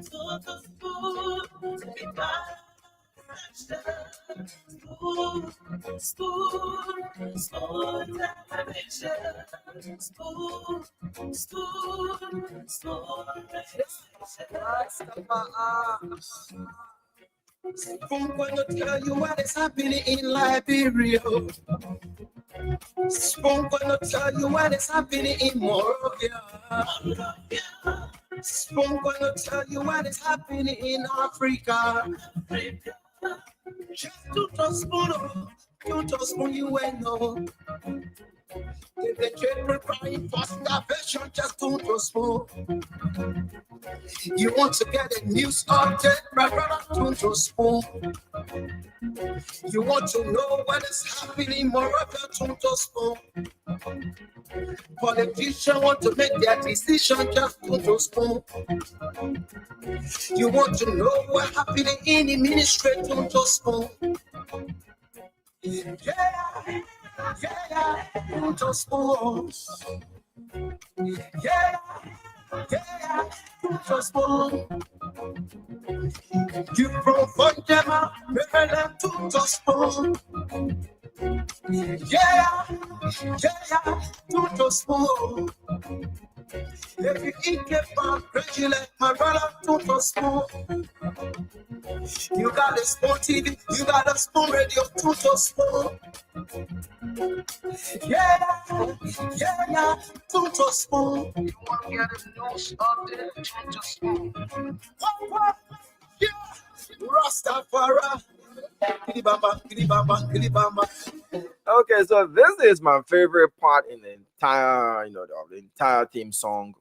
Spoon gonna tell you what is happening in Liberia. Spoon gonna tell you what is happening in Morovia. Spoon gonna tell you what is happening in Africa. Just don't spoon you ain't know. If the children crying for starvation, just don't spoon. You want to get a news update, my brother, don't spoon. You want to know what is happening in Morocco, don't spoon. Politicians want to make their decision, just don't spoon. You want to know what's happening in the ministry, don't spoon. Yeah, don't spoon. Yeah, don't spoon. You from them, Reverend to spoon. Yeah, to spoon. If you eat a pan, you like my brother to spoon. You got a spoon TV, you got a spoon radio to spoon. Yeah, to spoon. You want to get a news update to spoon. What? Yeah, Rastafari. Okay, so this is my favorite part in the entire, the entire theme song.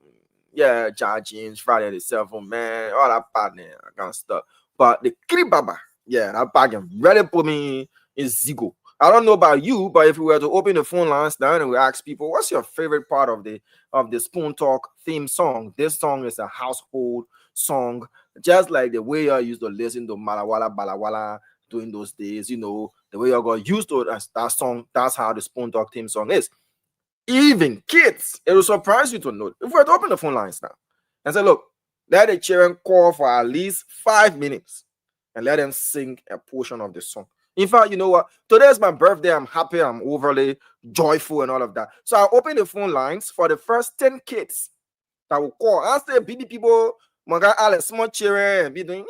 Yeah, John James, Friday the 7th, man, all that part there, kind of stuff. But the Kiribaba, yeah, that part can really put me in Zigo. I don't know about you, but if we were to open the phone lines now and we ask people, what's your favorite part of the Spoon Talk theme song? This song is a household song, just like the way I used to listen to Malawala Balawala during those days, the way I got used to that song. That's how the Spoon Talk theme song is. Even kids, it will surprise you to know. If we were to open the phone lines now and say, look, let the children call for at least 5 minutes and let them sing a portion of the song. In fact, you know what? Today is my birthday. I'm happy. I'm overly joyful and all of that. So I'll open the phone lines for the first 10 kids that will call. I'll say, baby people, my guy Alex, small children, be doing,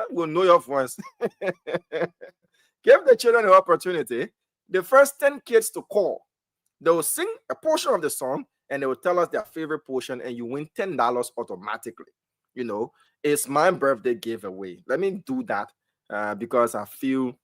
will know your voice. Give the children the opportunity. The first 10 kids to call, they will sing a portion of the song and they will tell us their favorite portion, and you win $10 automatically. It's my birthday giveaway. Let me do that because I feel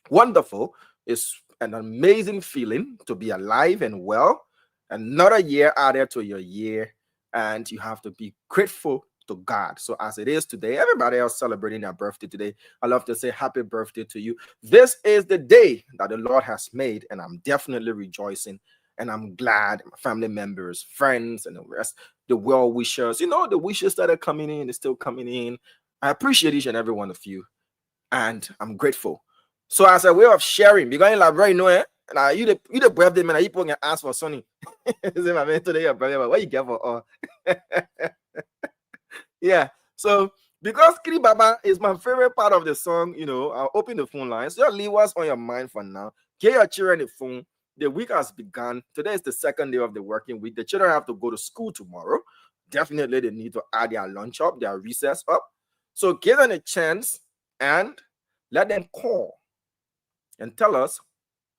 wonderful. It's an amazing feeling to be alive and well. Another year added to your year, and you have to be grateful to God. So as it is today, everybody else celebrating their birthday today, I love to say happy birthday to you. This is the day that the Lord has made, and I'm definitely rejoicing, and I'm glad my family members, friends, and the rest, the well wishers, the wishes that are coming in, they're still coming in. I appreciate each and every one of you, and I'm grateful. So as a way of sharing, because right now, now you the birthday man, you can ask for Sonny. Say my man today your birthday, what you get for all? Yeah. So because Kiribaba is my favorite part of the song, I'll open the phone lines. Just leave what's on your mind for now. Get your children the phone. The week has begun. Today is the second day of the working week. The children have to go to school tomorrow. Definitely they need to add their lunch up, their recess up. So give them a chance and let them call and tell us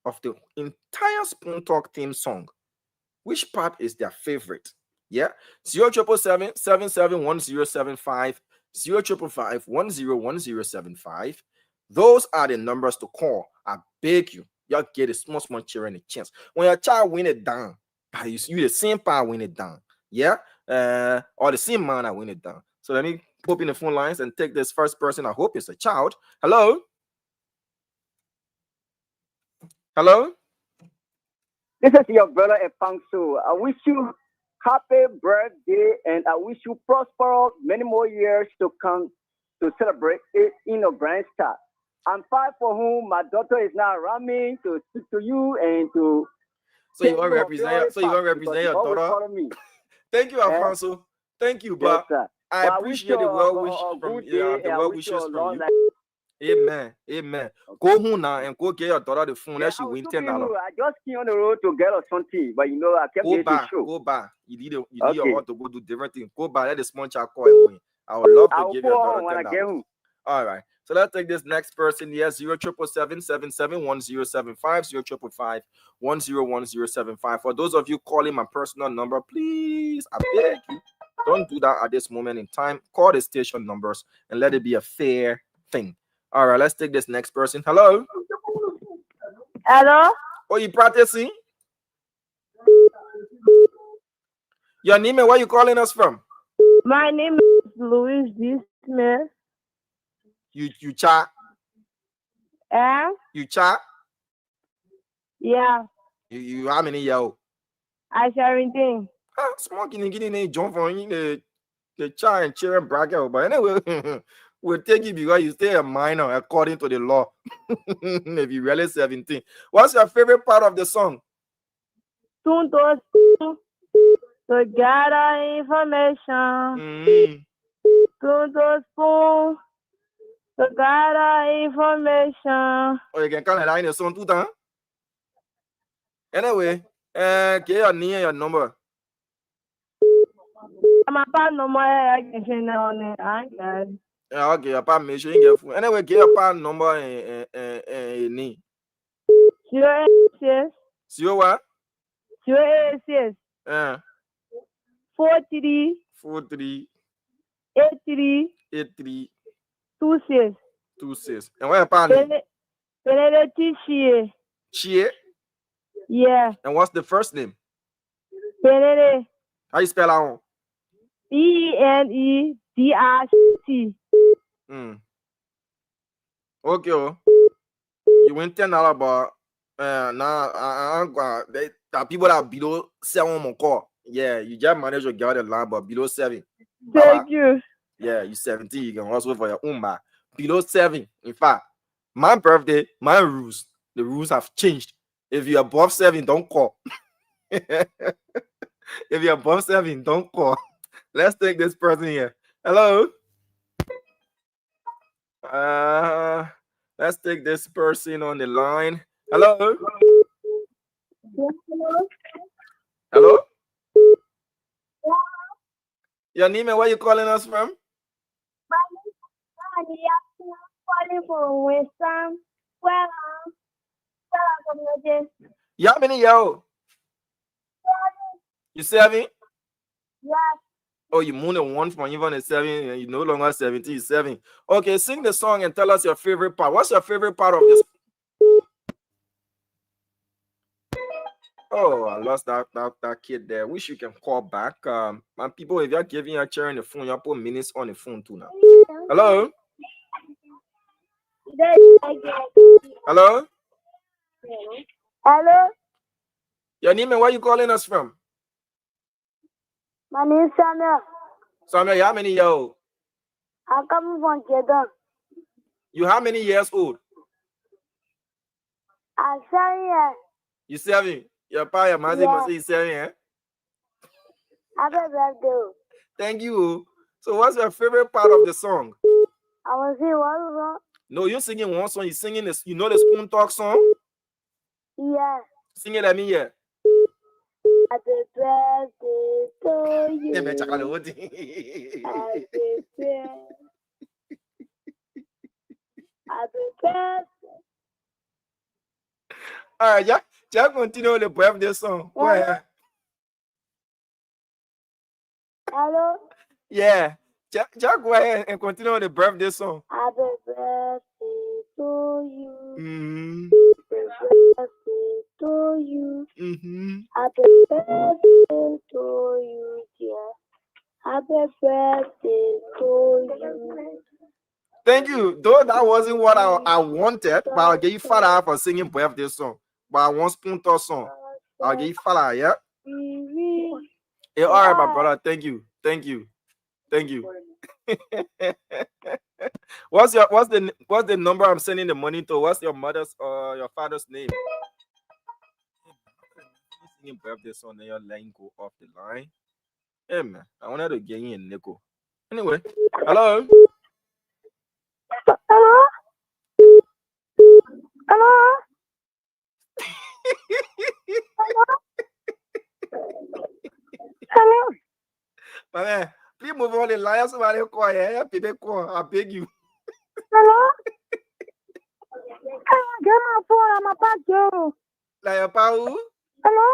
of the entire Spoon Talk theme song. Which part is their favorite? Yeah, 0777-1075, 0555-101075. Those are the numbers to call. I beg you, y'all get a small children a chance. When your child win it down, you the same part win it down. Yeah, or the same man I win it down. So let me open the phone lines and take this first person. I hope it's a child. Hello. Hello. This is your brother Epangsu. I wish you happy birthday, and I wish you prosper many more years to come to celebrate it in a brand star. I'm fine for whom my daughter is now around me to speak to you and to. So you want to represent your daughter? Me. Thank you, Alfonso. Thank you, but yes, I appreciate the well wish from the well wishes from you. Amen. Amen. Go home now and go get your daughter the phone. Let she win $10. I just came on the road to get or something, but you know, I kept getting the show. Go back. You need your heart to go do different things. Go back. Let the small child call and win. I would love to give your daughter $10. All right. So let's take this next person. Yes, 077771075 07751011075. For those of you calling my personal number, please, I beg you, don't do that at this moment in time. Call the station numbers and let it be a fair thing. All right, let's take this next person. Hello. Hello. Oh, you practicing? Your name and where you calling us from? My name is Louise D. Smith. You chat? You chat? Yeah. You how many years old? I 17. Small getting jump on you the chat and chair and bracket. But anyway, we'll take you because you stay a minor according to the law. If you really 17. What's your favorite part of the song? To gather information. To gather information. Oh, you can call it in the song too, huh? Anyway, get your name and your number. My partner number I can on it. Okay, your partner make sure you get phone. Anyway, get your partner number and name. 086. See what? 086. 43. 83. 26. And where your partner? Chie? Yeah. And what's the first name? Benedict. How you spell that one? BENEDRT. Okay. You win $10, but now the people that are below 7 more call. Yeah, you just manage to get the line, but below 7. Thank you. Yeah, you 17. You can also for your UNGA. Below 7. In fact, my birthday, my rules. The rules have changed. If you're above 7, don't call. If you're above 7, don't call. Let's take this person here. Hello. Let's take this person on the line. Hello. Hello. Your name and where you calling us from? Calling from Western. You how many years old? You 7? Yeah. Oh, you moved one from even a 7 and you no longer 17, you 7. Okay, sing the song and tell us your favorite part. What's your favorite part of this? Oh, I lost that kid there. Wish you can call back. And people, if you're giving a chair on the phone, you put minutes on the phone too now. Hello? Hello? Hello? Your name and where you calling us from? My name is Samuel. Samuel, you how many years old? I'm coming from Jeddah. You how many years old? I'm 7 years. You 7? Your pa, your mother must say 7, eh? Happy birthday. Thank you. So what's your favorite part of the song? I was saying what song? No, you're singing one song. You're singing this. You know the Spoon Talk song? Yeah. Sing it at me, yeah. Happy birthday to you. Happy birthday. Happy birthday. All right, yeah. Just continue the birthday song. Go ahead. Hello? Yeah. Just go ahead and continue the birthday song. Happy birthday to you. Happy birthday to you. Happy birthday to you, dear. Happy birthday to you. Thank you. Though that wasn't what I wanted, but I'll give you father for singing birthday song. But I want Spoon Talk song. I'll give you father, yeah? Yeah, all right, my brother. Thank you. What's the number I'm sending the money to? What's your mother's or your father's name? Singing birthday song, then your line go off the line. Hey man, I wanted to get you a nickel. Anyway, hello. Hello? Hello? Hello? My man, please move on the line. Somebody call here. People call. I beg you. Hello? Get my phone. I'm about to. Like your pau? Hello?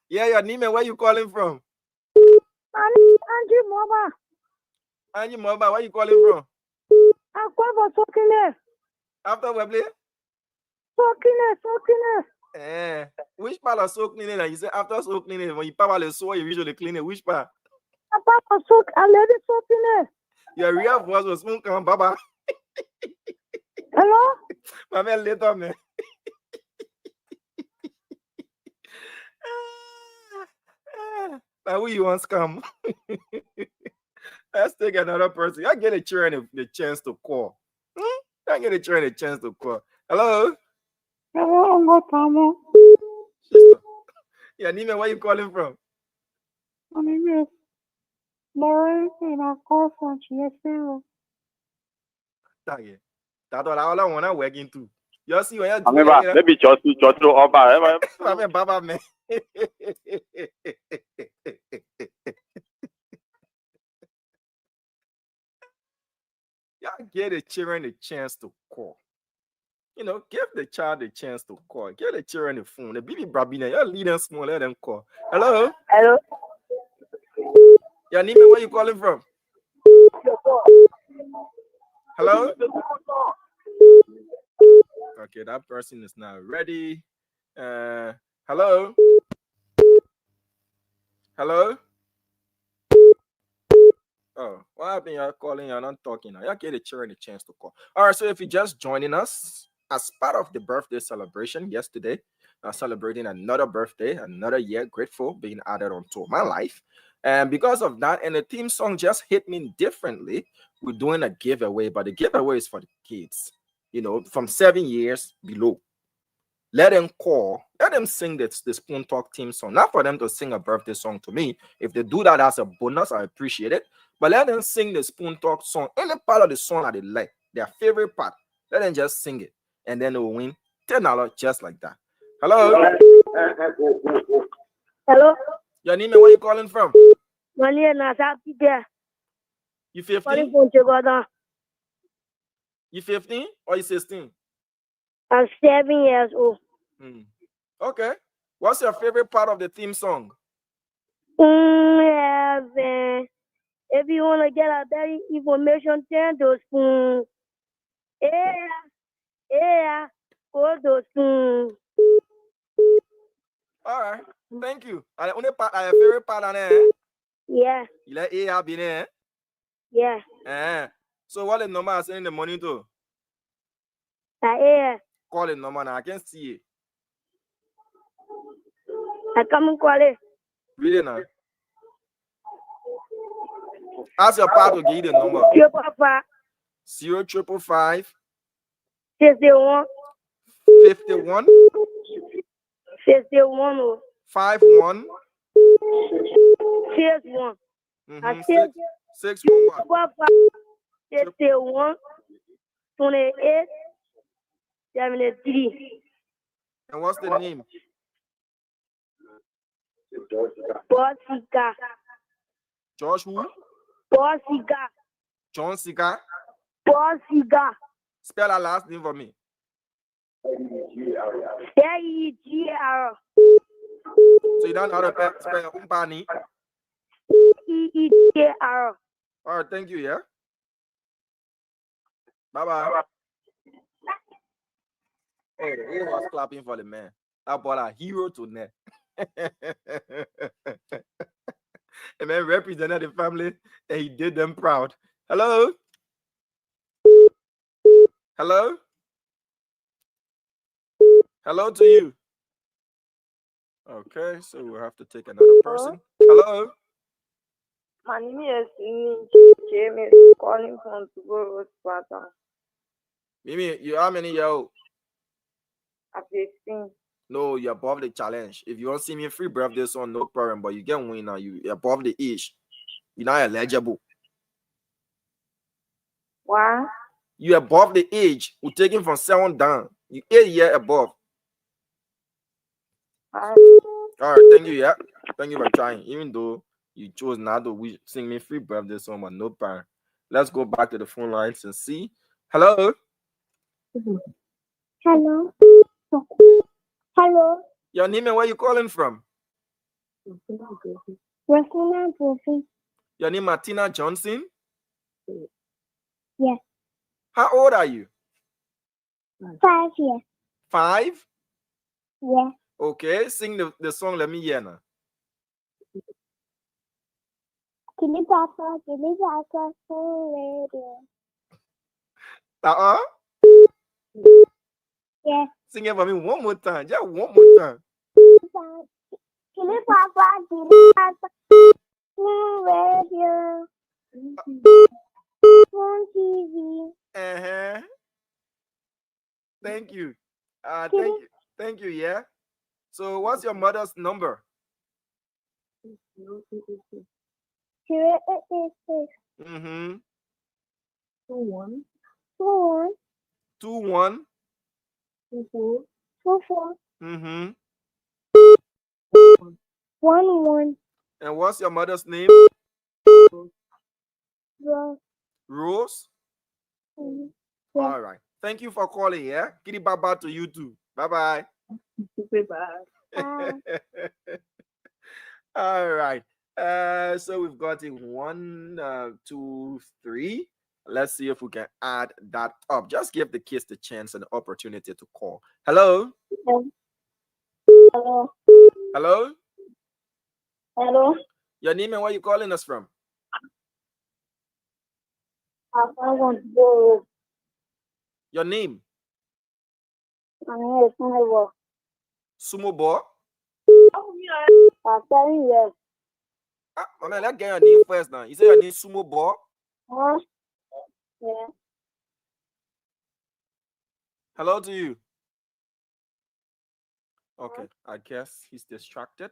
Yeah, your name and where you calling from? Angie Mobile. Angie Mobile, where you calling from? I'm going for talking there. After Webley? Talking Eh. Which part of soul cleaning? And you say after soul cleaning, when you power the soul, you usually clean it. Which part? I'm about for talk. I let it talking there. Your real voice was smooth, come, Baba. Hello? My man, later, man. Now, who you want to come? Let's take another person. I get a children the chance to call. I get a children the chance to call. Hello? Hello, Uncle Tomo. Yeah, Nima, where you calling from? My name is Lauren, and I call from GSL. That's all I want to work into. You see when I mean, maybe just over. My man, Baba, man. Y'all get the children the chance to call. You know, give the child the chance to call. Give the children the phone. The baby brabina, you lead them small, let them call. Hello? Hello? Your name, where you calling from? Hello? Okay, that person is now ready. Hello? Hello? Oh, what happened? You're calling, you're not talking now. You get the children a chance to call. All right, so if you're just joining us, as part of the birthday celebration yesterday, celebrating another birthday, another year, grateful being added onto my life. And because of that, and the theme song just hit me differently, we're doing a giveaway, but the giveaway is for the kids, you know, from 7 years below. Let them call, let them sing the Spoon Talk theme song. Not for them to sing a birthday song to me. If they do that as a bonus, I appreciate it. But let them sing the Spoon Talk song, any part of the song that they like, their favorite part. Let them just sing it, and then they will win $10 just like that. Hello? Hello? Your name and where you calling from? My name is Nasati. You 15? Calling from Chigoda. You 15 or you 16? I'm 7 years old. Okay. What's your favorite part of the theme song? If you want to get a better information, turn those spoons. Yeah, go those spoons. All right. Thank you. I only part, your favorite part on there. Yeah. You like A be there? Yeah. So what the number I sending the money to? Yeah. Call the number now. I can see it. I come and call it. Read it now. Ask your part to give you the number. 0555 51 51 51 51 61 611 51 28 73. And what's the name? Bossica. George who? Bossica. John Sika. Bossica. Spell that last name for me. EEGR. So you don't know how to spell your company? EEGR. All right, thank you, yeah? Bye-bye. Oh, he was clapping for the man. I brought a hero to net. The man represented the family and he did them proud. Hello? Hello? Hello to you. Okay, so we'll have to take another person. Hello? My name is Jamie, calling from Tugoro, Sparta. Mimi, you how many years old? I'm 15. No, you're above the challenge. If you want to see me free birthday song, no problem. But you get win now. You're above the age. You're not eligible. One. You above the age. We're taking from 7 down. You 8 years above. Five. All right, thank you. Yeah, thank you for trying. Even though you chose not to sing me free birthday song, but no parent. Let's go back to the phone lines and see. Hello. Hello. Hello. Your name and where you calling from? Rosina Profi. Your name Martina Johnson. Yes. How old are you? 5 years. 5. Yes. Okay, sing the song. Let me hear now. Kili Papa, radio. Yes. Sing it for me one more time. Just one more time. Kili Papa, radio. On TV. Thank you. Thank you. Thank you. Yeah. So, what's your mother's number? 0886. Mm-hmm. 21. 21. 24. Mm-hmm. 11. And what's your mother's name? Rose. Rose. Mhm. All right. Thank you for calling. Yeah. Kitty baba to you too. Bye bye. All right. So we've got it 1, 2, 3. Let's see if we can add that up. Just give the kids the chance and the opportunity to call. Hello. Hello. Hello. Hello. Your name and where you calling us from? I want to go. Your name? I'm here to work. Sumo Bo. I'm telling you. My man, let's get your name first now. You say your name Sumo Bo? Huh? Yeah. Hello to you. Okay, I guess he's distracted.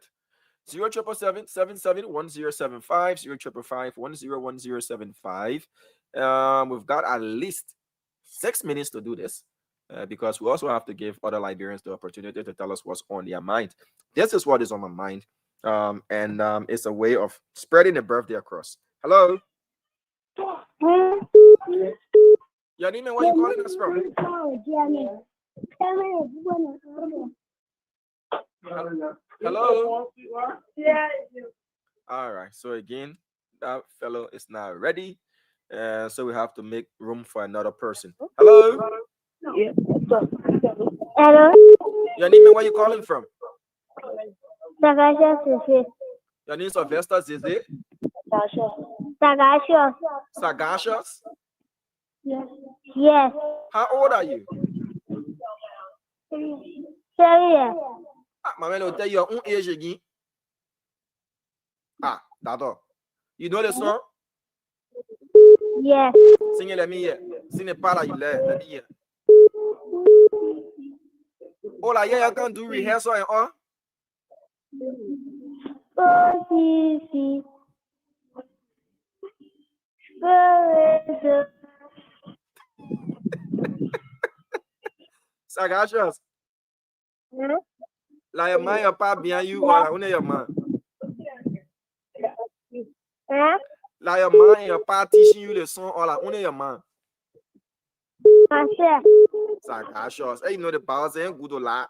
0777-771075, 0555-101075. We've got at least 6 minutes to do this because we also have to give other Liberians the opportunity to tell us what's on their mind. This is what is on my mind, and it's a way of spreading the birthday across. Hello. Your name and where you calling us from? Hello. All right. So again, that fellow is now ready. So we have to make room for another person. Hello. Hello. Your name and where you calling from? Sagashia. Your name is Sylvester Zizi. Sagashia. Sagashas. Yes. How old are you? 7 years. My man will tell you your own age again. That's all. You know the song? Yes. Sing it, let me hear. Sing the part that you learn. Let me hear. Oh, like, yeah, you can do rehearsal and all. Sagashas. Like your man, your papa behind you, or like only your man. Like your man and your papa teaching you the song, or like only your man. Sagashas. Hey, you know the powers ain't good to lie.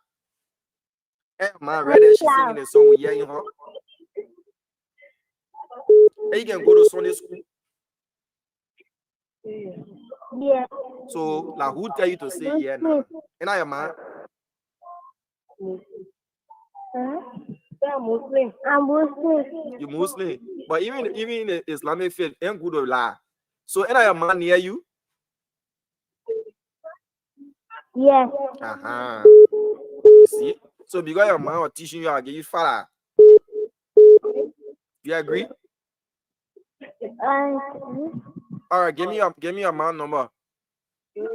Hey, man, ready? She's singing the song with you in her. Hey, you can go to Sunday school. Yeah. So, like, who tell you to say yeah now? And I am man. I'm Muslim. I'm Muslim. You Muslim, but even in the Islamic faith, ain't good to lie. So, and I am man near you. Yes. You see? So, because your man was teaching you, I'll give you father. You agree? All right, give me your man number. Yeah.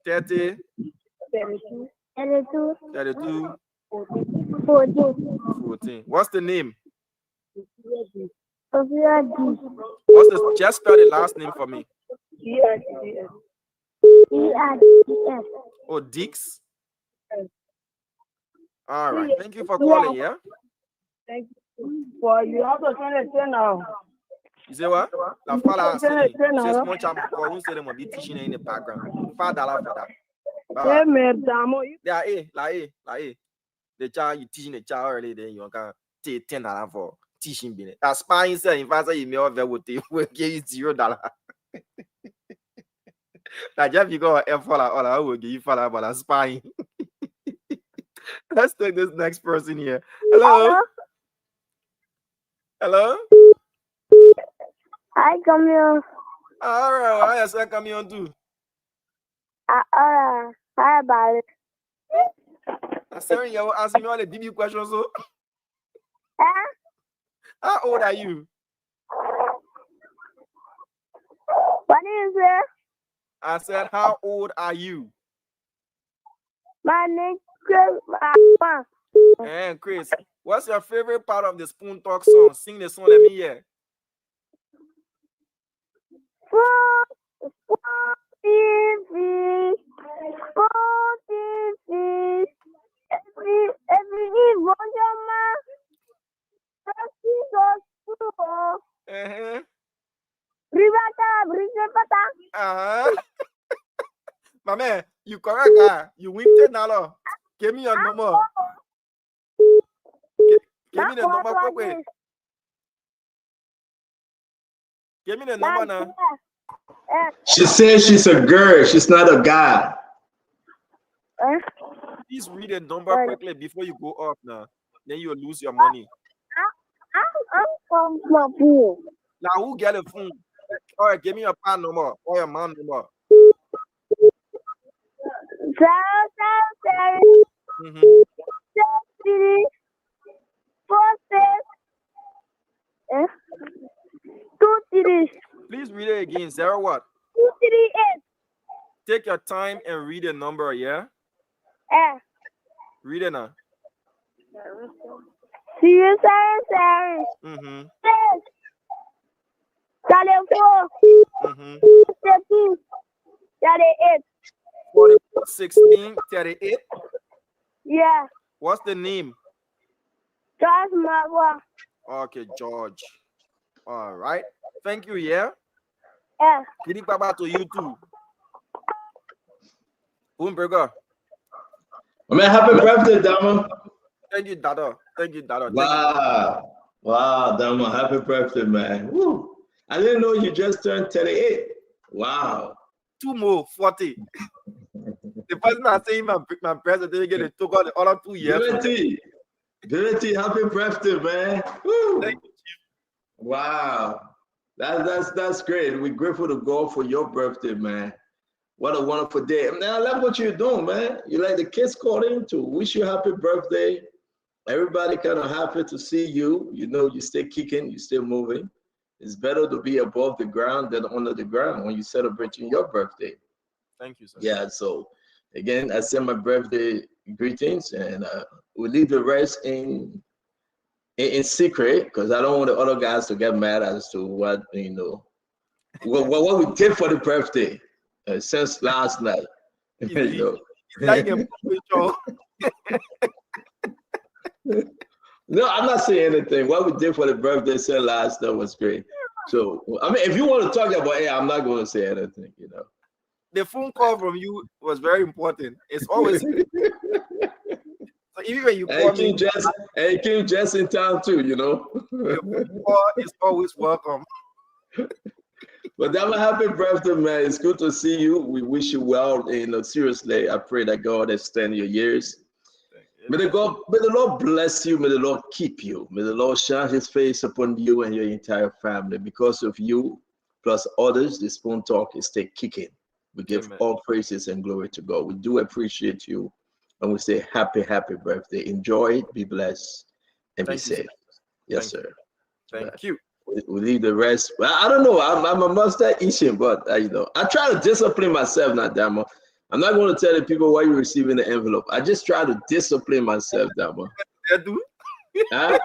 30, 32, 32, 14. 14. What's the name? Sophia D. What's the just spell the last name for me? E-R-D-S. Oh, Dix. All right. Thank you for calling, yeah? Thank you. For you have to send it now. You say what? La fala say small chap or who say them will be teaching in the background. $5 for that. Hey, madam. Yeah, the child you teaching the child early, then you can take $10 for teaching business. That's spying say if I say you may have will give you $0. Now Jeff, you go F all I will give you $5, but that's spying. Let's take this next person here. Hello. Hello. Hi, Camille. All right, I said come on too. Hi, about it. I said you asking me all the DB questions. So, Huh? how old are you? What is it? I said, how old are you? My name is Chris. And Chris, what's your favorite part of the Spoon Talk song? Sing the song, let me hear. My man, you correct, guy. You win $10. Give me your number. Give me the number quick. Give me the number now. She says she's a girl. She's not a guy. Please read the number quickly before you go off now. Then you'll lose your money. Now, who get a phone? All right, give me your PAN number or your mom number. Please read it again. 0 what? 238. Take your time and read the number, yeah? Read it now. 277. Mm-hmm. 34. Mm-hmm. 13. 38. 16, 38. Yeah. What's the name? George Marwa. Okay, George. All right. Thank you, yeah? Yeah. Kidi Baba to you too. Boomberger. Man, happy birthday, Dama. Thank you, Dada. Thank you, Dada. Wow. Wow, Dama, happy birthday, man. Woo. I didn't know you just turned 38. Wow. 2 more, 40. The person I saying my president get it took all the other 2 years. Billy, happy birthday, man. Woo. Thank you, Chief. Wow. That's great. We're grateful to God for your birthday, man. What a wonderful day. Man, I love what you're doing, man. You like the kids called in to wish you happy birthday. Everybody kind of happy to see you. You know, you stay kicking, you stay moving. It's better to be above the ground than under the ground when you're celebrating your birthday. Thank you, sir. Yeah, so again, I send my birthday greetings, and we'll leave the rest in secret because I don't want the other guys to get mad as to what what we did for the birthday since last night. You know. Like a show. No, I'm not saying anything. What we did for the birthday since last night was great. So I mean, if you want to talk about it, I'm not going to say anything. You know. The phone call from you was very important. It's always so even when you call me, and King just in town too, you know. The phone call is always welcome. But have a happy birthday, man. It's good to see you. We wish you well. You know, seriously, I pray that God extend your years. May the Lord bless you. May the Lord keep you. May the Lord shine his face upon you and your entire family. Because of you, plus others, the Spoon Talk is still kicking. We give all praises and glory to God. We do appreciate you. And we say happy birthday. Enjoy it, be blessed, and be safe. Yes, sir. Thank you. We leave the rest. Well, I don't know. I'm a master Ishin, but you know, I try to discipline myself, not Damo. I'm not going to tell the people why you're receiving the envelope. I just try to discipline myself, Damo. Huh?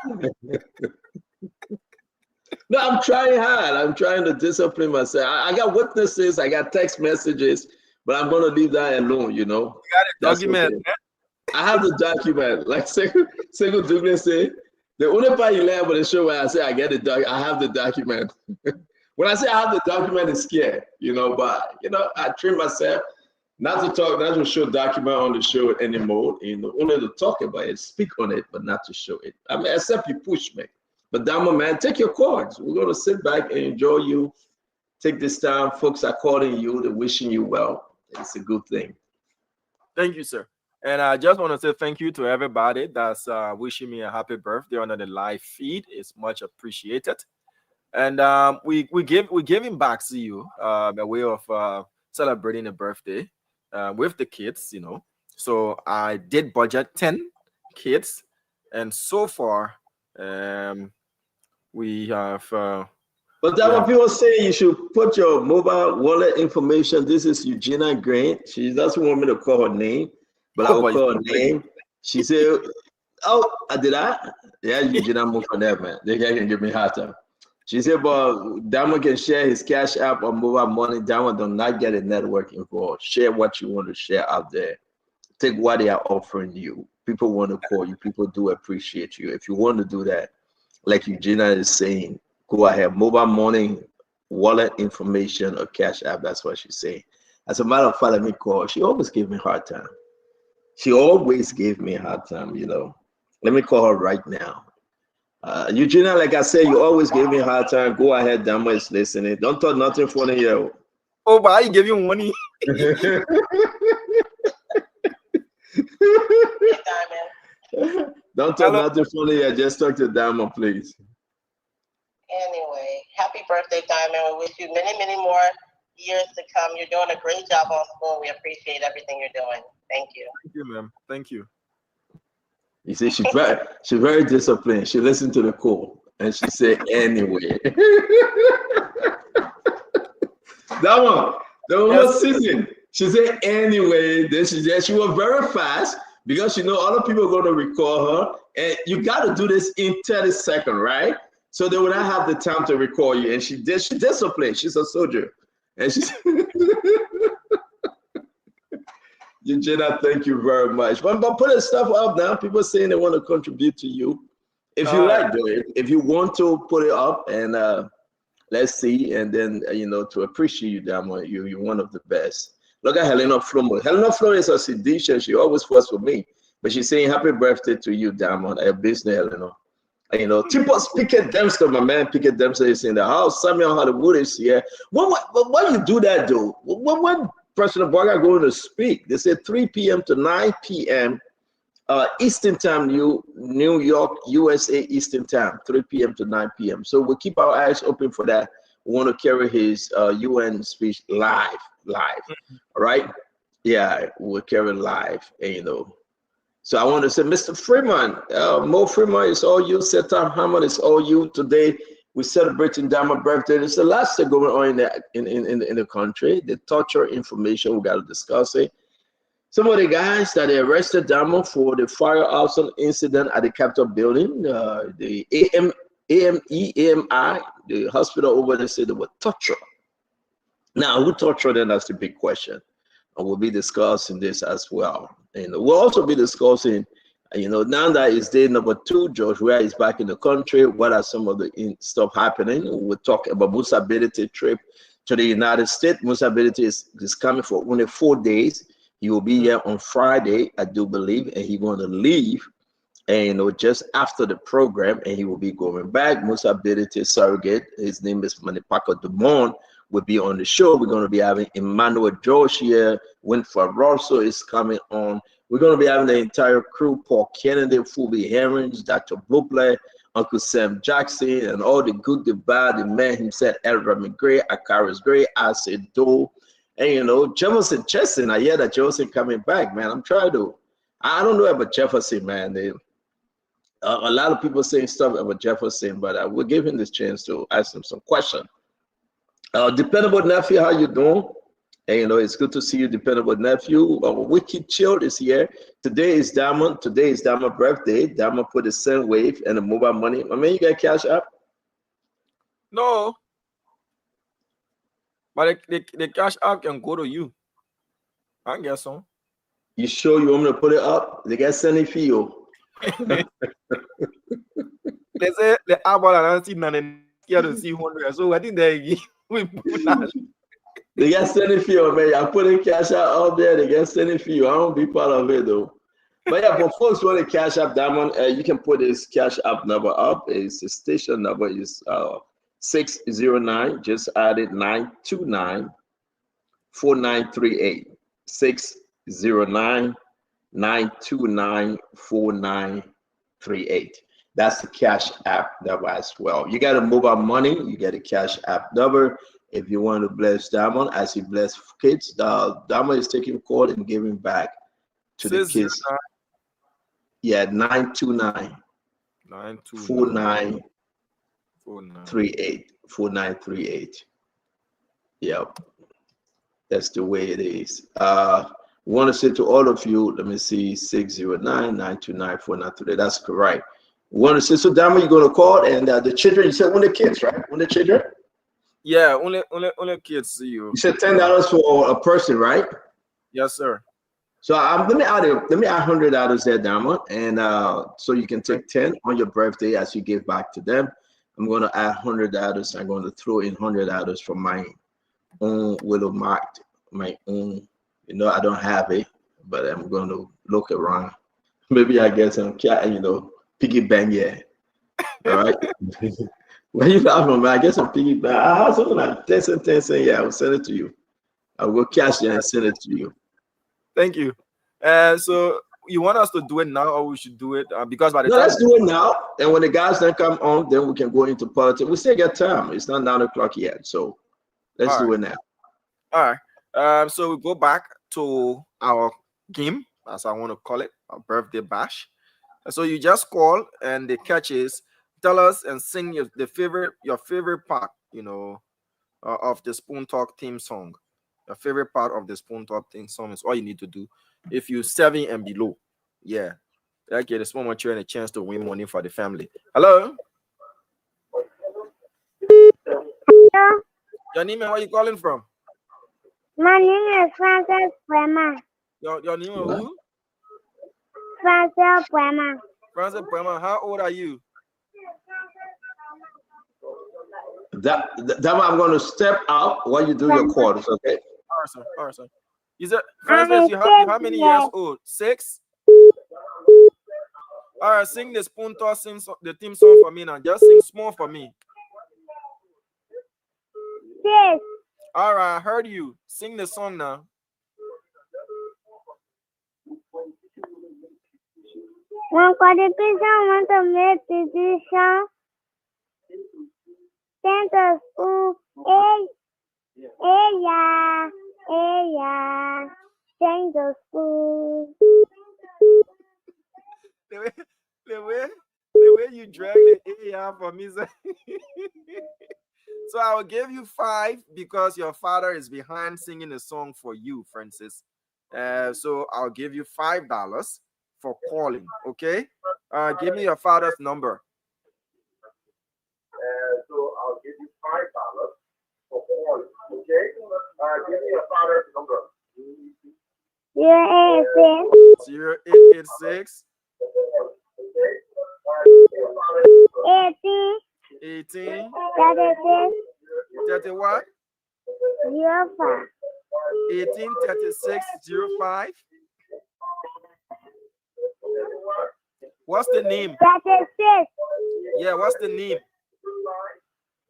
No, I'm trying hard. I'm trying to discipline myself. I got witnesses. I got text messages, but I'm gonna leave that alone. You know. You got a That's document. okay. I have the document. Like Single Douglas said, the only part you learn about the show where I say I get the doc, I have the document. When I say I have the document, it's scared, you know. But you know, I train myself not to talk, not to show document on the show anymore. You know, only to talk about it, speak on it, but not to show it. I mean, except you push me. But Damo, man, take your cards. We're gonna sit back and enjoy you. Take this time, folks are calling you, they're wishing you well. It's a good thing. Thank you, sir. And I just want to say thank you to everybody that's wishing me a happy birthday on the live feed. It's much appreciated. And we giving back to you a way of celebrating a birthday with the kids, you know. So I did budget 10 kids, and so far we have. But that's what people say. You should put your mobile wallet information. This is Eugenia Grant. She doesn't want me to call her name, but I will call her name. She said, "Oh, did I? Yeah, Eugenia moved for that, man. They can give me a hard time." She said, "But Diamond can share his cash app or mobile money. Diamond do not get a network involved. Share what you want to share out there. Take what they are offering you. People want to call you. People do appreciate you. If you want to do that, like Eugenia is saying." Go ahead, mobile money, wallet information, or cash app. That's what she's saying. As a matter of fact, let me call. She always gave me a hard time. She always gave me a hard time, you know. Let me call her right now. Eugenia, like I said, you always gave me a hard time. Go ahead, Dama is listening. Don't talk nothing funny here. Oh, but I give you money. Don't talk nothing funny here. Just talk to Dama, please. Anyway, happy birthday, Diamond. We wish you many, many more years to come. You're doing a great job on school. We appreciate everything you're doing. Thank you. Thank you, ma'am. Thank you. You see, she's very disciplined. She listened to the call and she said, anyway. That one was season. She said, anyway. Then she was very fast because she know other people are going to recall her. And you got to do this in 30 seconds, right? So they would not have the time to recall you. And she disciplined. She's a soldier. And she's Eugenia, thank you very much. But put the stuff up now. People saying they want to contribute to you. If you like, though, if you want to put it up and let's see. And then, you know, to appreciate you, Damo, you're one of the best. Look at Helena Flomo. Helena Flomo is a seditious. She always was with me. But she's saying happy birthday to you, Damo. A business, Helena. You know, Tipos Pickett Dempster, my man Pickett Dempster is in the house. Samuel Hollywood is here. Why you do that, though? When President Boga going to speak, they said 3 p.m. to 9 p.m. Eastern Time, New York, USA Eastern Time, 3 p.m. to 9 p.m. So we'll keep our eyes open for that. We want to carry his UN speech live. All right? Yeah, we'll carry live, and you know. So I want to say, Mr. Freeman, Mo Freeman, it's all you. Setam Hamad, it's all you. Today we're celebrating Diamond's birthday. It's the last thing going on in the country. The torture information, we got to discuss it. Some of the guys that they arrested Diamond for the fire arson incident at the Capitol building, the AMI, the hospital over there said they were torture. Now, who tortured them? That's the big question. And we'll be discussing this as well. And we'll also be discussing, you know, now that it's day number 2, George Weah is back in the country. What are some of the stuff happening? We'll talk about Musa Ability trip to the United States. Musa Ability is coming for only 4 days. He will be here on Friday, I do believe, and he's going to leave, and you know, just after the program, and he will be going back. Musa Ability surrogate, his name is Manipako Dumont, will be on the show. We're going to be having Emmanuel George here. Winfred Rosso is coming on. We're going to be having the entire crew: Paul Kennedy, Phoebe Herrings, Dr. Buble, Uncle Sam Jackson, and all the good, the bad, the man himself, Elra McGray, Akaris Gray, Acid Doe, and you know, Jefferson Chesson. I hear that Jefferson coming back, man. I'm trying to, I don't know about Jefferson, man. A lot of people saying stuff about Jefferson, but I will give him this chance to ask him some questions. Dependable nephew, how you doing? And you know, it's good to see you, dependable nephew. Wicked Chilled is here. Today is Diamond. Today is Diamond's birthday. Diamond put the same wave and the mobile money. I mean, you got cash up? No. But the cash app can go to you. I guess so. You sure you want me to put it up? They get sending for you. They say the app I see none scared to see 100. So I think we put that. They get sending for you, man. I put in cash out there. They get sending for you. I won't be part of it though. But yeah, for folks who want to cash app Diamond, you can put this cash app number up. It's the station number is 609. Just added 929 4938. 609 929 4938. That's the cash app number as well. You got a mobile money, you get a cash app number. If you want to bless Diamond as he bless kids, Diamond is taking call and giving back to the kids. Yeah, 929 4938. 4938. Yep. That's the way it is. We want to say to all of you, let me see, 609-929-4938. That's correct. We want to say, so Diamond, you're going to call, and the children, you said, when the kids, right? When the children? Yeah, only kids see you. You said $10 for a person, right? Yes, sir. So let me add $100 there, Diamond, and so you can take 10 on your birthday as you give back to them. I'm going to add $100. I'm going to throw in $100 from my own little mark, my own. You know, I don't have it, but I'm going to look around. Maybe I get some piggy bank, yeah. All right. Where you laughing, man? I get some piggy bank. I have something like 10 cents, 10 cents. Yeah, I'll send it to you. I'll go cash it and send it to you. Thank you. So you want us to do it now, or we should do it because by the time let's do it now. And when the guys then come on, then we can go into politics. We still get time. It's not 9 o'clock yet, so let's do it now. All right. So we go back to our game, as I want to call it, our birthday bash. So you just call, and the catch is tell us and sing your favorite part, of the Spoon Talk theme song. Your favorite part of the Spoon Talk theme song is all you need to do. If you're 7 and below, yeah, okay, the small mature and a chance to win money for the family. Hello. Hello. Your name and where you calling from? My name is Francis Brema. Your name is who? Francis Brema. Francis Brema. How old are you? That I'm going to step out while you do your quarters, okay? All right, sir. You said, Francis, you how many years old? 6? All right, sing the Spoon Talk, sing the theme song for me now. Just sing small for me. 6. All right, I heard you. Sing the song now. One qualification, want to make decision. Center school, yeah. Center school. The way you drag the A for me. So I will give you 5 because your father is behind singing the song for you, Francis. So I'll give you $5 for calling. Okay. Give me your father's number. So I'll give you $5 for calling. Okay. Give me your father's number. 0886. 18. 30 what? 05. 183605. What's the name? 36. Yeah, what's the name?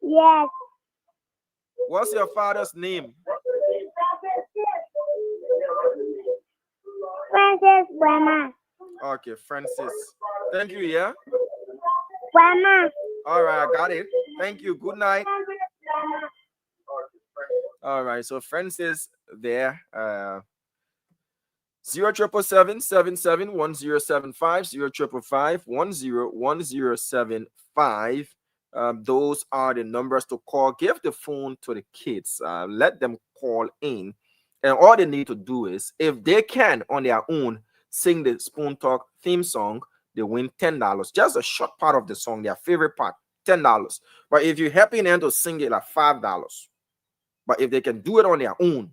Yes. What's your father's name? Francis Brema. Okay, Francis. Thank you, yeah? Brema. All right, I got it. Thank you. Good night. All right, so Francis there. 077771075 055101075. Those are the numbers to call. Give the phone to the kids. Let them call in, and all they need to do is, if they can on their own sing the Spoon Talk theme song, they win $10. Just a short part of the song, their favorite part. $10. But if you're helping them to sing it, like $5. But if they can do it on their own,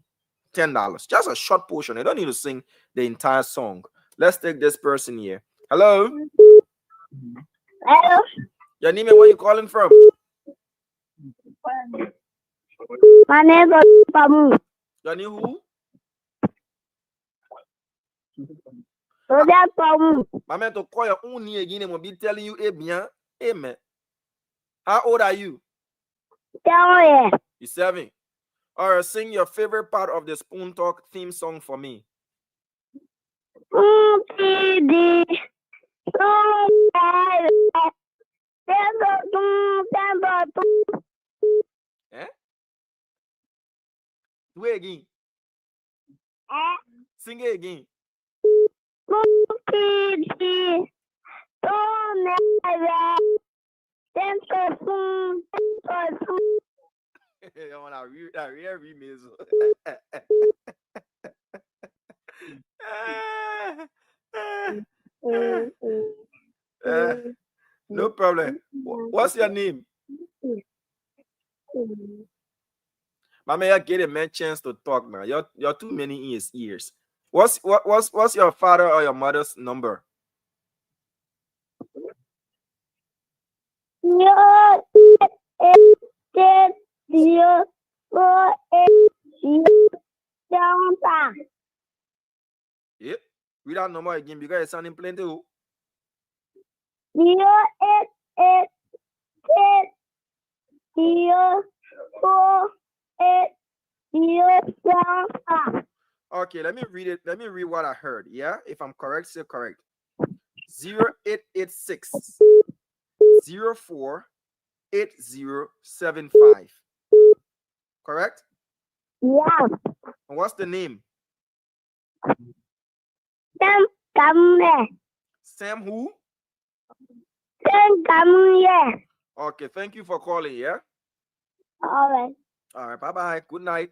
$10. Just a short portion. They don't need to sing the entire song. Let's take this person here. Hello. Hello. Your name and where you calling from? My name is Pamu. Your name who? Roger Pamu. My man to call your own name again and will be telling you, eh bien, amen. How old are you? 7. You're 7. All right, sing your favorite part of the Spoon Talk theme song for me. Eh? Do it again. Sing it again. On a real remix. No problem. What's your name? My man, you get a man chance to talk, man. You're too many in his ears. What's your father or your mother's number? Yep. Read that number again because it's sounding plenty. 088804807. Okay, let me read it. Let me read what I heard. Yeah, if I'm correct, say correct. 0886 048075. Correct? Yeah. And what's the name? Sam who? Okay, thank you for calling, yeah? All right. All right, bye-bye. Good night.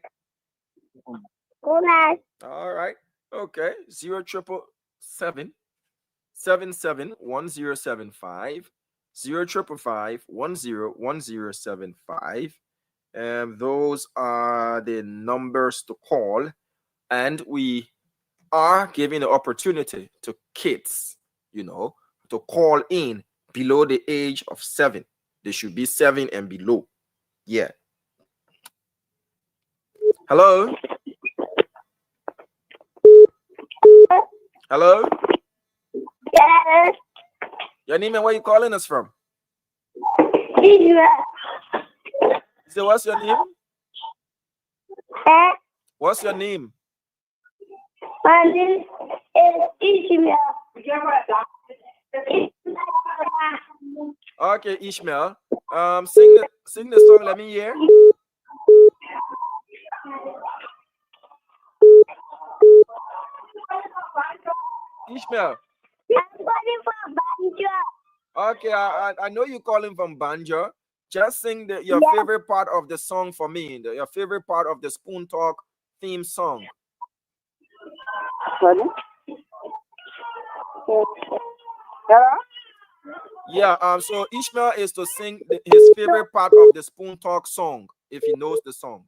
Good night. All right. Okay. 0777 771075 0555 those are the numbers to call, and we are giving the opportunity to kids, to call in below the age of 7. They should be 7 and below. Yeah. Hello. Hello. Yes. Your name and where you calling us from? Israel. So what's your name? What's your name? My name is Ishmael. Okay, Ishmael. Sing the song. Let me hear. Ishmael. I'm calling from Banjo. Okay, I know you're calling from Banjo. Just sing your favorite part of the song for me. Your favorite part of the Spoon Talk theme song. Hello? Hello? Yeah. So Ishmael is to sing his favorite part of the Spoon Talk song, if he knows the song.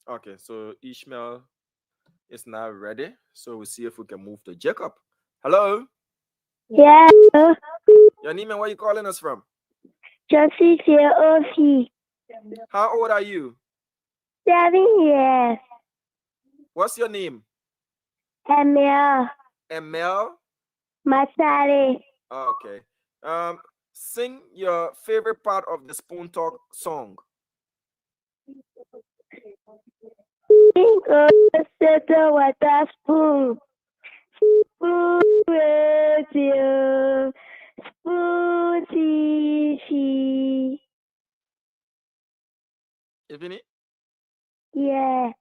Okay, so Ishmael is now ready. So we'll see if we can move to Jacob. Hello. Yeah. Your name and where you calling us from? Josie Ofi. How old are you? 7 years. What's your name? Emil Emil? Masari. Okay. Sing your favorite part of the Spoon Talk song. With a spoon. Spoon radio. Spoon TV. Isn't it? Yeah.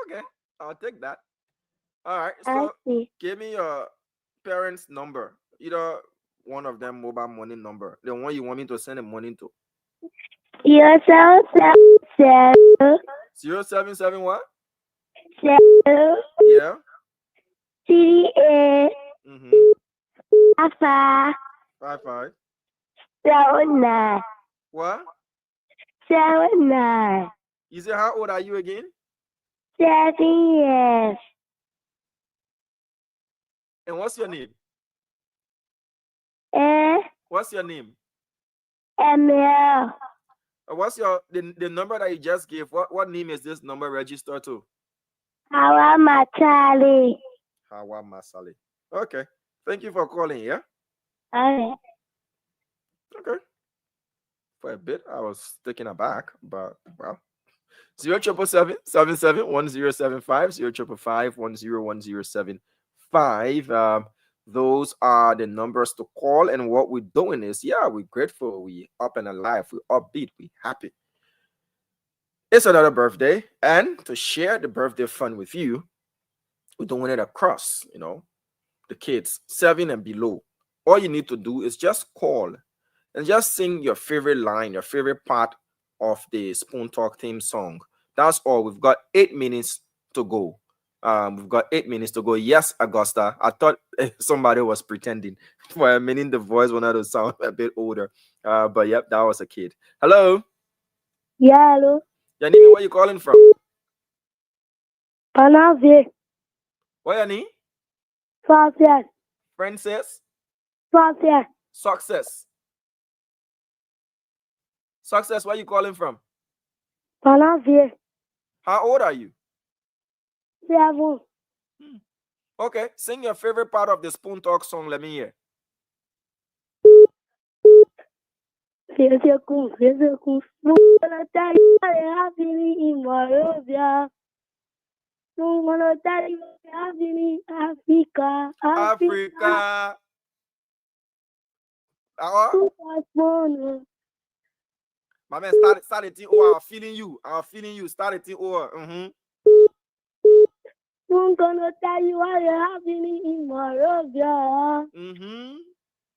Okay, I'll take that. All right. So see. give me your parents' number. Either one of them mobile money number. The one you want me to send the money to. 0777 077 what? 7 Yeah. 38 Mm-hmm. Papa. 55. 79. What? 79. You say how old are you again? 7 years. And what's your name? What's your name? Emil. What's your the number that you just gave? What name is this number registered to? Hawa Machali. Hawa Masali. Okay. Thank you for calling, yeah? Okay. Okay. For a bit, I was taken aback, but well. 077771075, 055101075. Those are the numbers to call. And what we're doing is, yeah, we're grateful, we up and alive, we upbeat, we happy. It's another birthday, and to share the birthday fun with you, we're doing it across, the kids 7 and below. All you need to do is just call and just sing your favorite line, your favorite part of the Spoon Talk theme song. That's all. We've got 8 minutes to go. We've got 8 minutes to go. Yes, Augusta. I thought somebody was pretending for a minute. The voice wanted to sound a bit older. But yep, that was a kid. Hello. Yeah, hello. Yanni, where you calling from? Panave. Where Yanni? Success. Princess. Success. Success. Success, where you calling from? Panave. How old are you? 7. Okay, sing your favorite part of the Spoon Talk song. Let me hear. Physical. Gonna tell you what happening in Morovia. I'm gonna tell you what happening in Africa. Africa. My man, start it. Oh, I'm feeling you. Start it. Oh, I'm gonna tell you what happening in Morovia.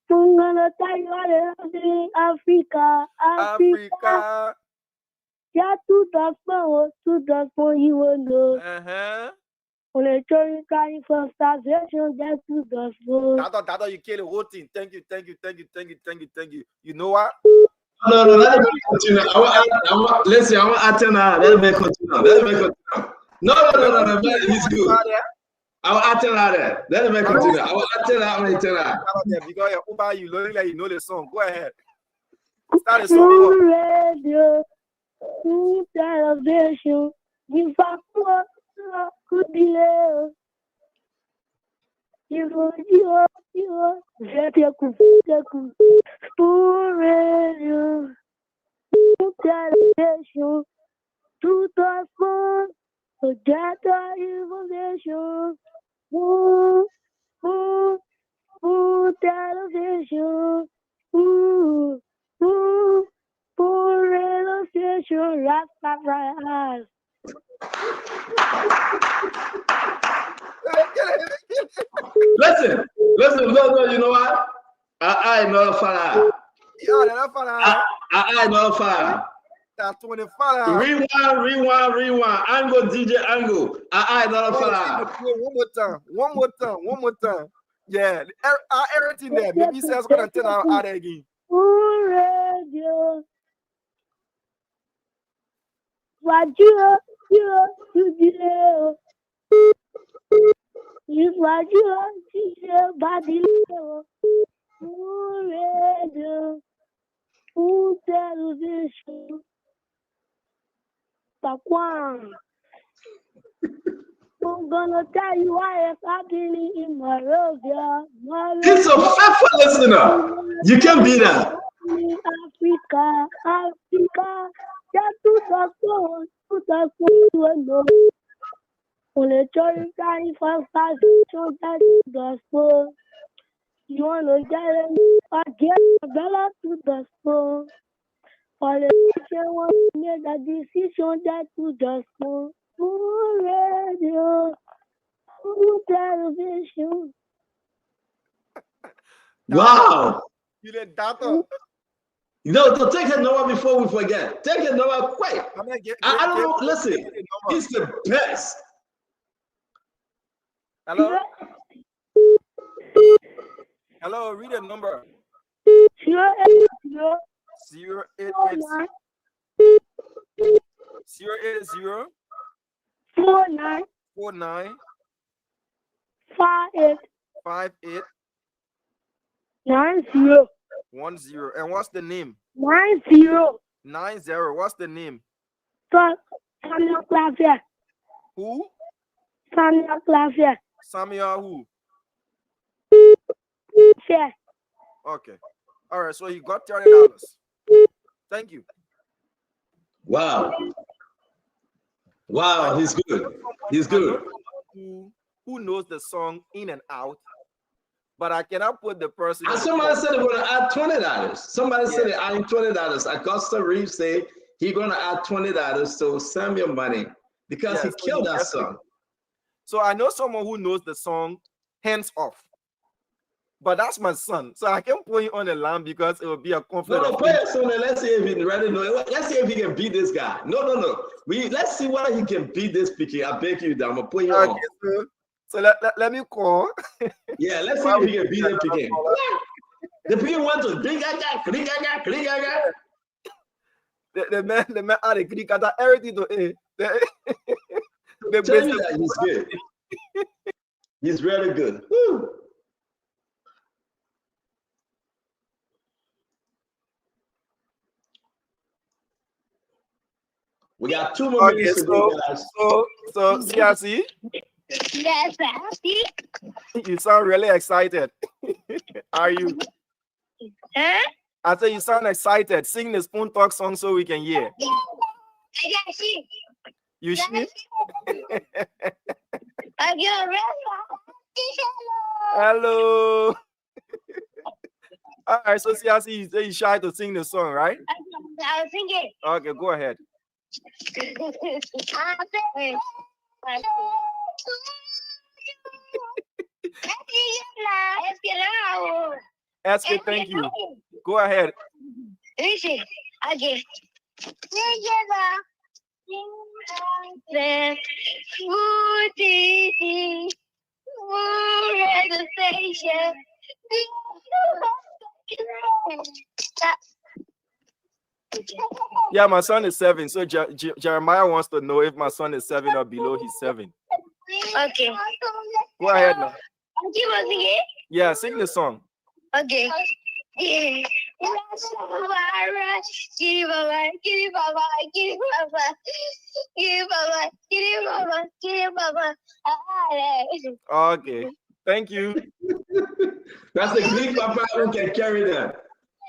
I'm gonna tell you what happening in Africa. Africa. Yeah, 2004, you will know. On a journey carrying from starvation, just 2004. That you kill the whole thing. Thank you. You know what? No, let me continue. Listen, I want to attend that. Let me continue. No, man, he's good. I will attend that. Let me continue. I will attend that. Because you look like you know the song. Go ahead. Start the song. Radio, television, you fuck what could delay. You radio, television, 2004, forget the information. Television, radio station, Rastafari. Listen, no, you know what? I know fire. I know fire. That's 25. Rewind. Angle, DJ Angle. I know fire. One more time. Yeah, everything there. Maybe says gonna turn out again. Radio. What you delay. If what you body radio. Television. Pakwan. I'm gonna tell you why it's happening in Morovia. He's a faithful listener. You can be that. Africa. Yeah, 2004, on a journey carrying from starvation, that's gospel. You wanna get a dollar to the school. Politician want to make a decision that to the school. Radio, television. Wow. You did data. To take a number before we forget. Take a number quick. I don't know. Listen, he's the best. Hello? Hello, read the number. 080 080 080 49 49 58 58 90 10. And what's the name? 90. 90. What's the name? So, Samuel Clavier. Who? Samuel Clavier. Samuel who? Yeah. Okay. All right. So he got $30. Thank you. Wow. Wow, he's good. He's good. Who knows the song in and out, but I cannot put the person. And somebody said they're going to add $20. Somebody said they're adding $20. Augusta Reeves said he's going to add $20 to Samuel money because he killed that song. So I know someone who knows the song Hands Off, but that's my son, so I can't put him on the line because it will be a conflict. No, play it soon and let's see if he really know. Let's see if he can beat this guy. No. Let's see whether he can beat this picky. I beg you, I'm gonna put you on. So let me call. Yeah, let's see if he can beat the picky. The picky went to Gaga. The man had a Greek at everything to Tell me that he's good. He's really good. Woo. We got 2 more minutes to do, guys. So CRC? Yes, You sound really excited. Are you? Huh? I said you sound excited. Sing the Spoon Talk song so we can hear. You should. Hello. All right, so CRC, you shy to sing the song, right? I'll sing it. Okay, go ahead. SK, thank you. Go ahead. Okay. Yeah, my son is 7. So Jeremiah wants to know if my son is 7 or below. He's 7. Okay. Go ahead now. Okay. Yeah, sing the song. Okay. Okay. Thank you. That's the Greek papa who can carry that.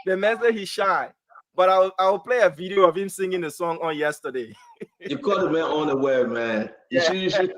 The man said he's shy, but I'll play a video of him singing the song on yesterday. You caught the man on the web, man. You should.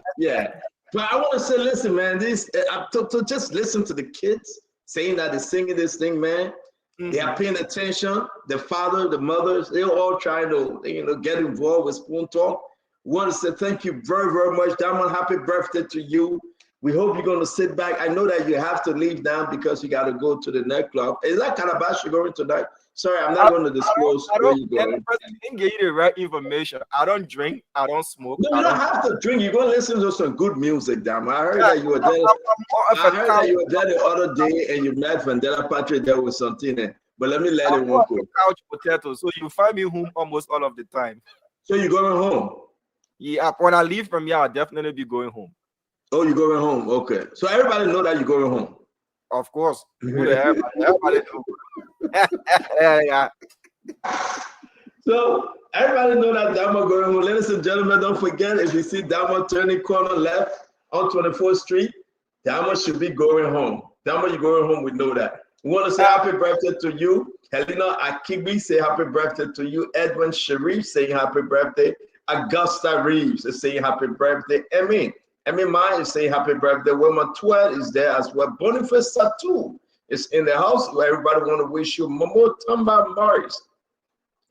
But I want to say, listen, man, this to just listen to the kids saying that they're singing this thing, man. They are paying attention. The father, the mothers, they're all trying to, get involved with Spoon Talk. We want to say thank you very, very much. Diamond, happy birthday to you. We hope you're going to sit back. I know that you have to leave now because you got to go to the nightclub. Is that Calabash you're going tonight? Sorry, I'm not going to disclose where you're going. I didn't give you the right information. I don't drink. I don't smoke. No, you don't have to drink. You're going to listen to some good music, damn. I heard that you were there. I heard that you were there the other day and you met Vandela Patrick there with something. But let me let it one go. Couch potato. So you find me home almost all of the time. So you're going home? Yeah, when I leave from here, I'll definitely be going home. Oh, you're going home. Okay. So everybody know that you're going home. Of course. Everybody know. Yeah. So everybody know that Damo going home. Ladies and gentlemen, don't forget, if you see Damo turning corner left on 24th Street, Damo should be going home. Damo, you're going home. We know that. We want to say happy birthday to you. Helena Akibi, say happy birthday to you. Edwin Sharif, saying happy birthday. Augusta Reeves is saying happy birthday. Emmy Ma is saying happy birthday. Wilma Twelve is there as well. Boniface Satu is in the house. Everybody want to wish you. Momo Tamba Morris.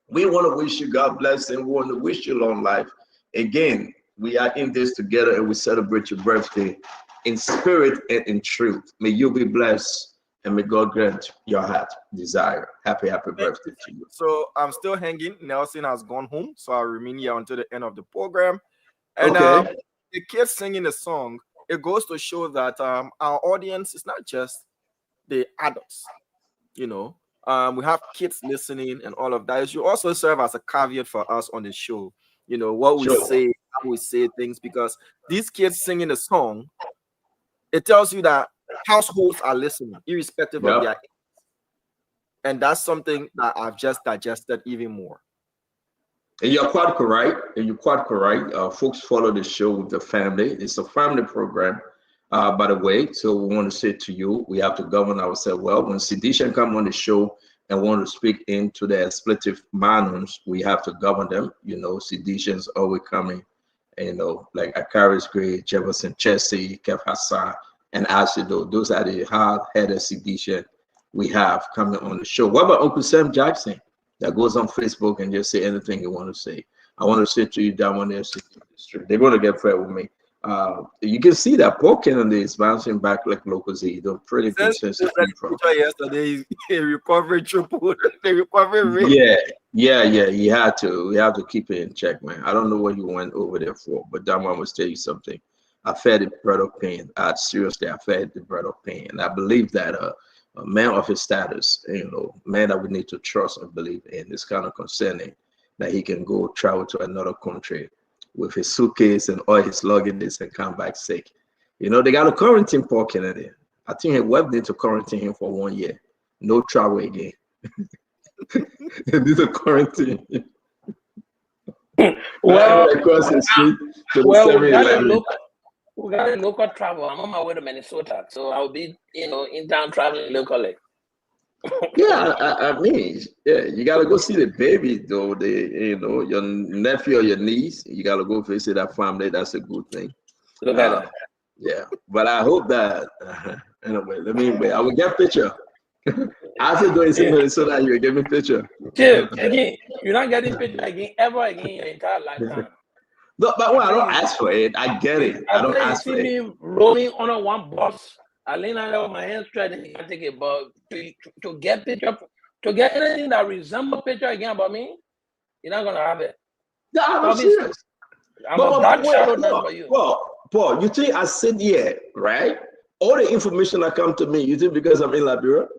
We want to wish you God bless and we want to wish you long life. Again, we are in this together and we celebrate your birthday in spirit and in truth. May you be blessed and may God grant your heart desire. Happy birthday to you. So I'm still hanging. Nelson has gone home, so I'll remain here until the end of the program. And the kids singing the song, it goes to show that our audience is not just the adults. You know, we have kids listening and all of that. It should also serve as a caveat for us on the show. You know, what we Sure. say, how we say things, because these kids singing a song, it tells you that households are listening, irrespective of their age. And that's something that I've just digested even more. And you're quite correct. Folks follow the show with the family. It's a family program, by the way. So we want to say to you, we have to govern ourselves well. When Sidishan come on the show and want to speak into the expletive manners, we have to govern them. You know, Sidishan's always coming. You know, like Akaris Gray, Jefferson Chessie, Kev Hassan, and Ashido. Those are the hard-headed Sidishan we have coming on the show. What about Uncle Sam Jackson that goes on Facebook and just say anything you want to say? I want to say to you down on their street. They're going to get fair with me. You can see that Paul Kennedy is bouncing back like Local Z. They're pretty good sense of people. Yesterday, recovery triple. The recovery rate. Yeah. He had to. We have to keep it in check, man. I don't know what he went over there for, but that one must tell you something. I fed the bread of pain. Seriously, I fed the bread of pain, and I believe that a man of his status, you know, man that we need to trust and believe in, is kind of concerning that he can go travel to another country with his suitcase and all his luggage and come back sick. You know, they got to quarantine Paul Kennedy. I think he web need to quarantine him for 1 year. No travel again. They need to quarantine. Well, across the street to we got a local travel. I'm on my way to Minnesota, so I'll be, you know, in town traveling locally. Yeah, I mean, yeah, you gotta go see the baby though. Your nephew or your niece, you gotta go visit that family. That's a good thing. Look at that. Yeah, but I hope that anyway. I will get picture. After going to Minnesota, you will give me picture. Chip, again, you're not getting picture again ever again in your entire lifetime. No, but I don't ask for it. I get it. I don't ask for it. You see me rolling on a one bus. I lean out with my hands straight and I take it, but to get picture, to get anything that resembles picture again about me, you're not gonna have it. No, I'm serious. I'm a dark shadow now for you. Paul, you think I sit here, right? All the information that come to me, you think because I'm in Liberia?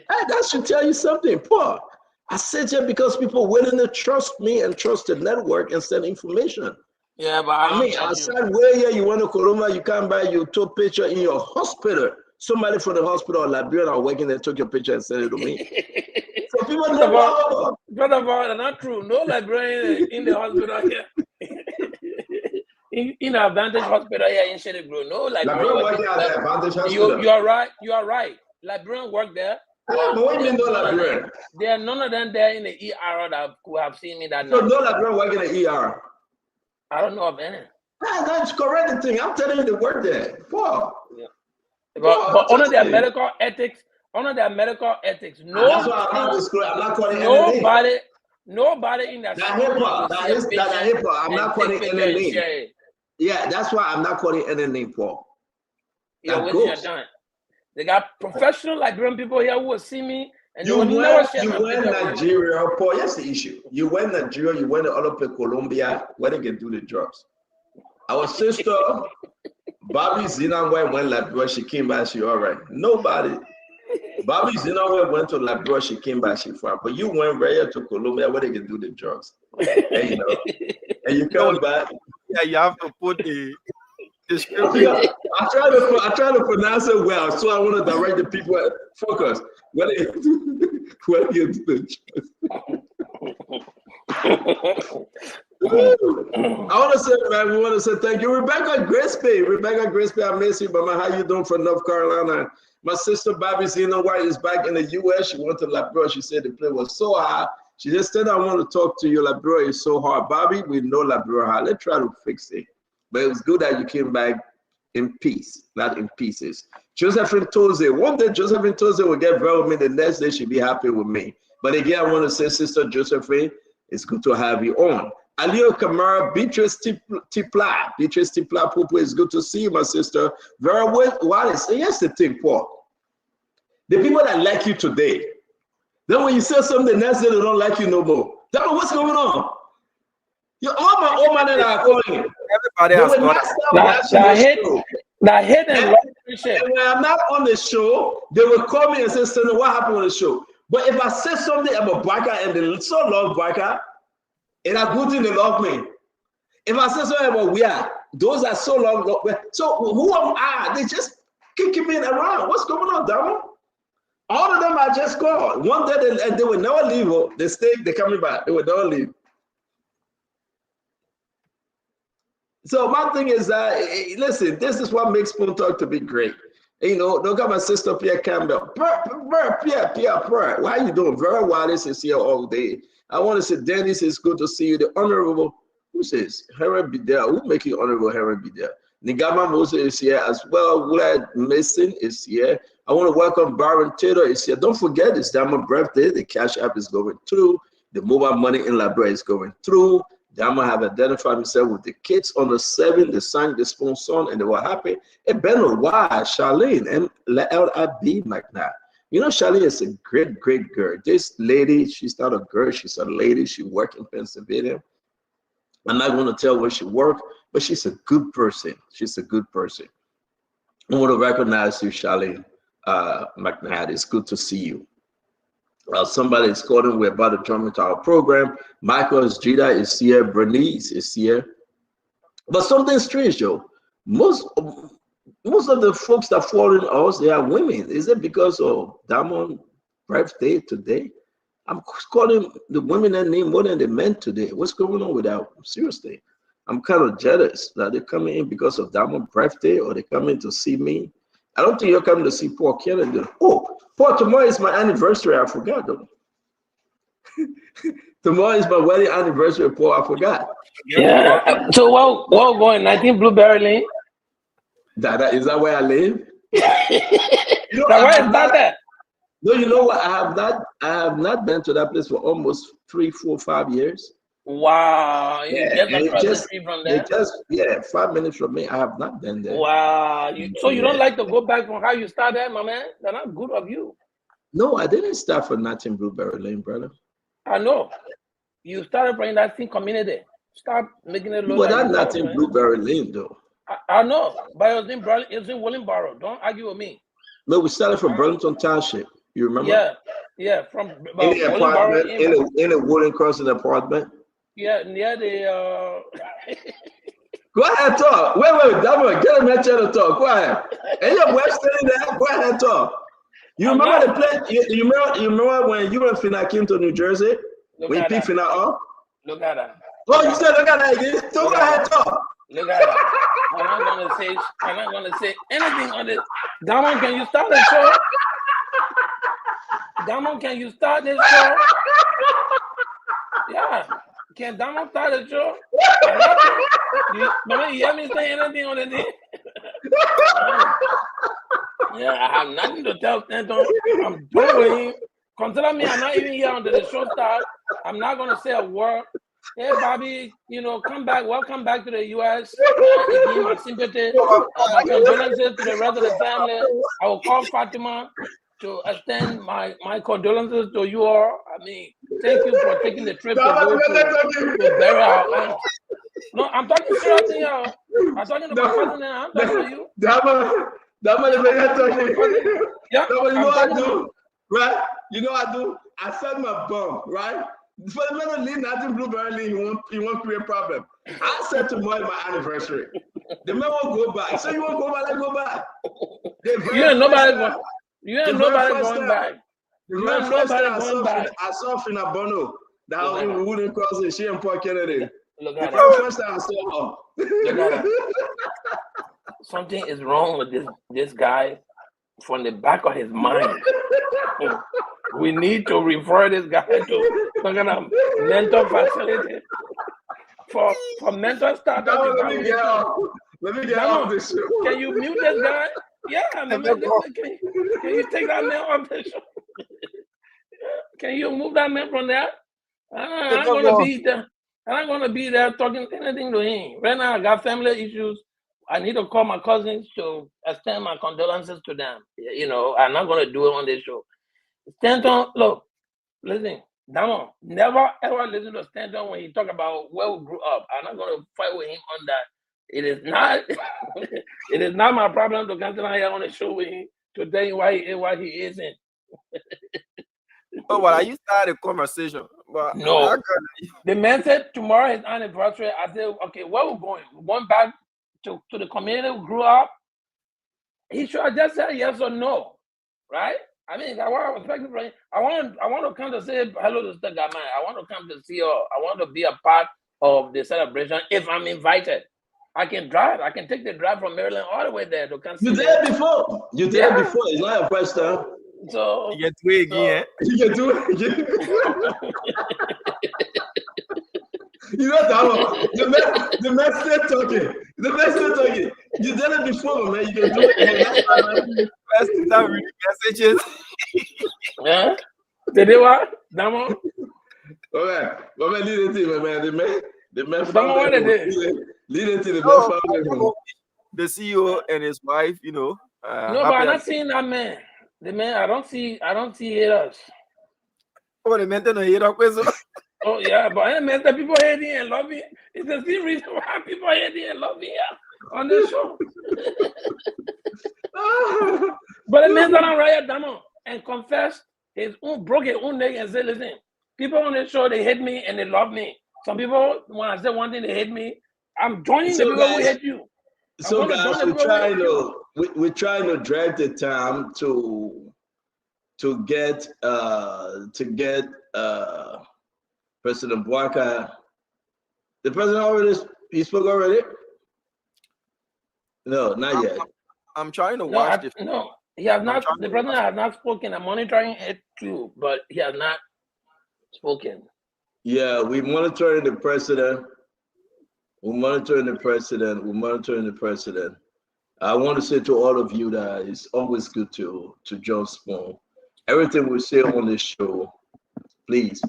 That should tell you something, Paul. I sit here because people willing to trust me and trust the network and send information. Yeah, but I said, where here you went to Coloma, you come by, you took picture in your hospital. Somebody from the hospital or Liberian are working and took your picture and sent it to me. So people know. First of all, that's not true. No Liberian in the hospital here. in the Advantage Hospital here in Shady Grove. No Liberian working at the Advantage Hospital. You are right. Liberian work there. But what do you mean no Liberian? There are none of them there in the ER that could have seen me that night. So no Liberian working in the ER? I don't know of any. That's correct the thing. I'm telling you the word there. Wow. Yeah. But under their medical ethics, that's why I'm not calling nobody in that HIPAA. I'm not calling any name. Yeah, that's why I'm not calling any name, Paul. They got professional Liberian people here who will see me. And you went Nigeria, Paul. Here's the issue. You went Nigeria, you went all up to Colombia, where they can do the drugs. Our sister, Bobby Zinaway, went Liberia, she came back, she all right. Nobody. Bobby Zinaway went to Liberia, she came back, she fine. But you went right here to Colombia, where they can do the drugs. And, and you come back. Yeah, you have to put the I try to pronounce it well, so I want to direct the people focus. When you do the I want to say, man, we want to say thank you. Rebecca Grisby, I miss you, Mama. How you doing from North Carolina? My sister Bobby Zena White is back in the U.S. She went to Liberia. She said the play was so hard. She just said, I want to talk to you. Liberia is so hard. Bobby, we know Liberia hard. Let's try to fix it. But it was good that you came back in peace, not in pieces. Josephine Toze, one day Josephine Toze will get very with me. The next day she'll be happy with me. But again, I want to say, Sister Josephine, it's good to have you on. Alio Kamara, Beatrice Tipla, Pupu, it's good to see you, my sister. Very well, Wallace. Here's the thing, Paul. The people that like you today, then when you say something, the next day they don't like you no more. Tell me what's going on. All my old man that are calling. Everybody has That hate and And, love friendship. and when I'm not on the show, they will call me and say, Sonny, what happened on the show? But if I say something about Barker and they so love Barker, and a good thing they love me. If I say something about we are, those are so love. So who am I? They just keep me around. What's going on, Damo? All of them are just gone. One day they will never leave. They stay, they're coming back. They will never leave. So my thing is that, listen, this is what makes Spoon Talk to be great. You know, look at my sister Pierre Campbell. Pierre, why are you doing? Vera Wallace is here all day. I want to say, Dennis, it's good to see you. The Honorable, who says? Heron Bidel. Who make you Honorable Heron Bidel? Nigama Moses is here as well. Willard Mason is here. I want to welcome Baron Taylor is here. Don't forget, it's Diamond birthday. The Cash App is going through. The mobile money in Library is going through. Diamond have identified himself with the kids on the 7. They sang the Spoon song and they were happy. It been a while. Charlene and L.I.B. McNabb. You know, Charlene is a great, great girl. This lady, she's not a girl. She's a lady. She works in Pennsylvania. I'm not going to tell where she works, but she's a good person. She's a good person. I want to recognize you, Charlene McNabb. It's good to see you. Somebody is calling. We're about to jump into our program. Michael Jida is here. Bernice is here. But something strange, Joe. Most of the folks that follow us, they are women. Is it because of Diamond birthday today? I'm calling the women that name more than the men today. What's going on with that? Seriously, I'm kind of jealous that they're coming in because of Diamond birthday or they're coming to see me. I don't think you're coming to see Paul Kennedy. Oh, Paul, tomorrow is my anniversary. I forgot though. Tomorrow is my wedding anniversary, Paul. I forgot. Yeah. So what going? 19 Blueberry Lane? Is that where I live? You know, where is that? No, you know what? I have not been to that place for almost 3, 4, 5 years. Wow. Just from there? 5 minutes from me. I have not been there. Wow. So you don't like to go back from how you started, my man? That's not good of you. No, I didn't start for nothing Blueberry Lane, brother. I know. You started from that thing community. Start making it look like that's nothing Blueberry Lane, though. I know. But it was in Willingboro. Don't argue with me. No, we started from Burlington Township. You remember? Yeah. From in the apartment, in a wooden crossing apartment. Yeah, near the Go ahead, talk. Wait, Damo, get him that channel talk. Go ahead. And your wife standing there. Go ahead, talk. You remember the place? You remember when you and Fina came to New Jersey? When you picked Fina up? Look at that. Oh, you said look at that again. So go ahead, talk. Look at that. I'm not gonna say anything on this. Damon, can you start the show? Damon, can you start this show? Yeah. Can Damon start the show? You hear me say anything on the thing? Yeah, I have nothing to tell Stanton. I'm done with him. Consider me, I'm not even here until the show starts. I'm not gonna say a word. Hey, Bobby, come back. Welcome back to the U.S. Give me my sympathy, my condolences to the rest of the family. I will call Fatima to extend my condolences to you all. I mean, thank you for taking the trip to go to bury our aunt. No, I'm talking seriously, y'all. I'm talking about cousin and I'm talking to you. Yeah, you know what I do, right? You know what I do? I send my bum, right? For the man leave nothing Blueberry Lane, he won't create a problem. I said tomorrow is my anniversary. The man won't go back. So you won't go back, let's go back. You ain't nobody going back. You ain't nobody going back. I saw Fina Bono that was in Wooden Crossing, she and Paul Kennedy. The very first time I saw her. Something is wrong with this guy from the back of his mind. We need to refer this guy to some kind of mental facility for mental stuff. Let me get off this show. Can you mute this guy? Yeah, can you take that man off the show? Can you move that man from there? I'm not gonna be there. I'm not gonna be there talking anything to him. Right now, I got family issues. I need to call my cousins to extend my condolences to them. I'm not gonna do it on this show. Stanton, look, listen, Damon, never ever listen to Stanton when he talk about where we grew up. I'm not gonna fight with him on that. It is not. It is not my problem to come down here on the show with him to tell you why he isn't. Oh, well, I used to have a conversation. But No. The man said tomorrow is anniversary. I said, okay, where we going? We're going back to the community we grew up. He should have just said yes or no, right? I mean, I want to come to say hello to Sister Gaman. I want to come to see her. I want to be a part of the celebration if I'm invited. I can drive. I can take the drive from Maryland all the way there to come see. You did it before. You did it before. It's not your first time. So you can do it again. You can do it again. You know that the man still talking. The man still talking. You did it before, man. You can do it again. First time reading messages. Yeah. Did they what? Damo? All right. Well, man, lead it to man. The man Damo, what did they? Lead it to the man found the CEO and his wife, you know. No, but I'm not seeing that man. The man, I don't see haters. Oh, the man don't hate up with. Oh yeah, but I mean, the people hating and loving. It's the same reason why people hating and loving on the show. But the man don't write down and confess his own broke his own leg and say, listen, people on the show they hate me and they love me. Some people when I say one thing they hate me, I'm joining the people who hate you. So guys, we're trying to drag the time to get President Bwaka. The president already he spoke already? No, not yet. I'm trying to watch this. No, he has not. The president has not spoken. I'm monitoring it too, but he has not spoken. Yeah, we're monitoring the president. We're monitoring the president. I want to say to all of you that it's always good to John Spoon. Everything we say on this show, please,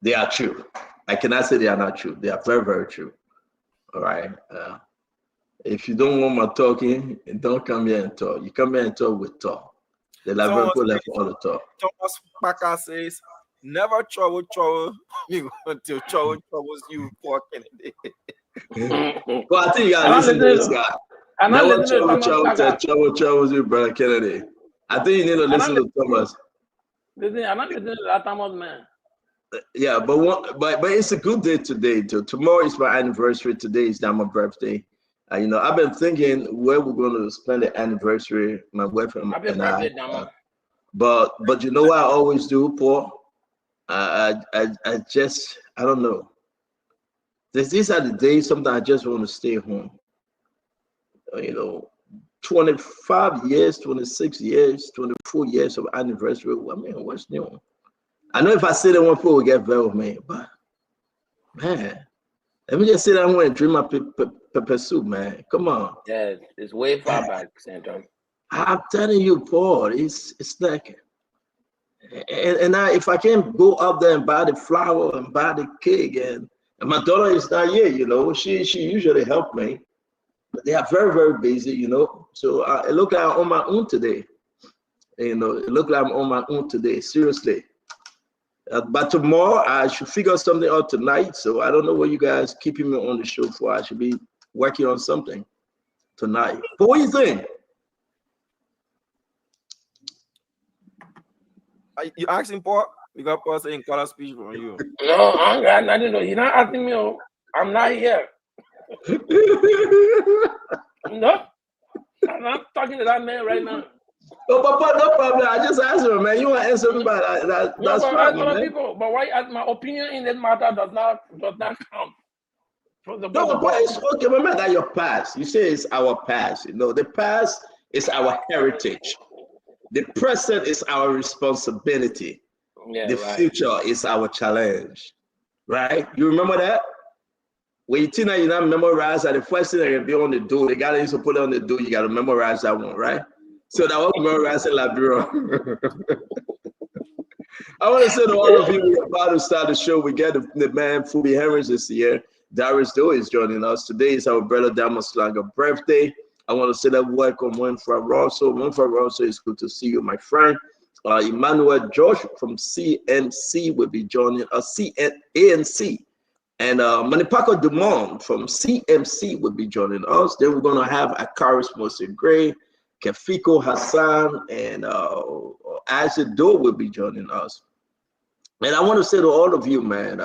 they are true. I cannot say they are not true. They are very, very true. All right. If you don't want my talking, don't come here and talk. You come here and talk with talk. The Laverne left all the talk. Thomas Parker says, never trouble you until trouble troubles you, poor Kennedy. Well, I think you gotta listen to this guy. Never trouble troubles you, brother Kennedy. I think you need to listen to Thomas. Listen, I'm not listening to that Thomas man. Yeah, but it's a good day today. Tomorrow is my anniversary. Today is my birthday. You know, I've been thinking where we're going to spend the anniversary. My wife and I. But you know what I always do, Paul? I don't know. These are the days sometimes I just want to stay home. You know, 25 years, 26 years, 24 years of anniversary. I mean, what's new? I know if I sit there, one people will get very with me, but man, let me just sit down and drink my pepper soup, man. Come on. Yeah, it's way far back, Santon. I'm telling you, Paul, it's like, and if I can't go up there and buy the flour and buy the cake, and my daughter is not here, you know, she usually help me, but they are very, very busy, you know. So it look like I'm on my own today. You know, it look like I'm on my own today, seriously. But tomorrow I should figure something out tonight. So I don't know what you guys keeping me on the show for. I should be working on something tonight. But what do you think? You asking Paul? You got Paul saying color speech from you. No, I ain't got nothing. You're not asking me. I'm not here. No, I'm not talking to that man right now. Oh, Papa, no problem. I just asked him, man. You want to answer me about that? That's fine, man. People, but why? My opinion in that matter does not count. No, but it's okay, my man. That's your past. You say it's our past. You know, the past is our heritage. The present is our responsibility. Yeah, the future is our challenge. Right? You remember that? When you think that you not memorize that, the first thing that can be on the door, the guy that used to put it on the door, you got to memorize that one, right? So that was memorizing La Bureau. I want to say to all of you, we're about to start the show. We get the man Fubi Henrys this year. Darius Doe is joining us. Today is our brother Damas Langer birthday. I want to say that welcome Winfrey Rosso. Winfrey Rosso, it's good to see you, my friend. Emmanuel George from CNC will be joining us, ANC. And Manipako Dumont from CMC will be joining us. Then we're going to have Akaris Mose Gray, Kefiko Hassan, and Isaac Doe will be joining us. And I want to say to all of you, man,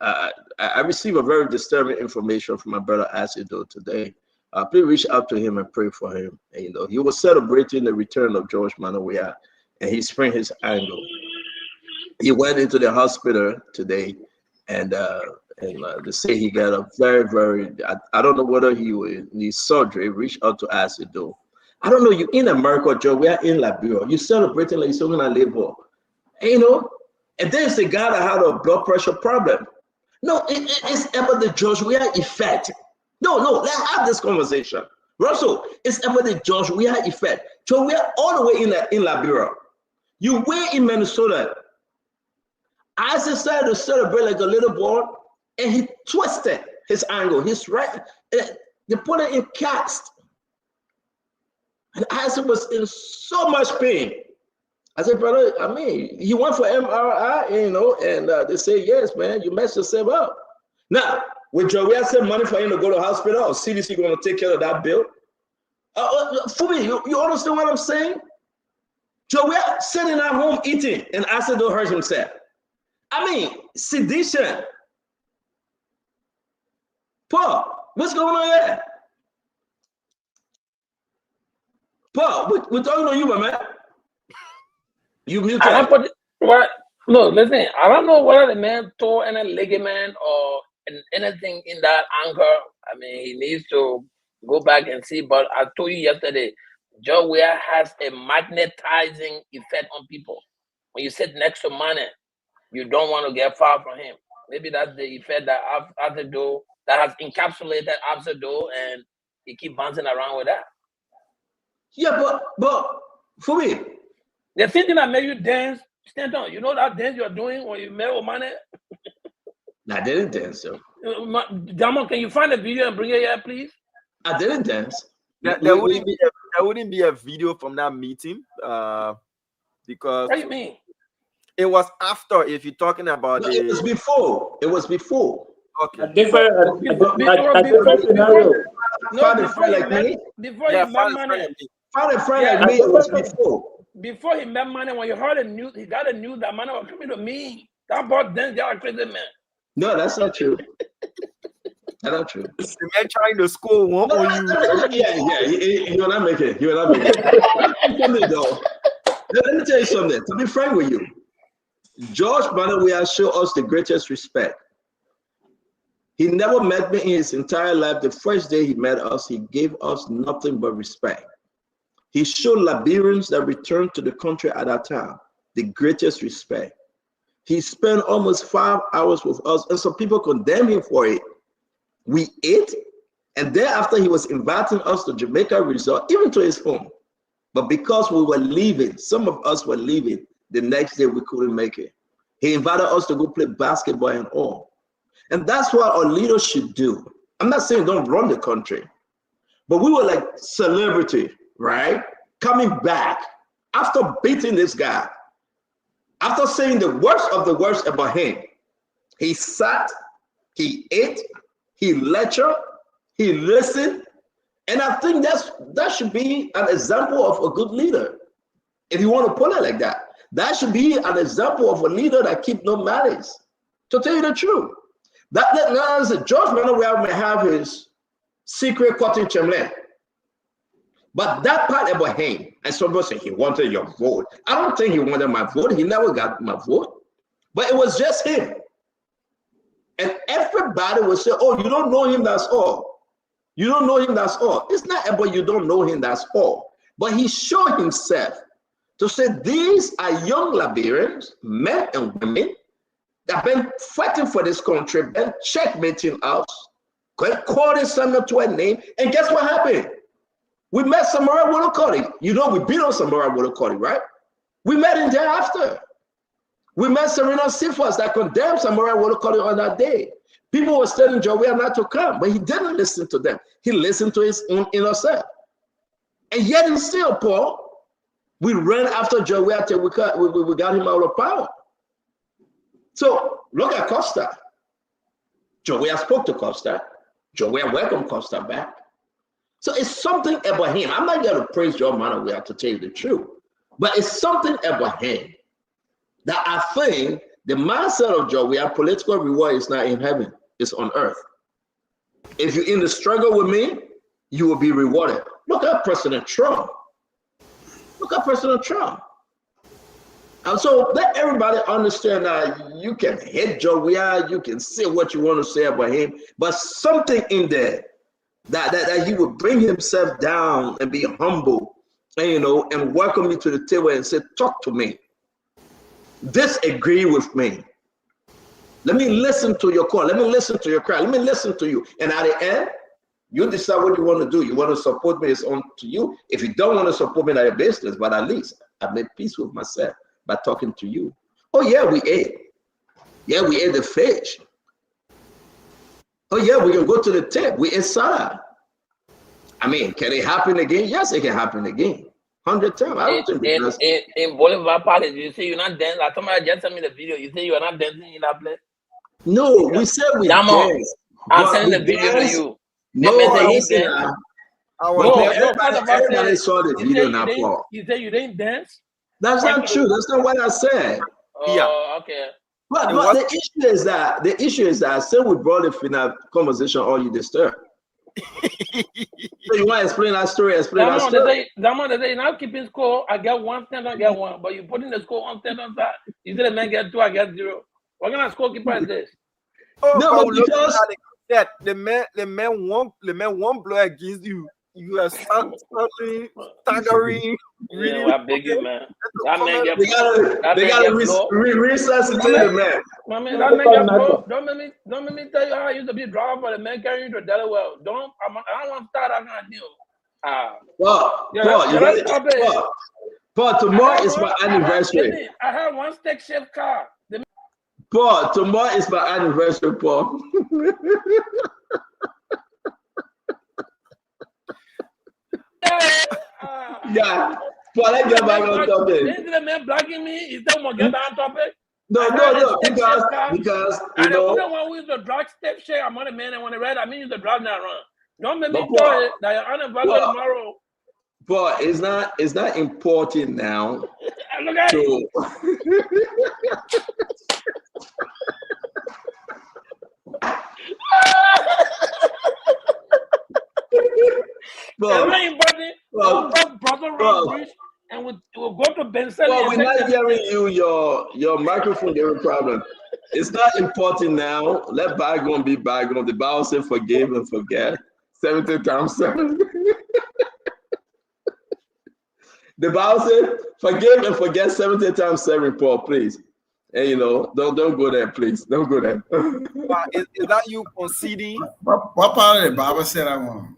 I received a very disturbing information from my brother Isaac Doe today. Please reach out to him and pray for him. And, you know, he was celebrating the return of George Manawia, and he sprained his ankle. He went into the hospital today, and they say he got a very, I don't know whether he will need surgery. Reach out to Isaac Doe. I don't know, you in America, Joe, we are in Liberia. You celebrating like you're still gonna live here. You know, and there's a guy that had a blood pressure problem. No, it's about the George Weah effect. No, let's have this conversation. Russell, it's about the George Weah effect. So we are all the way in Liberia. You were in Minnesota. Isaac started to celebrate like a little boy, and he twisted his ankle. His right, they put it in cast. And Isaac was in so much pain. I said, brother, I mean, he went for MRI, you know, and they say, yes, man, you messed yourself up. Now, with Joey send money for him to go to the hospital, or CDC going to take care of that bill? For me, you understand what I'm saying? Joey sitting at home eating, and Isaac don't hurt himself. I mean, sedition. Paul, what's going on here? Paul, we're talking to you, my man. You muted. What? Look, listen. I don't know whether the man tore any ligament or anything in that ankle. I mean, he needs to go back and see. But I told you yesterday, Joe Weah has a magnetizing effect on people. When you sit next to money, you don't want to get far from him. Maybe that's the effect that Absado that has encapsulated Absado, and he keep bouncing around with that. Yeah, but for me, the same thing that made you dance, Stanton. You know that dance you're doing when you met Omane? I didn't dance, though. Damon, can you find a video and bring it here, please? I didn't dance. There wouldn't be a video from that meeting, because what do you mean? It was after. If you're talking about it was before. It was before. Okay. Before he met Money. Found a friend like me. It was before. Before he met Money, when you heard the news, he got the news that Money was coming to me. That brought them, they are crazy man. No, that's not true. That's not true. The man trying to score one on you. Yeah. You will not make it. You will not make it. Something though. Let me tell you something. To be frank with you, George Manawia showed us the greatest respect. He never met me in his entire life. The first day he met us, he gave us nothing but respect. He showed Liberians that returned to the country at that time the greatest respect. He spent almost 5 hours with us, and some people condemned him for it. We ate, and thereafter he was inviting us to Jamaica Resort, even to his home. But because we were leaving, some of us were leaving, the next day we couldn't make it. He invited us to go play basketball and all. And that's what our leaders should do. I'm not saying don't run the country, but we were like celebrity, right? Coming back after beating this guy, after saying the worst of the worst about him. He sat, he ate, he lectured, he listened. And I think that should be an example of a good leader. If you want to put it like that, that should be an example of a leader that keeps no malice. To tell you the truth, that George Manawia may have his secret cotton chimney, but that part about him, and somebody say he wanted your vote. I don't think he wanted my vote. He never got my vote, but it was just him. And everybody will say, "Oh, you don't know him. That's all. You don't know him. That's all." It's not about you don't know him. That's all. But he showed himself to say, these are young Liberians, men and women, that have been fighting for this country, been checkmating us, calling Samuel to a name, and guess what happened? We met Samara Wolokoti. You know, we beat on Samara Wolokoti, right? We met him thereafter. We met Serena Sifas that condemned Samara Wolokoti on that day. People were telling Joey not to come, but he didn't listen to them. He listened to his own inner self. And yet and still, Paul, we ran after Joey until we got him out of power. So look at Costa. Joey spoke to Costa. Joey welcomed Costa back. So it's something about him. I'm not going to praise Joe Manuel to tell you the truth, but it's something about him that I think the mindset of Joey, our political reward is not in heaven, it's on earth. If you're in the struggle with me, you will be rewarded. Look at President Trump. Look at President Trump. And so let everybody understand that you can hate Joey, you can say what you want to say about him, but something in there that he would bring himself down and be humble, and and welcome you to the table and say, talk to me. Disagree with me. Let me listen to your call. Let me listen to your cry. Let me listen to you. And at the end, you decide what you want to do. You want to support me, it's on to you. If you don't want to support me, that's your business. But at least I made peace with myself by talking to you. Oh, yeah, we ate. Yeah, we ate the fish. Oh, yeah, we can go to the tent. We ate salad. I mean, can it happen again? Yes, it can happen again. 100 times. I don't think because in Bolivar Palace, you say you're not dancing. Somebody just sent me the video. You say you are not dancing in that place. no, we said we dance. I'm but sending we the video to dance- you. No, They say you listen, dance. I was No, there. everybody saw the video now, Paul. You say you didn't dance? That's not true. That's not what I said. Oh, okay. But the issue is that I said we brought it in a conversation all you disturb. So you want to explain that story? Explain that story. They say now keeping score. I get one stand, I get one. But you put in the score one stand on that. You say the man get 2, I get 0. What kind of scorekeeper is this? Oh, No, but but look because- at that the man won't blow against you. You are staggering. Yeah, I beg you, man. That man get They gotta resuscitate the man. My man, that man get blow. Don't make me tell you how I used to be driver for the man carrying you to Delaware. I don't want to start that kind of deal. Paul, tomorrow is my anniversary. I had one stick shift car. Paul, tomorrow is my anniversary, Paul. Yeah, Paul, let's get back on topic. Didn't the man blocking me? Is that more get back on topic? No, because I don't want to use the drug step share. I'm on a man and want to ride. I mean, use the drug now run. Don't make me tell it that you're anniversary tomorrow. But it's not important now. Look at it. And we'll go to Benson. Well, we're not hearing you. Your microphone gave a problem. It's not important now. Let bygone be bygone. The Bible says forgive and forget 70 times 7. The Bible says forgive and forget 70 times 7, Paul, please. And don't go there, please. Don't go there. Is that you conceding? What part of the Bible said I want?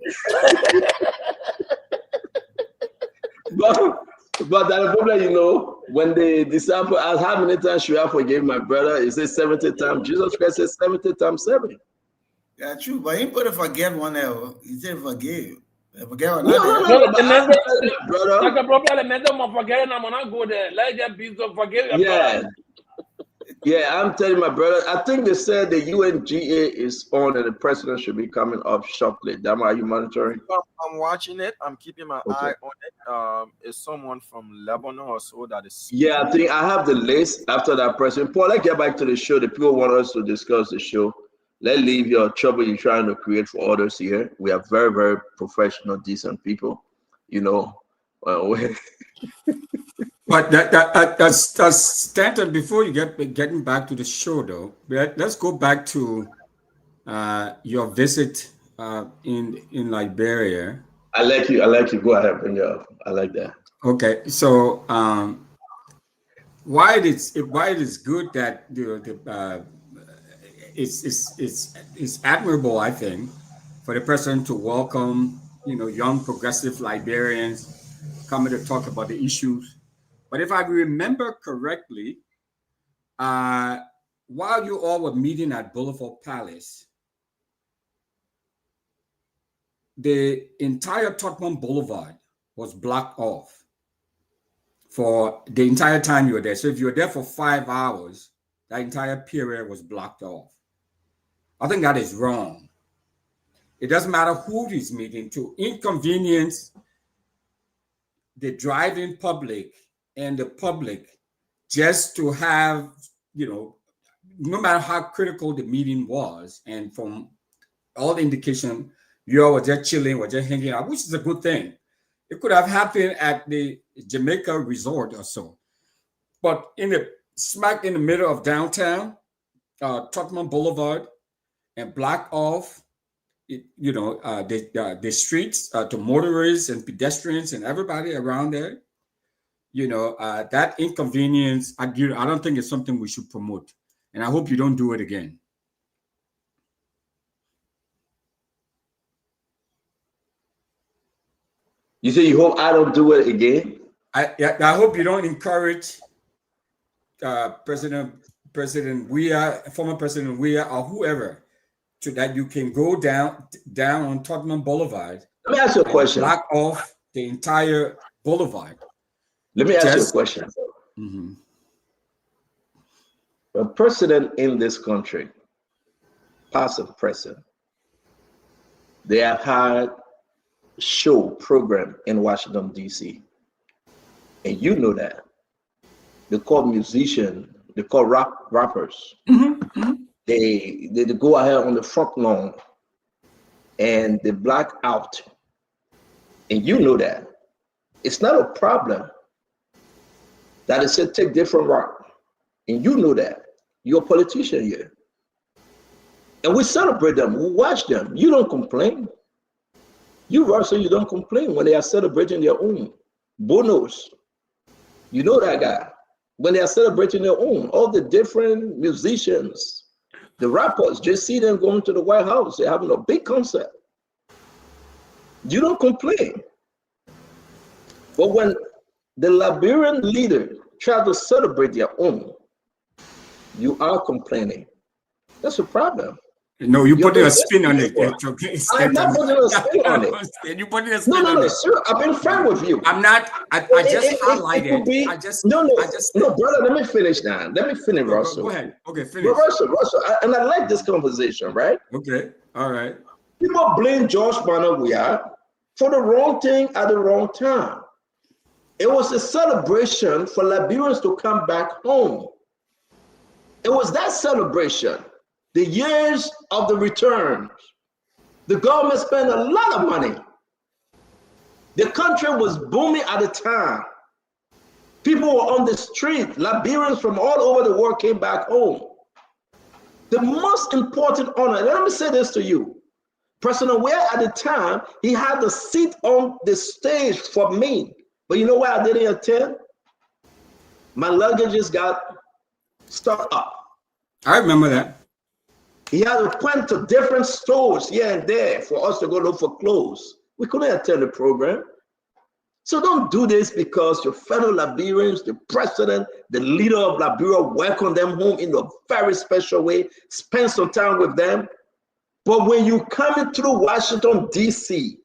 But the problem, when the disciple asked how many times should I forgive my brother, he says 70 times. Jesus Christ says 70 times 7. Yeah, true. But he put a forget one there. He said forgive. Forget one. Brother. Like a problem, the mental of forgetting, I'm gonna go there. Let them be so forgive your brother. Yeah, I'm telling my brother. I think they said the UNGA is on and the president should be coming up shortly. Dama, are you monitoring? I'm watching it. I'm keeping my eye on it. Is someone from Lebanon or so that is? Yeah, I think I have the list after that president. Paul, let's get back to the show. The people want us to discuss the show. Let's leave your trouble you're trying to create for others here. We are very, very professional, decent people. But that's Stanton. Before you getting back to the show, though, let's go back to your visit in Liberia. I like you. Go ahead, bring it up. I like that. Okay, so why it is good that it's admirable, I think, for the president to welcome young progressive Liberians coming to talk about the issues. But if I remember correctly, while you all were meeting at Boulevard Palace, the entire Tottenham Boulevard was blocked off for the entire time you were there. So if you were there for 5 hours, that entire period was blocked off. I think that is wrong. It doesn't matter who he's meeting to inconvenience the driving public and the public just to have, no matter how critical the meeting was, and from all the indication, you all were just chilling, were just hanging out, which is a good thing. It could have happened at the Jamaica resort or so. But smack in the middle of downtown, Tottenham Boulevard, and block off, the streets to motorists and pedestrians and everybody around there. That inconvenience, I don't think it's something we should promote. And I hope you don't do it again. You say you hope I don't do it again? I hope you don't encourage President Weah, former President Weah, or whoever, so that you can go down on Tottenham Boulevard. Let me ask you a question. Block off the entire boulevard. Let me ask you a question. Mm-hmm. A president in this country, past and present, they have had show program in Washington, D.C. And you know that. They call musicians, they call rappers. Mm-hmm. They go ahead on the front lawn and they black out. And you know that. It's not a problem that they said take different route. And you know that. You're a politician here. And we celebrate them, we watch them. You don't complain. You, Russell, you don't complain when they are celebrating their own. Bonos. You know that guy. When they are celebrating their own, all the different musicians, the rappers, just see them going to the White House. They're having a big concert. You don't complain. But when the Liberian leaders try to celebrate their own, you are complaining. That's a problem. No, you put a spin on it. I'm not putting a spin on it. You put a spin on it. No, sir. I've been frank with you. I'm not. I just highlighted. No, brother. Let me finish now. Let me finish, Russell. Go ahead. Okay, finish. Russell, and I like this conversation, right? Okay. All right. People blame George Weah for the wrong thing at the wrong time. It was a celebration for Liberians to come back home. It was that celebration. The years of the returns. The government spent a lot of money. The country was booming at the time. People were on the street. Liberians from all over the world came back home. The most important honor, let me say this to you. President Weah at the time, he had the seat on the stage for me. But you know why I didn't attend? My luggage just got stuck up. I remember that. He had to point to different stores here and there for us to go look for clothes. We couldn't attend the program. So don't do this because your fellow Liberians, the president, the leader of Liberia, welcome them home in a very special way, spend some time with them. But when you coming through Washington, D.C.,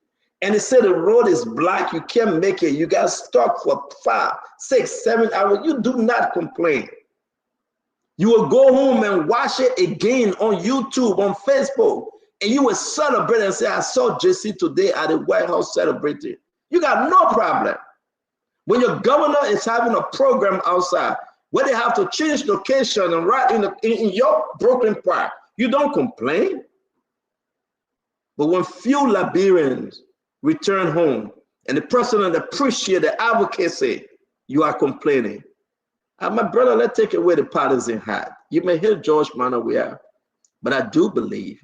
and they say the road is black, you can't make it, you got stuck for 5, 6, 7 hours, you do not complain. You will go home and watch it again on YouTube, on Facebook, and you will celebrate and say, I saw JC today at the White House celebrating. You got no problem. When your governor is having a program outside where they have to change location and right in your Brooklyn Park, you don't complain. But when few Liberians return home and the president appreciates the advocacy, you are complaining. My brother, let's take away the partisan hat. You may hear George Weah, but I do believe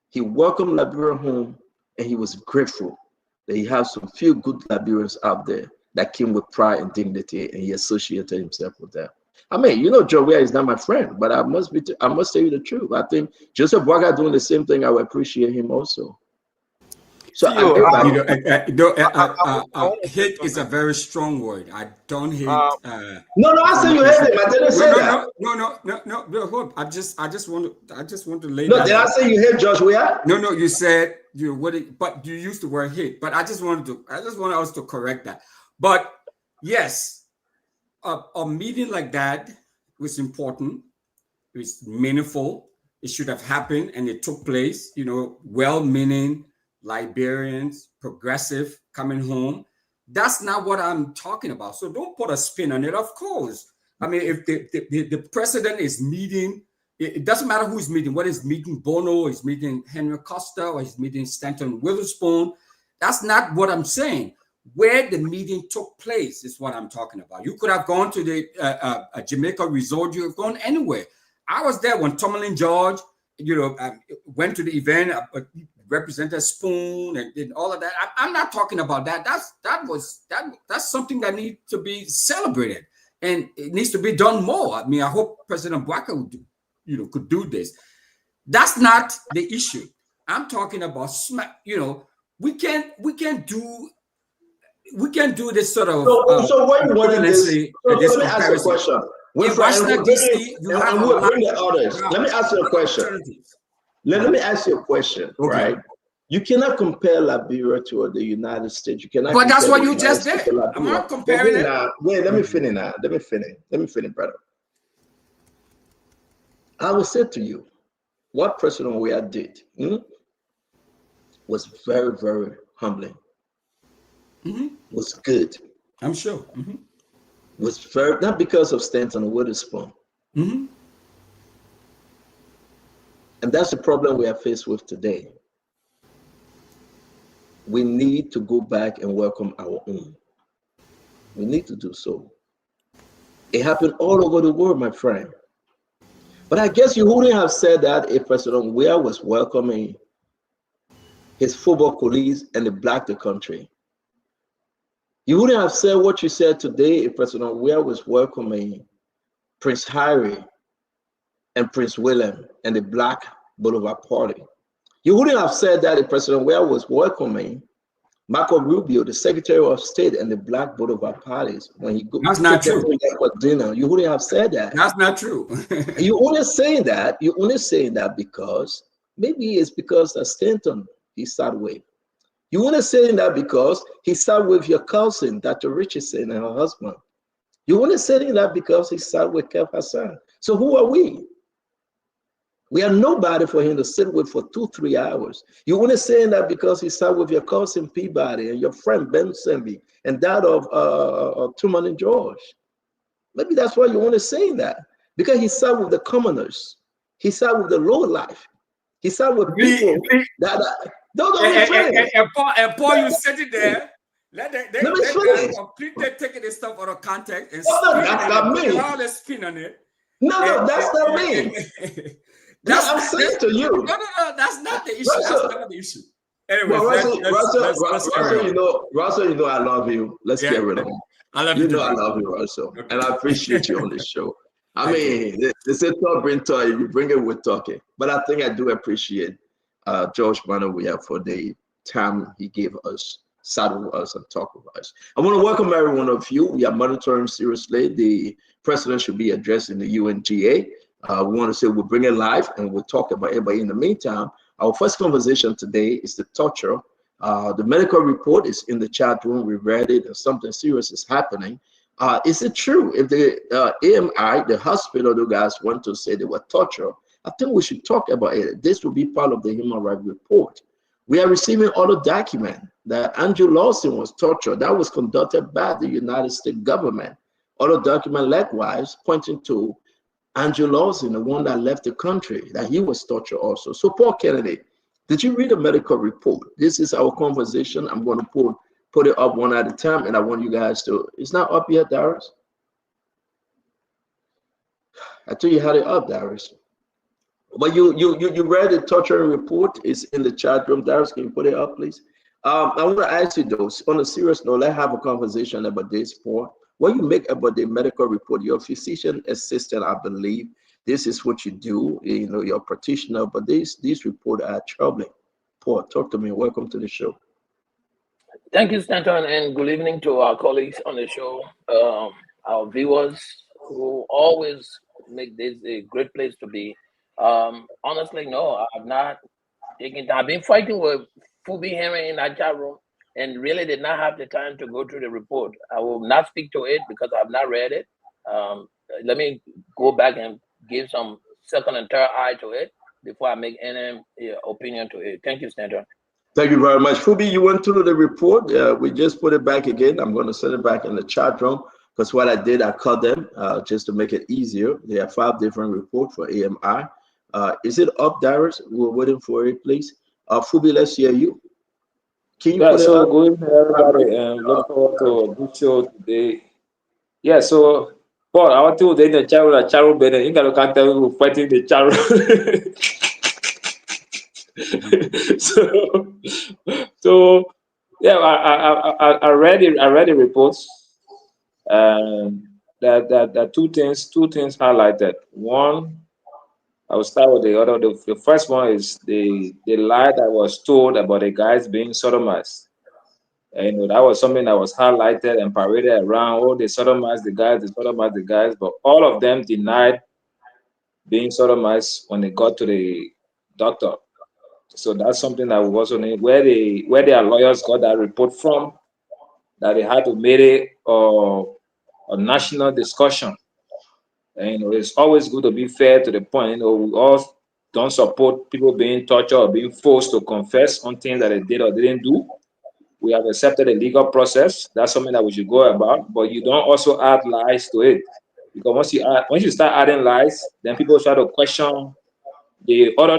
he welcomed Liberia home and he was grateful that he has some few good Liberians out there that came with pride and dignity and he associated himself with them. I mean, you know, Joe Weah is not my friend, but I must tell you the truth. I think Joseph Boaga doing the same thing. I would appreciate him also. So hate is a very strong word. I don't hate. No, I say you hate him. I didn't say that. No. I just want to lay. No, did I say you hate George Weah? No. You said but you used the word hate. But I just want us to correct that. But yes, a meeting like that was important. It's meaningful. it should have happened and it took place. Well-meaning Liberians, progressive, coming home. That's not what I'm talking about. So don't put a spin on it. Of course, I mean, if the president is meeting, it doesn't matter who is meeting. Whether he's meeting Bono, he's meeting Henry Costa, or he's meeting Stanton Witherspoon. That's not what I'm saying. Where the meeting took place is what I'm talking about. You could have gone to the Jamaica resort. You have gone anywhere. I was there when Tomlin George, went to the event. Representative Spoon and all of that. I'm not talking about that. That's something that needs to be celebrated, and it needs to be done more. I mean, I hope President Bwaka would could do this. That's not the issue. I'm talking about we can't do this sort of so when you wanted this, let me ask you a question. In Washington D.C., you have a lot of others. Let me ask you a question. Let me ask you a question, okay. Right? You cannot compare Liberia to the United States. You cannot. But that's what you just did. I'm not comparing it. Wait, let me finish now. Let me finish, brother. I will say to you, what President Weah did was very, very humbling. Was good. I'm sure. Was very, not because of Stanton Witherspoon. Mm-hmm. And that's the problem we are faced with today. We need to go back and welcome our own. We need to do so. It happened all over the world, my friend. But I guess you wouldn't have said that if President Weah was welcoming his football colleagues and the black the country. You wouldn't have said what you said today if President Weah was welcoming Prince Harry and Prince William and the Black Boulevard Party. You wouldn't have said that if President Weah was welcoming Marco Rubio, the Secretary of State, and the Black Boulevard parties when he That's not true. For dinner. You wouldn't have said that. That's not true. You only saying that. You only saying that because maybe it's because of Stanton he sat with. You only saying that because he sat with your cousin, Dr. Richardson, and her husband. You only saying that because he sat with Kev Hassan. So who are we? We are nobody for him to sit with for 2-3 hours. You only saying that because he sat with your cousin Peabody and your friend Ben Semby and that of Truman and George. Maybe that's why you only saying that. Because he sat with the commoners. He sat with the low life. He sat with people and Paul, you sitting there. Let me complete their taking this stuff out of context and that's not me. All the spin on it. No, that's not me. That's what I'm saying to you. No, that's not the issue. That's not the issue. Anyway, Russell, you know I love you. Let's get rid of him. I love you. You know I love you, Russell, okay. And I appreciate you on this show. I mean, they say talk, bring toy. You bring it with talking. But I think I do appreciate George Manoia for the time he gave us, sat with us, and talk with us. I want to welcome every one of you. We are monitoring seriously. The president should be addressing the UNGA. We want to say we'll bring it live and we'll talk about it. But in the meantime, our first conversation today is the torture. The medical report is in the chat room. We read it and something serious is happening. Is it true? If the AMI, the hospital, the guys want to say they were tortured, I think we should talk about it. This will be part of the human rights report. We are receiving other document that Andrew Lawson was tortured. That was conducted by the United States government. Other document likewise pointing to Andrew Lawson, the one that left the country, that he was tortured also. So Paul Kennedy, did you read the medical report? This is our conversation. I'm going to put it up one at a time, and I want you guys to, it's not up yet, Darius? I told you how to up, Darius. But you read the torture report. It's in the chat room. Darius, can you put it up, please? I want to ask you those, on a serious note, let's have a conversation about this, Paul. What you make about the medical report, your physician assistant, I believe, this is what you do, you know, your practitioner, but these reports are troubling. Paul, talk to me. Welcome to the show. Thank you, Stanton, and good evening to our colleagues on the show, our viewers who always make this a great place to be. Honestly, no, I've not taken time. I've been fighting with Fubi Henry in that chat room and really did not have the time to go through the report. I will not speak to it because I've not read it. Let me go back and give some second and third eye to it. before I make any opinion to it. Thank you, Stanton. Thank you very much. Fubi, you went through the report. We just put it back again. I'm going to send it back in the chat room because what I did, I cut them just to make it easier. There are 5 different reports for AMI. Is it up, Darius? We're waiting for it, please. Fubi, let's hear you. Can you put it up? Good evening, everybody, and look forward to a good show today. Yeah, so Paul, I want to the Charo better. You got to can't tell who fighting the Charo. so yeah, I read the reports, and that two things highlighted. One, I will start with the other. The first one is the lie that was told about the guys being sodomized. And that was something that was highlighted and paraded around. Oh, they sodomized the guys, but all of them denied being sodomized when they got to the doctor. So that's something that we also need. Where their lawyers got that report from, that they had to make it a national discussion. And it's always good to be fair to the point. We all don't support people being tortured or being forced to confess on things that they did or didn't do. We have accepted a legal process. That's something that we should go about. But you don't also add lies to it, because once you start adding lies, then people start to question the other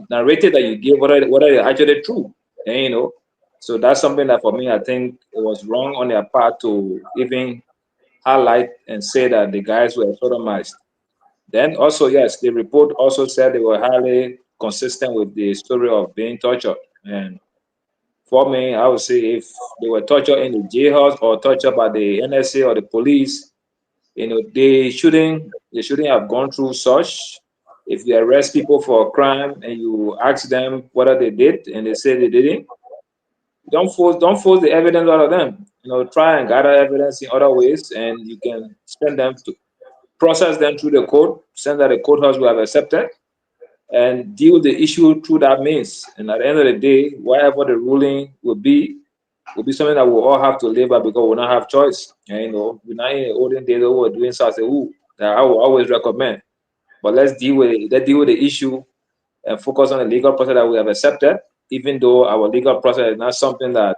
narrative that you give, whether they're actually true. And so that's something that for me, I think it was wrong on their part to even highlight and say that the guys were sodomized. Then also, yes, the report also said they were highly consistent with the story of being tortured. And for me, I would say if they were tortured in the jailhouse or tortured by the NSA or the police, they shouldn't have gone through such. If you arrest people for a crime and you ask them whether they did and they say they didn't, don't force the evidence out of them. Try and gather evidence in other ways, and you can send them to process them through the court, send that the courthouse will have accepted, and deal with the issue through that means. And at the end of the day, whatever the ruling will be something that we'll all have to live by, because we'll not have choice. And we're not in the olden days where we're doing something that I will always recommend. But let's deal with the issue and focus on the legal process that we have accepted, even though our legal process is not something that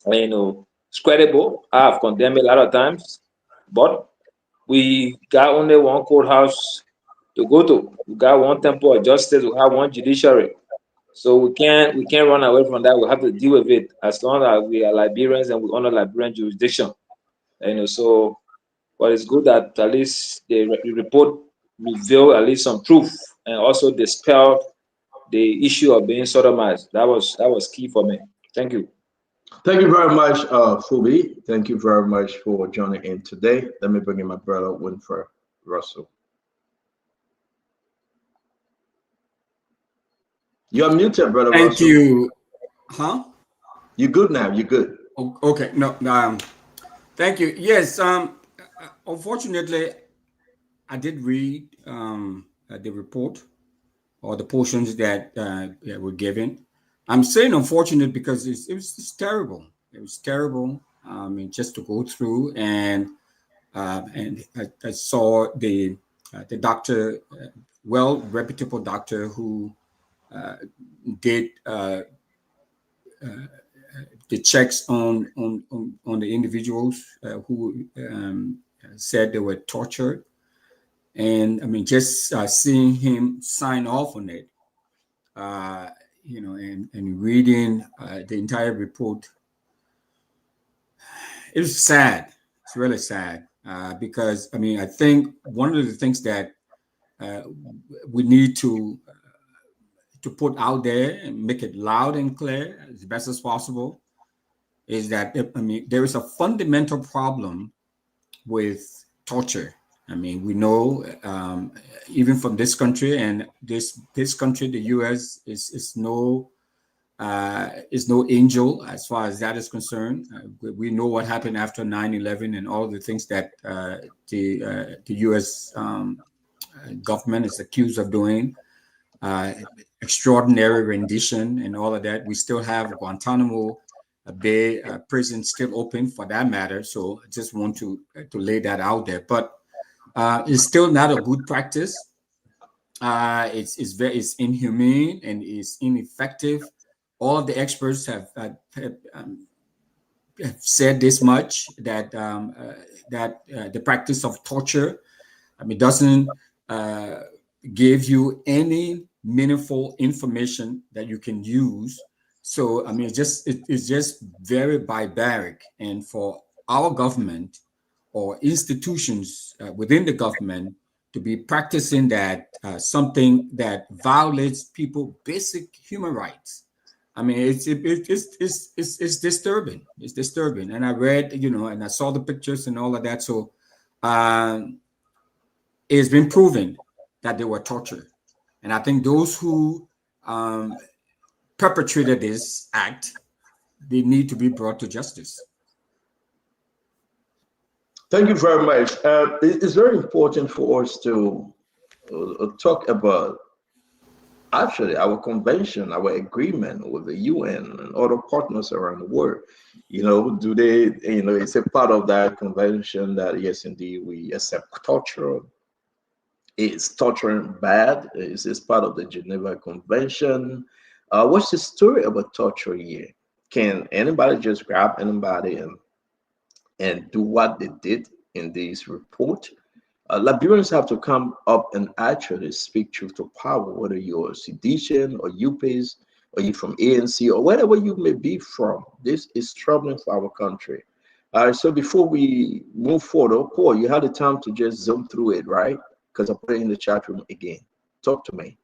is credible. I have condemned it a lot of times, but we got only one courthouse to go to. We got one temple of justice. We have one judiciary. So we can't run away from that. We have to deal with it as long as we are Liberians and we honor Liberian jurisdiction. So, but it's good that at least the report revealed at least some truth and also dispelled the issue of being sodomized. That was key for me. Thank you. Thank you very much, Fubi. Thank you very much for joining in today. Let me bring in my brother, Winfred Russell. You're muted, brother. Thank Russell. you. Huh? You good now? You good? Okay. No. Thank you. Yes. Unfortunately, I did read the report or the portions that were given. I'm saying unfortunate because it was terrible. It was terrible. Just to go through and I saw the doctor, well reputable doctor who did the checks on the individuals who said they were tortured, and just seeing him sign off on it, and reading the entire report, it was sad. It's really sad because I think one of the things that we need to put out there and make it loud and clear as best as possible is that there is a fundamental problem with torture. We know even from this country, and this country, the U.S. is no angel as far as that is concerned. We know what happened after 9/11 and all the things that the U.S. Government is accused of doing. Extraordinary rendition and all of that. We still have Guantanamo Bay prison still open for that matter. So I just want to lay that out there. But it's still not a good practice. it's inhumane and is ineffective. All of the experts have said this much, that the practice of torture, doesn't uh, give you any meaningful information that you can use. So it's just very barbaric, and for our government or institutions within the government to be practicing that, something that violates people basic human rights. It's disturbing. It's disturbing. And I read, and I saw the pictures and all of that. So um, it's been proven that they were tortured. And I think those who perpetrated this act, they need to be brought to justice. Thank you very much. It's very important for us to talk about actually our convention, our agreement with the UN and other partners around the world. Do they, it's a part of that convention that yes, indeed, we accept torture. Is torturing bad? Is this part of the Geneva Convention? What's the story about torture here? Can anybody just grab anybody and do what they did in this report? Liberians have to come up and actually speak truth to power, whether you're sedition or UPAs or you from ANC or wherever you may be from. This is troubling for our country. So before we move forward, Paul, you had the time to just zoom through it, right? Because I put it in the chat room again. Talk to me.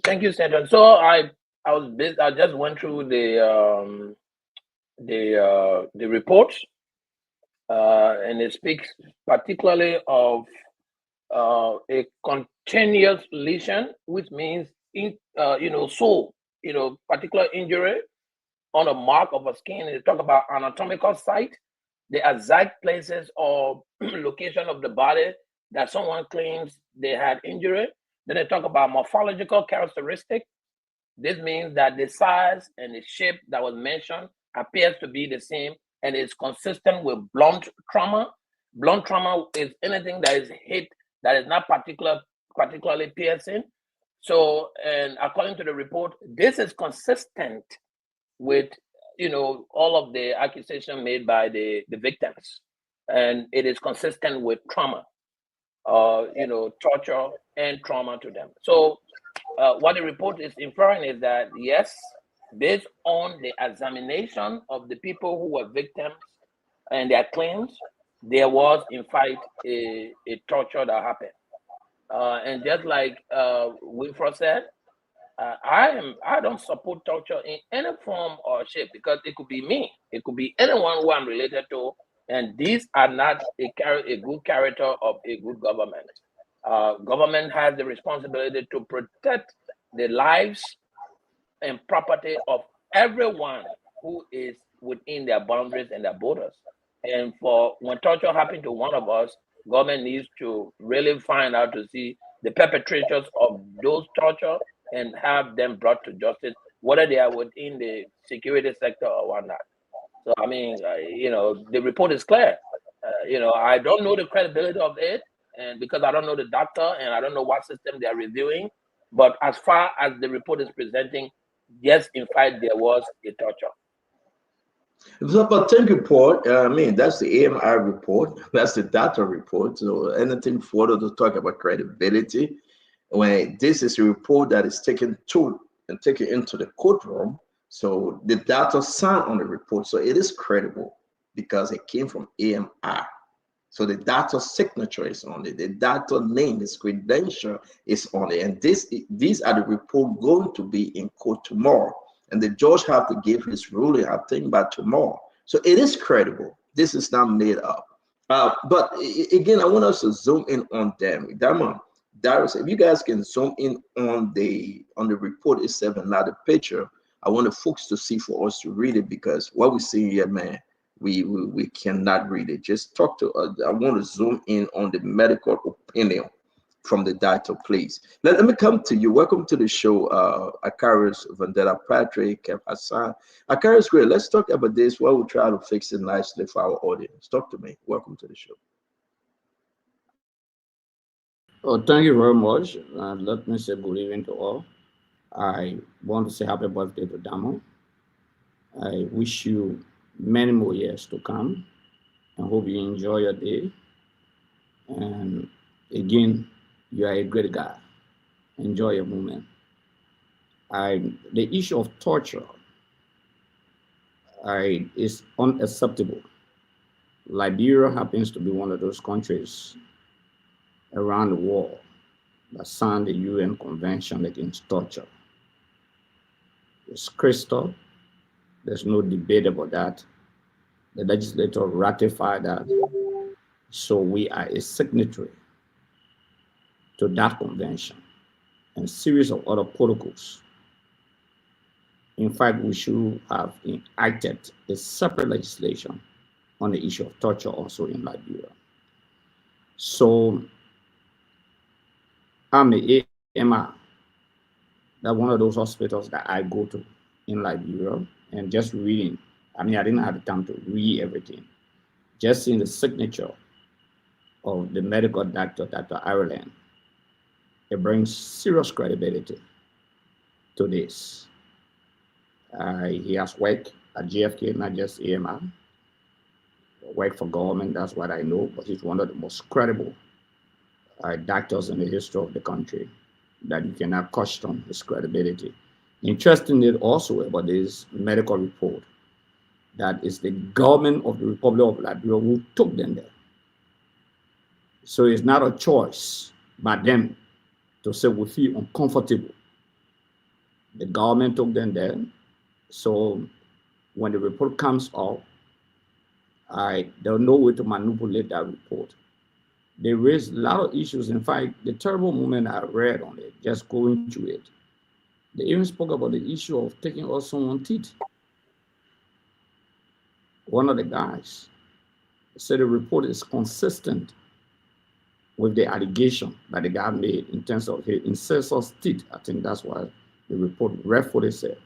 Thank you, Senator. So I just went through the report, and it speaks particularly of a continuous lesion, which means particular injury on a mark of a skin. They talk about anatomical site, the exact places or location of the body that someone claims they had injury. Then they talk about morphological characteristic. This means that the size and the shape that was mentioned appears to be the same and is consistent with blunt trauma. Blunt trauma is anything that is hit that is not particularly piercing. So, and according to the report, this is consistent with all of the accusation made by the victims, and it is consistent with trauma, torture and trauma to them. So what the report is inferring is that yes, based on the examination of the people who were victims and their claims, there was in fact a torture that happened. And just like Wilfred said, I don't support torture in any form or shape, because it could be me, it could be anyone who I'm related to, and these are not a good character of a good government. Government has the responsibility to protect the lives and property of everyone who is within their boundaries and their borders. And for when torture happened to one of us, government needs to really find out to see the perpetrators of those torture and have them brought to justice, whether they are within the security sector or whatnot. So, the report is clear. I don't know the credibility of it, and because I don't know the doctor and I don't know what system they are reviewing. But as far as the report is presenting, yes, in fact, there was a torture. But thank you, Paul. That's the AMI report. That's the data report. So anything further to talk about credibility, when this is a report that is taken into the courtroom, so the data signed on the report, so it is credible because it came from AMI. So the data signature is on it, the data name, its credential is on it, and these are the report going to be in court tomorrow, and the judge have to give his ruling, I think, by tomorrow. So it is credible. This is not made up. But again, I want us to zoom in on them. Darius, if you guys can zoom in on the report itself and not the picture, I want the folks to see for us to read it, because what we see here, man, we cannot read it. Just talk to us. I want to zoom in on the medical opinion from the doctor, please. Let me come to you. Welcome to the show, Akaris, Vandetta, Patrick, Kev Hassan. Akaris, great. Let's talk about this. We'll try to fix it nicely for our audience. Talk to me. Welcome to the show. Oh, thank you very much. Let me say good evening to all. I want to say happy birthday to Damo. I wish you many more years to come and hope you enjoy your day. And again, you are a great guy. Enjoy your moment. The issue of torture is unacceptable. Liberia happens to be one of those countries around the world that signed the UN Convention Against Torture. It's crystal. There's no debate about that. The legislature ratified that. So we are a signatory to that convention and a series of other protocols. In fact, we should have enacted a separate legislation on the issue of torture also in Liberia. So I'm a AMR, that one of those hospitals that I go to in Liberia, and just reading, I didn't have the time to read everything. Just seeing the signature of the medical doctor, Dr. Ireland, it brings serious credibility to this. He has worked at GFK, not just AMR, worked for government, that's what I know, but he's one of the most credible doctors in the history of the country that you cannot question his credibility. Interestingly also about this medical report, that is the government of the Republic of Liberia who took them there. So it's not a choice by them to say we feel uncomfortable. The government took them there. So when the report comes out, there's no way to manipulate that report. They raised a lot of issues. In fact, the terrible moment I read on it, just going through it, they even spoke about the issue of taking out someone's teeth. One of the guys said the report is consistent with the allegation that the guy made in terms of his ancestors' teeth. I think that's why the report rightfully said.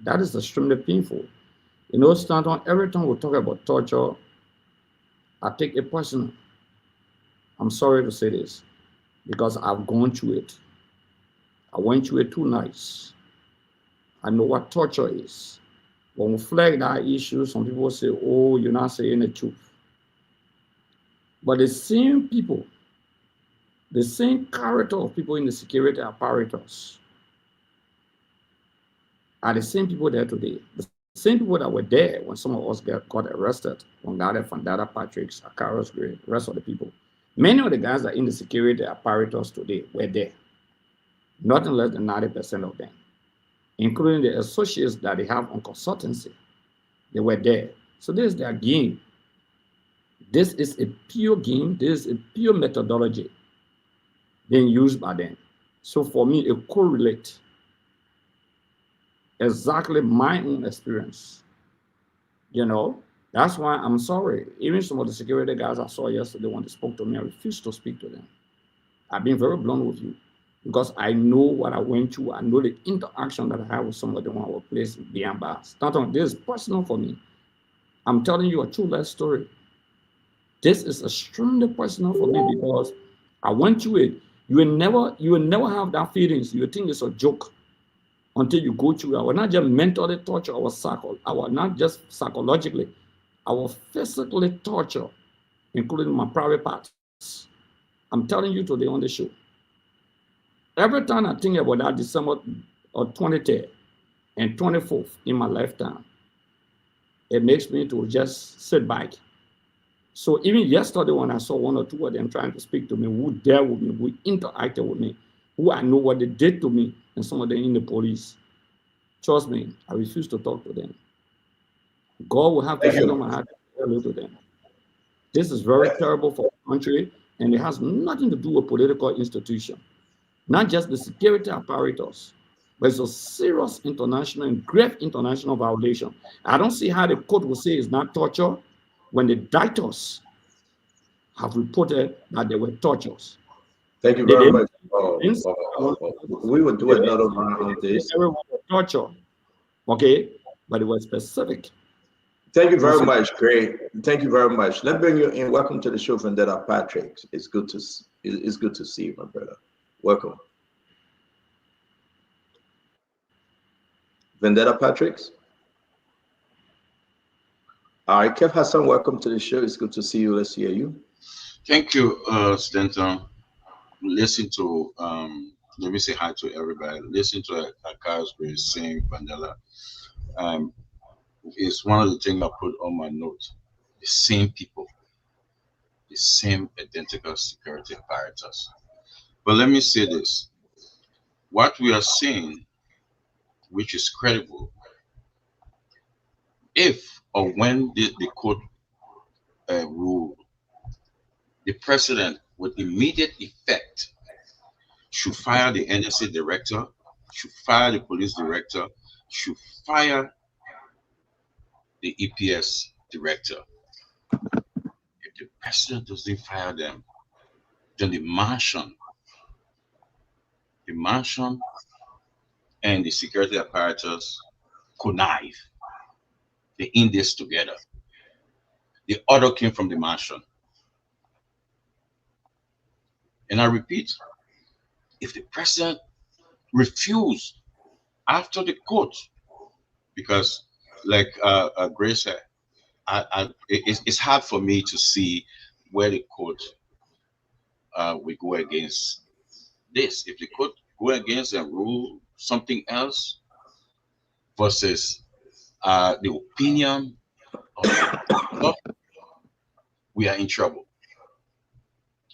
That is extremely painful. You know, Stanton, every time we talk about torture, I take it personal. I'm sorry to say this, because I've gone through it. I went through it 2 nights. I know what torture is. When we flag that issue, some people say, oh, you're not saying the truth. But the same people, the same character of people in the security apparatus are the same people there today. The same people that were there when some of us got arrested, Wangada, Fandada, Patrick's, Akaros, the rest of the people. Many of the guys that are in the security apparatus today were there. Nothing less than 90% of them, including the associates that they have on consultancy. They were there. So this is their game. This is a pure game. This is a pure methodology being used by them. So for me, it correlates exactly my own experience. You know, that's why I'm sorry. Even some of the security guys I saw yesterday when they spoke to me, I refused to speak to them. I've been very blunt with you because I know what I went through. I know the interaction that I have with some of them when I was placed behind bars. This is personal for me. I'm telling you a true life story. This is extremely personal for me because I went through it. You will never have that feelings. You think it's a joke until you go through it. I was not just mentally tortured, I was not just psychologically, I was physically tortured, including my private parts. I'm telling you today on the show. Every time I think about that December of 23rd and 24th in my lifetime, it makes me to just sit back. So even yesterday when I saw 1 or 2 of them trying to speak to me, who dealt with me, who interacted with me, who I know what they did to me, and some of them in the police, trust me, I refuse to talk to them. God will have to sit on my heart and tell to them. This is very terrible for the country, and it has nothing to do with political institution. Not just the security apparatus, but it's a serious international and grave international violation. I don't see how the court will say it's not torture when the doctors have reported that they were tortures. Thank you very much. We will do another round on this. Everyone was torture, okay, but it was specific. Thank you very much, Craig. Thank you very much. Let's bring you in. Welcome to the show, Vendetta Patrick. It's good to It's good to see you, my brother. Welcome. Vendetta Patricks. All right, Kev Hassan, welcome to the show. It's good to see you. Let's hear you. Thank you, Stanton. Listen to let me say hi to everybody. Listen to Akash sing Vandala. It's one of the things I put on my notes. The same people, the same identical security apparatus. But let me say this: what we are seeing, which is credible, if or when the court rule, the president with immediate effect should fire the NSA director, should fire the police director, should fire the EPS director. If the president doesn't fire them, then the mansion and the security apparatus connive. They in this together. The order came from the mansion. And I repeat, if the president refused after the court, because like Grace said, it's hard for me to see where the court will go against this. If the court go against and rule something else versus the opinion of the court, we are in trouble.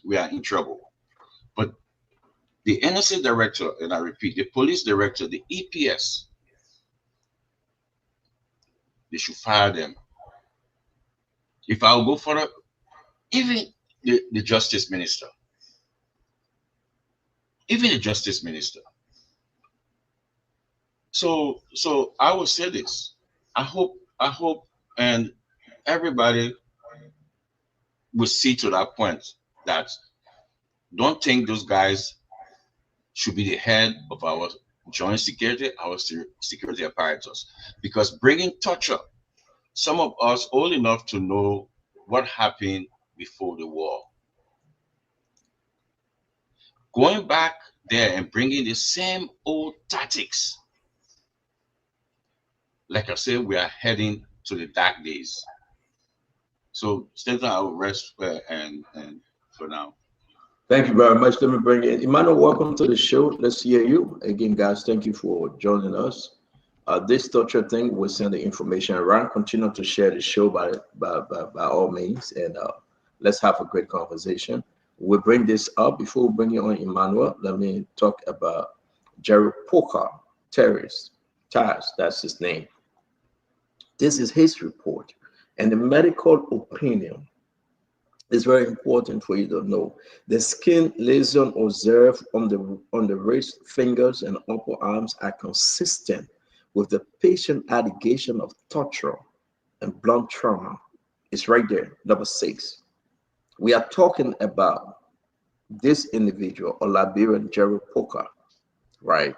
We are in trouble. But the NSA director, and I repeat, the police director, the EPS, they should fire them. If I'll go further, even the justice minister, So I will say this. I hope, and everybody will see to that point that don't think those guys should be the head of our joint security, our security apparatus, because bringing torture, some of us old enough to know what happened before the war. Going back there and bringing the same old tactics, like I said, we are heading to the dark days. So, Stanton, I will rest and for now. Thank you very much. Let me bring in Emmanuel. Welcome to the show. Let's hear you again, guys. Thank you for joining us. This torture thing, we'll send the information around. Continue to share the show by all means, and let's have a great conversation. We'll bring this up before we bring you on, Emmanuel. Let me talk about Jerry Poker, terrorist. Taz, that's his name. This is his report, and the medical opinion is very important for you to know. The skin lesion observed on the wrist, fingers, and upper arms are consistent with the patient allegation of torture and blunt trauma. It's right there, number 6. We are talking about this individual, a Liberian Jerry Poker, right?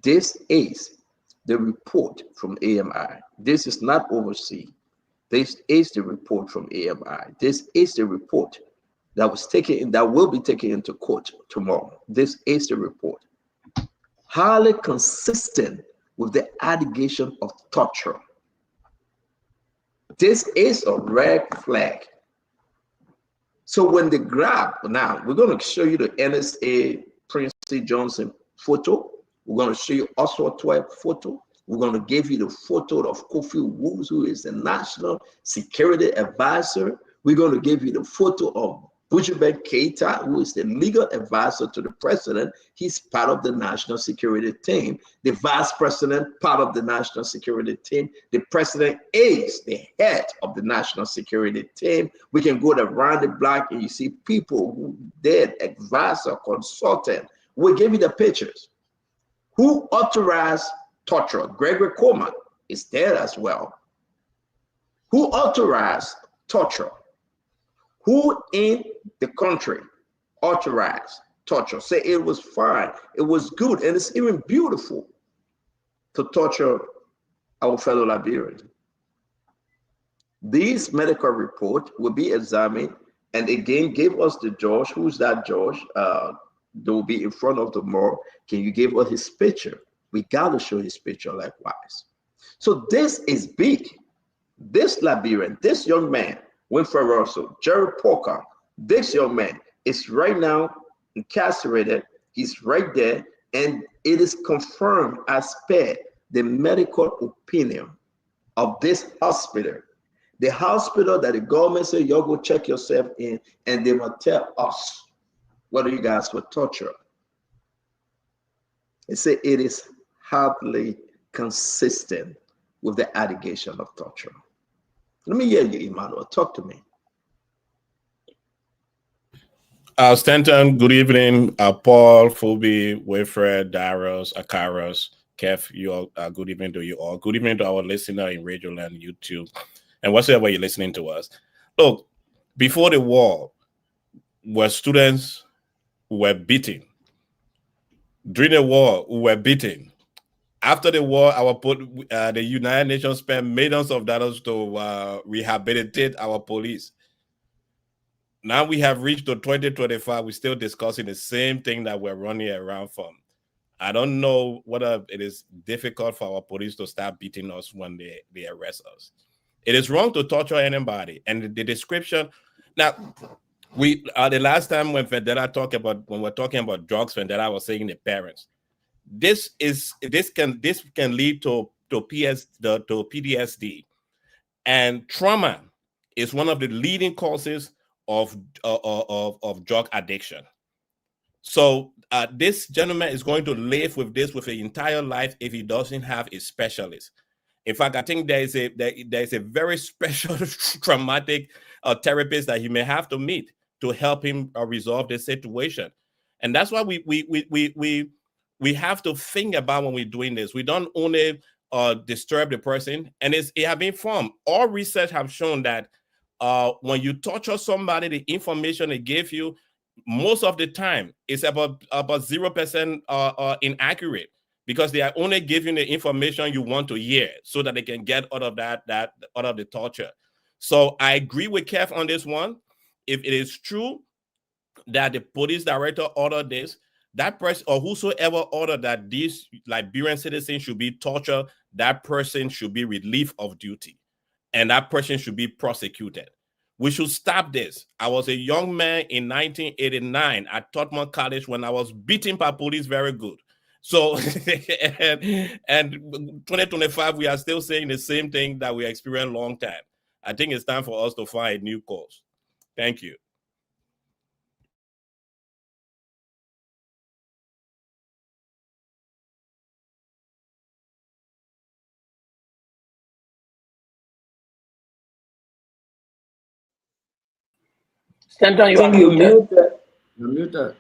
This is the report from AMI. This is not overseas. This is the report from AMI. This is the report that was taken, that will be taken into court tomorrow. This is the report. Highly consistent with the allegation of torture. This is a red flag. So when they grab, now we're going to show you the NSA Prince C. Johnson photo. We're going to show you Oswald 12 photo. We're going to give you the photo of Kofi Woods, who is the National Security Advisor. We're going to give you the photo of Bujuben Keita, who is the legal advisor to the president. He's part of the national security team. The vice president, part of the national security team. The president is the head of the national security team. We can go around the block and you see people who did advisor, consultant. We'll give you the pictures. Who authorized torture? Gregory Coleman is there as well. Who authorized torture? Who in the country authorized torture? Say it was fine, it was good, and it's even beautiful to torture our fellow Liberians. These medical reports will be examined and again gave us the judge. Who's that judge? They'll be in front of the mob. Can you give us his picture? We got to show his picture likewise. So this is big. This Liberian, this young man, Winfred Russell, Jerry Porker, this young man is right now incarcerated. He's right there, and it is confirmed as per the medical opinion of this hospital. The hospital that the government said, y'all go check yourself in, and they will tell us whether you guys were tortured. They say it is hardly consistent with the allegation of torture. Let me hear you, Emmanuel. Talk to me. Stanton, good evening. Paul, Phoebe, Wilfred, Darius, Akaros, Kev, you all, good evening to you all. Good evening to our listener in Radio Land, YouTube, and whatsoever you're listening to us. Look, before the war, were students who were beaten. During the war, we were beaten. After the war, the United Nations spent millions of dollars to rehabilitate our police. Now we have reached to 2025. We're still discussing the same thing that we're running around from. I don't know whether it is difficult for our police to start beating us when they arrest us. It is wrong to torture anybody. And the description now. The last time when we're talking about drugs, Vendetta was saying the parents. This can lead to PTSD, and trauma is one of the leading causes of drug addiction. So this gentleman is going to live with this with his entire life if he doesn't have a specialist. In fact, I think there is a very special traumatic therapist that he may have to meet to help him resolve the situation. And that's why we have to think about when we're doing this. We don't only disturb the person, and it has been found. All research have shown that when you torture somebody, the information they give you, most of the time, it's about 0% inaccurate, because they are only giving the information you want to hear so that they can get out of out of the torture. So I agree with Kev on this one. If it is true that the police director ordered this, that person or whosoever ordered that these Liberian citizens should be tortured, that person should be relieved of duty, and that person should be prosecuted. We should stop this. I was a young man in 1989 at Tottenham College when I was beaten by police very good. So, and 2025, we are still saying the same thing that we experienced a long time. I think it's time for us to find a new course. Thank you. Stanton, you are You're muted. muted.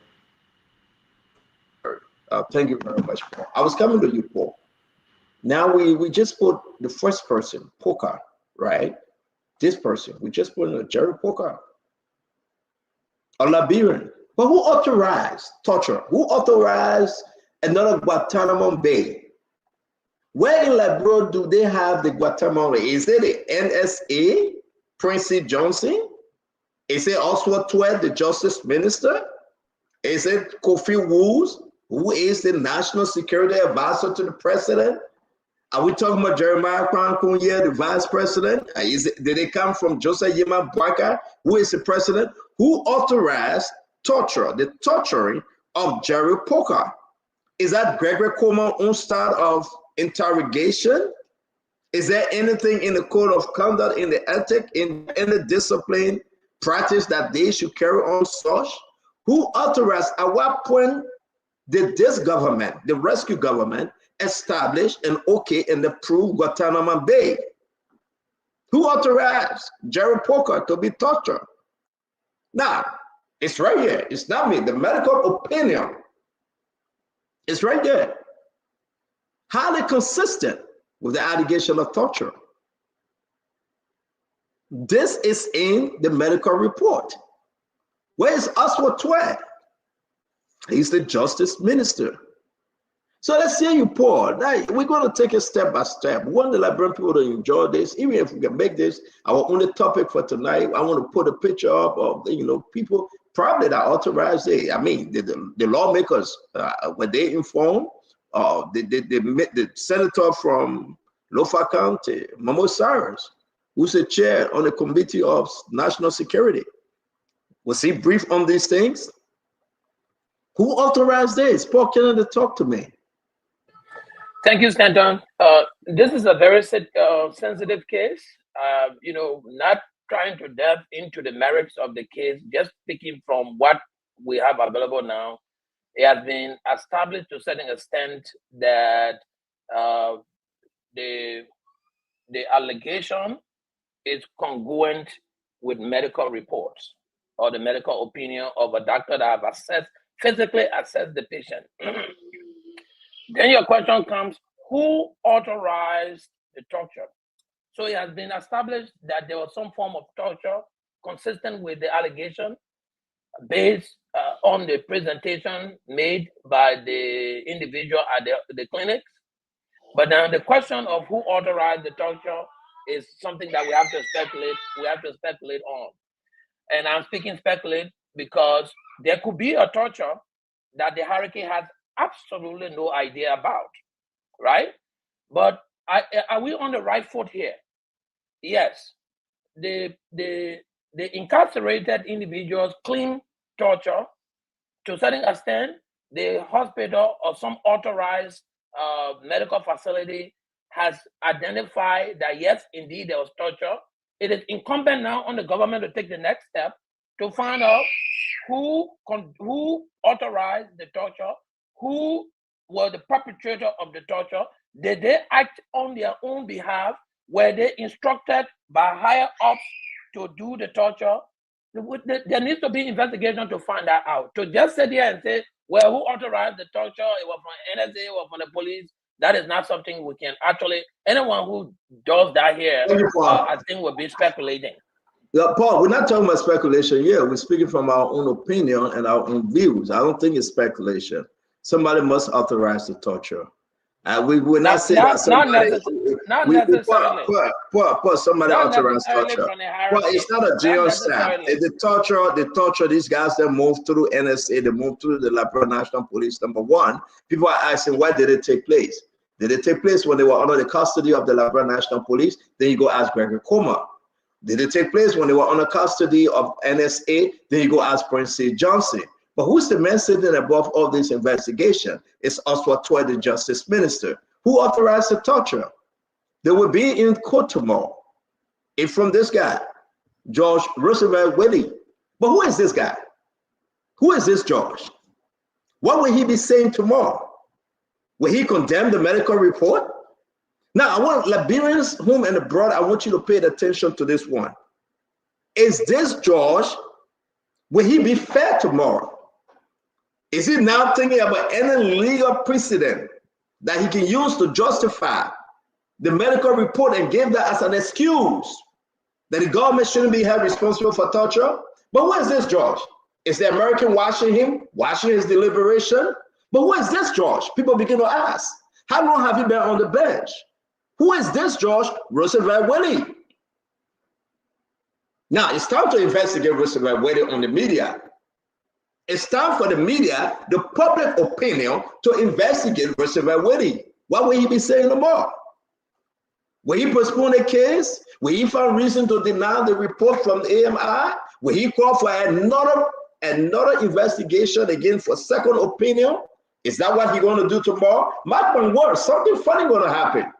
Thank you very much, Paul. I was coming to you, Paul. Now we just put the first person, Poker, right? This person, we just put in a Jerry Poker, a Liberian. But who authorized torture? Who authorized another Guantanamo Bay? Where in Liberia do they have the Guantanamo Bay? Is it the NSA, Princey Johnson? Is it Oswald Tweed, the Justice Minister? Is it Kofi Woods, who is the National Security Advisor to the President? Are we talking about Jeremiah Kwankunye, the Vice President? Did they come from Joseph Yema Bwaka, who is the President? Who authorized torture, the torturing of Jerry Poker? Is that Gregory Coleman's own style of interrogation? Is there anything in the code of conduct, in the ethic, in any discipline practice that they should carry on such? Who authorized, at what point did this government, the rescue government, establish and approve Guantanamo Bay? Who authorized Jerry Poker to be tortured? Now, it's right here. It's not me. The medical opinion is right there. Highly consistent with the allegation of torture. This is in the medical report. Where is Oswald Tweed? He's the Justice Minister. So let's say you poor. Now we're going to take it step by step. We want the Liberian people to enjoy this. Even if we can make this our only topic for tonight, I want to put a picture up of people probably that authorized it. I mean, the lawmakers were they informed? The senator from Lofa County, Mamo Cyrus, who's the chair on the Committee of National Security, was he briefed on these things? Who authorized this? Paul Kennedy, talk to me. Thank you, Stanton. This is a very sensitive case. Not trying to delve into the merits of the case, just speaking from what we have available now. It has been established to a certain extent that the allegation is congruent with medical reports or the medical opinion of a doctor that have physically assessed the patient. Then your question comes, who authorized the torture? So it has been established that there was some form of torture consistent with the allegation based on the presentation made by the individual at the clinics. But now the question of who authorized the torture is something that we have to speculate on. And I'm speaking speculate because there could be a torture that the hurricane has absolutely no idea about, right? But are we on the right foot here? Yes. The incarcerated individuals claim torture. To a certain extent, the hospital or some authorized medical facility has identified that yes, indeed, there was torture. It is incumbent now on the government to take the next step to find out who authorized the torture, who were the perpetrator of the torture. Did they act on their own behalf? Were they instructed by higher ups to do the torture? There needs to be investigation to find that out. To just sit here and say, well, who authorized the torture? It was from NSA or from the police. That is not something we can actually, anyone who does that here, I think will be speculating. Yeah, Paul, we're not talking about speculation here. We're speaking from our own opinion and our own views. I don't think it's speculation. Somebody must authorize the torture. We will not say that somebody, somebody authorized torture. Well, it's not a jail staff. The torture, these guys that moved through NSA, they moved through the Liberia National Police, number one. People are asking, why did it take place? Did it take place when they were under the custody of the Liberia National Police? Then you go ask Gregory Coma. Did it take place when they were under custody of NSA? Then you go ask Prince C. Johnson. But who's the man sitting above all this investigation? It's Oswald Toy, the Justice Minister. Who authorized the torture? They will be in court tomorrow. It's from this guy, George Roosevelt Whitty. But who is this guy? Who is this George? What will he be saying tomorrow? Will he condemn the medical report? Now, I want Liberians, home and abroad, I want you to pay attention to this one. Is this George, will he be fair tomorrow? Is he now thinking about any legal precedent that he can use to justify the medical report and give that as an excuse that the government shouldn't be held responsible for torture? But who is this George? Is the American watching him, watching his deliberation? But who is this George? People begin to ask. How long have you been on the bench? Who is this George Roosevelt Whitty? Now, it's time to investigate Roosevelt Whitty on the media. It's time for the media, the public opinion, to investigate Roosevelt Whitty. What will he be saying tomorrow? Will he postpone the case? Will he find reason to deny the report from the AMI? Will he call for another investigation again for second opinion? Is that what he's going to do tomorrow? Mark my words, something funny going to happen.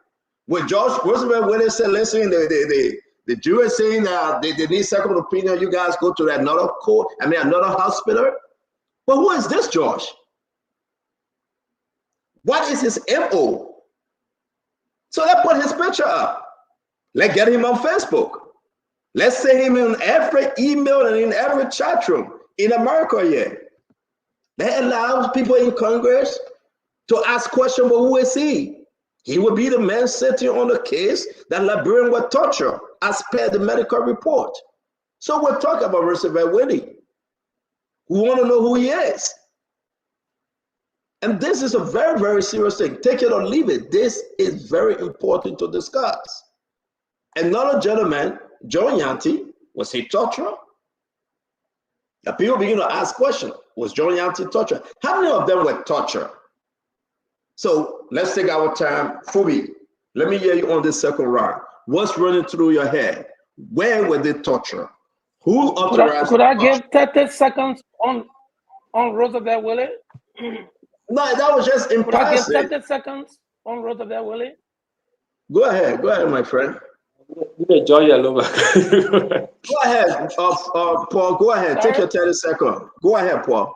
Will George Roosevelt Whitty say, listen, the jury is saying that they need second opinion, you guys go to another court, another hospital? But who is this George? What is his MO? So let's put his picture up. Let's get him on Facebook. Let's say him in every email and in every chat room in America here. That allows people in Congress to ask questions, but who is he? He will be the man sitting on the case that Liberian were tortured as per the medical report. So we're talking about Roosevelt Whitty. We want to know who he is. And this is a very, very serious thing. Take it or leave it. This is very important to discuss. Another gentleman, John Yanti, was he torturer? Now people begin to ask questions. Was John Yanti torturer? How many of them were tortured? So let's take our time. Fubi, let me hear you on this second round. What's running through your head? Where were they tortured? Who authorized? Could I give 30 seconds on Roosevelt Willie? No, that was just in Could I give passing. 30 seconds on Roosevelt Willie? Go ahead, my friend. Go ahead, Paul. Go ahead. Sorry? Take your 30 seconds. Go ahead, Paul.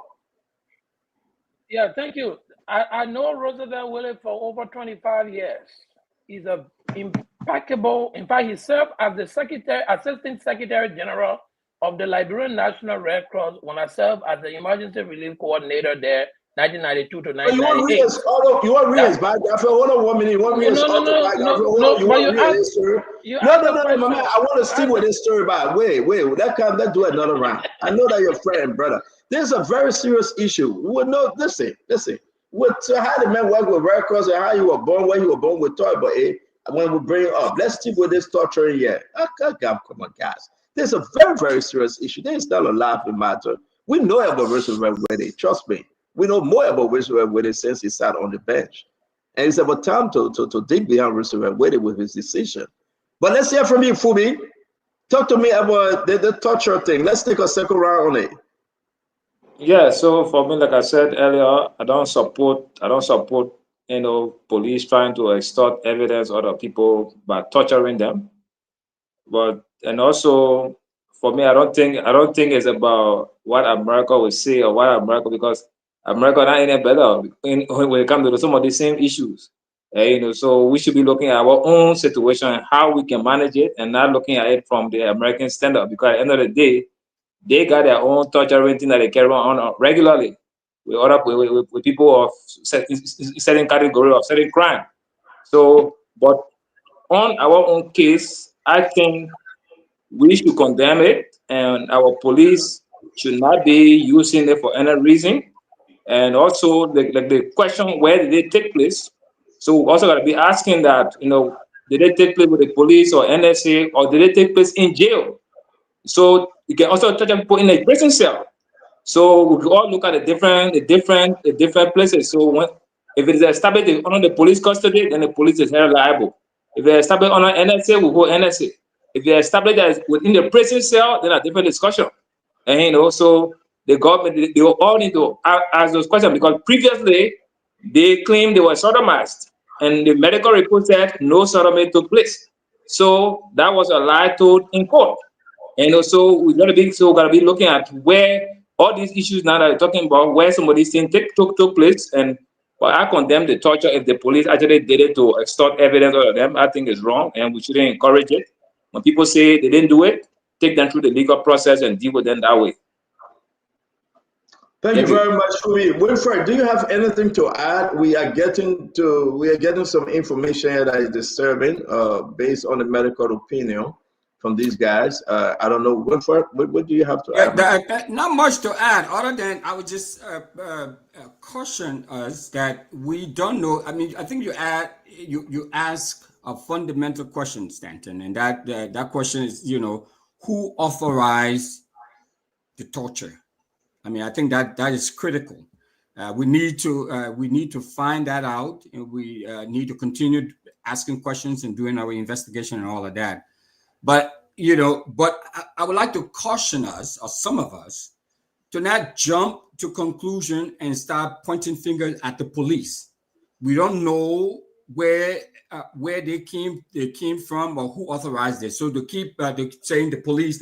Yeah, thank you. I know Roosevelt Willie for over 25 years. He's a impeccable. In fact, he served as the Assistant Secretary General of the Liberian National Red Cross when I served as the Emergency Relief Coordinator there, 1992 to 1998. You want to read his biography? Hold on 1 minute. You want to read his autobiography? You want to read his story? No, my man. I want to stick with this story. But wait. Let's do another round. I know that you're friend, brother. This is a very serious issue. Listen. With how the man work with Red Cross and how you were born, when you were born with toy, but when we bring it up, let's stick with this torture here. Come on, guys. This is a very, very serious issue. This is not a laughing matter. We know about Roosevelt Willie. Trust me. We know more about Roosevelt Willie since he sat on the bench. And it's about time to dig behind Roosevelt Willie with his decision. But let's hear from you, Fubi. Talk to me about the torture thing. Let's take a second round on it. Yeah, so for me, like I said earlier, I don't support police trying to extort evidence out of people by torturing them. And also for me, I don't think it's about what America will say or what America, because America not any better when it comes to some of the same issues. So we should be looking at our own situation and how we can manage it, and not looking at it from the American standard, because at the end of the day, they got their own torturing thing that they carry on regularly with people of certain category of certain crime. So, but on our own case, I think we should condemn it, and our police should not be using it for any reason. And also, the question, where did it take place? So we also got to be asking that, did it take place with the police or NSA, or did it take place in jail? So you can also touch people in a prison cell. So we can all look at the different places. So if it is established under the police custody, then the police is held liable. If it is established under NSA, we go NSA. If it is established as within the prison cell, then a different discussion. And so the government, they all need to ask those questions, because previously they claimed they were sodomized, and the medical report said no sodomy took place. So that was a lie told in court. And also we're gonna be looking at where all these issues now that we're talking about, where some of these things took place. And I condemn the torture. If the police actually did it to extort evidence out of them, I think it's wrong, and we shouldn't encourage it. When people say they didn't do it, take them through the legal process and deal with them that way. Thank you very much, Fubi. Wilfred, do you have anything to add? We are getting some information that is disturbing, based on the medical opinion from these guys. I don't know, Wilfred, what do you have to add? Not much to add, other than I would just caution us that we don't know. I mean, I think you ask a fundamental question, Stanton, and that question is, who authorized the torture? I mean, I think that is critical. We need to find that out, and we need to continue asking questions and doing our investigation and all of that. But I would like to caution us, or some of us, to not jump to conclusion and start pointing fingers at the police. We don't know where they came from or who authorized it. So to keep saying the police.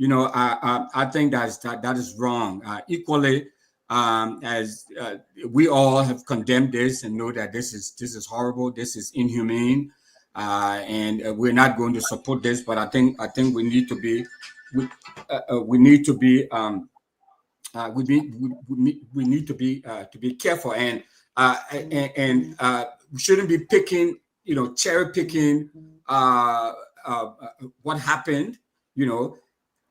I think that is wrong. Equally, as we all have condemned this and know that this is horrible, this is inhumane, and we're not going to support this. But I think we need to be careful, and we shouldn't be picking, cherry picking what happened.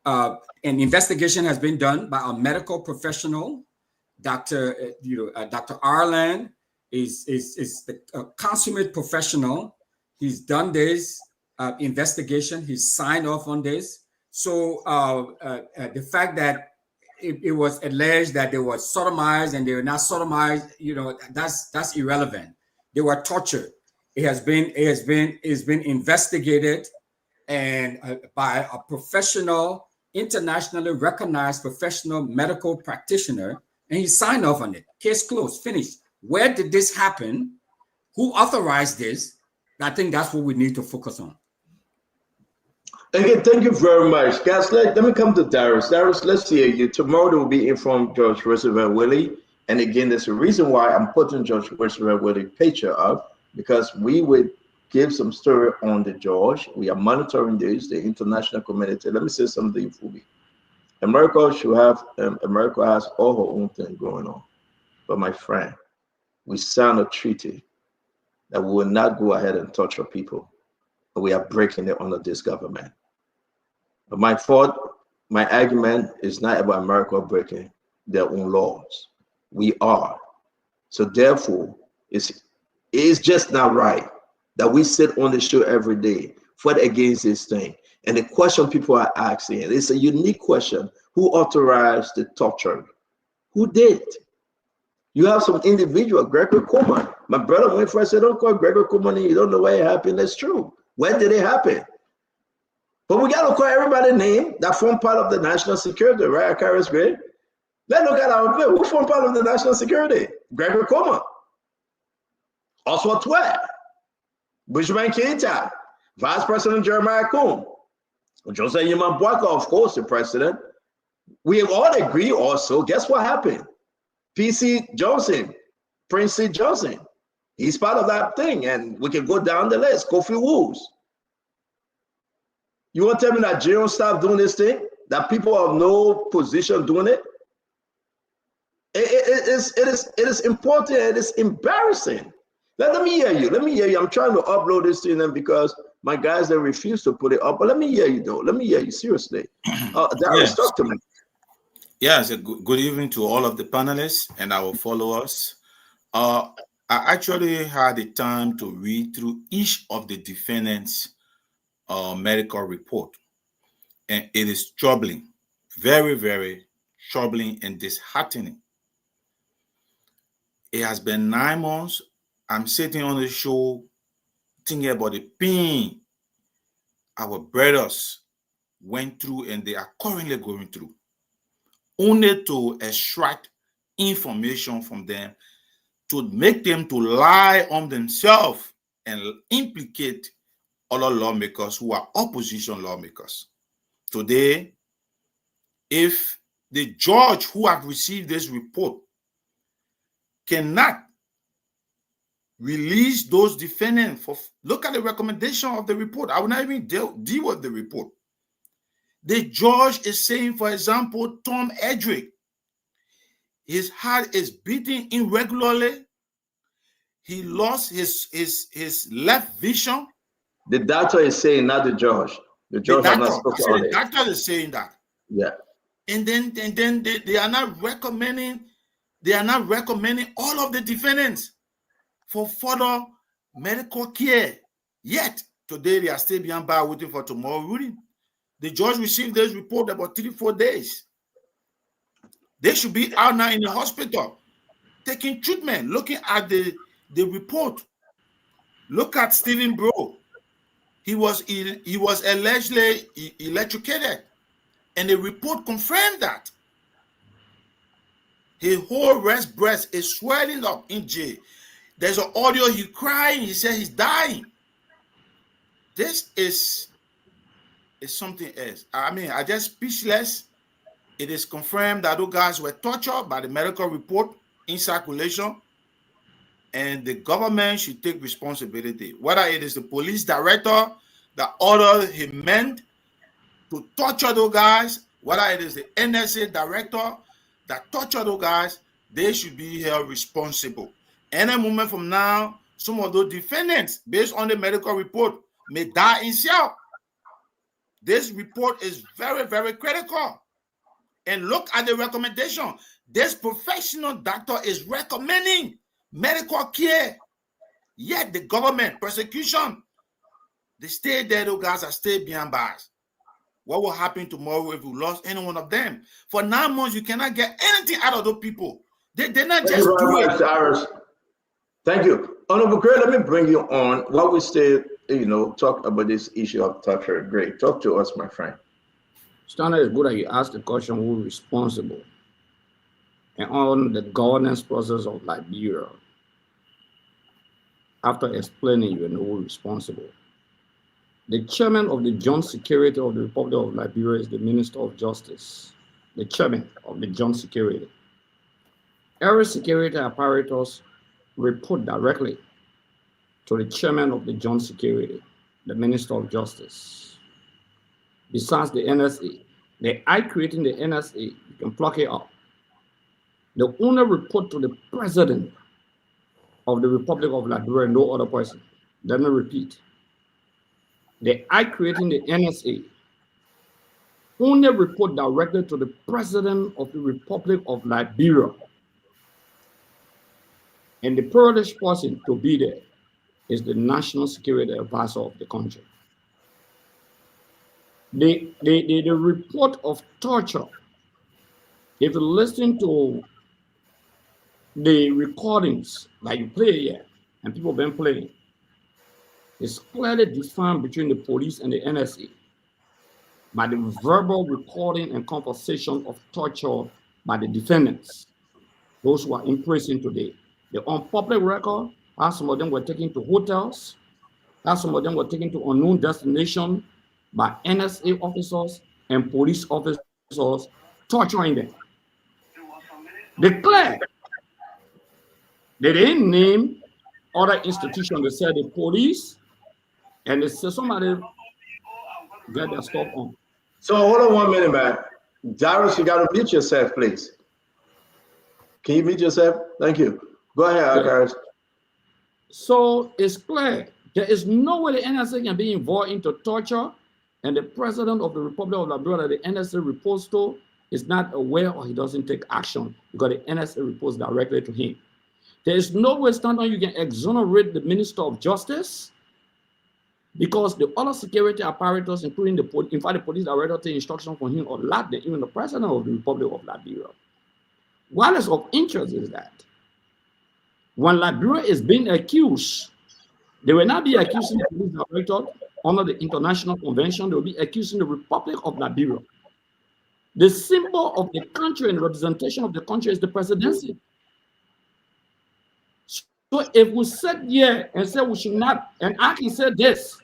An investigation has been done by a medical professional, Dr. Dr. Arlan is the consummate professional. He's done this investigation. He's signed off on this. So the fact that it was alleged that they were sodomized and they were not sodomized, that's irrelevant. They were tortured. It has been investigated, and by a professional, internationally recognized professional medical practitioner, and he signed off on it. Case closed, finished. Where did this happen? Who authorized this? I think that's what we need to focus on. Again, thank you very much. Guys, let me come to Darius. Darius, let's hear you. Tomorrow there will be Informed George Roosevelt Willie. And again, there's a reason why I'm putting George Roosevelt Willie picture up, because we would give some story on the George. We are monitoring this, the international community. Let me say something for me. America has all her own thing going on. But my friend, we signed a treaty that we will not go ahead and torture people. But we are breaking it under this government. But my argument is not about America breaking their own laws. We are. So therefore, it's just not right that we sit on the show every day, fight against this thing. And the question people are asking, it's a unique question. Who authorized the torture? Who did? You have some individual, Gregory Coleman. My brother went first said, don't call Gregory Coleman, you don't know where it happened. That's true. When did it happen? But we got to call everybody's name that form part of the national security, right? Karis Gray. Let's look at our bill. Who form part of the national security? Gregory Coleman, Oswald Twett, Bushman Keita, Vice President Jeremiah Coon, Jose Yman Boaка, of course, the president. We all agree also, guess what happened? PC Johnson, Prince C. Johnson, he's part of that thing, and we can go down the list. Kofi Woods. You want to tell me that general staff doing this thing? That people have no position doing it? It is important. It is embarrassing. Let me hear you. Let me hear you. I'm trying to upload this to them because my guys, they refuse to put it up. But let me hear you, though. Let me hear you, seriously. Darius, talk to me. Yes, good evening to all of the panelists and our followers. I actually had the time to read through each of the defendants' medical report, and it is troubling, very, very troubling and disheartening. It has been 9 months. I'm sitting on the show thinking about the pain our brothers went through and they are currently going through, only to extract information from them to make them to lie on themselves and implicate other lawmakers who are opposition lawmakers. Today, if the judge who have received this report cannot release those defendants, look at the recommendation of the report. I will not even deal with the report. The judge is saying, for example, Tom Edrick, his heart is beating irregularly. He lost his left vision. The doctor is saying, not the judge. The judge has not spoken on it. The doctor is saying that. Yeah. And then they are not recommending. They are not recommending all of the defendants for further medical care. Yet today they are still behind bar waiting for tomorrow ruling. The judge received this report about 3-4 days. They should be out now in the hospital taking treatment, looking at the report. Look at Stephen Bro. He was allegedly electrocuted, and the report confirmed that. His whole breast is swelling up in jail. There's an audio, he crying, he said he's dying. This is something else. I mean, I just speechless. It is confirmed that those guys were tortured by the medical report in circulation, and the government should take responsibility. Whether it is the police director that ordered him meant to torture those guys, whether it is the NSA director that tortured those guys, they should be held responsible. Any moment from now, some of those defendants, based on the medical report, may die in cell. This report is very, very critical. And look at the recommendation. This professional doctor is recommending medical care. Yet the government, persecution, they stay there, those guys are still behind bars. What will happen tomorrow if we lost any one of them? For 9 months, you cannot get anything out of those people. They're not Thank just you very doing much, Cyrus. Thank you. Honorable Gray, let me bring you on while we still, talk about this issue of torture. Great. Talk to us, my friend. Standard is good that you ask the question who is responsible and on the governance process of Liberia. After explaining, you know who is responsible. The chairman of the Joint Security of the Republic of Liberia is the Minister of Justice, the chairman of the Joint Security. Every security apparatus report directly to the chairman of the Joint Security, the Minister of Justice. Besides the NSA, the I creating the NSA, you can pluck it up. The only report to the president of the Republic of Liberia, no other person. Let me repeat. The I creating the NSA only report directly to the president of the Republic of Liberia. And the privileged person to be there is the national security advisor of the country. The report of torture, if you listen to the recordings that you play here, and people have been playing, it's clearly defined between the police and the NSA by the verbal recording and conversation of torture by the defendants, those who are in prison today. They're on public record, how some of them were taken to hotels, how some of them were taken to unknown destination by NSA officers and police officers, torturing them. Declare they didn't name other institutions. They said the police, and they said somebody get their stuff on. So hold on 1 minute, man. Darius, you got to mute yourself, please. Can you mute yourself? Thank you. Go ahead, Darius. So it's clear there is no way the NSA can be involved into torture, and the president of the Republic of Liberia that the NSA reports to is not aware or he doesn't take action because the NSA reports directly to him. There is no way standard you can exonerate the Minister of Justice because the other security apparatus, including the police, in fact, the police director take instruction from him or lack them, even the president of the Republic of Liberia. What is of interest is that when Liberia is being accused, they will not be accusing the police director under the international convention, they will be accusing the Republic of Liberia. The symbol of the country and representation of the country is the presidency. So if we sit here and say we should not, and I can say this,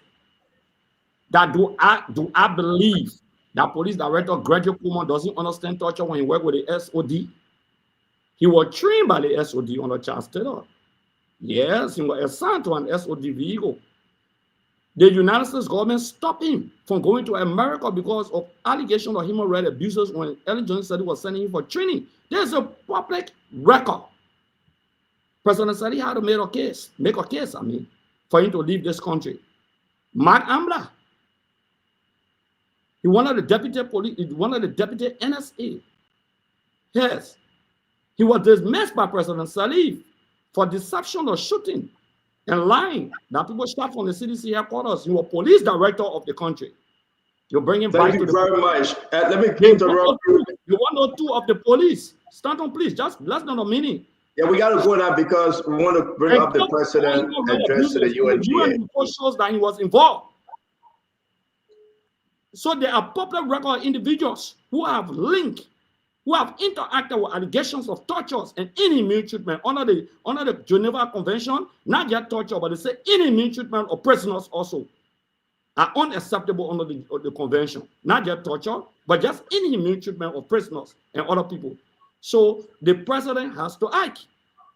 that do I believe that police director Gregory Kuhlman doesn't understand torture when he worked with the SOD? He was trained by the SOD under Charles Taylor. Yes, he was assigned to an SOD vehicle. The United States government stopped him from going to America because of allegations of human rights abuses when Ellen Johnson said he was sending him for training. There's a public record. President Sadi had to make a case, for him to leave this country. Mark Ambler, he wanted the deputy police, he wanted the deputy NSA. Yes, he was dismissed by President Salif for deception or shooting and lying that people shot from the CDC headquarters. He was police director of the country. You bring him back to the. Thank you very much. Let me interrupt you. You want two of the police? Stand on, please. Just less than a minute. Yeah, we got to go now because we want to bring up the president address to the UNGA. The UN shows that he was involved. So there are public record individuals who have linked, who have interacted with allegations of tortures and inhumane treatment under the Geneva Convention, not just torture, but they say inhumane treatment of prisoners also are unacceptable under the convention. Not just torture, but just inhumane treatment of prisoners and other people. So the president has to act.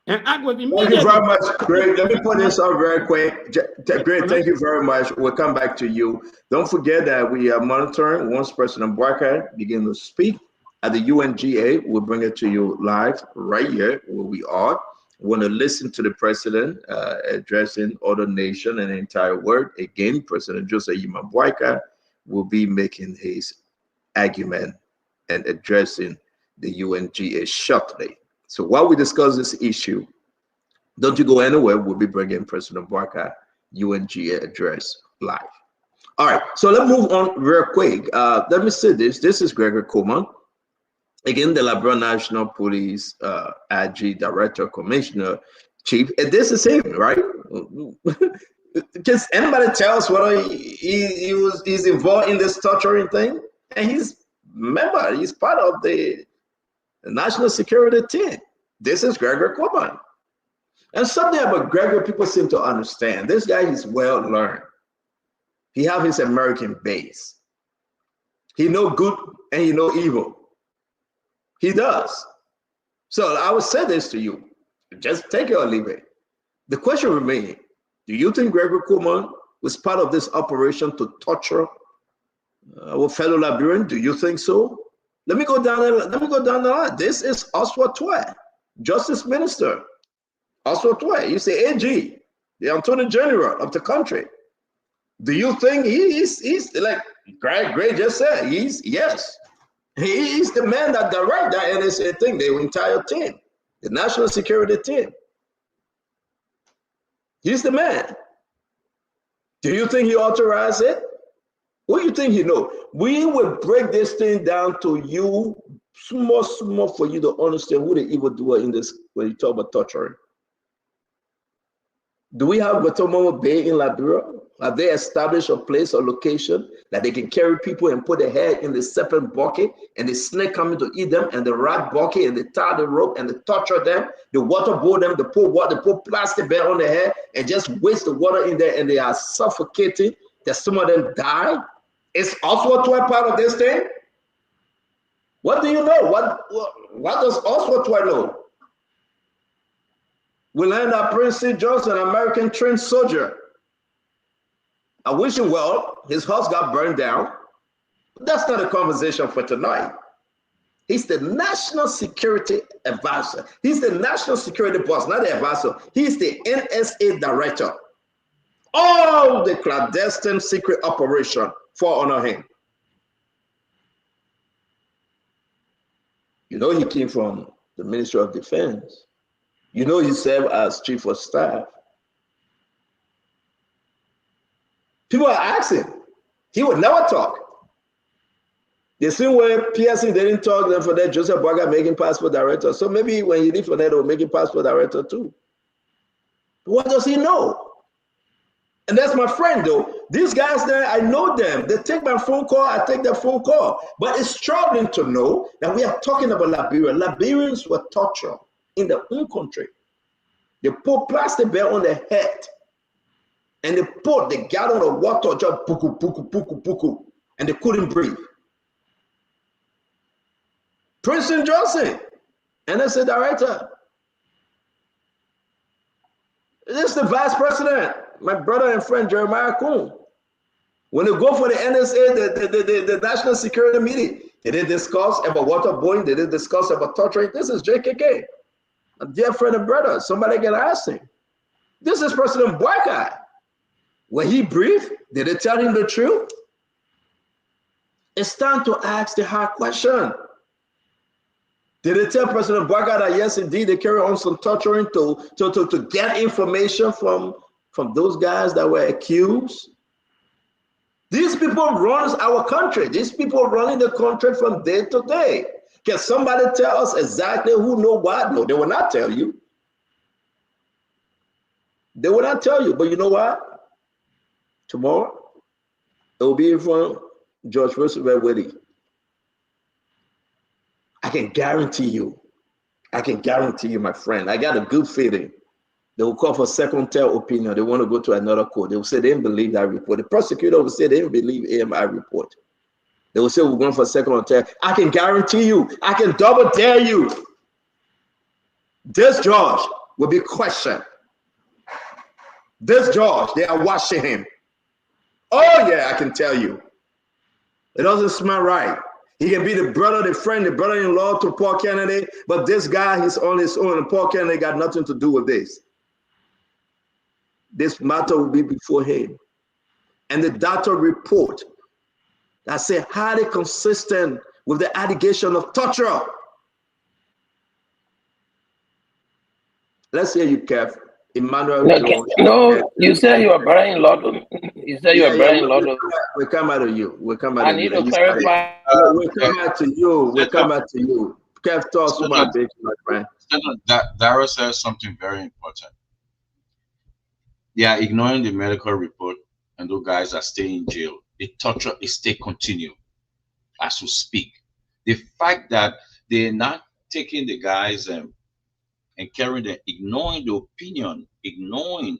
And act with immediate. Thank you very much. Great. Let me put this up very quick. Great. Thank you very much. We'll come back to you. Don't forget that we are monitoring once President Bouakai begins to speak at the UNGA. We'll bring it to you live right here where we are. We want to listen to the president addressing other nation and the entire world. Again, President Joseph Yima Bouakai will be making his argument and addressing the UNGA shortly. So while we discuss this issue, don't you go anywhere. We'll be bringing President Barker UNGA address live. All right, so let's move on real quick. Let me say this. This is Gregory Coleman, again, the Liberia National Police IG Director, Commissioner, Chief. And this is him, right? Can anybody tell us whether he's involved in this torturing thing? And he's part of the national security team. This is Gregory Coleman. And something about Gregory people seem to understand. This guy is well learned. He have his American base. He know good and he know evil. He does. So I would say this to you. Just take it or leave it. The question remains, do you think Gregory Coleman was part of this operation to torture our fellow Liberian? Do you think so? Let me go down the line. This is Oswald Tway, Justice Minister. Oswald Tway, he's the AG, the Attorney General of the country. Do you think he's like Greg just said? Yes. He's the man that directed that NSA thing, the entire team, the national security team. He's the man. Do you think he authorized it? What do you think he know? We will break this thing down to you, small for you to understand who the evildoer in this when you talk about torturing. Do we have Guantanamo Bay in Liberia? Have they established a place or location that they can carry people and put their head in the serpent bucket and the snake coming to eat them and the rat bucket and they tie the rope and they torture them, they waterboard them, they put plastic bag on their head and just waste the water in there and they are suffocating that some of them die? Is Oswald Tway part of this thing? What do you know? What does Oswald Tway know? We learned that Prince St. John's an American trained soldier. I wish him well. His house got burned down. But that's not a conversation for tonight. He's the national security advisor. He's the national security boss, not the advisor. He's the NSA director. All the clandestine secret operation fall under him. You know he came from the Ministry of Defense. You know he served as chief of staff. People are asking. He would never talk. The same way PSC didn't talk, then for that Joseph Boaga making passport director. So maybe when he leave for that, they'll make him passport director too. What does he know? And that's my friend though. These guys there, I know them. They take my phone call, I take their phone call. But it's troubling to know that we are talking about Liberia. Liberians were tortured in their own country. They put plastic bag on their head. And they got on the water, just puku, puku, puku, puku, and they couldn't breathe. Princeton Johnson, NSA director. This is the vice president, my brother and friend Jeremiah Kuhn. When they go for the NSA, the national security meeting, they didn't discuss about waterboarding, they didn't discuss about torturing. This is JKK, a dear friend and brother. Somebody can ask him. This is President Boakai. When he briefed, did they tell him the truth? It's time to ask the hard question. Did they tell President Boakai that yes, indeed, they carry on some torturing to get information from those guys that were accused? These people run our country. These people running the country from day to day. Can somebody tell us exactly who know what? No, they will not tell you. They will not tell you, but you know what? Tomorrow, it will be from George Roosevelt Whitty. I can guarantee you, my friend. I got a good feeling. They will call for second, third opinion. They want to go to another court. They will say they didn't believe that report. The prosecutor will say they didn't believe AMI report. They will say we're going for second or third. I can guarantee you, I can double dare you. This George will be questioned. This George, they are watching him. Oh yeah, I can tell you. It doesn't smell right. He can be the brother, the friend, the brother-in-law to Paul Kennedy, but this guy, he's on his own, and Paul Kennedy got nothing to do with this. This matter will be before him. And the doctor report that say highly consistent with the allegation of torture. Let's hear you, Kev. Emmanuel No, Jones. no, you said you were brother-in-law. You said you Yeah, were yeah, brother-in-law. we come out of you. We come out I of need you. to clarify. We come out to you. We come out to you. Kev, talk to my bitch, my friend. Dara says something very important. They are ignoring the medical report, and those guys are staying in jail. The torture is still continue as we speak. The fact that they're not taking the guys and carrying them, ignoring the opinion, ignoring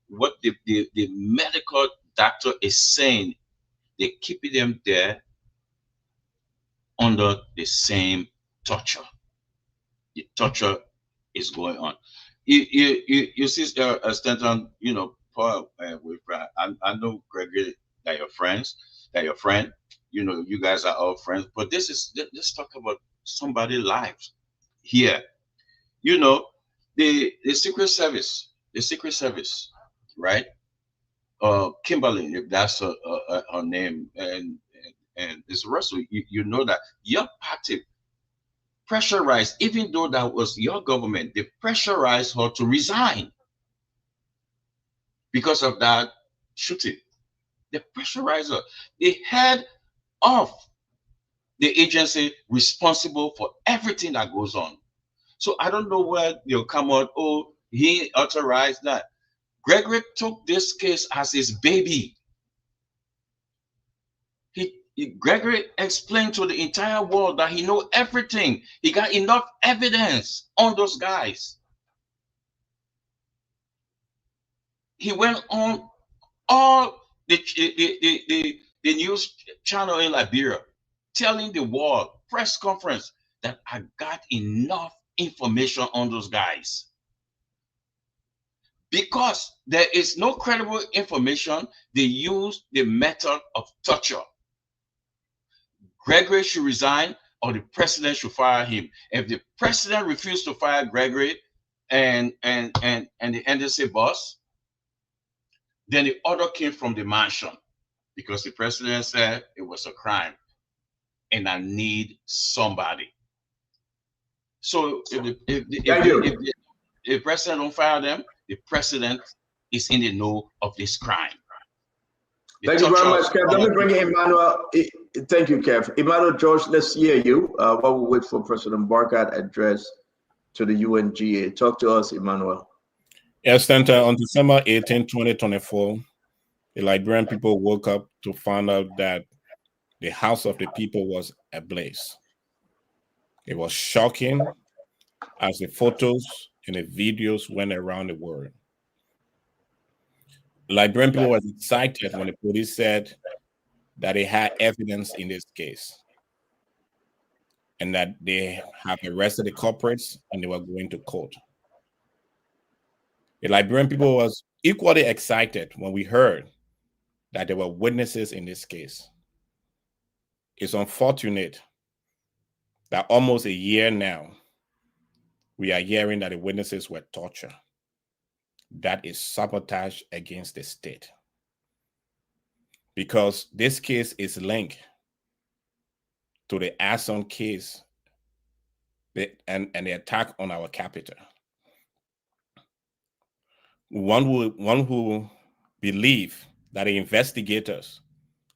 what the medical doctor is saying, they're keeping them there under the same torture. The torture is going on. You see, Stanton, you know, Paul, I know Gregory, that your friends, that your friend, you know, you guys are all friends, but let's talk about somebody's lives here. You know, the Secret Service, right? Kimberly, if that's her name, and it's Russell, you know that your party pressurized, even though that was your government, they pressurized her to resign because of that shooting. They pressurized her. The head of the agency responsible for everything that goes on. So I don't know where they'll come out, oh, he authorized that. Gregory took this case as his baby. Gregory explained to the entire world that he know everything. He got enough evidence on those guys. He went on all the news channel in Liberia, telling the world, press conference, that I got enough information on those guys. Because there is no credible information, they use the method of torture. Gregory should resign, or the president should fire him. If the president refused to fire Gregory and the NDC boss, then the order came from the mansion, because the president said it was a crime and I need somebody. So if the president don't fire them, the president is in the know of this crime. Thank you very much, Kev. Let me bring in Emmanuel. Thank you, Kev. Emmanuel, George, let's hear you while we wait for President Barkat address to the UNGA. Talk to us, Emmanuel. Yes, Senator, on December 18, 2024, the Liberian people woke up to find out that the House of the People was ablaze. It was shocking as the photos and the videos went around the world. Liberian people were excited when the police said that they had evidence in this case and that they have arrested the culprits and they were going to court. The Liberian people was equally excited when we heard that there were witnesses in this case. It's unfortunate that almost a year now, we are hearing that the witnesses were tortured. That is sabotage against the state. Because this case is linked to the arson case and the attack on our capital. One who believe that the investigators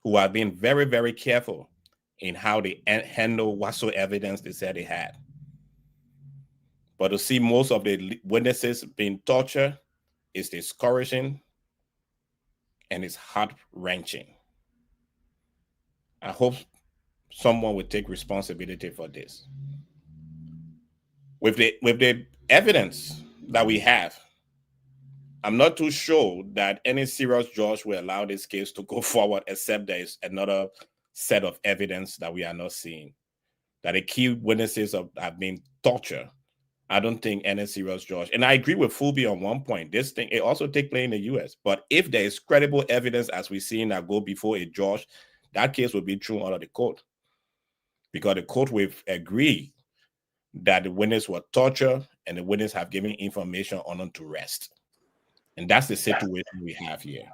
who are being very, very careful in how they handle whatsoever evidence they said they had. But to see most of the witnesses being tortured is discouraging and it's heart-wrenching. I hope someone will take responsibility for this. With the evidence that we have, I'm not too sure that any serious judge will allow this case to go forward, except there is another set of evidence that we are not seeing. That the key witnesses have been tortured. I don't think any serious judge, and I agree with Fulby on one point. This thing, it also takes place in the US. But if there is credible evidence, as we've seen, that go before a judge, that case will be thrown out of the court. Because the court will agree that the witness were tortured and the witness have given information on them to rest. And that's the situation we have here.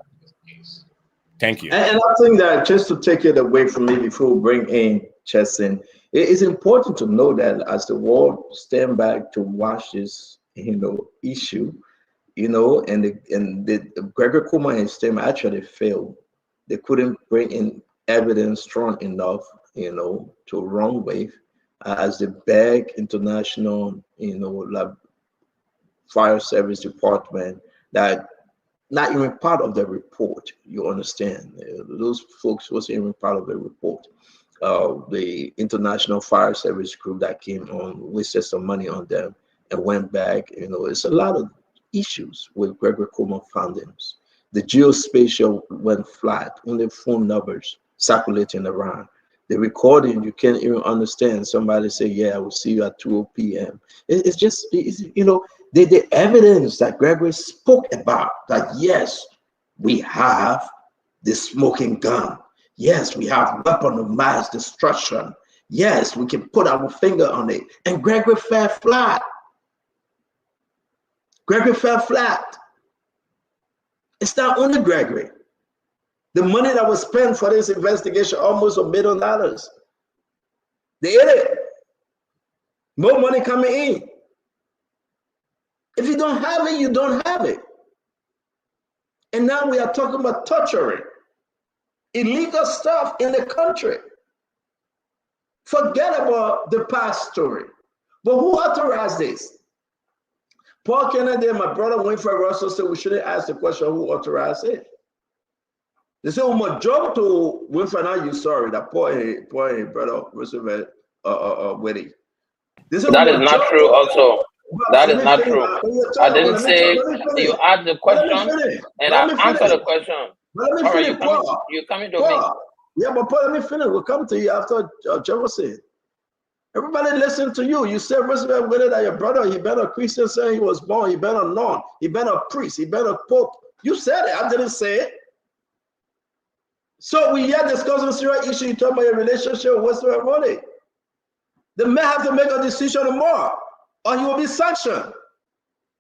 Thank you. And I think that just to take it away from me before we bring in Chesson, it is important to know that as the world stand back to watch this issue, and the Gregory Kuma and his team actually failed. They couldn't bring in evidence strong enough, to run with, as the big international, fire service department that not even part of the report. You understand? Those folks wasn't even part of the report. The international fire service group that came on wasted some money on them and went back. It's a lot of issues with Gregory Coleman findings. The geospatial went flat, only phone numbers circulating around. The recording, you can't even understand. Somebody say, yeah, I will see you at 2 p.m. It's just, the evidence that Gregory spoke about, that yes, we have the smoking gun. Yes, we have weapon of mass destruction. Yes, we can put our finger on it. And Gregory fell flat. Gregory fell flat. It's not only Gregory. The money that was spent for this investigation, almost $1 million. They ate it. More money coming in. If you don't have it, you don't have it. And now we are talking about torturing illegal stuff in the country. Forget about the past story. But who authorized this? Paul Kennedy and my brother Winfred Russell said we shouldn't ask the question who authorized it. They said, my job to Winfred, are you sorry that Paul and brother Russell Weddy. That is not true also. That is not true. I didn't say you asked the question and I answered the question. Let me finish, Paul. You coming to me. Yeah, but Paul, let me finish. We'll come to you after Jefferson. Everybody listen to you. You said Roosevelt Weddy that your brother, he been a Christian saying he was born, he been a nun, he been a priest, he been a pope. You said it. I didn't say it. So we are discussing serious issue. You talk about your relationship with Roosevelt Weddy. The man have to make a decision tomorrow, or he will be sanctioned.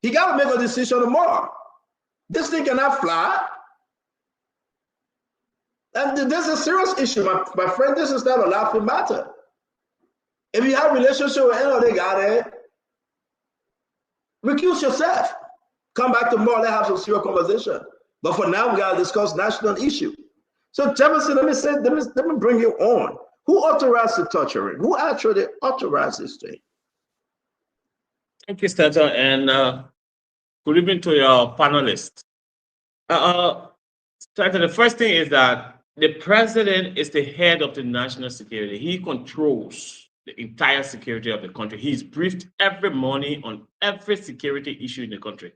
He got to make a decision tomorrow. This thing cannot fly. And this is a serious issue, my friend. This is not a laughing matter. If you have a relationship with any guy, recuse yourself. Come back tomorrow, let's have some serious conversation. But for now, we got to discuss national issue. So Jefferson, let me bring you on. Who authorized the torturing? Who actually authorized this thing? Thank you, Stanton, and good evening to your panelists. Stanton, the first thing is that the president is the head of the national security. He controls the entire security of the country. He's briefed every morning on every security issue in the country.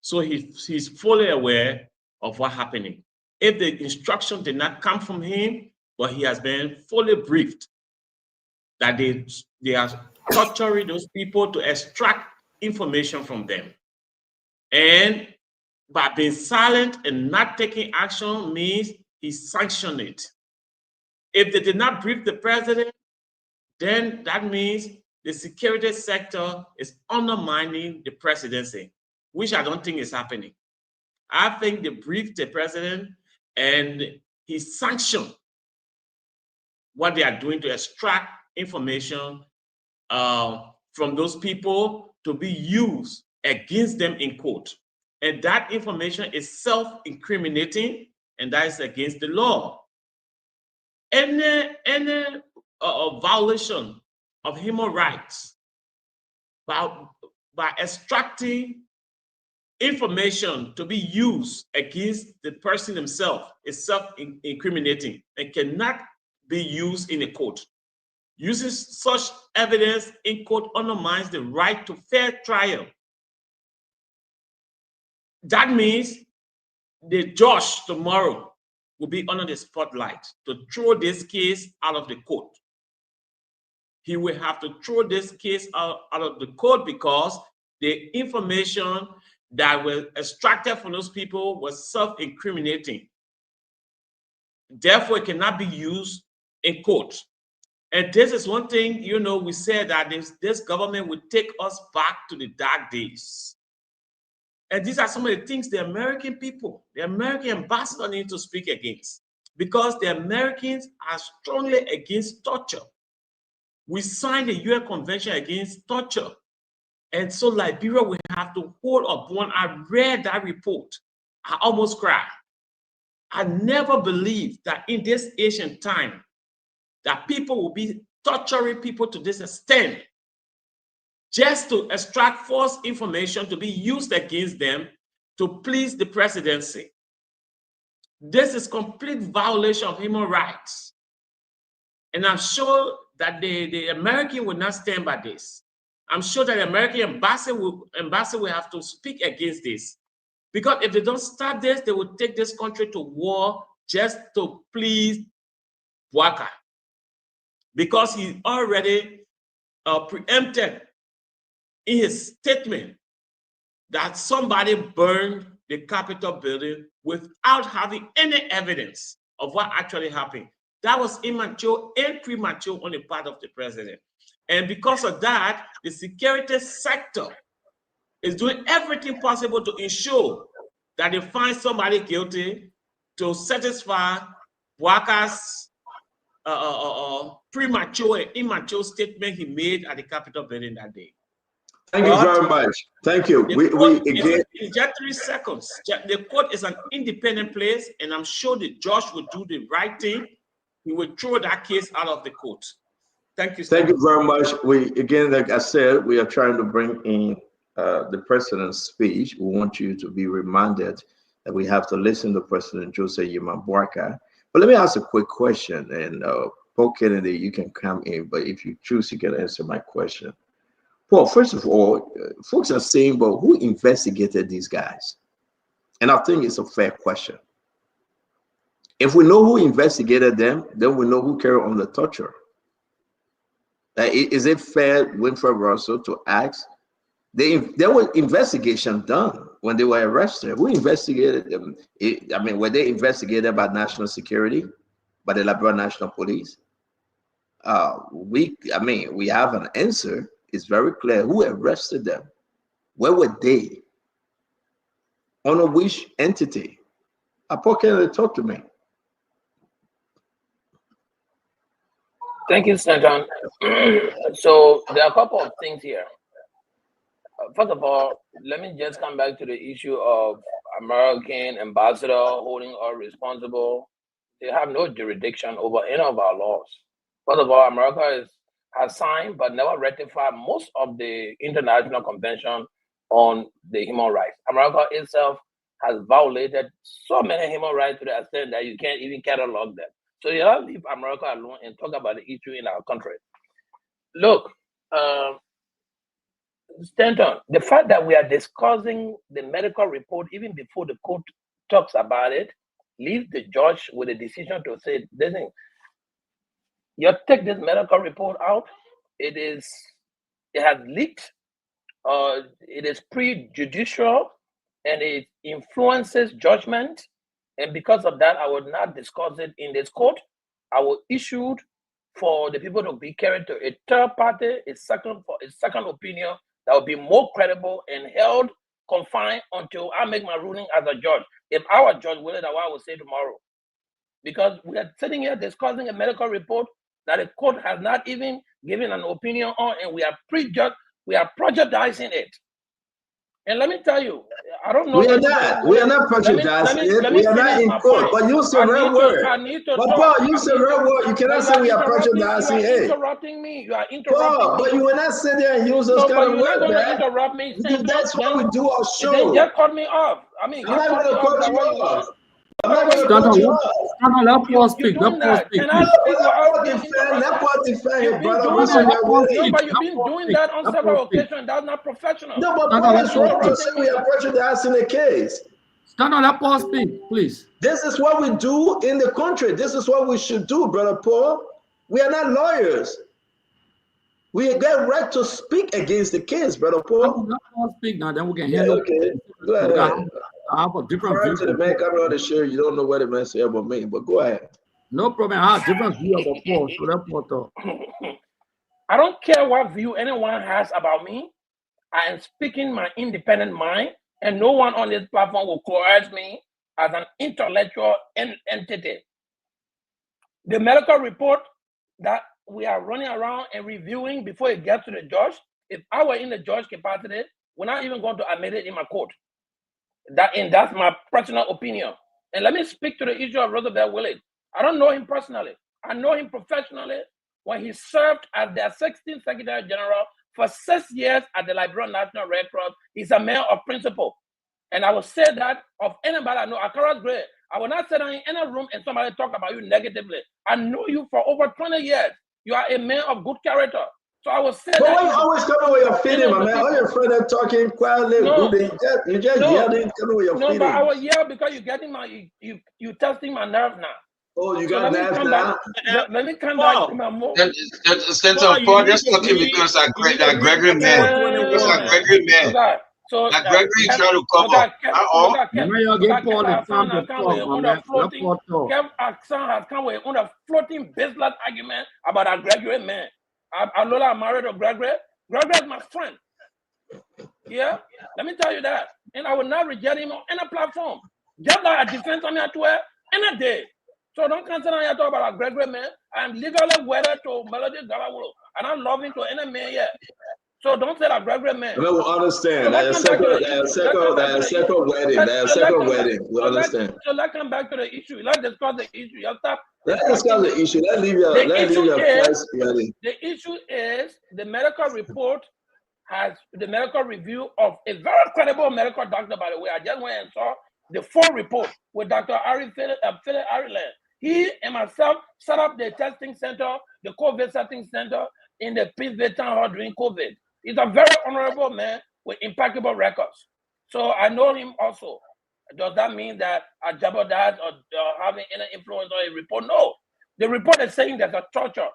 So he's fully aware of what's happening. If the instruction did not come from him, but he has been fully briefed that they are torturing those people to extract information from them. And by being silent and not taking action means he sanctioned it. If they did not brief the president, then that means the security sector is undermining the presidency, which I don't think is happening. I think they briefed the president and he sanctioned what they are doing to extract information from those people to be used against them in court. And that information is self-incriminating, and that is against the law. Any violation of human rights by extracting information to be used against the person himself is self-incriminating and cannot be used in a court. Using such evidence in court undermines the right to fair trial. That means the judge tomorrow will be under the spotlight to throw this case out of the court. He will have to throw this case out of the court because the information that was extracted from those people was self-incriminating. Therefore, it cannot be used in court. And this is one thing, we said that this government would take us back to the dark days. And these are some of the things the American people, the American ambassador need to speak against, because the Americans are strongly against torture. We signed the UN Convention against torture. And so Liberia will have to hold up. When I read that report, I almost cried. I never believed that in this ancient time, that people will be torturing people to this extent just to extract false information to be used against them to please the presidency. This is complete violation of human rights. And I'm sure that the American will not stand by this. I'm sure that the American embassy will have to speak against this. Because if they don't stop this, they will take this country to war just to please Bouaka. Because he already preempted in his statement that somebody burned the Capitol building without having any evidence of what actually happened. That was immature and premature on the part of the president. And because of that, the security sector is doing everything possible to ensure that they find somebody guilty to satisfy Bouaka's premature and immature statement he made at the Capitol building that day. Thank you very much. Thank you. We again. In just 3 seconds, the court is an independent place, and I'm sure the judge will do the right thing. He will throw that case out of the court. Thank you. Thank you very much. We again, like I said, we are trying to bring in the president's speech. We want you to be reminded that we have to listen to President Joseph Yema Bouaka. But let me ask a quick question, and Paul Kennedy, you can come in, but if you choose, you can answer my question. Well, first of all, folks are saying, well, who investigated these guys? And I think it's a fair question. If we know who investigated them, then we know who carried on the torture. Is it fair, Winfred Russell, to ask? There was investigation done when they were arrested. Who investigated them? Were they investigated by national security, by the Liberia National Police? We have an answer. It's very clear who arrested them. Where were they? Under which entity? Paul Kennedy, talk to me. Thank you, Senator. So there are a couple of things here. First of all, let me just come back to the issue of American ambassador holding us responsible. They have no jurisdiction over any of our laws. First of all, America has signed but never ratified most of the international convention on the human rights. America itself has violated so many human rights to the extent that you can't even catalog them. So you have to leave America alone and talk about the issue in our country. Look, Stanton, the fact that we are discussing the medical report even before the court talks about it leaves the judge with a decision to say, listen, you take this medical report out. It has leaked. It is prejudicial, and it influences judgment. And because of that, I will not discuss it in this court. I will issue for the people to be carried to a third party, a second opinion that will be more credible and held confined until I make my ruling as a judge. If our judge will, that's what I will say tomorrow. Because we are sitting here discussing a medical report that the court has not even given an opinion on, and we are prejudicing it. And let me tell you, I don't know. We are not prejudicing it. We are not in court. But use the right word. But Paul, use the right word. You cannot say we are prejudicing it. You are interrupting me. You are interrupting Paul, me. but you will not sit there and use those kind of words, man. Interrupt me. That's why we do our show. Then just cut me off. I mean, I'm not going to cut you off. I'm not going to Stand cut on, you off. let Paul speak. Let Paul speak. Let Paul defend your brother. But you've been doing that on several occasions. That's not professional. No, but Paul is wrong to say we are prejudicing the case. Stand on, let Paul speak, please. This is what we do in the country. This is what we should do, Brother Paul. We are not lawyers. We get right to speak against the case, Brother Paul. Let Paul speak now, then we can handle it. Go ahead. I have a different view. view. To the man coming on the show, you don't know what the man say about me, but go ahead. No problem. I have a different view about Paul. So let Paul talk. I don't care what view anyone has about me. I am speaking my independent mind, and no one on this platform will coerce me as an intellectual entity. The medical report that we are running around and reviewing before it gets to the judge if I were in the judge capacity, we're not even going to admit it in my court. That's my personal opinion. And let me speak to the issue of Roosevelt Willis. I don't know him personally. I know him professionally when he served as their 16th Secretary General for 6 years at the Liberian National Red Cross. He's a man of principle. And I will say that of anybody I know, Akara's great. I will not sit down in any room and somebody talk about you negatively. I know you for over 20 years. You are a man of good character. So I will say but that. But why you always coming with your feeling, my man? All your friends are talking quietly. No, you just yelling, coming with your feelings. No, but I will yell because you're getting you testing my nerve now. Oh, you got nerves now? Let me come back to my move. Paul, just talking because that Gregory man. Because that Gregory man. So that Gregory trying to cover. Kev Accent has come with on a floating baseless argument about a Gregory man. I know I'm married to Gregory. Gregory is my friend. Yeah, let me tell you that. And I will not reject him on any platform. Just like I defend him at any day. So don't consider me talk about a Gregory man. I'm legally wedded to Melody Galawolo. And I'm loving to any man yet. So don't say that Gregory man. No, we understand. That's a second wedding. We understand. So let's come back to the issue. Let's discuss the issue. Let's discuss the issue. Let's leave your first wedding. The issue is the medical report has the medical review of a very credible medical doctor, by the way. I just went and saw the full report with Dr. Philip Ireland. He and myself set up the testing center, the COVID testing center in the Pittsburgh town hall during COVID. He's a very honorable man with impeccable records. So I know him also. Does that mean that I jeopardize or having any influence on a report? No. The report is saying there's a torture.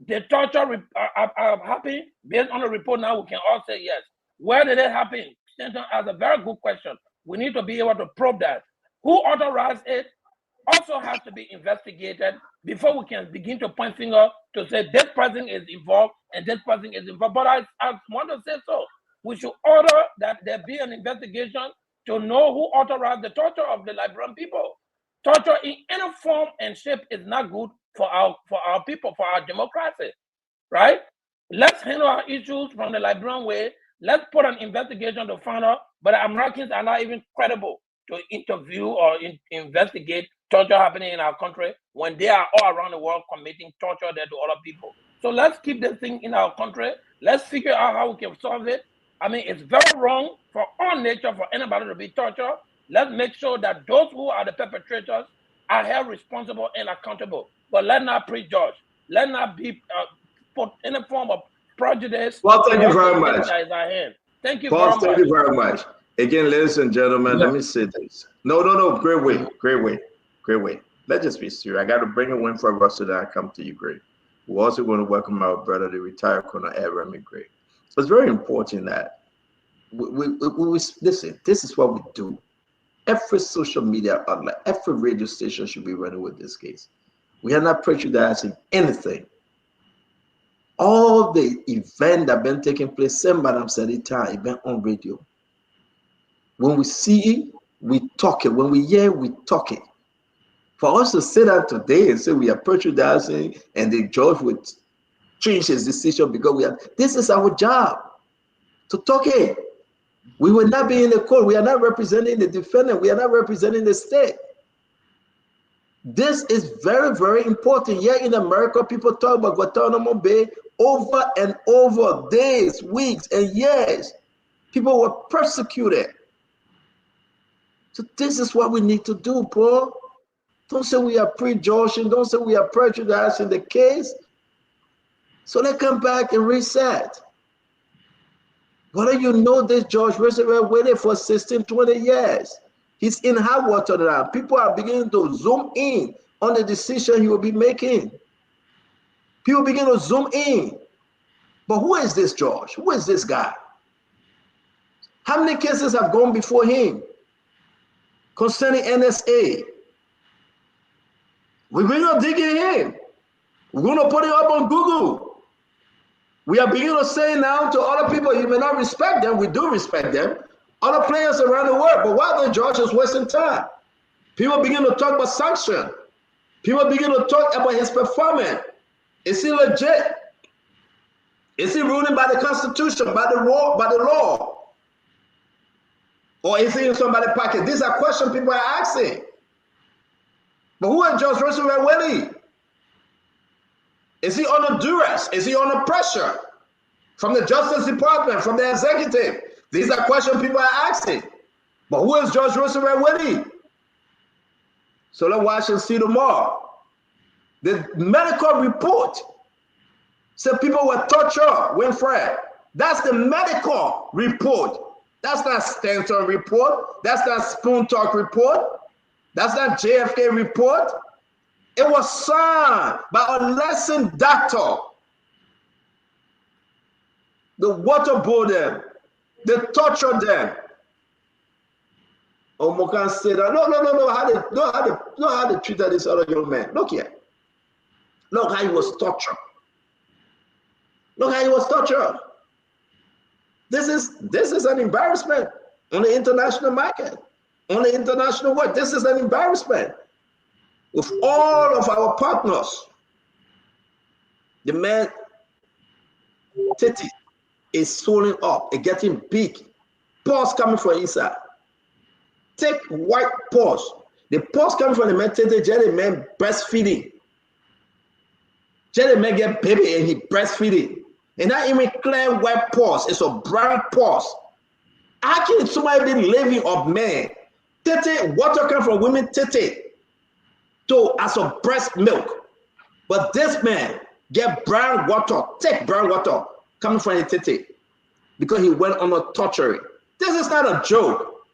The torture, I'm happy, based on the report now, we can all say yes. Where did it happen? Stanton has a very good question. We need to be able to probe that. Who authorized it also has to be investigated before we can begin to point finger to say this person is involved and this person is involved. But I want to say so. We should order that there be an investigation to know who authorized the torture of the Liberian people. Torture in any form and shape is not good for our people, for our democracy, right? Let's handle our issues from the Liberian way. Let's put an investigation to find out, but Americans are not even credible to interview or investigate torture happening in our country when they are all around the world committing torture there to other people. So let's keep this thing in our country. Let's figure out how we can solve it. I mean, it's very wrong for all nature for anybody to be tortured. Let's make sure that those who are the perpetrators are held responsible and accountable. But let's not prejudge. Let's not be put in a form of prejudice. Well, thank you very much. Thank you Paul, very much. Thank you very much. Again, ladies and gentlemen, let me say this. No. Great way. Let's just be serious. I got to bring a win for us so that I come to you, Great. We're also going to welcome our brother, the retired Colonel Remy Gray. So it's very important that we listen. This is what we do. Every social media outlet, every radio station should be running with this case. We are not prejudicing anything. All the events that have been taking place, same Madam Sarita event on radio. When we see it, we talk it. When we hear, we talk it. For us to sit down today and say we are prejudicing and the judge would change his decision because this is our job to talk it. We will not be in the court. We are not representing the defendant. We are not representing the state. This is very, very important. Here in America, people talk about Guantanamo Bay over and over, days, weeks, and years. People were persecuted. So this is what we need to do, Paul. Don't say we are prejudging. Don't say we are prejudicing the case. So let's come back and reset. Whether you know this George Roosevelt waited for 16, 20 years. He's in hot water now. People are beginning to zoom in on the decision he will be making. People begin to zoom in. But who is this George? Who is this guy? How many cases have gone before him concerning NSA? We're going to dig in. We're going to put it up on Google. We are beginning to say now to other people, you may not respect them. We do respect them. Other players around the world. But why the George is wasting time? People begin to talk about sanction. People begin to talk about his performance. Is he legit? Is he ruling by the Constitution, by the law? Or is he in somebody's pocket? These are questions people are asking. But who is Judge Roosevelt Willie? Is he under duress? Is he under pressure from the Justice Department, from the executive? These are questions people are asking. But who is Judge Roosevelt Willie? So let's watch and see tomorrow. The medical report said people were tortured, Winfred. That's the medical report. That's not Stanton report. That's not Spoon Talk report. That's not JFK report. It was signed by a licensed doctor. They waterboard them. They torture them. Oh, Mokan said that. No, how they treated this other young man. Look here. Look how he was tortured. Look how he was tortured. This is an embarrassment on the international market, on the international world. This is an embarrassment. With all of our partners, the man titty is swelling up and getting big. Pores coming from inside. Take white pores. The pores coming from the man titty, jelly man breastfeeding. Jelly man get baby and he breastfeeding. And not even clear white pores, it's a brown pores. How can somebody be living of man? Tete, water come from women tete to as a breast milk. But this man get brown water, take brown water coming from his tete because he went on a torture. This is not a joke.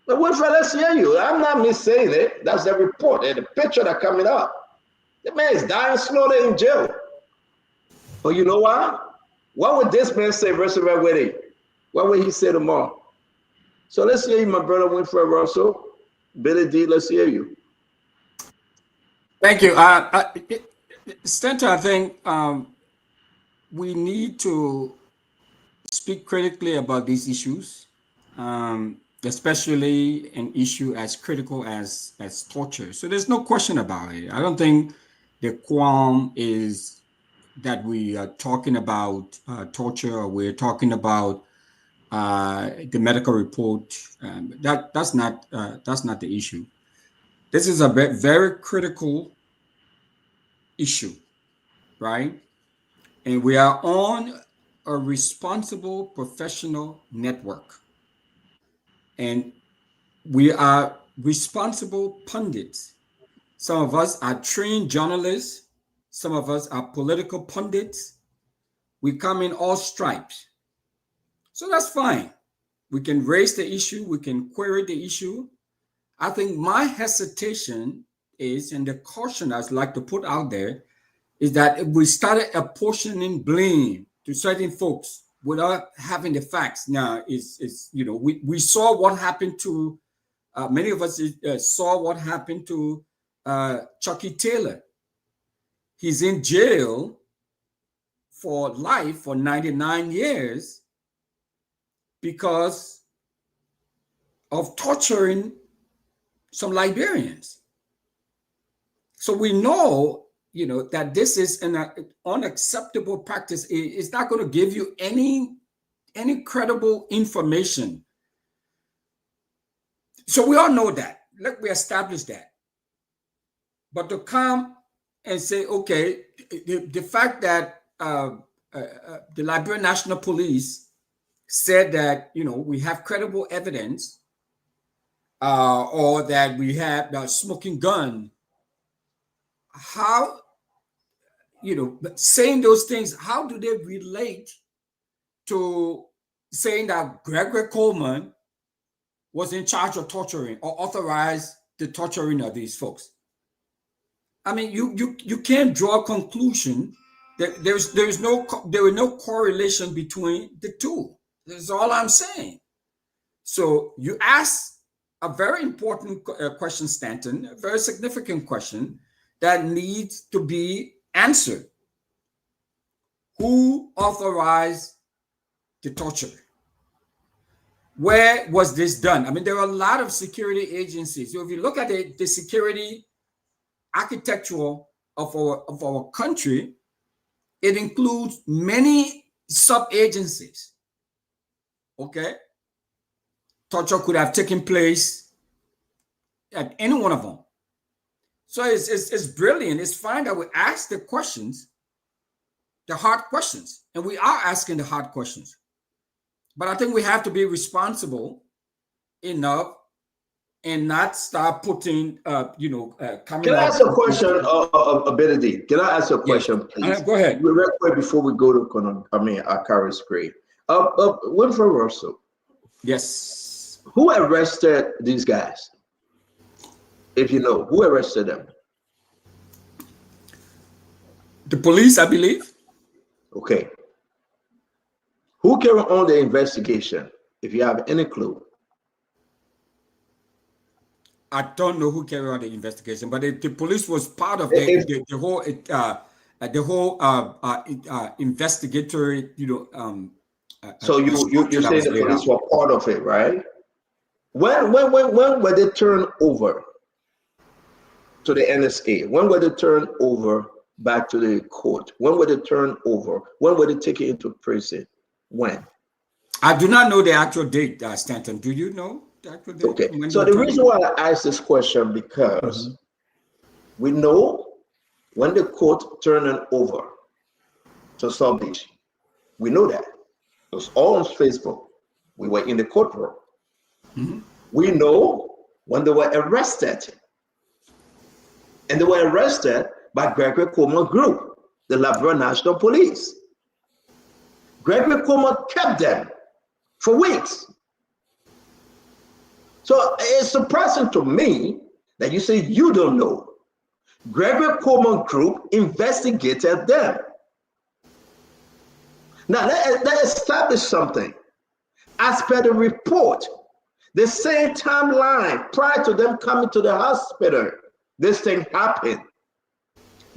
But Winfred, let's hear you. I'm not me saying it. That's the report and the picture that coming up. The man is dying slowly in jail. But you know why? What would this man say versus Red Wedding? What would he say tomorrow? So let's hear you, my brother Winfred Russell. Billy D, let's hear you. Thank you. Stanton, I think we need to speak critically about these issues, especially an issue as critical as torture. So there's no question about it. I don't think the qualm is that we are talking about torture, or we're talking about the medical report. That's not the issue. This is a very critical issue, right? And we are on a responsible professional network, and we are responsible pundits. Some of us are trained journalists. Some of us are political pundits. We come in all stripes. So that's fine. We can raise the issue. We can query the issue. I think my hesitation is, and the caution I'd like to put out there, is that if we started apportioning blame to certain folks without having the facts. Now, we saw what happened to, many of us saw what happened to Chucky Taylor. He's in jail for life for 99 years because of torturing some Liberians. So we know, that this is an unacceptable practice. It's not going to give you any credible information. So we all know that. Let we establish that. But to come and say, okay, the fact that the Liberian National Police said that, we have credible evidence, or that we have a smoking gun, how, saying those things, how do they relate to saying that Gregory Coleman was in charge of torturing or authorized the torturing of these folks? I mean, you can't draw a conclusion that there was no correlation between the two. That's all I'm saying. So you ask a very important question, Stanton, a very significant question that needs to be answered. Who authorized the torture? Where was this done? I mean, there are a lot of security agencies. So if you look at the security architecture of our country, It includes many sub-agencies. Okay? Torture could have taken place at any one of them. So it's brilliant. It's fine that we ask the questions, the hard questions, and we are asking the hard questions. But I think we have to be responsible enough and not start putting, coming Can I up. ask a question, Benedict? Can I ask a question, please? Go ahead. Real quick before we go to Akara's grave. Winfred Russell. Yes. Who arrested these guys? If you know, who arrested them? The police, I believe. Okay. Who carried on the investigation? If you have any clue. I don't know who carried on the investigation, but the police was part of the whole investigatory, So you say the police were part of it, right? When were they turned over to the NSA? When were they turned over back to the court? When were they turned over? When were they taken into prison? When? I do not know the actual date, Stanton. Do you know the actual date? Okay. So the reason why I asked this question because we know when the court turned them over to South Beach. We know that. It was all on Facebook. We were in the courtroom. We know when they were arrested. And they were arrested by Gregory Coleman Group, the Labrador National Police. Gregory Coleman kept them for weeks. So it's surprising to me that you say you don't know. Gregory Coleman Group investigated them. Now let's establish something. As per the report, the same timeline prior to them coming to the hospital, this thing happened.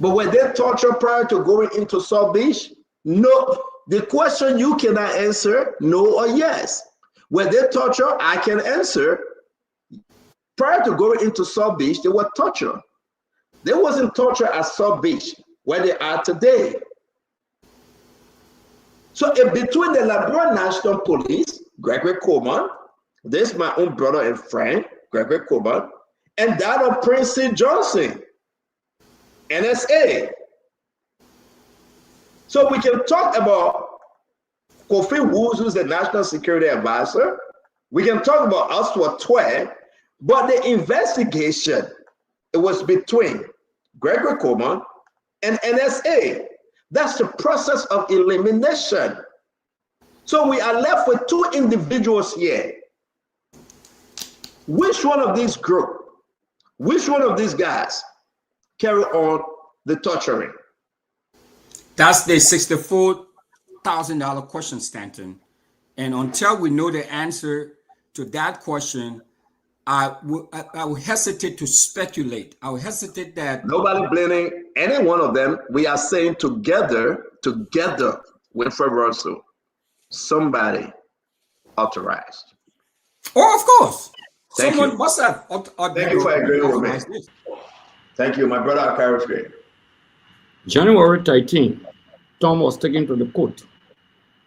But were they tortured prior to going into South Beach? No. The question you cannot answer, no or yes. Were they tortured? I can answer. Prior to going into South Beach, they were tortured. There wasn't torture at South Beach where they are today. So between the Labrador National Police, Gregory Coleman, this is my own brother and friend, Gregory Coleman, and that of Prince C. Johnson, NSA. So we can talk about Kofi Woods, who's the National Security Advisor. We can talk about Oswald Twe, but the investigation, it was between Gregory Coleman and NSA. That's the process of elimination. So we are left with two individuals here. Which one of these group, which one of these guys carry on the torturing? That's the $64,000 question, Stanton. And until we know the answer to that question, I will hesitate to speculate. I will hesitate that nobody blaming any one of them. We are saying together Winfred Russell, somebody authorized. Oh, of course. Thank Someone you. must have. Thank you for agreeing with me. Thank you, my brother Akaro's great. January 13, Tom was taken to the court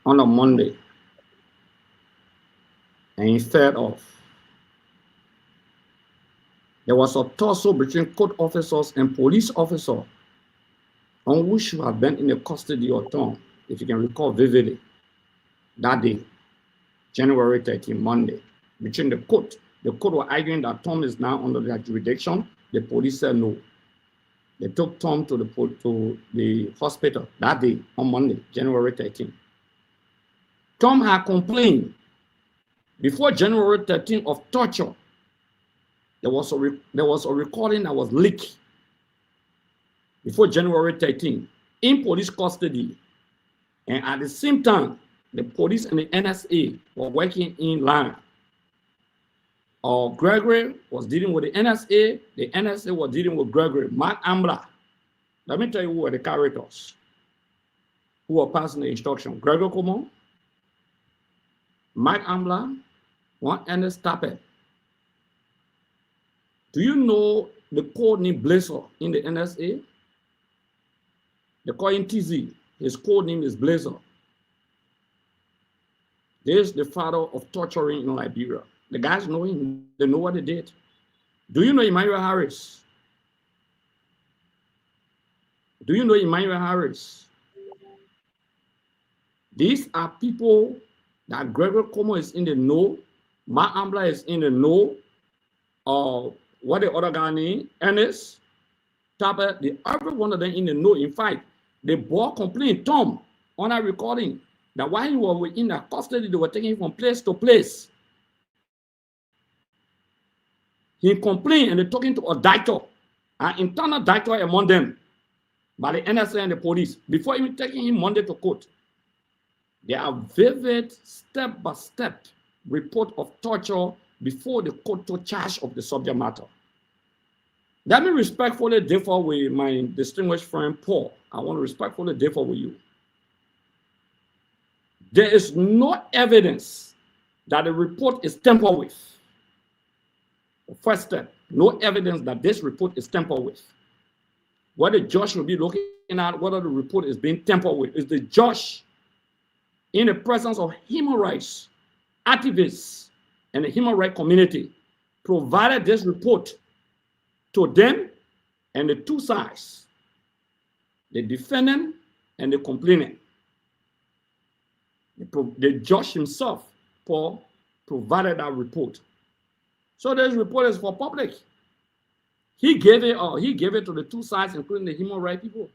on a Monday, and he fell off. There was a tussle between court officers and police officers on who should have been in the custody of Tom, if you can recall vividly, that day, January 13, Monday, between the court. The court were arguing that Tom is now under their jurisdiction. The police said no. They took Tom to the hospital that day on Monday, January 13. Tom had complained before January 13 of torture. There was a recording that was leaked before January 13 in police custody. And at the same time, the police and the NSA were working in line. Gregory was dealing with the NSA was dealing with Gregory. Mark Ambler. Let me tell you who were the characters who were passing the instruction. Gregory Coleman, Mark Ambler, one Ernest Tappet. Do you know the code name Blazer in the NSA? They call him TZ. His code name is Blazer. This is the father of torturing in Liberia. The guys know him. They know what they did. Do you know Emmanuel Harris? Do you know Emmanuel Harris? These are people that Gregory Como is in the know. Mark Ambler is in the know. What the other guy name? Ernest. Tapper. Every one of them in the know. In fact, the boy complained, Tom, on a recording, that while he was in the custody, they were taking him from place to place. He complained and they're talking to a doctor, an internal doctor among them, by the NSA and the police, before even taking him Monday to court. There are vivid step-by-step report of torture before the court took charge of the subject matter. Let me respectfully differ with my distinguished friend Paul. I want to respectfully differ with you. There is no evidence that the report is tampered with. The first step, no evidence that this report is tampered with. What the judge will be looking at, whether the report is being tampered with, is the judge in the presence of human rights activists and the human rights community provided this report to them and the two sides, the defendant and the complainant. The judge himself, Paul, provided that report. So this report is for public. He gave it to the two sides, including the human rights people.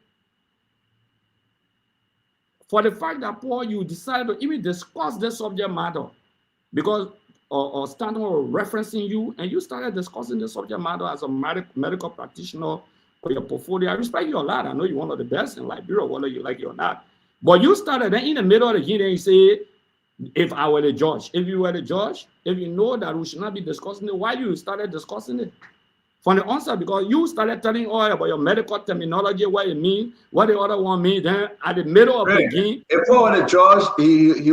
For the fact that, Paul, you decided to even discuss this subject matter, because Stanton was referencing you, and you started discussing this subject matter as a medical practitioner for your portfolio. I respect you a lot. I know you're one of the best in Liberia, whether you like it or not. But you started then in the middle of the game, and you say, if I were the judge, if you were the judge, if you know that we should not be discussing it, why you started discussing it? From the onset, because you started telling all about your medical terminology, what it means, what the other one means, then at the middle of the game. If I were the judge, he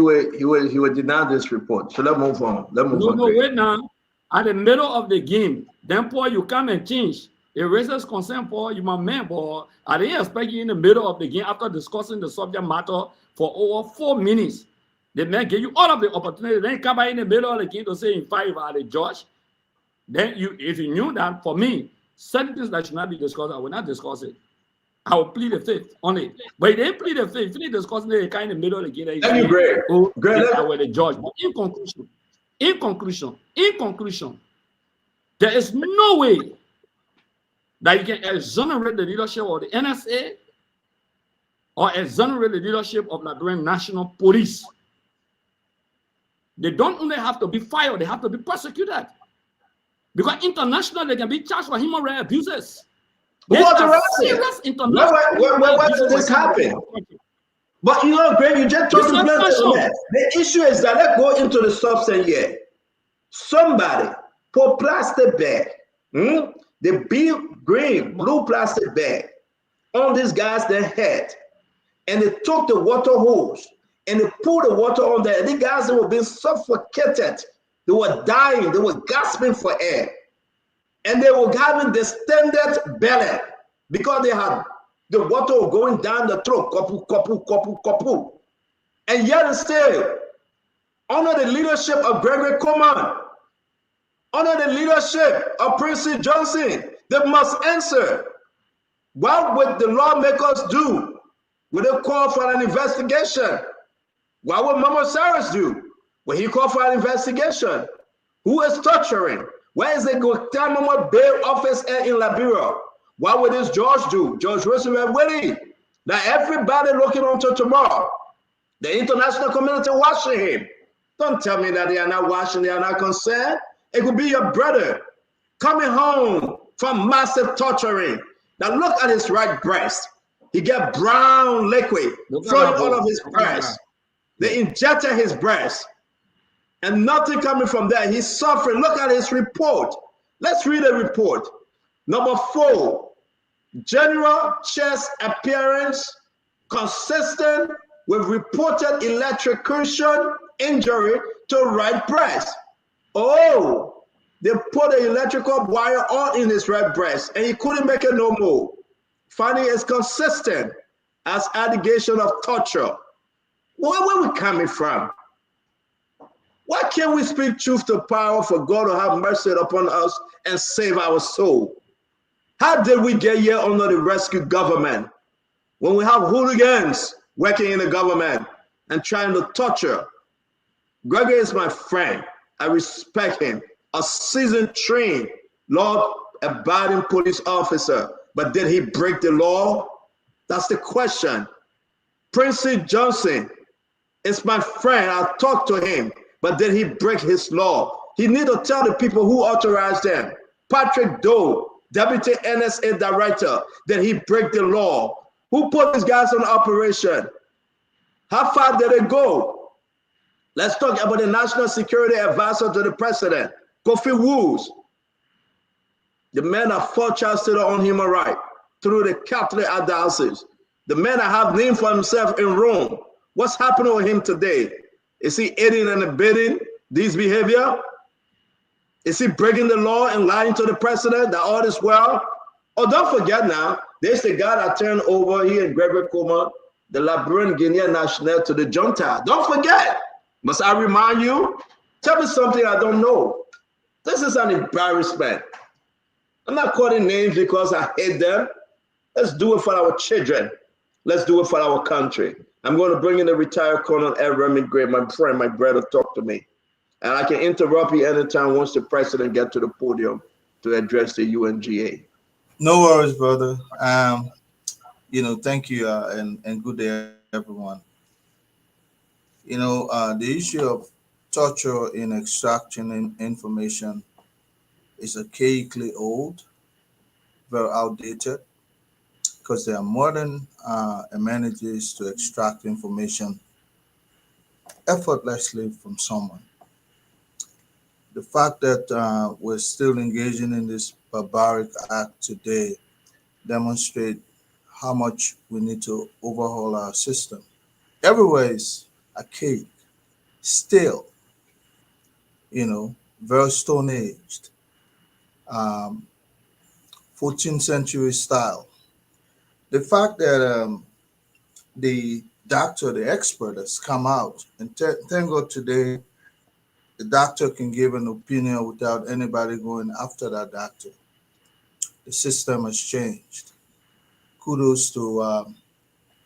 would deny this report. So let's move on. No, wait now. At the middle of the game, then Paul, you come and change. It raises concern, Paul, you my man, but I didn't expect you in the middle of the game after discussing the subject matter for over 4 minutes. The man gave you all of the opportunity. Then come back in the middle of the game to say, in fact, if I are the judge, then if you knew that, for me, certain things that should not be discussed, I will not discuss it. I will plead the fifth on it. But they plead the fifth. Finish discussing it kind of in the middle of the game. Thank you, Greg. If I were the judge. But in conclusion, there is no way that you can exonerate the leadership of the NSA or exonerate the leadership of Liberian National Police. They don't only have to be fired, they have to be prosecuted. Because internationally, they can be charged for human rights abuses. Where did this happen? But you know, Greg, you just talked about that. The issue is that let's go into the substance here. Somebody put plastic bag, the big green, blue plastic bag on this guy's head, and they took the water hose and they poured the water on there. These guys were being suffocated. They were dying. They were gasping for air. And they were having distended belly because they had the water going down the throat. Kapu. And yet and still, under the leadership of Gregory Coleman, under the leadership of Prince Johnson, they must answer. What would the lawmakers do? Would they call for an investigation? What would Mama Cyrus do? Will he call for an investigation? Who is torturing? Where is the Guantanamo Bay office in Liberia? What will this George do? George Roosevelt Willie. Now everybody looking on to tomorrow. The international community watching him. Don't tell me that they are not watching, they are not concerned. It could be your brother coming home from massive torturing. Now look at his right breast. He got brown liquid flowing all of his breast. They injected his breast. And nothing coming from there. He's suffering. Look at his report. Let's read the report. Number 4, general chest appearance consistent with reported electrocution injury to right breast. Oh, they put an electrical wire all in his right breast and he couldn't make it no more. Finding is consistent as allegation of torture. Where we coming from? Why can't we speak truth to power for God to have mercy upon us and save our soul? How did we get here under the rescue government when we have hooligans working in the government and trying to torture? Gregory is my friend. I respect him. A seasoned, trained, law-abiding police officer. But did he break the law? That's the question. Princey Johnson is my friend. I talked to him. But did he break his law? He need to tell the people who authorized them. Patrick Doe, Deputy NSA Director, did he break the law? Who put these guys on operation? How far did it go? Let's talk about the National Security Advisor to the President, Kofi Woos. The man that fought Charles Taylor on human rights through the Catholic diocese. The man that have named for himself in Rome. What's happening with him today? Is he aiding and abetting these behavior? Is he breaking the law and lying to the president that all is well? Oh, don't forget now, there's the guy that turned over here in Gregory Coma, the Liberian Guinea National to the junta. Don't forget. Must I remind you? Tell me something I don't know. This is an embarrassment. I'm not calling names because I hate them. Let's do it for our children. Let's do it for our country. I'm going to bring in the retired Colonel Ed Remy Gray, my friend, my brother, talk to me. And I can interrupt you anytime once the president gets to the podium to address the UNGA. No worries, brother. Thank you, and good day, everyone. The issue of torture in extracting information is archaically old, very outdated, because there are modern amenities to extract information effortlessly from someone. The fact that we're still engaging in this barbaric act today demonstrate how much we need to overhaul our system. Everywhere is archaic, still, very stone aged, 14th century style. The fact that the doctor, the expert has come out, and thank God today, the doctor can give an opinion without anybody going after that doctor. The system has changed. Kudos to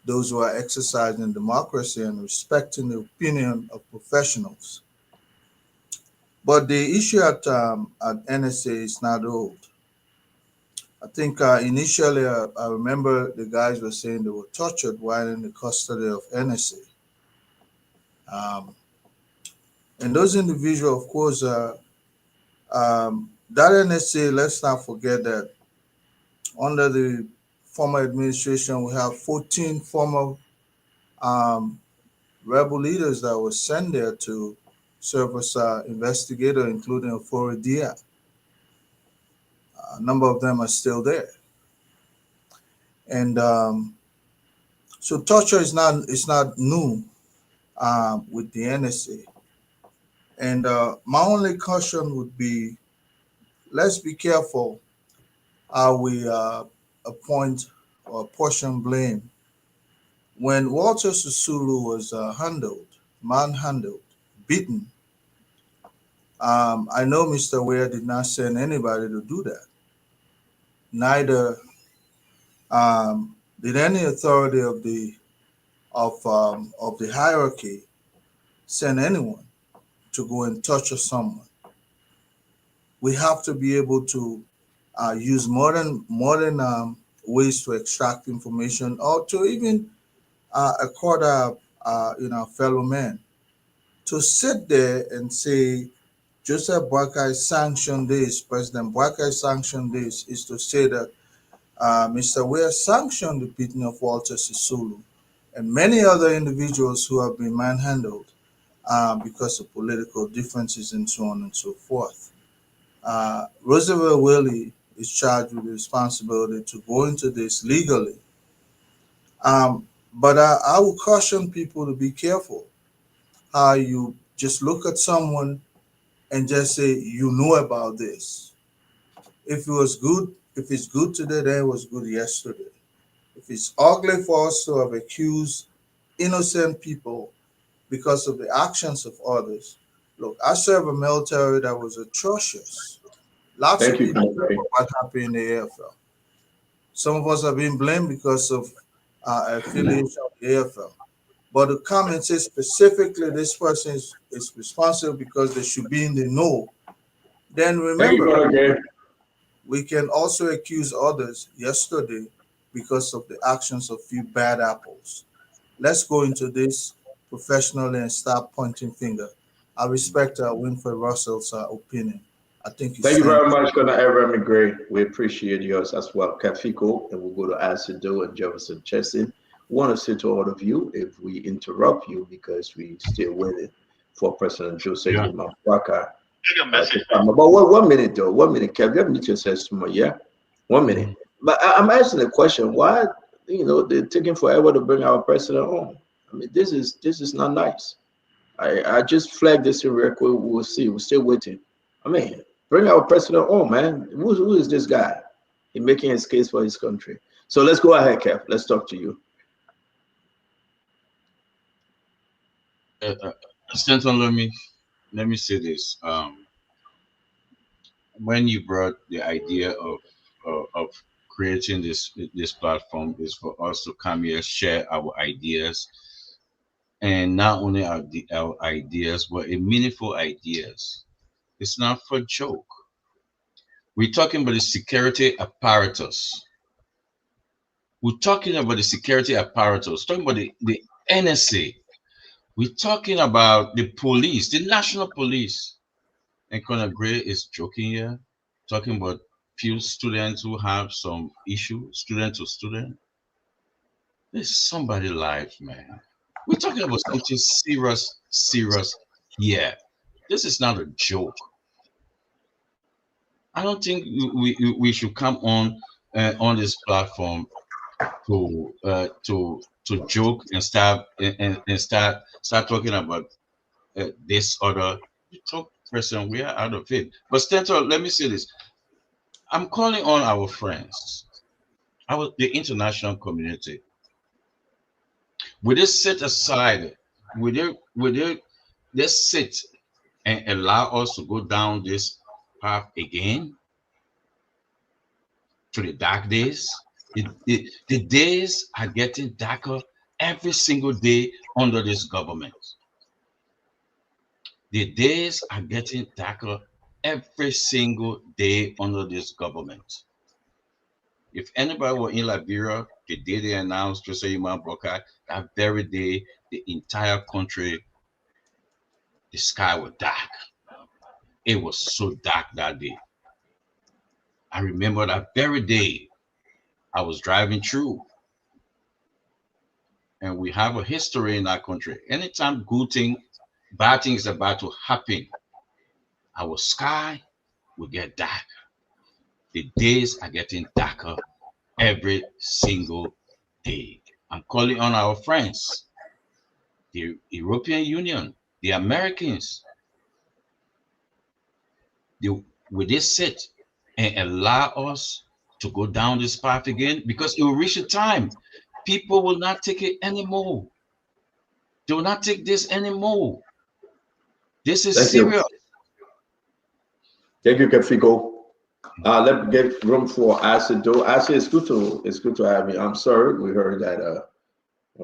those who are exercising democracy and respecting the opinion of professionals. But the issue at NSA is not old. I think initially, I remember the guys were saying they were tortured while in the custody of NSA. And those individuals, of course, that NSA, let's not forget that under the former administration, we have 14 former rebel leaders that were sent there to serve as investigator, including Ofori Dia. A number of them are still there. And so torture is not new with the NSA. And my only caution would be, let's be careful how we appoint or apportion blame. When Walter Sisulu was manhandled, beaten, I know Mr. Ware did not send anybody to do that. Neither did any authority of the hierarchy send anyone to go and torture someone. We have to be able to use modern ways to extract information, or to even accord our fellow men. To sit there and say Joseph Boakai sanctioned this, President Boakai sanctioned this, is to say that Mr. Ware sanctioned the beating of Walter Sisulu and many other individuals who have been manhandled because of political differences and so on and so forth. Roosevelt Willie is charged with the responsibility to go into this legally. But I would caution people to be careful how you just look at someone and just say, you know about this. If it's good today, then it was good yesterday. If it's ugly for us to have accused innocent people because of the actions of others, look, I serve a military that was atrocious. Lots Thank of you, people know Comrade. what happened in the AFL. Some of us are being blamed because of affiliation of the AFL. But to come and say specifically this person is responsible because they should be in the know, then Thank you, remember, Brother Gary. we can also accuse others yesterday because of the actions of few bad apples. Let's go into this professionally and start pointing finger. I respect Winfred Russell's opinion. I think he Thank you stands. very much, Gunnar Everett Gray. We appreciate yours as well. Kafiko, and we'll go to Asido and Jefferson Chesson. We want to say to all of you, if we interrupt you because we still waiting for President Joseph Mapaka to come. But 1 minute though, 1 minute, Kev, you have to meet yourself tomorrow, yeah? 1 minute. But I'm asking the question, why, they're taking forever to bring our president home? I mean, this is not nice. I just flagged this in real quick. We'll see. We're still waiting. I mean, bring our president home, man. Who is this guy? He's making his case for his country. So let's go ahead, Kev. Let's talk to you. Stanton, let me say this. When you brought the idea of creating this platform is for us to come here, share our ideas, and not only our ideas, but a meaningful ideas. It's not for joke. We're talking about the security apparatus. We're talking about the security apparatus, talking about the NSA. We're talking about the police, the national police. And Conor Gray is joking here, talking about few students who have some issue, student to student. This is somebody's life, man. We're talking about something serious here. This is not a joke. I don't think we should come on this platform to joke and start talking about this other talk person. We are out of it. But Stentor, let me say this. I'm calling on our friends, the international community. Will they sit aside? Will they sit and allow us to go down this path again to the dark days? The days are getting darker every single day under this government. The days are getting darker every single day under this government. If anybody were in Liberia, the day they announced Jose Broca, that very day, the entire country, the sky was dark. It was so dark that day. I remember that very day I was driving through. And we have a history in our country. Anytime bad things about to happen, our sky will get dark. The days are getting darker every single day. I'm calling on our friends, the European Union, the Americans. Will they sit and allow us to go down this path again? Because it will reach a time people will not take it anymore. They will not take this anymore. This is serious. Thank you, Kefiko. Let's get room for Acid though. Acid, it's good to have you. I'm sorry, we heard that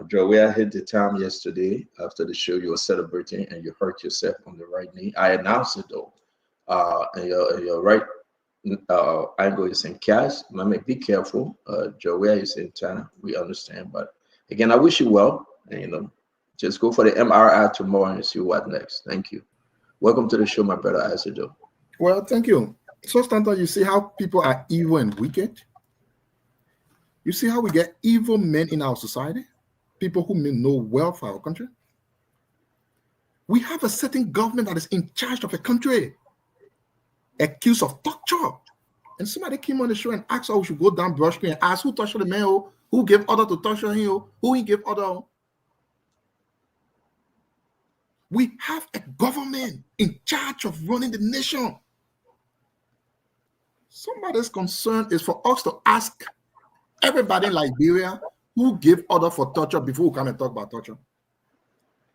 Joey hit the town yesterday after the show. You were celebrating and you hurt yourself on the right knee. I announced it though. And your right angle is in cash. Mama, be careful. Joey is in town. We understand, but again, I wish you well. And just go for the MRI tomorrow and see what next. Thank you. Welcome to the show, my brother Asido. Well, thank you. So, Stanton, you see how people are evil and wicked? You see how we get evil men in our society? People who mean no well for our country? We have a certain government that is in charge of a country, accused of torture. And somebody came on the show and asked us we should go down Brush Street and ask who tortured the man, who gave order to torture him, who he gave order. We have a government in charge of running the nation. Somebody's concern is for us to ask everybody in Liberia who gave order for torture before we come and talk about torture.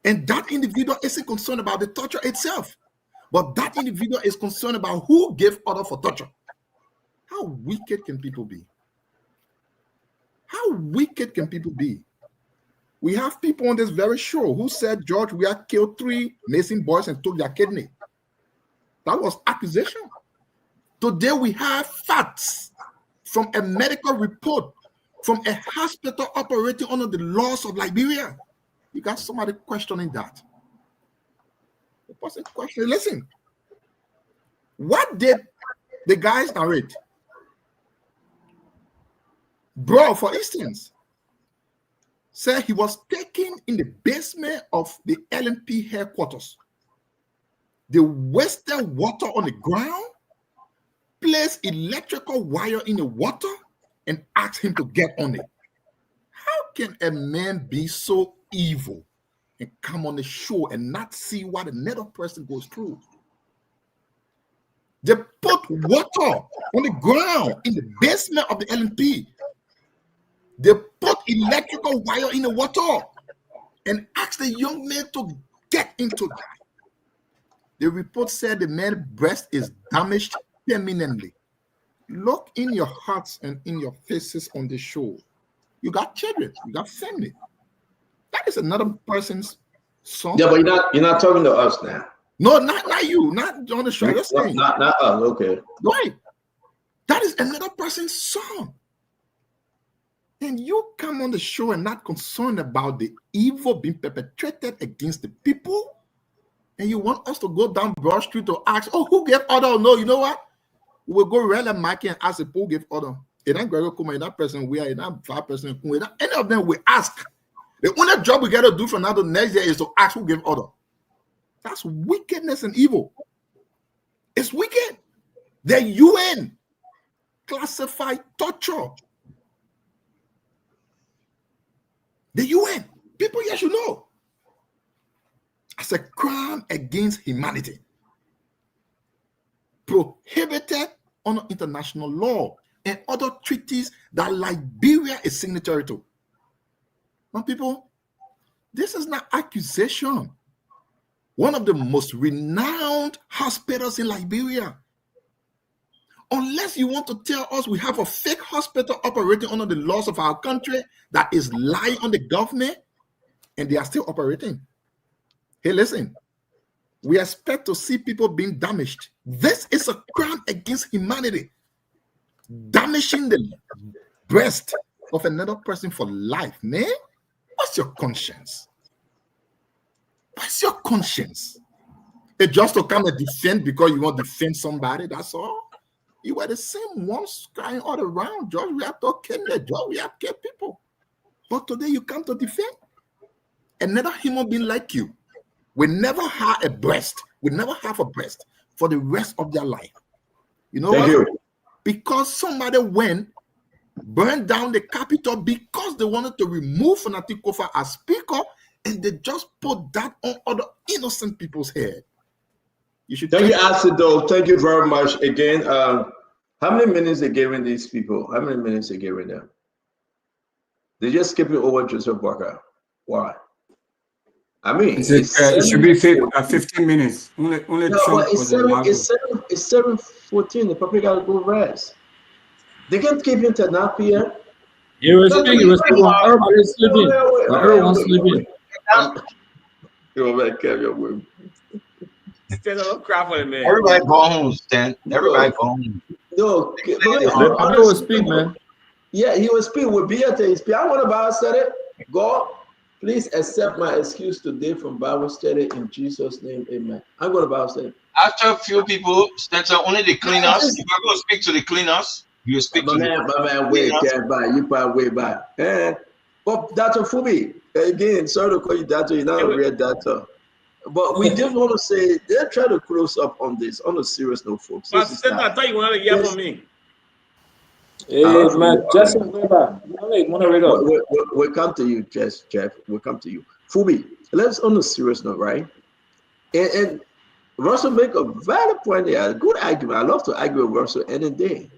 And that individual isn't concerned about the torture itself, but that individual is concerned about who gave order for torture. How wicked can people be? How wicked can people be? We have people on this very show who said George Weah killed 3 Mason boys and took their kidney. That was accusation. Today we have facts from a medical report from a hospital operating under the laws of Liberia. You got somebody questioning that. The person questioning, listen, what did the guys narrate? Bro, for instance, said he was taken in the basement of the LNP headquarters. They wasted water on the ground, placed electrical wire in the water, and asked him to get on it. How can a man be so evil and come on the show and not see what another person goes through? They put water on the ground in the basement of the LNP. They put electrical wire in the water and asked the young man to get into that. The report said the man's breast is damaged permanently. Look in your hearts and in your faces on the show. You got children, you got family. That is another person's song. Yeah, but you're not talking to us now. No, not you, not on the show. Not us, okay. Right. That is another person's song. And you come on the show and not concerned about the evil being perpetrated against the people, and you want us to go down Broad Street to ask, oh, who gave order? No, you know what? We'll go around and market and ask who gave order. It ain't Gregor Kuma, that person we are, it ain't 5%. Any of them we ask. The only job we got to do from now to next year is to ask who gave order. That's wickedness and evil. It's wicked. The UN classified torture. The UN, people here should know, as a crime against humanity, prohibited under international law and other treaties that Liberia is signatory to. Now, people, this is not accusation. One of the most renowned hospitals in Liberia. Unless you want to tell us we have a fake hospital operating under the laws of our country that is lying on the government and they are still operating. Hey, listen, we expect to see people being damaged. This is a crime against humanity. Damaging the breast of another person for life, man. What's your conscience? What's your conscience? It's just to come and defend because you want to defend somebody, that's all. You were the same ones crying all around, George. We have to kill them, George. We have to kill people. But today you come to defend another human being like you. We never have a breast. We never have a breast for the rest of their life. You know what? Because somebody went, burned down the Capitol because they wanted to remove Fanatic Kofa as speaker, and they just put that on other innocent people's head. You should thank you, Asido. Thank you very much again. How many minutes they giving these people? How many minutes they giving them? They just skipping over Joseph Walker. Why? I mean, it should be 15 minutes. Only no, Trump it's 7:14. The public got to go rest. They can't keep you until 9 p.m. You were speaking. Everybody's sleeping. Everyone's sleeping. You're back, Kevin. Stand up, crap for the man. Everybody go home, Stan. Everybody go home. No, I will speak, man. Yeah, he will speak. Will be at his speak. I want to Bible study. God, please accept my excuse today from Bible study in Jesus' name. Amen. I'm going to Bible study. After a few people, Spencer, only the cleaners. If you're going to speak to the cleaners, you speak to my man, wait, can't buy. You probably way back. But Dr. Fubi, again, sorry to call you Dr. You're not a real doctor. But we just want to say, they're trying to close up on this, on a serious note, folks. But Spencer, I thought you wanted to hear from me. Hey, man, Justin Weber, we'll come to you, Jeff. We'll come to you. Fubi, let's on a serious note, right? And Russell make a valid point there. Good argument. I love to argue with Russell any day.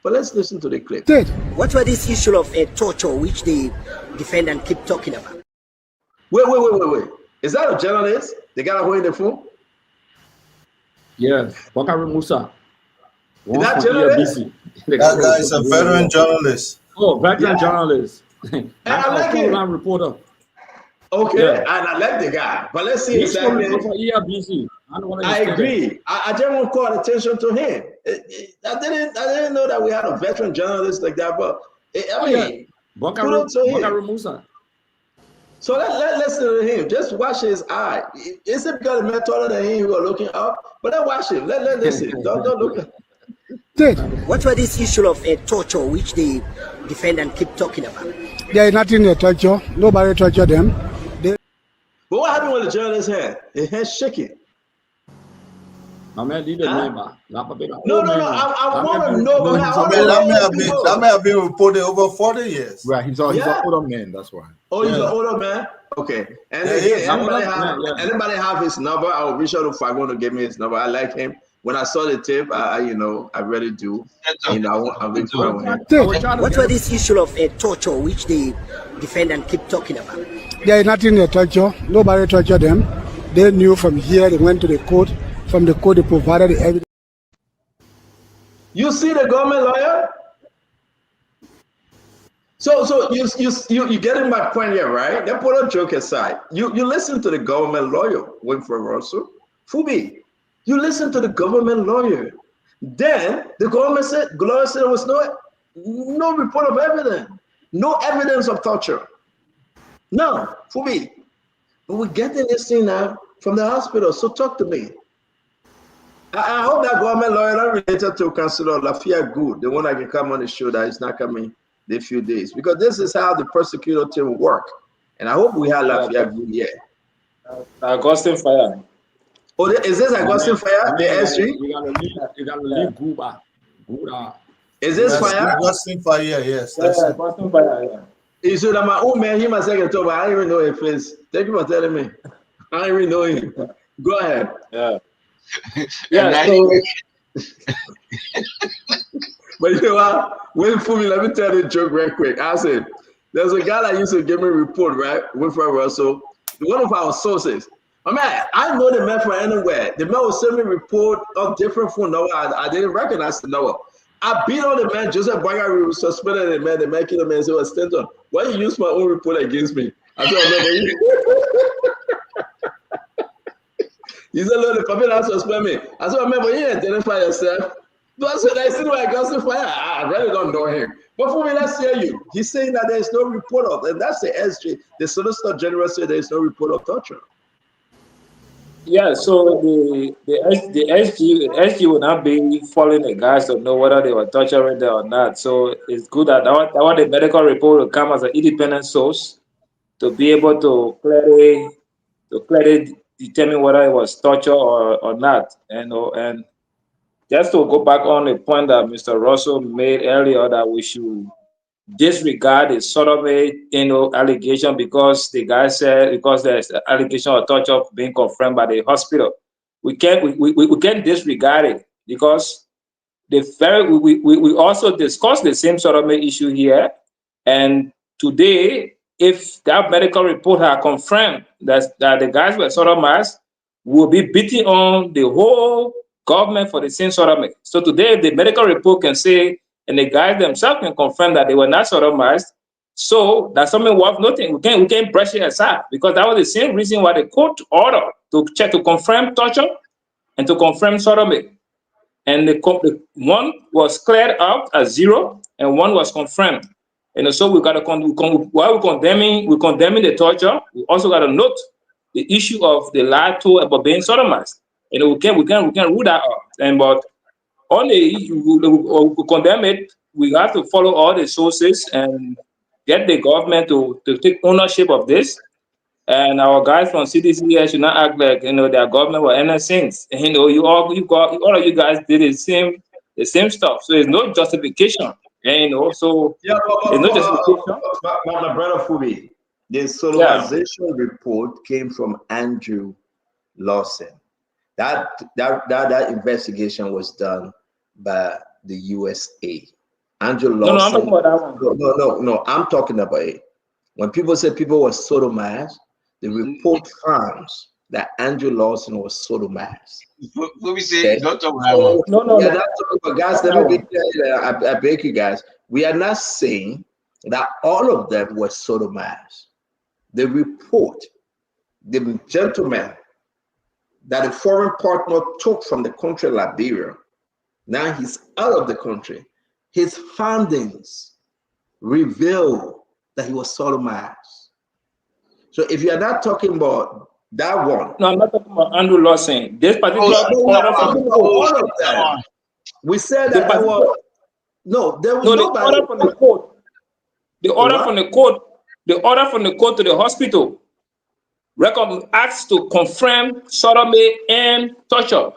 But let's listen to the clip. What were this issue of torture which the defendant keep talking about? Wait. Is that a journalist? The guy holding the phone? Yes, Bakari Musa. Is that journalist? That guy is a veteran journalist. Oh, veteran Yeah. journalist. And I like him. Reporter. Okay, Yeah. and I like the guy. But let's see He's from exactly. ERBC. I agree. I just want to call attention to him. I didn't know that we had a veteran journalist like that. But I mean, kudos to him. Bakari Musa. So let's listen to him. Just watch his eye. Is it because the man taller than him who are looking up? But then watch him. Let listen. Don't look. What were this issue of torture which the defendant keep talking about? There is nothing to torture. Nobody torture them. But what happened with the journalist's hand? His hand shaking. No. I want to know. That may have been reported over 40 years. Right, he's an older man. That's why. Oh, he's an older man. Okay. And anybody have his number? I will be sure to find one to give me his number. I like him. When I saw the tape, I really do. I'm big fan with him. What were this issue of torture which the defendant keep talking about? There is nothing to torture. Nobody torture them. They knew from here. They went to the court. From the court, they provided the evidence. You see the government lawyer? So you getting my point here, right? Then put a joke aside. You listen to the government lawyer, Winfrey Russell. Fubi, you listen to the government lawyer. Then the government said there was no report of evidence, no evidence of torture. No, Fubi. But we're getting this thing now from the hospital. So talk to me. I hope that government lawyer not related to Councillor Lafia Good, the one that can come on the show that is not coming in a few days, because this is how the prosecutor team work. And I hope we have Lafia Good here. Augustine Fire. Oh, is this Augustine Fire? The SG? You gotta leave Guba. Is this Fire? Augustine Fire, yes. Augustine Fire, yeah. He said, my old man, he must second talk, but I don't even know his face. Thank you for telling me. I don't even know him. Go ahead. Yeah. Yeah, but you know what? Wait for me, let me tell you the joke real quick. I said, there's a guy that used to give me a report, right? Winfrey Russell, one of our sources. I know the man from anywhere. The man will send me a report on different phone number. I didn't recognize the number. I beat on the man, Joseph Bagari suspended the man, killed the man, said, well, Stanton, why you use my own report against me? I said, he said, look, the puppy not suspend me. I said, remember, you identify yourself. So I said, I see why I got so fire. I really don't know him. But for me, let's hear you. He's saying that there is no report of, and that's the SG. The Solicitor General said there is no report of torture. Yeah, so the SG will not be following the guys to know whether they were torturing them or not. So it's good that I want the medical report to come as an independent source to be able to clearly determine whether it was torture or not. And just to go back on the point that Mr. Russell made earlier, that we should disregard the sodomy, allegation because the guy said because there's an allegation of torture being confirmed by the hospital. We can't disregard it because we also discussed the same sodomy issue here, and today, if that medical report had confirmed that the guys were sodomized, we'll be beating on the whole government for the same sodomy. So today, the medical report can say, and the guys themselves can confirm that they were not sodomized. So that's something worth noting. We can't brush it aside because that was the same reason why the court ordered to confirm torture and to confirm sodomy. And the one was cleared out as 0 and one was confirmed. And so we got to while we're condemning the torture, we also got to note the issue of the lie to about being sodomized. And we can rule that out. And but only we condemn it, we have to follow all the sources and get the government to take ownership of this. And our guys from CDC should not act like their government were innocent. And all of you guys did the same stuff. So there's no justification. So yeah, there's no justification. My brother Fubi, the sodomization report came from Andrew Lawson. That investigation was done by the USA. Andrew No, I'm Lawson. talking about that one. No. I'm talking about it. When people say people were sodomized, the report finds that Andrew Lawson was sodomized. What we say, Okay? don't talk about So No. we are not talking about, guys, let me be clear. I beg you guys. We are not saying that all of them were sodomized. The report, the gentleman that a foreign partner took from the country Liberia, now he's out of the country. His findings reveal that he was sodomized. So if you are not talking about that one, No, I'm not talking about Andrew Lawson. This particular order from the court. all of them. We said The that there particular- was there was No, the nobody. order from the court. The order what? from the court. The order from the court to the hospital. Record acts to confirm sodomy and torture.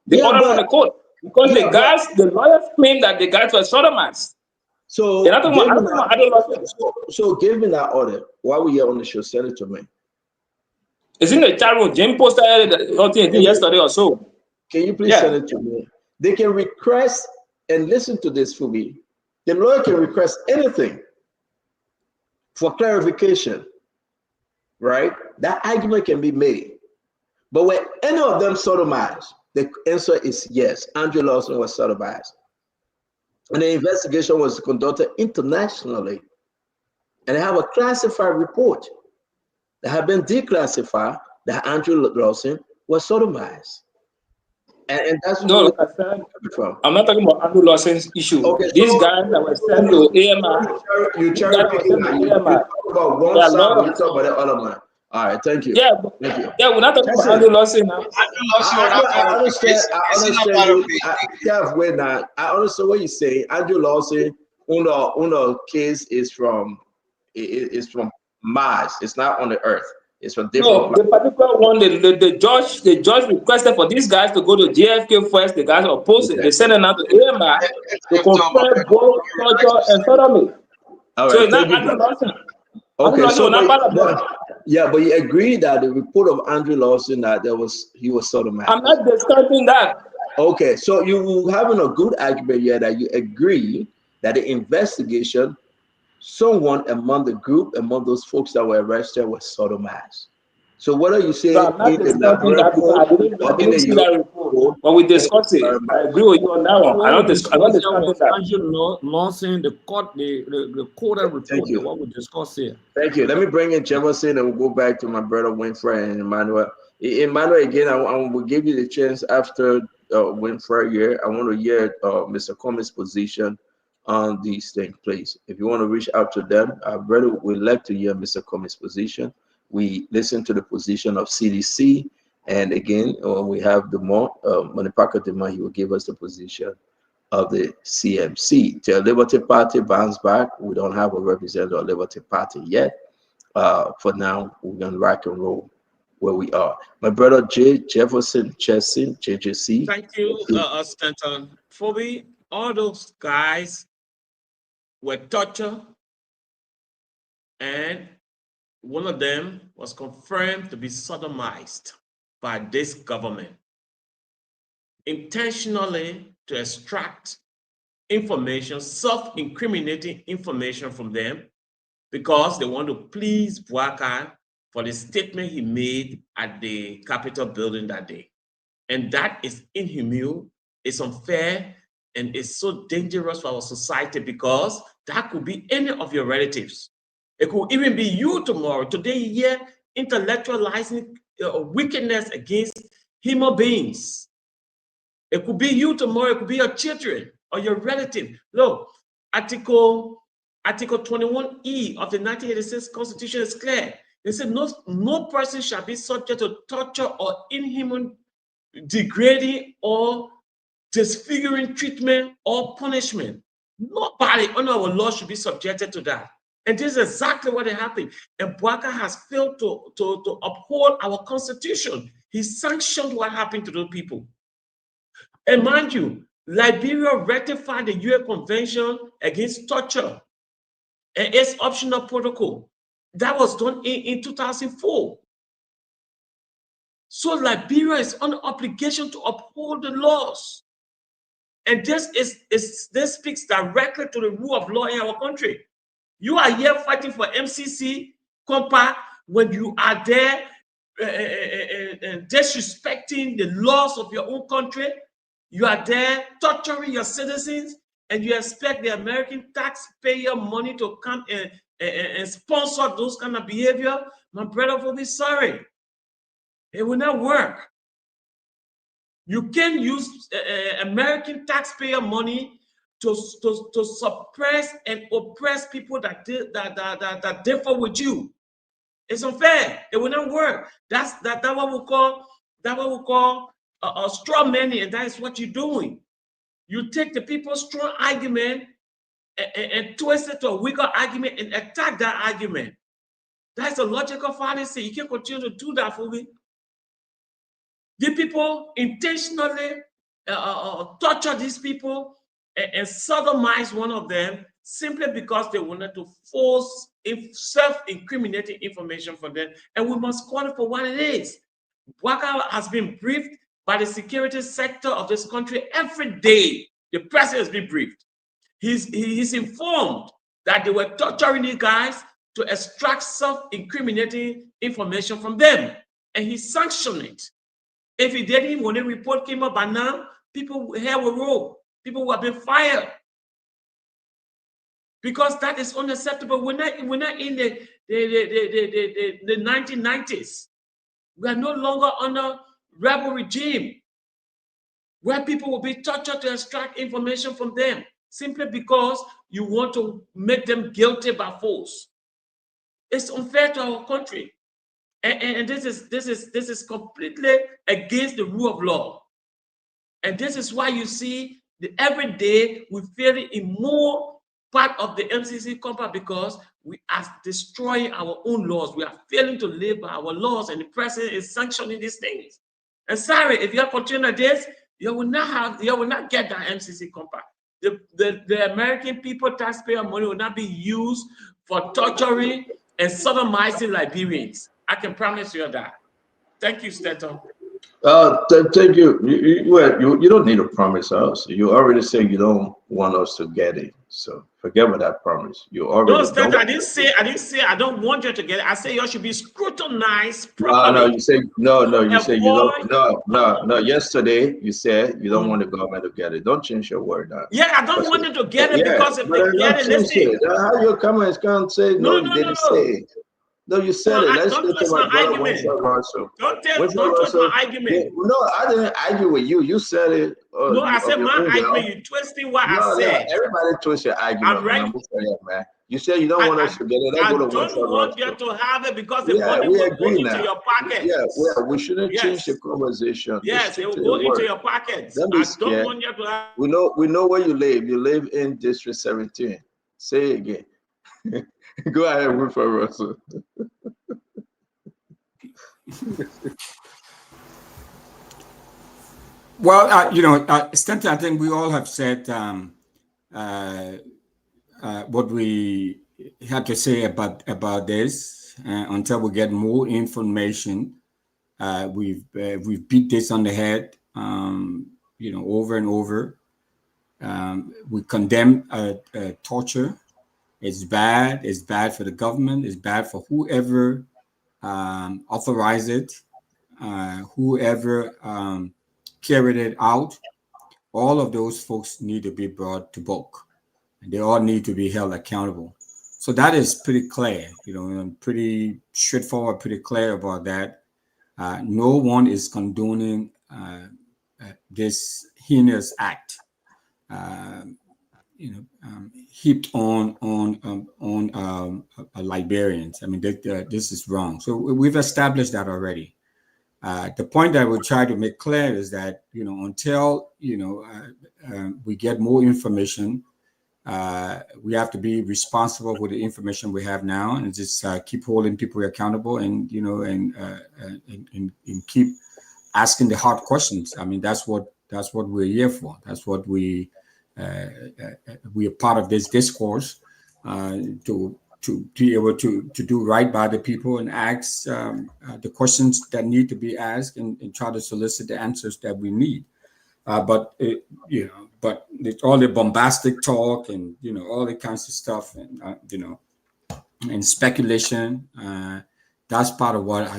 The Yeah, order but- from the court. Because yeah, the lawyers claim that the guys were sodomized. So They're not talking about Andrew Lawson. So give me that order. While we are on the show, send it to me. It's in the chat room. Jim posted it yesterday or so. Can you please Yeah. send it to me? They can request, and listen to this for me. The lawyer can request anything for clarification, right? That argument can be made. But when any of them sodomized, the answer is yes. Andrew Lawson was sodomized. And the investigation was conducted internationally. And they have a classified report that have been declassified that Andrew Lawson was sodomized. And that's No, like I said, I'm not talking about Andrew Lawson's issue. Okay, These so- guys that were sent to AMI, You these cherry guys were picking sent now. to You AMI. talk about one There are side, lawyers. but you talk about the other one. All right, thank you. Yeah, Thank you. yeah, we're not talking Listen, about Andrew Lawson now. I understand. I understand you. Kev, wait now. I understand what you're saying. Andrew Lawson, Uno case is from Mars. It's not on the Earth. It's from different. No, the particular one, the judge requested for these guys to go to JFK first. The guys were posted. They sent them out to AMI to confirm both torture and sodomy. All So right, it's not thank you. Andrew Lawson. Okay, Andrew Lawson was not part of that. but you agree that the report of Andrew Lawson that he was sodomized. I'm not discussing that. Okay, so you having a good argument here that you agree that the investigation, someone among the group, among those folks that were arrested, was sodomized. So whether you say So I'm not discussing that because I didn't see that report. But we discussed it. I agree with you on that one. I'm not discussing that. Andrew Lawson, the court, the court report, you. what we discussed here. Thank you. Let me bring in Jefferson and we'll go back to my brother Winfrey and Emmanuel. Emmanuel, again, I will give you the chance after Winfrey here. I want to hear Mr. Coleman's position on these things, please. If you want to reach out to them, brother, we'd like to hear Mr. Coleman's position. We listen to the position of CDC, and again, we have Money Parker Demont, he will give us the position of the CMC. The Liberty Party bounce back. We don't have a representative of Liberty Party yet. For now, we're going to rock and roll where we are. My brother Jefferson Chesson, JJC. Thank you, Stanton. For me, all those guys were tortured, and one of them was confirmed to be sodomized by this government, intentionally to extract information, self-incriminating information from them, because they want to please Bouaka for the statement he made at the Capitol building that day. And that is inhumane, it's unfair, and it's so dangerous for our society because that could be any of your relatives. It could even be you tomorrow. Today you hear intellectualizing wickedness against human beings. It could be you tomorrow, it could be your children or your relative. Look, Article 21E of the 1986 Constitution is clear. It said no person shall be subject to torture or inhuman, degrading or disfiguring treatment or punishment. Nobody under our law should be subjected to that. And this is exactly what happened. And Bouaka has failed to uphold our constitution. He sanctioned what happened to those people. And mind you, Liberia ratified the UN Convention Against Torture and its optional protocol. That was done in 2004. So Liberia is under obligation to uphold the laws. And this speaks directly to the rule of law in our country. You are here fighting for MCC compact when you are there disrespecting the laws of your own country. You are there torturing your citizens, and you expect the American taxpayer money to come and sponsor those kind of behavior. My brother will be sorry. It will not work. You can use American taxpayer money to suppress and oppress people that differ with you. It's unfair. It will not work. That's what we call a straw man, and that is what you're doing. You take the people's strong argument and twist it to a weaker argument and attack that argument. That's a logical fallacy. You can't continue to do that for me. The people intentionally torture these people and sodomize one of them simply because they wanted to force self-incriminating information from them. And we must call it for what it is. Waka has been briefed by the security sector of this country every day. The president has been briefed. He's informed that they were torturing these guys to extract self-incriminating information from them. And he sanctioned it. If he didn't, when the report came up by now, people hair will roll. People will have been fired. Because that is unacceptable. We're not in the 1990s. We are no longer under rebel regime where people will be tortured to extract information from them simply because you want to make them guilty by force. It's unfair to our country. And this is completely against the rule of law. And this is why you see that every day we feel it in more part of the MCC compact, because we are destroying our own laws. We are failing to live by our laws, and the president is sanctioning these things. And sorry, if you continue this, you will not get that MCC compact. The American people taxpayer money will not be used for torturing and sodomizing Liberians. I can promise you that. Thank you, Stanton. Thank you. You don't need to promise us. You already say you don't want us to get it. So forget about that promise. You already. No, Stanton, I didn't say I don't want you to get it. I say you should be scrutinized properly. No, you say no. You say you don't. No. Yesterday you said you don't want the government to get it. Don't change your word now. Yeah, I don't want them to get it because if they get it, listen. How your comments can't say no? You didn't say it. No, you said it. Let's don't twist my argument. Don't twist my argument. No, I didn't argue with you. You said it. No, I said my argument. You twisting what I said. Everybody twist your argument. I'm right. Man. You said you don't want us to get it. I don't want you to have it because the money will go into your pockets. Yeah, we shouldn't change the conversation. Yes, it will go into your pockets. Don't be scared. I don't want you to have. We know where you live. You live in District 17. Say it again. Go ahead, Wilford Russell. Well, Stanton, I think we all have said what we have to say about this. Until we get more information, we've beat this on the head, over and over. We condemn torture. It's bad. It's bad for the government. It's bad for whoever authorized it, whoever carried it out. All of those folks need to be brought to book, and they all need to be held accountable. So that is pretty clear, and pretty straightforward, pretty clear about that. No one is condoning this heinous act. Heaped on Liberians. I mean, this is wrong. So we've established that already. The point that we try to make clear is that until we get more information, we have to be responsible with the information we have now, and just keep holding people accountable, and and keep asking the hard questions. I mean, that's what we're here for. That's what we are part of this discourse to be able to do right by the people and ask the questions that need to be asked, and try to solicit the answers that we need. but all the bombastic talk and all the kinds of stuff and and speculation, that's part of what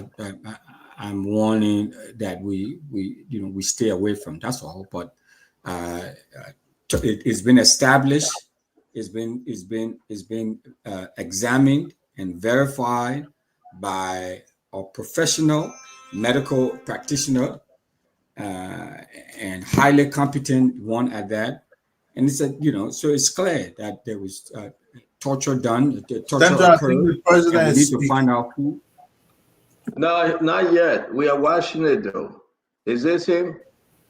I'm warning that we stay away from. That's all. But it's been established, it's been examined and verified by a professional medical practitioner and highly competent one at that. And it's so it's clear that there was torture done, torture occurred, and we need to find out who. No, not yet. We are watching it though. Is this him?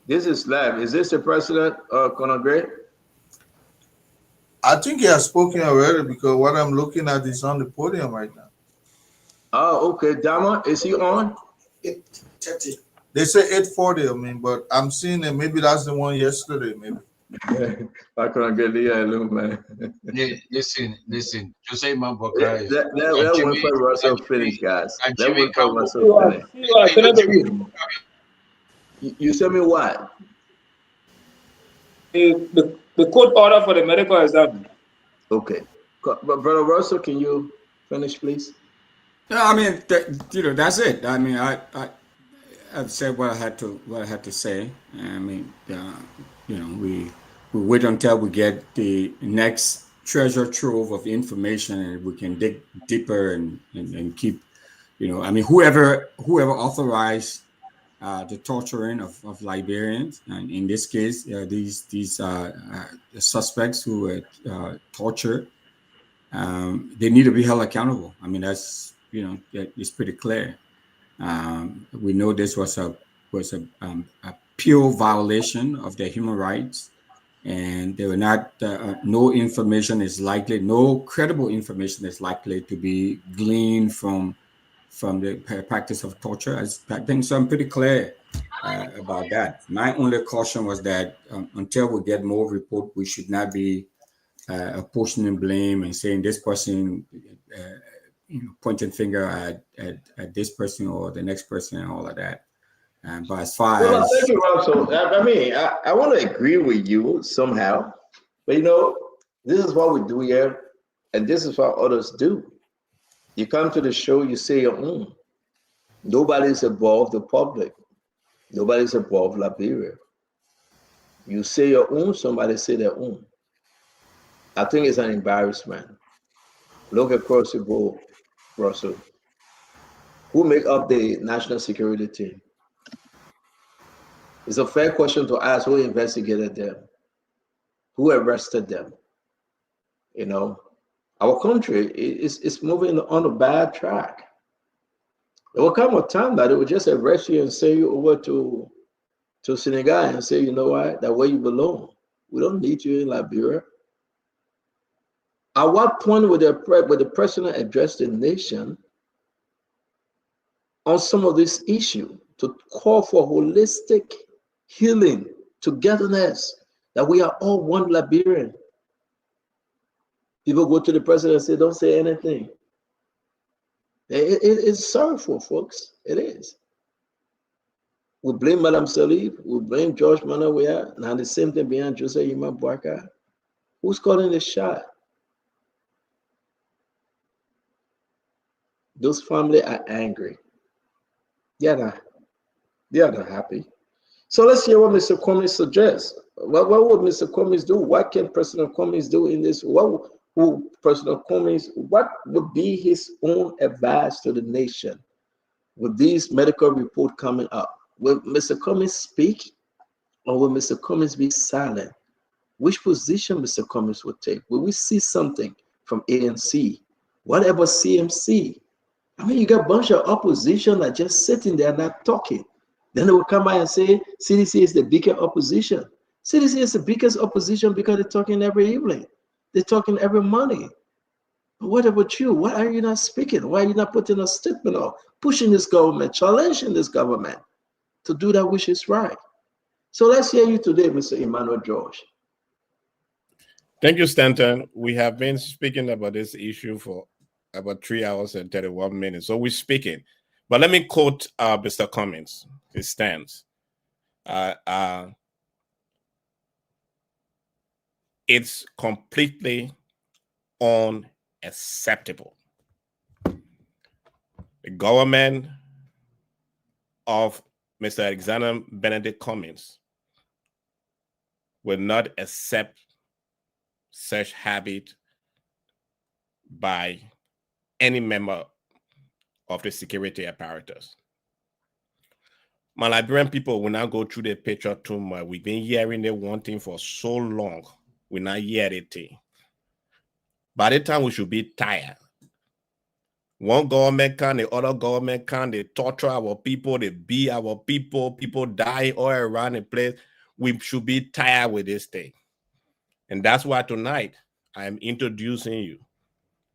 This is live. Is this the president, Conor Gray? I think he has spoken already because what I'm looking at is on the podium right now. Oh, okay. Dama, is he on? 8:30. They say 8:40. I mean, but I'm seeing it. Maybe that's the one yesterday. Maybe. I couldn't get the alone, man. Listen. Jose Mamboka. Let Winfred Russell finish, guys. Let Winfred Russell finish. You tell me what? The court order for the medical exam. Okay. But Brother Russell, can you finish, please? No, I mean, that's it. I mean, I've said what I had to say. I mean, we wait until we get the next treasure trove of information, and we can dig deeper and keep, I mean, whoever authorized the torturing of Liberians, and in this case, these suspects who were tortured, they need to be held accountable. I mean, that's it's pretty clear. We know this was a pure violation of their human rights, and they were not. No credible information is likely to be gleaned from the practice of torture. I think so. I'm pretty clear about that. My only caution was that until we get more report, we should not be apportioning blame and saying this person, pointing finger at this person or the next person and all of that. But as far as thank you, Russell. I mean, I want to agree with you somehow, but this is what we do here, and this is what others do. You come to the show, you say your own. Nobody's above the public. Nobody's above Liberia. You say your own, somebody say their own. I think it's an embarrassment. Look across the board, Russell. Who make up the national security team? It's a fair question to ask who investigated them, who arrested them. Our country is moving on a bad track. There will come a time that it will just arrest you and send you over to Senegal and say, you know what, that way you belong. We don't need you in Liberia. At what point would the president address the nation on some of this issue to call for holistic healing, togetherness, that we are all one Liberian? People go to the president and say, don't say anything. It's sorrowful, folks. It is. We blame Madame Salif, we blame George Manawea, and the same thing behind Jose Yima Bwaka. Who's calling the shot? Those families are angry. They are not happy. So let's hear what Mr. Cummings suggests. What would Mr. Cummings do? What can President Cummings do in this? What would be his own advice to the nation with these medical report coming up? Will Mr. Cummings speak, or will Mr. Cummings be silent? Which position Mr. Cummings would take? Will we see something from ANC? Whatever CMC? I mean, you got a bunch of opposition that just sitting there not talking. Then they will come by and say, CDC is the biggest opposition. CDC is the biggest opposition because they're talking every evening. They're talking every morning. But what about you? Why are you not speaking? Why are you not putting a statement or pushing this government, challenging this government to do that which is right? So let's hear you today, Mr. Emmanuel George. Thank you, Stanton. We have been speaking about this issue for about 3 hours and 31 minutes. So we're speaking. But let me quote Mr. Cummings, his stance. It's completely unacceptable. The government of Mr. Alexander Benedict Cummings will not accept such habit by any member of the security apparatus. My Liberian people will now go through the picture too much. We've been hearing the one thing for so long. We not hear it. By the time we should be tired. One government can, the other government can, they torture our people, they beat our people, people die all around the place. We should be tired with this thing. And that's why tonight I am introducing you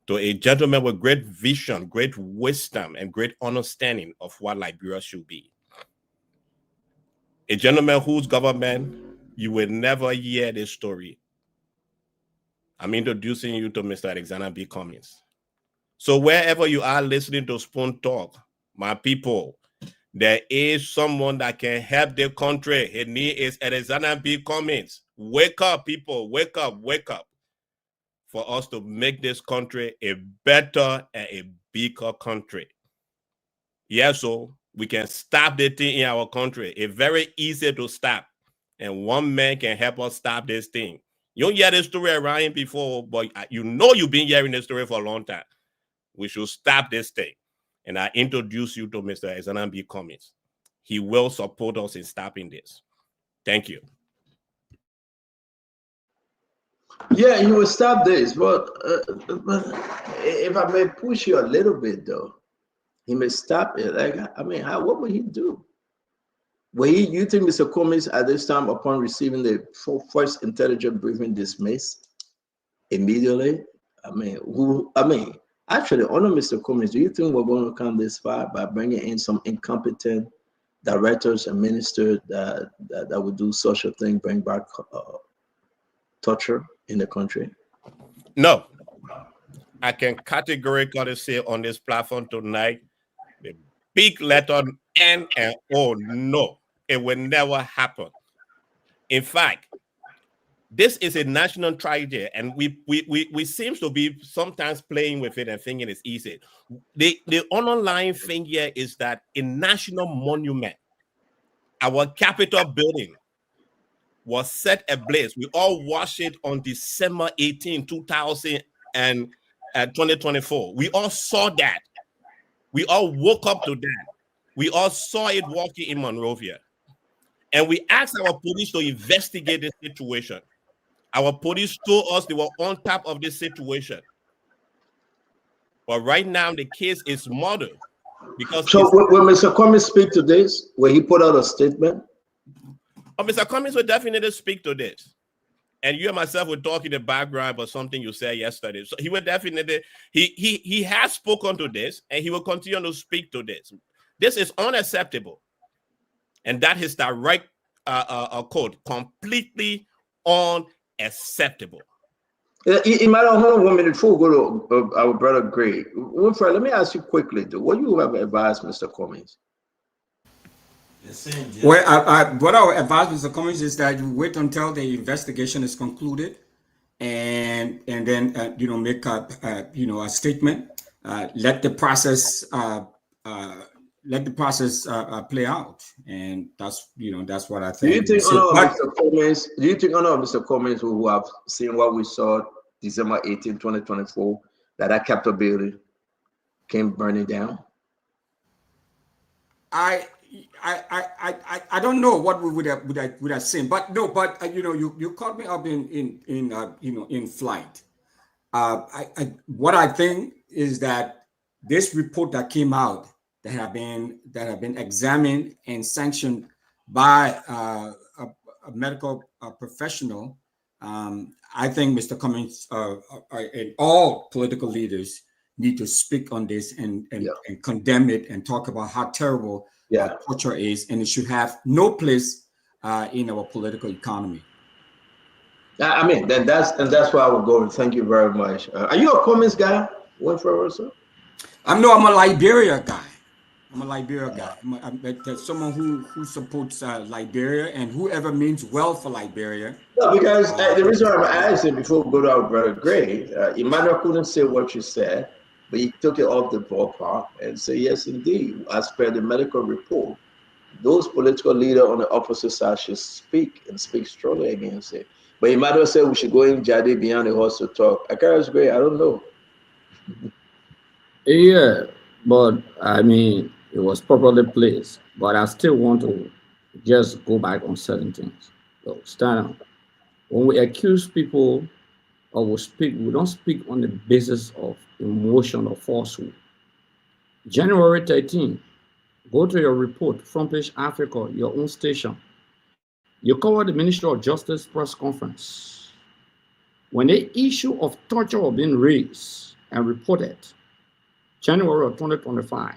to a gentleman with great vision, great wisdom, and great understanding of what Liberia should be. A gentleman whose government you will never hear this story. I'm introducing you to Mr. Alexander B. Cummings. So wherever you are listening to Spoon Talk, my people, there is someone that can help the country. His name is Alexander B. Cummings. Wake up, people. Wake up, wake up. For us to make this country a better and a bigger country. Yes, so we can stop the thing in our country. It's very easy to stop. And one man can help us stop this thing. You don't hear this story around here before, but you know you've been hearing this story for a long time. We should stop this thing. And I introduce you to Mr. Alexander B. Cummings. He will support us in stopping this. Thank you. Yeah, he will stop this, but if I may push you a little bit, though, he may stop it. Like, I mean, what would he do? You think Mr. Cummings at this time, upon receiving the first intelligence briefing, dismissed immediately? Actually, under Mr. Cummings, do you think we're going to come this far by bringing in some incompetent directors and ministers that would do such a thing, bring back torture in the country? No. I can categorically say on this platform tonight, the big letter N and O, no, it will never happen. In fact, this is a national tragedy, and we seem to be sometimes playing with it and thinking it's easy. The underlying thing here is that a national monument, our Capitol building, was set ablaze. We all watched it on December 18, 2024. We all saw that. We all woke up to that. We all saw it walking in Monrovia. And we asked our police to investigate this situation. Our police told us they were on top of this situation. But right now, the case is muddled. So when Mr. Cummings speak to this, will he put out a statement? Oh, Mr. Cummings will definitely speak to this. And you and myself were talking in the background about something you said yesterday. So he will definitely, he has spoken to this, and he will continue to speak to this. This is unacceptable. And that is direct quote, completely unacceptable. You might have hold on 1 minute before we go to our brother Gray. Wilfred, let me ask you quickly, though. What do you have advised Mr. Cummings? Well, what I would advise Mr. Cummings is that you wait until the investigation is concluded, and then make a statement. Let the process play out, and that's what I think. Do you think Mr. Cummings, who have seen what we saw December 18, 2024, that Capitol building came burning down? I don't know what we would have seen, but no, you caught me up in flight. What I think is that this report that came out that have been examined and sanctioned by a medical professional, I think Mr. Cummings and all political leaders need to speak on this and condemn it and talk about how terrible torture is, and it should have no place in our political economy. I mean, that's where I would go. Thank you very much. Are you a Cummings guy? I'm a Liberia guy. I'm a Liberia guy. There's someone who supports Liberia and whoever means well for Liberia. No, because the reason why I'm asking before we go to our brother Gray, Emmanuel couldn't say what you said, but he took it off the ballpark and said, yes, indeed, as per the medical report, those political leaders on the opposite side should speak and speak strongly against it. But Emmanuel said we should go in Jade beyond the horse to talk. I can't Gray, I don't know. Yeah, but I mean, it was properly placed. But I still want to just go back on certain things. So, stand up. When we accuse people or we don't speak on the basis of emotion or falsehood. January 13, go to your report, Front Page Africa, your own station. You cover the Ministry of Justice press conference. When the issue of torture was being raised and reported, January of 2025,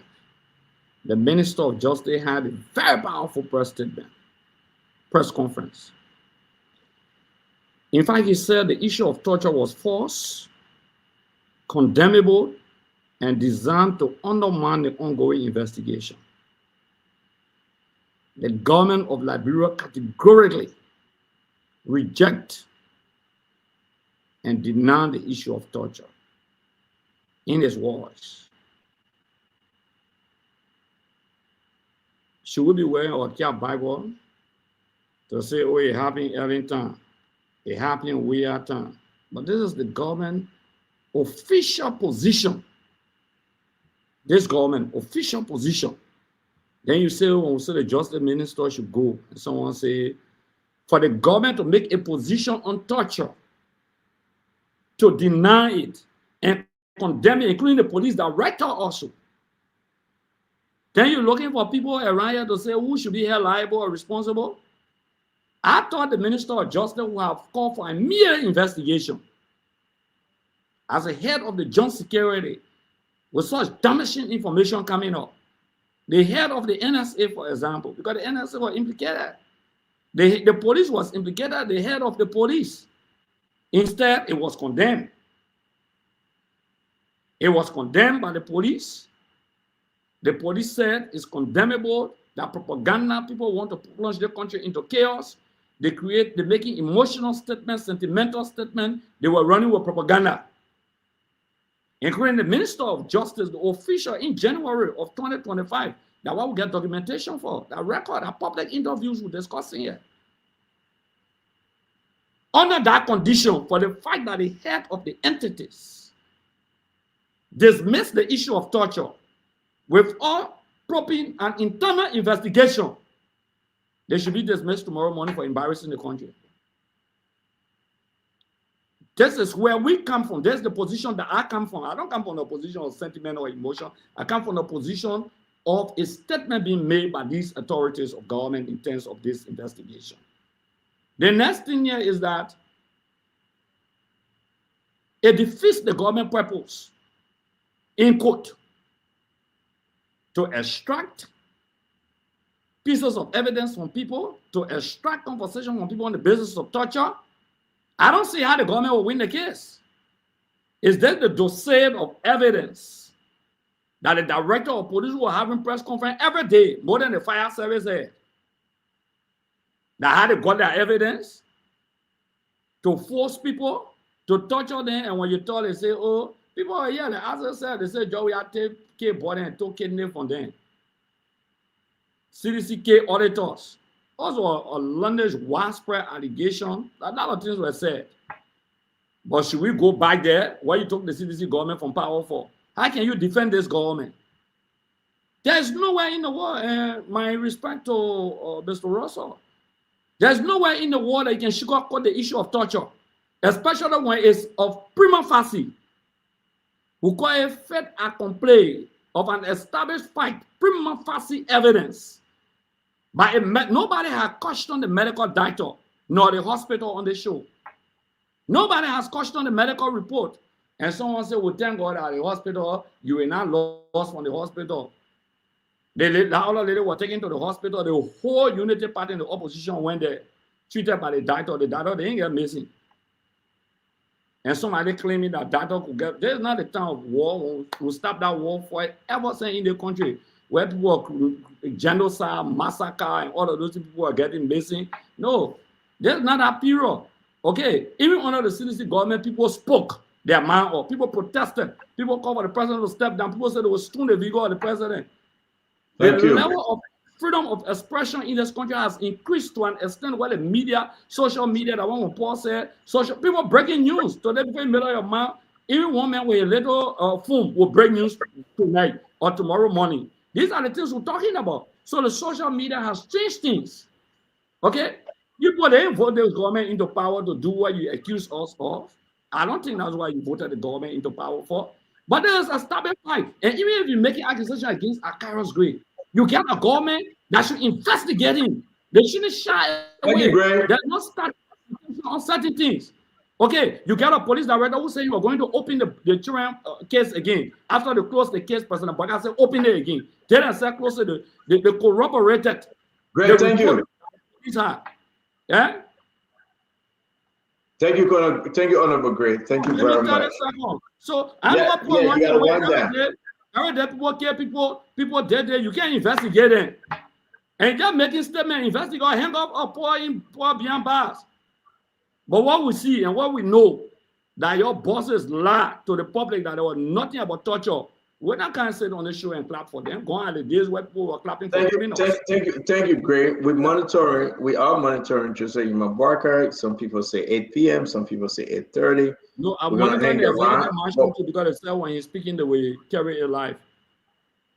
the Minister of Justice had a very powerful press conference. In fact, he said the issue of torture was false, condemnable, and designed to undermine the ongoing investigation. The government of Liberia categorically reject and deny the issue of torture. In his words, should we be wearing our cap Bible to say, oh, it happened every time? It happened we are time. But this is the government official position. This government official position. Then you say, when we say the justice minister should go, and someone say, for the government to make a position on torture, to deny it and condemn it, including the police director also. Then you're looking for people around here to say who should be held liable or responsible. I thought the Minister of Justice would have called for a immediate investigation. As a head of the joint security, with such damaging information coming up, the head of the NSA, for example, because the NSA was implicated. The police was implicated, the head of the police. Instead, it was condemned. It was condemned by the police. The police said it's condemnable, that propaganda, people want to plunge the country into chaos. They're making emotional statements, sentimental statements. They were running with propaganda. Including the Minister of Justice, the official in January of 2025. That's what we get documentation for. That record, that public interviews we're discussing here. Under that condition, for the fact that the head of the entities dismissed the issue of torture with all probing and internal investigation, they should be dismissed tomorrow morning for embarrassing the country. This is where we come from. This is the position that I come from. I don't come from the position of sentiment or emotion. I come from the position of a statement being made by these authorities of government in terms of this investigation. The next thing here is that it defeats the government purpose, in quote, to extract pieces of evidence from people, to extract conversation from people on the basis of torture. I don't see how the government will win the case. Is that the dossier of evidence that the director of police will have in press conference every day, more than the fire service head? That how they got their evidence to force people to torture them, and when you talk, they say, oh, people are here, the answer said, they say, Joe, we have to take body and took kidney from them. CDCK auditors. Also, a London's widespread allegation. A lot of things were said. But should we go back there where you took the CDC government from power for? How can you defend this government? There's nowhere in the world, my respect to Mr. Russell, there's nowhere in the world that you can sugarcoat the issue of torture, especially when it's of prima facie. We call it fait accompli of an established fact, prima facie evidence. But nobody has questioned the medical doctor nor the hospital on the show. Nobody has questioned the medical report. And someone said, well, thank God at the hospital, you were not lost from the hospital. The other lady was taken to the hospital. The whole unity party in the opposition went there, treated by the doctor. The doctor, they didn't get missing. And somebody claiming that doctor could get, there's not a time of war. We'll stop that war forever in the country. where people are genocide, massacre, and all of those people are getting missing. No, there's not that period. Okay, even under the CDC government, people spoke their mind up. People protested. People called for the president to step down. People said they would stone the vigor of the president. The level of freedom of expression in this country has increased to an extent where the media, social media, that one Paul said, social people breaking news. Today, people in the middle of your mouth, even one man with a little phone will break news tonight or tomorrow morning. These are the things we're talking about. So the social media has changed things. Okay? People, they vote the government into power to do what you accuse us of. I don't think that's why you voted the government into power for. But there's a stubborn fight. And even if you make an accusation against Akara's grade, you get a government that should investigate him. They shouldn't shy away. They're not starting on certain things. Okay, you get a police director who say you are going to open the children case again. After they close the case, President Baga said, open it again. Then I said, close it. They corroborated. Great, thank you. Yeah? Thank you, Honorable Great. Thank you very much. So I know what point you gotta wind down. Every day people care, people dead there, you can't investigate them. And just making statement, investigate, hang up or pour behind bars. But what we see and what we know, that your bosses lie to the public that there was nothing about torture. We're not going to sit on the show and clap for them. Gone are the days where people were clapping for criminals. Thank you, Great. We are monitoring Jose Barker. Some people say 8 p.m., some people say 8:30. No, I'm monitoring the executive mansion too, because they said when he's speaking the way carry it live.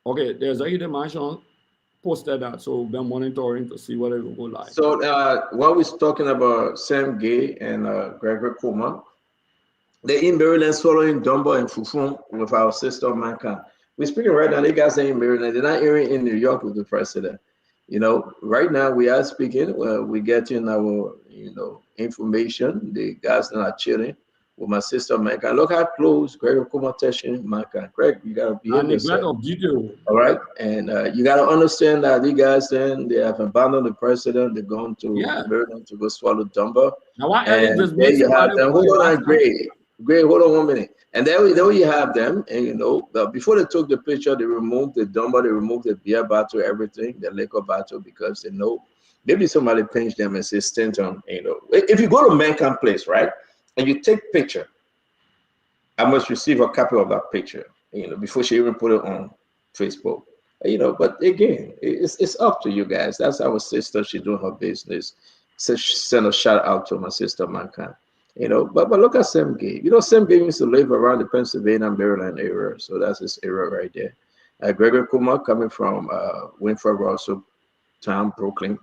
Okay, the executive mansion posted that, so we've been monitoring to see whether it will go live. So while we're talking about Sam Gay and Gregory Kuma, they're in Maryland swallowing Dumbo and Fufun with our sister Manka. We're speaking right now, they guys are in Maryland, they're not even in New York with the president. You know, right now we are speaking, we're getting our, information. The guys that are chilling with my sister Manka. Look how close Gregory Kuma touching Manka. Greg, you gotta be in yourself. All right, and you gotta understand that these guys then they have abandoned the president. They're going to Maryland to go swallow Dumbo. Now why and there you have them. Hold on, Great, hold on 1 minute. And there you have them. And before they took the picture, they removed the Dumbo, they removed the beer bottle, everything, the liquor bottle, because they know maybe somebody pinched them and says Stanton. If you go to Mankan Place, right, and you take picture, I must receive a copy of that picture, before she even put it on Facebook. But again, it's up to you guys. That's our sister. She's doing her business. So send a shout out to my sister Mankan. But look at Sam Gay. Sam Gay used to live around the Pennsylvania, Maryland area. So that's his area right there. Gregory Kuma coming from Winfrey Russell town, Brooklyn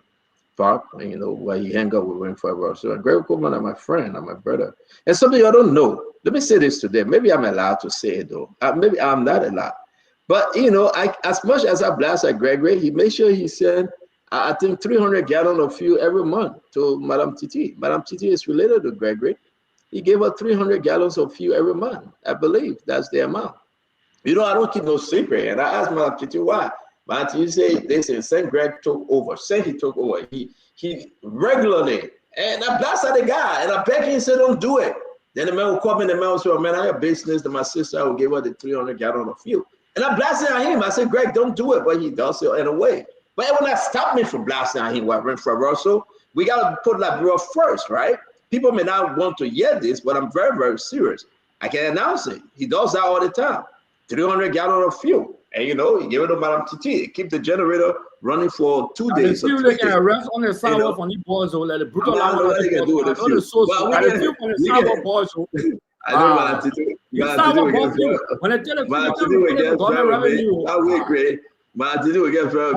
Park, where he hang out with Winfrey Russell. And Gregory Kuma are my friend, and my brother. And something I don't know. Let me say this to them. Maybe I'm allowed to say it though. Maybe I'm not allowed. But as much as I blast at Gregory, he made sure he sent I think 300 gallons of fuel every month to Madame Titi. Madame Titi is related to Gregory. He gave her 300 gallons of fuel every month. I believe that's the amount. I don't keep no secret. And I asked Madame Titi why. Madame Titi said, they said, St. Greg took over. He took over. He regularly. And I blasted the guy. And I begged him and said, don't do it. Then the man will come in, the man will say, man, I have business. Then my sister will give her the 300 gallons of fuel. And I blasted at him. I said, Greg, don't do it. But he does it in a way. But it will not stop me from blasting at him while Winfrey Russell. We got to put Liberia first, right? People may not want to hear this, but I'm very, very serious. I can announce it. He does that all the time. 300 gallons of fuel. And he gave it to Madame Titi. Keep the generator running for 2 days. If you can rest on the sour from the boys, or let the brutal level of the do with the fuel. Boys. I know Madame Titi. When I tell the government revenue. I will great. Man, to do again for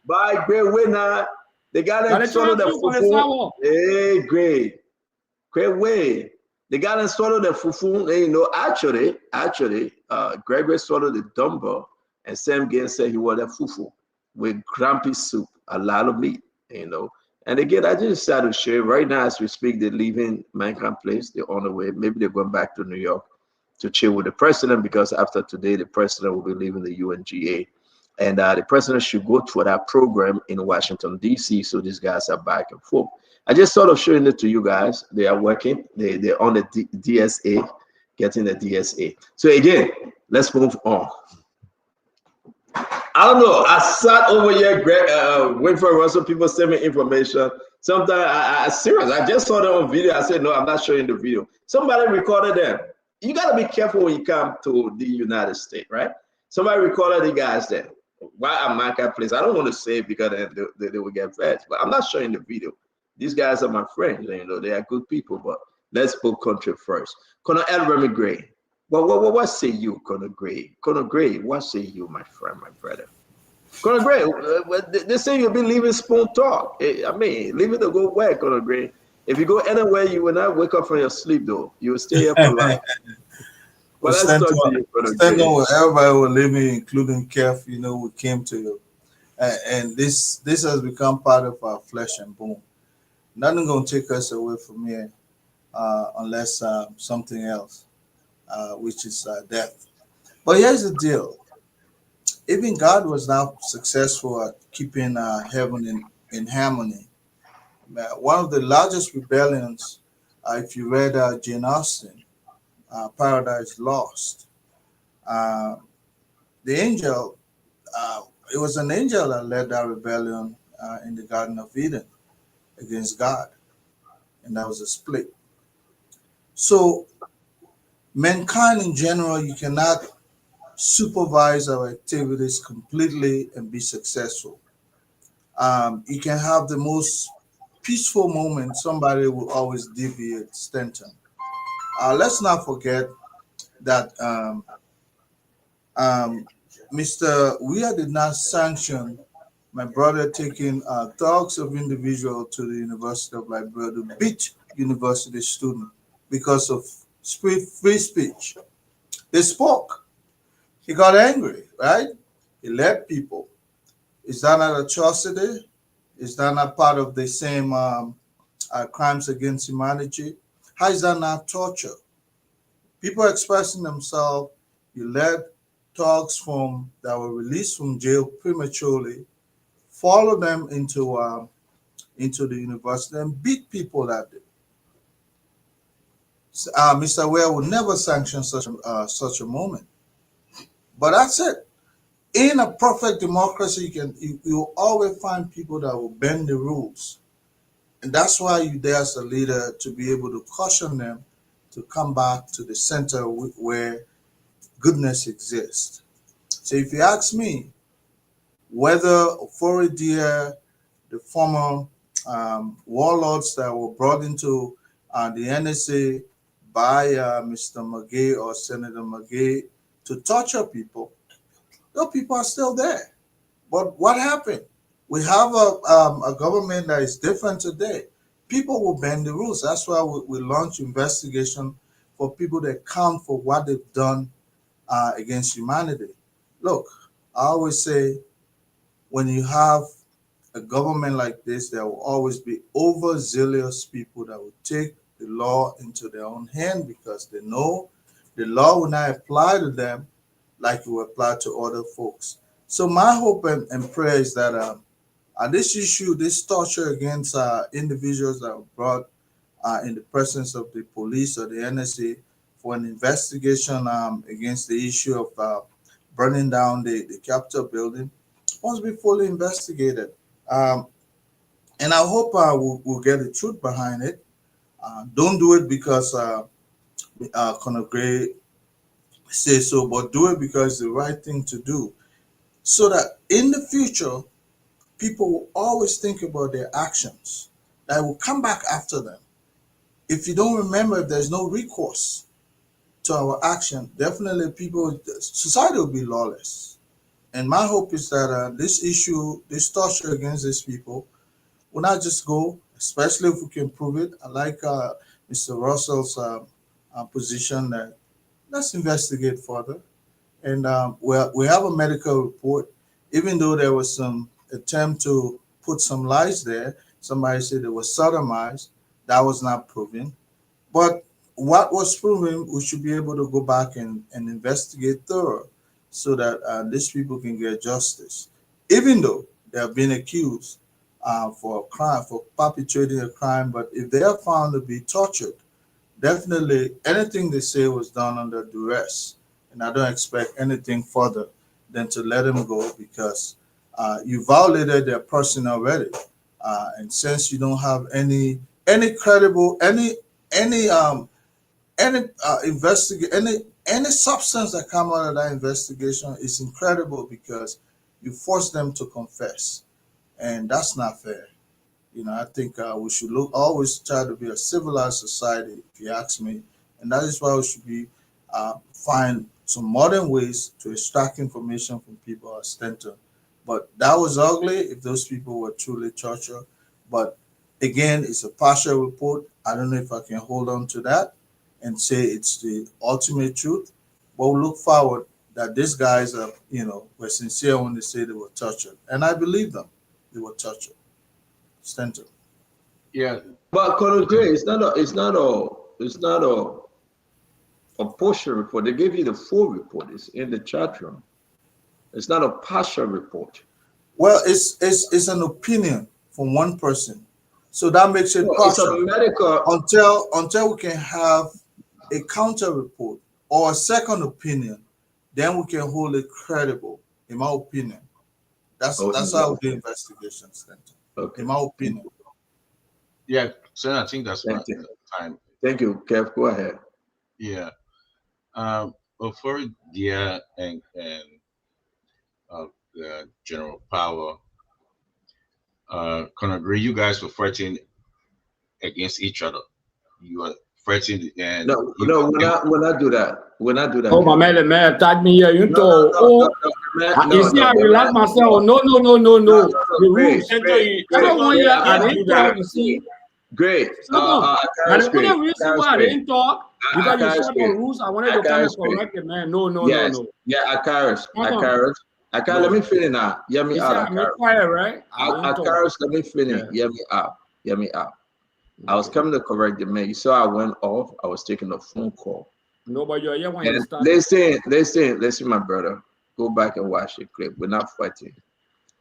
by great winner. They got to swallow the fufu. Hey, great way. They got to swallow the fufu. Actually, Gregory swallowed the Dumbo, and Sam Gay said he wanted fufu with grumpy soup, a lot of meat. And again, I just decided to share right now as we speak. They're leaving Mankan Place. They're on the way. Maybe they're going back to New York to chill with the president, because after today, the president will be leaving the UNGA. And the president should go to that program in Washington, D.C. So these guys are back and forth. I just sort of showing it to you guys. They are working. They're on the DSA, getting the DSA. So again, let's move on. I don't know. I sat over here, waiting for Russell. People send me information. Sometimes I serious. I just saw them on video. I said, no, I'm not showing the video. Somebody recorded them. You got to be careful when you come to the United States, right? Somebody recorded the guys there. Why at marketplace? I don't want to say it because they will get fed, but I'm not showing the video. These guys are my friends. You know, they are good people, but let's put country first. Colonel Elremy Gray. Well, what say you, Colonel Gray? Colonel Gray, what say you, my friend, my brother? Colonel Gray, they say you'll be leaving Spoon Talk. I mean, leave it to go where, Colonel Gray? If you go anywhere, you will not wake up from your sleep, though. You will stay here for life. But let's talk to you, Colonel Gray. With everybody was living, including Kev, you know, we came to you. And this has become part of our flesh and bone. Nothing going to take us away from here unless something else, which is death. But here's the deal. Even God was not successful at keeping heaven in harmony. One of the largest rebellions, if you read Jane Austen, Paradise Lost, the angel, it was an angel that led that rebellion in the Garden of Eden against God, and that was a split. So mankind in general, you cannot supervise our activities completely and be successful. You can have the most peaceful moment, somebody will always deviate Stanton. Let's not forget that Mr. Weir did not sanction my brother taking thugs of individual to the University of Liberia to beat university student because of free speech. They spoke. He got angry, right? He led people. Is that not atrocity? Is that not part of the same crimes against humanity? How is that not torture? People expressing themselves, you led thugs from that were released from jail prematurely, follow them into the university and beat people that day. Mr. Ware would never sanction such a moment. But that's it. In a perfect democracy, you always find people that will bend the rules. And that's why you're there as a leader to be able to caution them to come back to the center where goodness exists. So if you ask me whether Ofori, the former warlords that were brought into the NSA by Mr. McGay or Senator McGay to torture people, those people are still there. But what happened? We have a government that is different today. People will bend the rules. That's why we launch investigation for people that count for what they've done against humanity. Look, I always say when you have a government like this, there will always be overzealous people that will take the law into their own hand because they know the law will not apply to them like it will apply to other folks. So my hope and prayer is that this issue, this torture against individuals that were brought in the presence of the police or the NSA for an investigation against the issue of burning down the Capitol building must be fully investigated. And I hope we'll get the truth behind it. Don't do it because Conor Gray says so, but do it because it's the right thing to do. So that in the future, people will always think about their actions that will come back after them. If you don't remember, if there's no recourse to our action, definitely society will be lawless. And my hope is that this issue, this torture against these people, will not just go, especially if we can prove it. I like Mr. Russell's position that let's investigate further. And we have a medical report, even though there was some attempt to put some lies there. Somebody said it was sodomized. That was not proven. But what was proven, we should be able to go back and investigate thorough so that these people can get justice. Even though they have been accused for a crime, for perpetrating a crime, but if they are found to be tortured, definitely anything they say was done under duress. And I don't expect anything further than to let them go because you violated their person already. And since you don't have any credible any substance that come out of that investigation is incredible because you force them to confess, and that's not fair. I think we should always try to be a civilized society, if you ask me, and that is why we should be find some modern ways to extract information from people as Stanton. But that was ugly if those people were truly tortured. But again, it's a partial report. I don't know if I can hold on to that and say it's the ultimate truth. But we look forward that these guys were sincere when they say they were tortured, and I believe them. They were tortured. Stanton. Yeah, but Colonel Gray, it's not a partial report. They gave you the full report. It's in the chat room. It's not a partial report. Well, it's an opinion from one person, so that makes it partial. It's a medical until we can have a counter report or a second opinion, then we can hold it credible. In my opinion, that's how we do investigations. Okay. In my opinion. Yeah, so I think that's my time. Thank you, Kev. Go ahead. Yeah. Before Dia and General Power, can agree you guys were fighting against each other. You are fighting and no, we're not do that. We're not do that. Oh, my man, tag me here. You see, I relax myself. No. The rules. Everyone here, I didn't talk. You see. Great. And the only reason why I didn't talk because you said the rules. I wanted to kind of correct it, man. No. Yeah, Akaris. Let me finish now. Hear me out. Quiet, right? Akaris, let me finish. Hear me out. I was coming to correct the man. You saw I went off. I was taking a phone call. No, but you're here when you start. Listen, my brother. Go back and watch the clip. We're not fighting.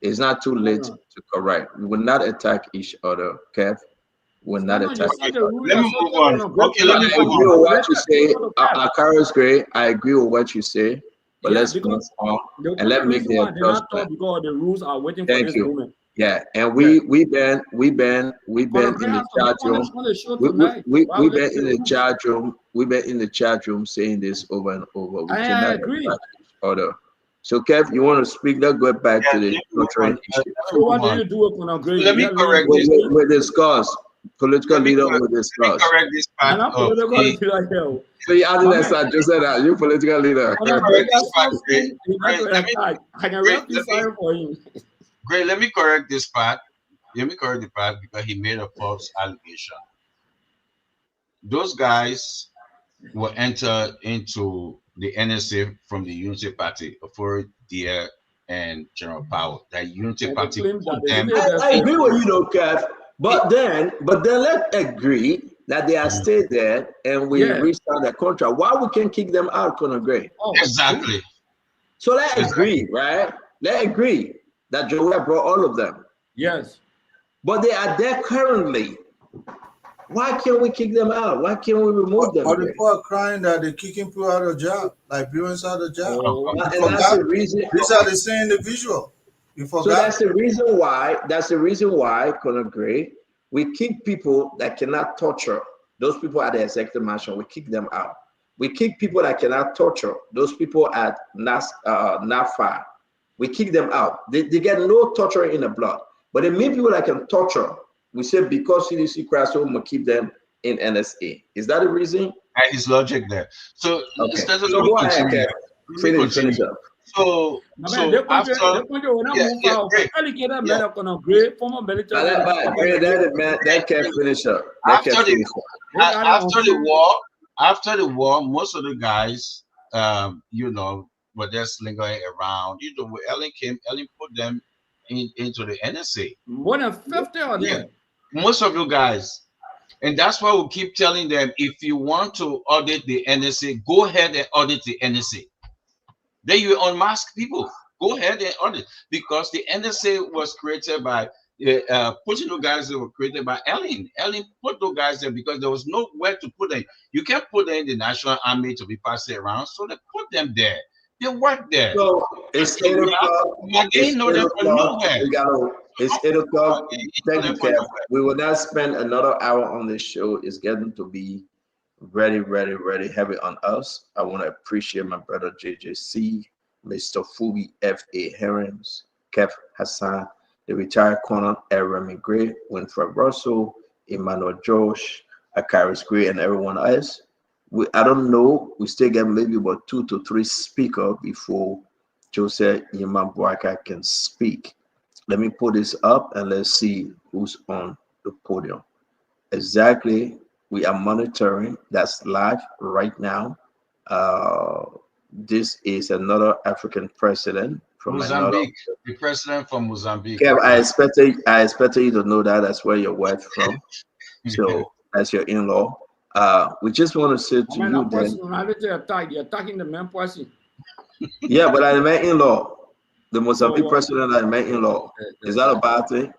It's not too late to correct. We will not attack each other, Kev. We're not attack each other. Let me move on. Okay, let me move on. I agree with what you say. Akaris Gray, I agree with what you say. But let's move on and let's make the adjustment. Because the rules are waiting for this moment. Yeah, and we've been in the chat room. We've been in the chat room. We've been in the chat room saying this over and over. We cannot agree. Order. So, Kev, you want to speak? Let's go back to the cultural issue. So, what do you do with Conagray? Let me correct this. We discuss. Political leader will discuss. Let me correct this part. So you added that, just said that. You political leader. Let me correct this part. Great, let me correct this part. Let me correct the part because he made a false allegation. Those guys will enter into the NSA from the Unity Party for Dia and General Power. That Unity Party put them. I agree with you, though, Kev. But then let's agree that they are stayed there and we restart the contract. Why we can't kick them out, Conor Gray? Exactly. So let's agree, right? Let's agree that Joel brought all of them. Yes. But they are there currently. Why can't we kick them out? Why can't we remove them? Or the people are crying that they're kicking people out of job, Liberians out of job. And that's the reason. These are the same individual. So that's the reason why, Conor Gray, we kick people that cannot torture. Those people at the executive mansion, we kick them out. We kick people that cannot torture. Those people at NAFA, we kick them out. They get no torture in the blood. But the main people that can torture, we say because CDC crash, so we keep them in NSA. Is that the reason? And his logic there. So, go ahead, finish up. So after that can't finish up. After the war, most of the guys, were just lingering around. When Ellen came, Ellen put them into the NSA. More than 50 of them. Most of you guys. And that's why we keep telling them, if you want to audit the NSA, go ahead and audit the NSA. Then you unmask people. Go ahead and audit, because the NSA was created by putting those guys that were created by Ellen. Ellen put those guys there because there was nowhere to put them. You can't put them in the National Army to be passed around, so they put them there. They work there. So it's 8 o'clock. They know them from nowhere. It's 8 o'clock. Thank you, them from Kev. We will not spend another hour on this show. It's getting to be very heavy on us. I want to appreciate my brother JJC, Mr. Fubi F.A. Herons, Kev Hassan, the retired Colonel Remy Gray, Winfred Russell, Emmanuel Josh, Akaris Gray, and everyone else. I don't know. We still get maybe about 2 to 3 speakers before Joseph Imam Boaka can speak. Let me put this up and let's see who's on the podium. Exactly. We are monitoring. That's live right now. This is another African president from Mozambique. The president from Mozambique. Kev, I expected you to know that. That's where your wife from. So that's your in-law. We just want to say to you then. You're attacking the main person. Yeah, but I'm my in-law. The Mozambique president is my in-law. Is that a bad thing?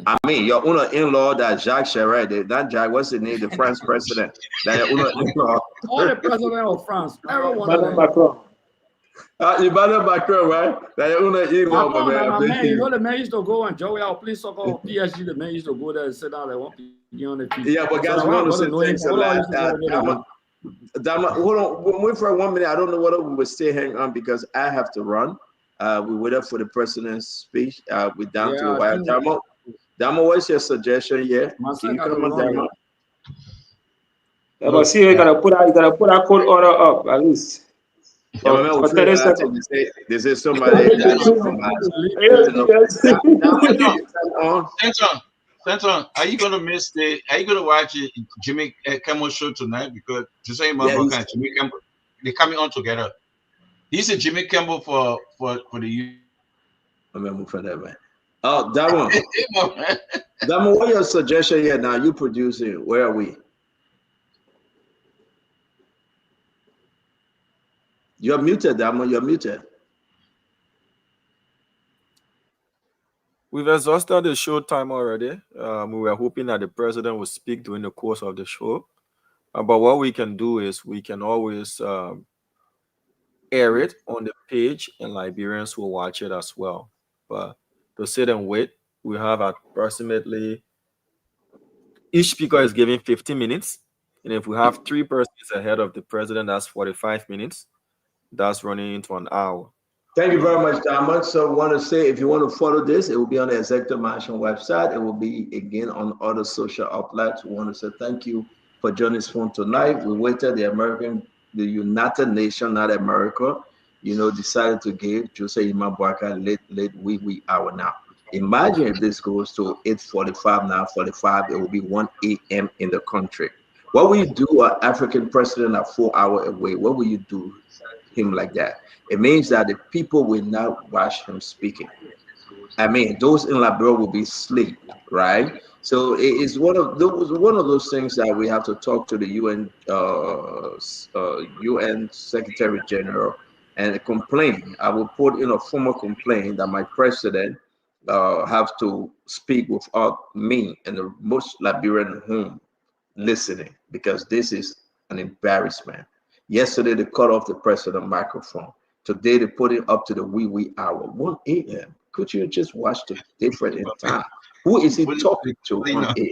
I mean, your own in-law, that Jacques Chirac, that Jacques, what's the name? The French president. That your own in-law. All the president of France. Everyone. Macron. Emmanuel Macron, right? That your own in-law. Man, you know the man used to go and Joey out, please talk on PSG. The man used to go there and sit down. They want to be on the TV. Yeah, but guys, we want to say thanks a lot. Hold on, we'll wait for 1 minute. I don't know whether we will stay hang on because I have to run. We waited for the president's speech. We're down to the wire. Damo, what's your suggestion here? Can you come on, Damo? Yeah, but see, you gotta put a court order up at least. Yeah, man, they say somebody. Stanton, are you gonna miss are you gonna watch Jimmy Kimmel show tonight? Because Jose Mabroka and Jimmy Kimmel, they're coming on together. He's a Jimmy Kimmel for the I'm for that, man. Oh, Damo. Damo, what your suggestion here now? You producing? Where are we? You're muted, Damo. You're muted. We've exhausted the show time already. We were hoping that the president would speak during the course of the show. But what we can do is we can always air it on the page and Liberians will watch it as well. But to sit and wait, we have approximately, each speaker is giving 50 minutes. And if we have 3 persons ahead of the president, that's 45 minutes. That's running into an hour. Thank you very much, Diamond. So I want to say, if you want to follow this, it will be on the Executive Mansion website. It will be, again, on other social outlets. We want to say thank you for joining us for tonight. We waited the United Nations, not America, decided to give Jose Imam Boaka late wee hour now. Imagine if this goes to 8:45 now, 45, it will be 1 a.m. in the country. What will you do an African president at 4 hours away? What will you do him like that? It means that the people will not watch him speaking. I mean, those in Liberia will be asleep, right? So it is one of those things that we have to talk to the UN Secretary General and complain. I will put in a formal complaint that my president have to speak without me and the most Liberian home listening, because this is an embarrassment. Yesterday they cut off the president microphone. Today they put it up to the wee hour, 1 a.m. Could you just watch the difference in time? Who is he talking to 1 a.m.?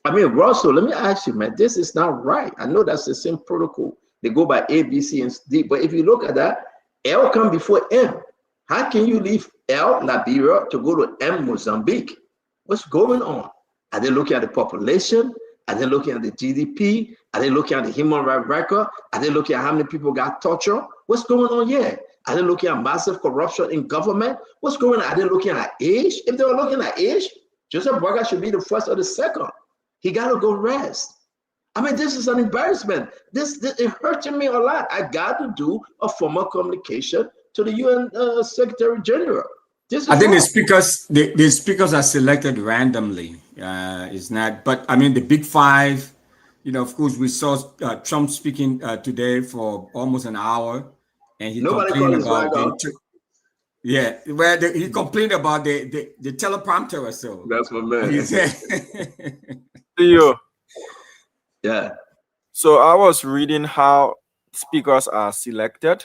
I mean, Russell, let me ask you, man, this is not right. I know that's the same protocol. They go by A, B, C, and D. But if you look at that, L come before M. How can you leave L, Liberia, to go to M, Mozambique? What's going on? Are they looking at the population? Are they looking at the GDP? Are they looking at the human rights record? Are they looking at how many people got tortured? What's going on here? Are they looking at massive corruption in government? What's going on? Are they looking at age? If they were looking at age, Joseph Boaka should be the first or the second. He got to go rest. I mean, this is an embarrassment. This it hurting me a lot. I got to do a formal communication to the UN Secretary General. I think the speakers are selected randomly. It's not, but I mean the big 5. Of course, we saw Trump speaking today for almost an hour, and he complained about he complained about the teleprompter or so. That's my man. He said, yeah. So I was reading how speakers are selected.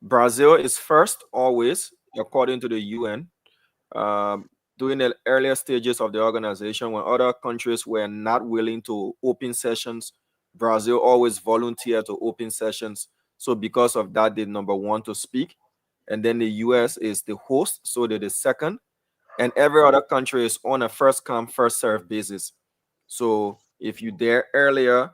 Brazil is first always, according to the UN. During the earlier stages of the organization, when other countries were not willing to open sessions, Brazil always volunteered to open sessions. So because of that, they're number one to speak. And then the US is the host, so they're the second. And every other country is on a first come, first serve basis. So if you're there earlier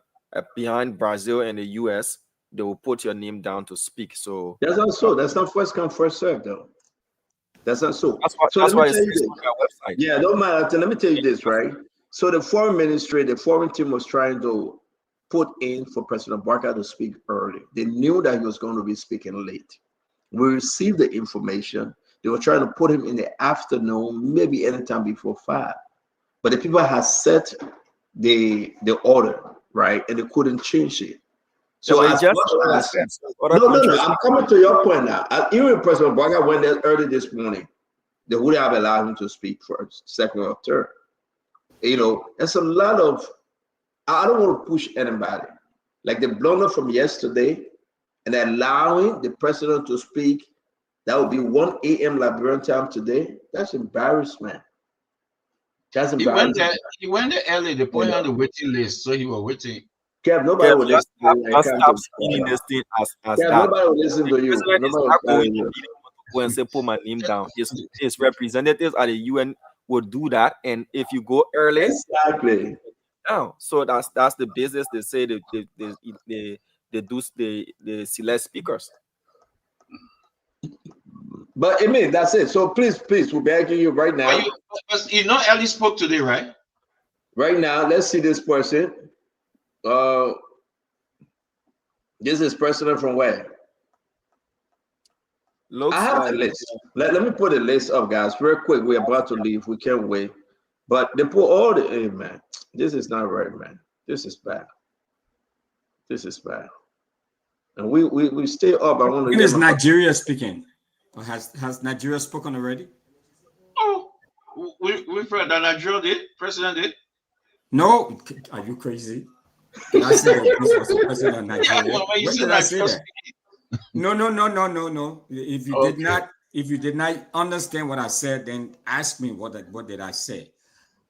behind Brazil and the US, they will put your name down to speak. So That's not so. That's not first come, first serve, though. That's not so. That's So let why me it's tell you this. on their website. Yeah, don't matter. Let me tell you this, right? So the foreign ministry, the foreign team was trying to put in for President Barker to speak early. They knew that he was going to be speaking late. We received the information. They were trying to put him in the afternoon, maybe anytime before 5. But the people had set the order, right? And they couldn't change it. So Yeah, but as it's just much as other no, countries. I'm coming to your point now. Even President Barker went there early this morning. They would have allowed him to speak first, second, or third. You know, there's a lot of, I don't want to push anybody. Like the blunder from yesterday and allowing the president to speak, that would be 1 a.m. Liberian time today. That's embarrassment. That's embarrassment. He went there early. They put him on the waiting list, so he was waiting. Kev, nobody will listen to you. Just stop seeing this thing as Kev, that. nobody will listen to you. President is Nobody not will going listen to to be the one to go and say put my name down. His representatives at the UN will do that, and if you go early, exactly. Now, so that's the business. They say they do they select speakers. But I mean, that's it. So please, we're begging you right now. You know, Ellie spoke today, right? Right now, let's see this person. This is president from where? Looks I have like the list. Let me put a list up, guys, real quick. We're about to leave. We can't wait. But they put all the, hey, man, this is not right, man. This is bad. This is bad. And we stay up. I want to. When is Nigeria speaking? Or has Nigeria spoken already? Oh, we heard that Nigeria did. President did. No, are you crazy? Did I say that this was the president of Nigeria? Yeah, well, when did I say that? No. If you did not understand what I said, then ask me what did I say?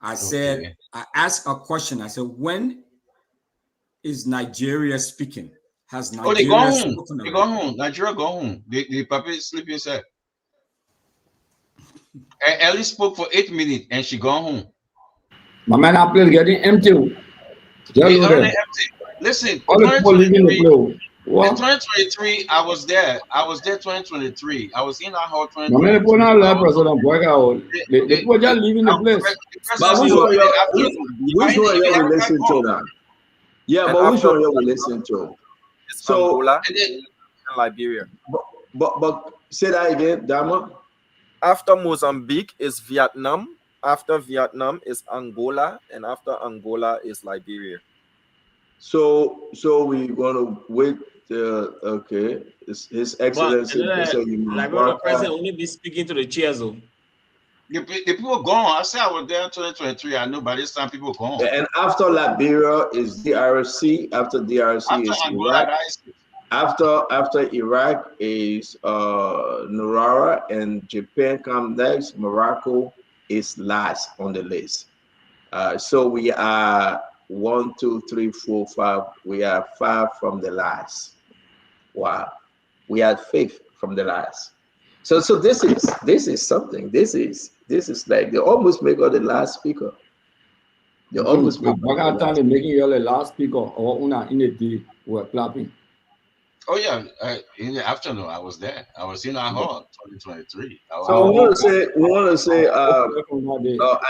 I said I asked a question. I said, when is Nigeria speaking? Has Nigeria they go home. spoken already? They go home. Nigeria go home. The puppy sleep inside. Ellie spoke for 8 minutes and she gone home. My man, our place getting empty. Listen, all the people leaving the place. In 2023, I was there. 2023. I was in that hall 2023. My man, people not President Boyka. The people just leaving the place. But which one you will listen to now? Yeah, but which one you will listen to? So Angola and Liberia. But say that again, Dama. After Mozambique is Vietnam. After Vietnam is Angola, and after Angola is Liberia. So we want to wait. Okay, His Excellency. Liberia president only be speaking to the chairs. The people gone. I said I was there in 2023. I know by this time people gone. And after Liberia is DRC. After DRC is Iraq. After Iraq is Nurara, and Japan come next. Morocco is last on the list. So we are 1, 2, 3, 4, 5. We are 5 from the last. Wow, we had 5 from the last. So this is something. This is like they almost make us the last speaker. They almost make us making you the last speaker or una in the day we're clapping. Oh yeah, in the afternoon I was there. I was in our hall 2023. So we want to say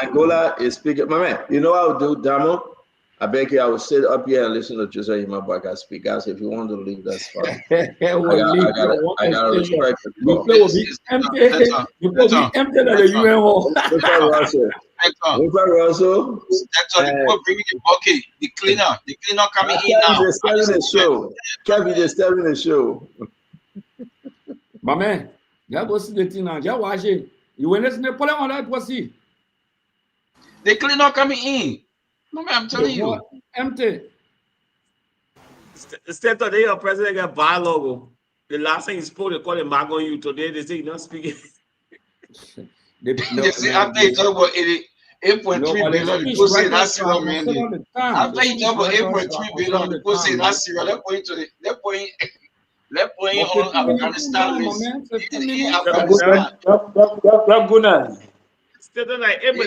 Angola is speaking. My man, you know how to do, Damo? I beg you, I will sit up here and listen to Jose Imabaka speak. Guys, if you want to leave, that's fine. I got respect. You will be empty at the UN hall. Russell. That's all the people bringing the bucket, the cleaner coming in now. Kevin is telling the show. My man, that was the thing now. Just watch it. You went to the on that was he. The cleaner coming in. No man, I'm telling you. Empty. Instead today, your president got buy logo. The last time he spoke, they call him Mag on you. Today they say he's not speaking. They say after he talk about 8.3 billion, the post say that's Syria mandate. After he talk about 8.3 billion, the post say that's Syria. Let's point to the let's point on Afghanistan list. Still like Even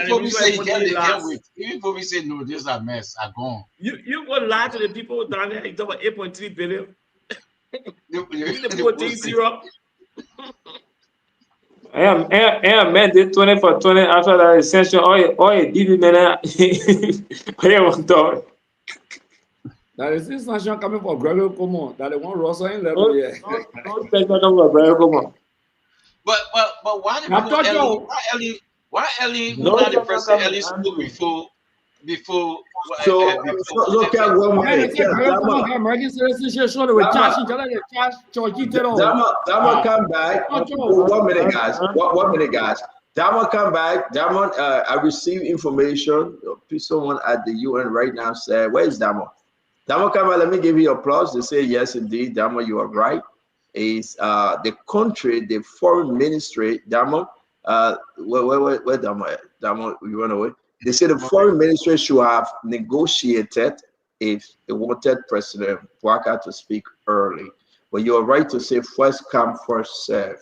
for me say he get the end with. Even for me say no, this is a mess. I gone. You go lie to the people down there. You talk about 8.3 billion. The people think zero. Yeah, man, did 20 for 20 after that extension. Oh, yeah, DB man. Yeah, one dog. That is this nation coming for Gregory Como. That they want Russell in level here. Don't take that over, Gregory Como. But why the why Ellie who not the president Ellie spoke before so Kev, 1 minute. American citizenship, so they were charging. Dama come back. 1 minute, guys. 1 minute, guys. Dama come back. Dama, I received information. Someone at the UN right now said, "Where is Dama?" Dama come back. Let me give you applause. They say, "Yes, indeed, Dama, you are right." Is the country, the foreign ministry, Dama? Where Dama? Dama, you run away. They say the foreign ministry should have negotiated if they wanted President Bouaka to speak early. But you are right to say first come, first serve,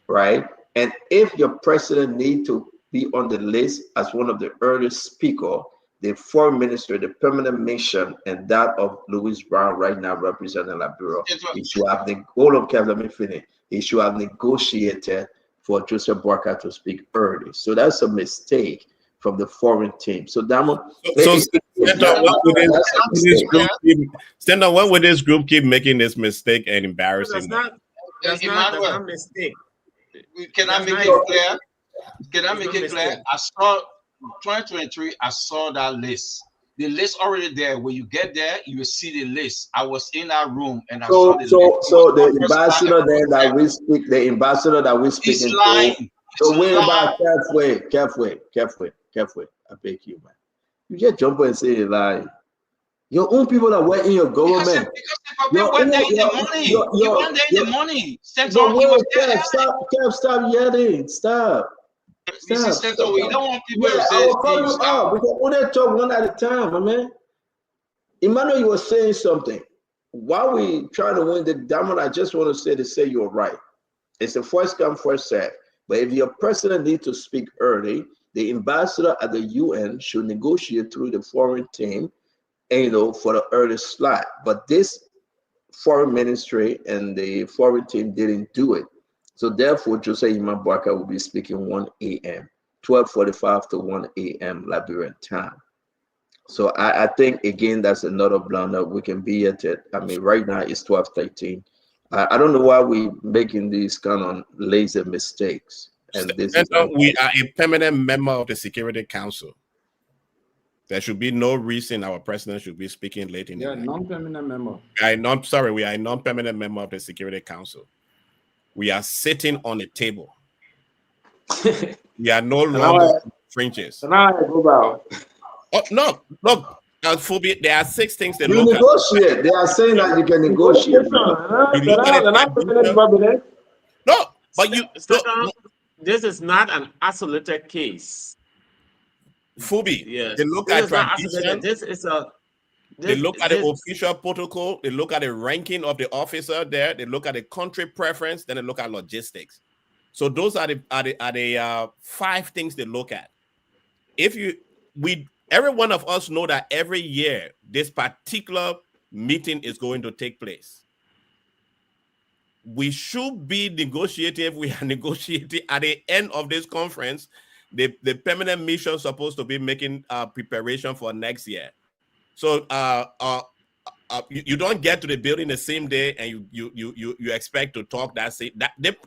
right? And if your president need to be on the list as one of the earliest speaker, the foreign ministry, the permanent mission, and that of Louis Brown right now representing Liberia, he should have let me finish. He should have negotiated for Joseph Bouaka to speak early. So that's a mistake from the foreign team. So Damo, Stand when would this group keep making this mistake and embarrassing? That's not a mistake. Can I make it clear? Can I make it clear? I saw 2023. I saw that list. The list already there. When you get there, you will see the list. I was in that room and I saw the list. So the ambassador there that we speak, the ambassador that we speak He's lying. So wait about carefully. I beg you, man. You just jump and say lie. Your own people that work in your government. You went there in the money. You went there in the money. Stop yelling. Stop. We don't want people to say things. We can only talk one at a time, my man. Emmanuel, you were saying something. While we trying to win the diamond, I just want to say you're right. It's a first come, first serve. But if your president needs to speak early, the ambassador at the UN should negotiate through the foreign team, for the early slot. But this foreign ministry and the foreign team didn't do it. So therefore, Jose Imam Bouaka will be speaking 1 a.m., 12:45 to 1 a.m. Liberian time. So I think, again, that's another blunder. We can be at it. I mean, right now it's 12:13. I don't know why we're making these kind of lazy mistakes. And we are a permanent member of the Security Council. There should be no reason our president should be speaking late in the night. Non-permanent member. We are a non-permanent member of the Security Council. We are sitting on a table. We are no longer fringes. Now I go back. Oh, no, look. There are 6 things they look negotiate. At. They are saying that you can negotiate. No, but this is not an isolated case. Phoebe, yes. They look at tradition. They look at the official protocol. They look at the ranking of the officer there. They look at the country preference. Then they look at logistics. So those are the 5 things they look at. Every one of us know that every year this particular meeting is going to take place. We should be negotiating. If we are negotiating at the end of this conference, the permanent mission is supposed to be making preparation for next year. So you don't get to the building the same day and you expect to talk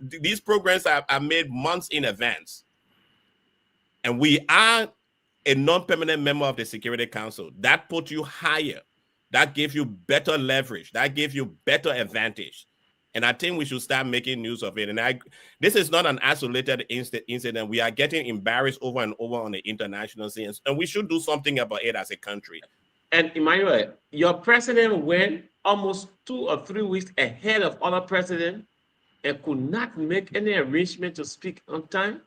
these programs are made months in advance. And we are a non-permanent member of the Security Council. That puts you higher. That gives you better leverage. That gives you better advantage. And I think we should start making use of it. And this is not an isolated incident. We are getting embarrassed over and over on the international scene. And we should do something about it as a country. And Emmanuel, your president went almost 2 or 3 weeks ahead of other presidents and could not make any arrangement to speak on time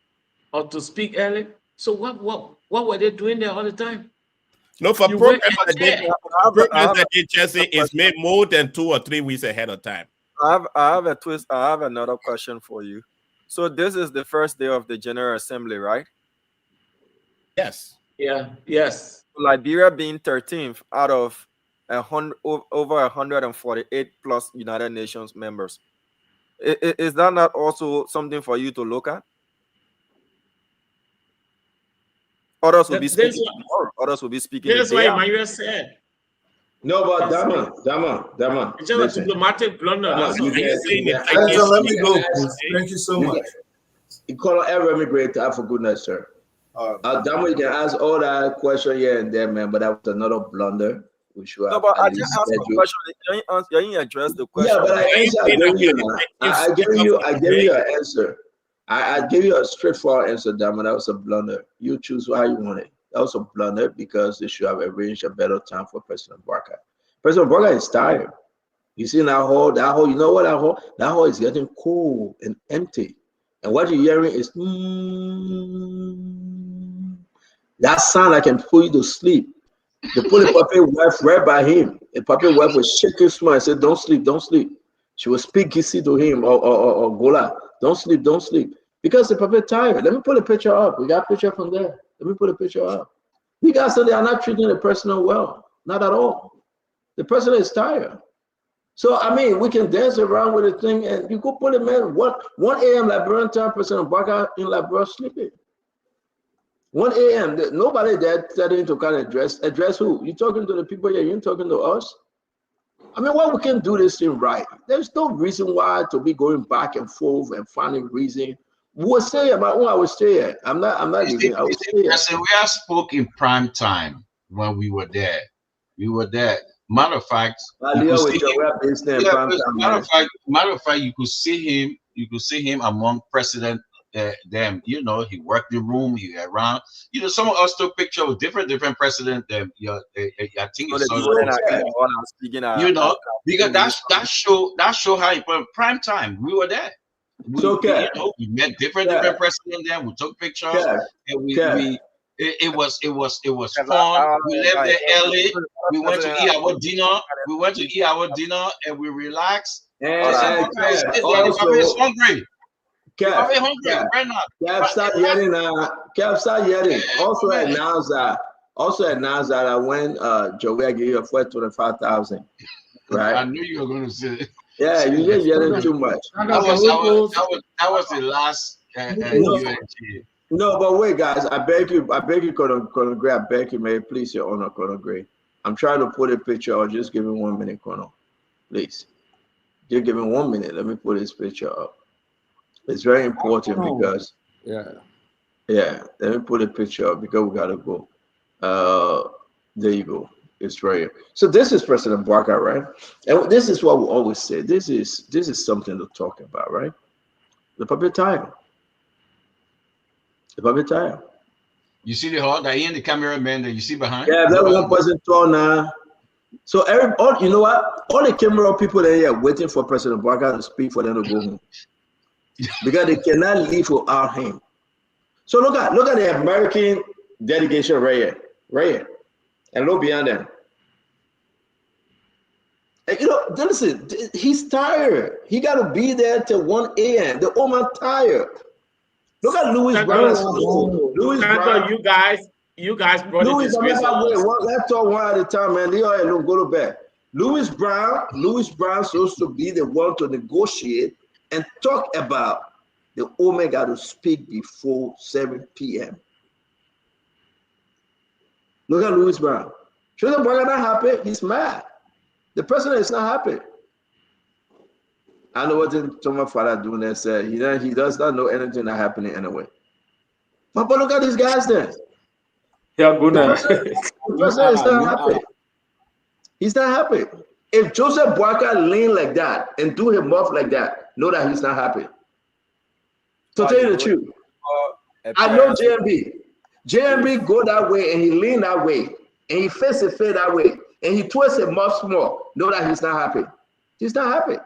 or to speak early. So what were they doing there all the time? No, for You programs went that did Jesse is made more than 2 or 3 weeks ahead of time. I have a twist. I have another question for you. So this is the first day of the General Assembly, right? Yes. Yeah. Yes. Liberia being 13th out of over 148 plus United Nations members. Is that not also something for you to look at? Others will be speaking tomorrow. Others will be speaking. That's why Emmanuel said. No, but Dama. It's just a diplomatic blunder. That's all. Let me go, please. Thank you so much. You call on every immigrant, for goodness, sir. Dama, you can ask all that question here and there, man, but that was another blunder. We should have. No, but I just asked a question. You didn't address the question. Yeah, but I gave you now. I gave you an answer. I gave you a straightforward answer, Dama. That was a blunder. You choose how you want it. That was a blunder because they should have arranged a better time for President Barker. President Barker is tired. You see that hole, you know what that hole is getting cool and empty. And what you're hearing is that sound that can put you to sleep. They put a puppy wife right by him. A puppy wife was shaking smile and said, don't sleep, don't sleep. She will speak Gisi to him or Gola. Don't sleep, don't sleep. Because the puppy tired. Let me put a picture up. We got a picture from there. Let me put a picture up. You guys said they are not treating the person well. Not at all. The person is tired. So, I mean, we can dance around with the thing and you go put a man 1 a.m. Liberian time, President Barker in Liberia sleeping. 1 a.m. Nobody there telling to kind of address who? You talking to the people here, you talking to us? I mean, why we can do this thing right? There's no reason why to be going back and forth and finding reason. We'll stay here. I will stay here. I'm not leaving. I will stay here. We have spoke in prime time when we were there. We were there. Matter of fact, you could see him. You could see him among president. Them, you know, he worked the room. He around. You know, some of us took picture with different president. I think it's you know, because that show how important. Prime time. We were there. We met different presidents there. We took pictures, and it was fun. We left there early. We went to eat our dinner. And we relaxed. It's hungry. Kev, stop yelling now. Kev, stop yelling. Also announced that when Joey gave you a first 25,000, right? I knew you were going to say it. Yeah, you just yelling too much. That was the last UNGA. No, but wait, guys. I beg you, Colonel Gray. I beg you, may please, Your Honor, Colonel Gray. I'm trying to put a picture, or just give me 1 minute, Colonel. Please. Just give me 1 minute. Let me put this picture up. It's very important because let me put a picture up because we gotta go. There you go. It's right here. So this is President Barker, right? And this is what we always say. This is something to talk about, right? The public title. The public title. You see the hall that in the cameraman that you see behind? Yeah, that one person tall now. So you know what? All the camera people that are here waiting for President Barker to speak for them to go home. Because they cannot live without him. So look at the American delegation right here, and look beyond them. And, you know, listen, he's tired. He got to be there till 1 a.m. The old man tired. Look at Louis Brown. Louis Brown. You guys brought Louis, let's talk one at a time, man. They all don't go to bed. Louis Brown supposed to be the one to negotiate and talk about the Omega to speak before 7 p.m. Look at Louis Brown. President Barker not happy. He's mad. The president is not happy. I know what my father doing there said. He does not know anything that's happening anyway. But look at these guys then. Yeah, good night. The president is not happy. He's not happy. If Joseph Barker lean like that and do him off like that, know that he's not happy. To tell you the truth, I know JMB. JMB go that way and he lean that way. and he face it fade that way, and he twists it much more, know that he's not happy. He's not happy.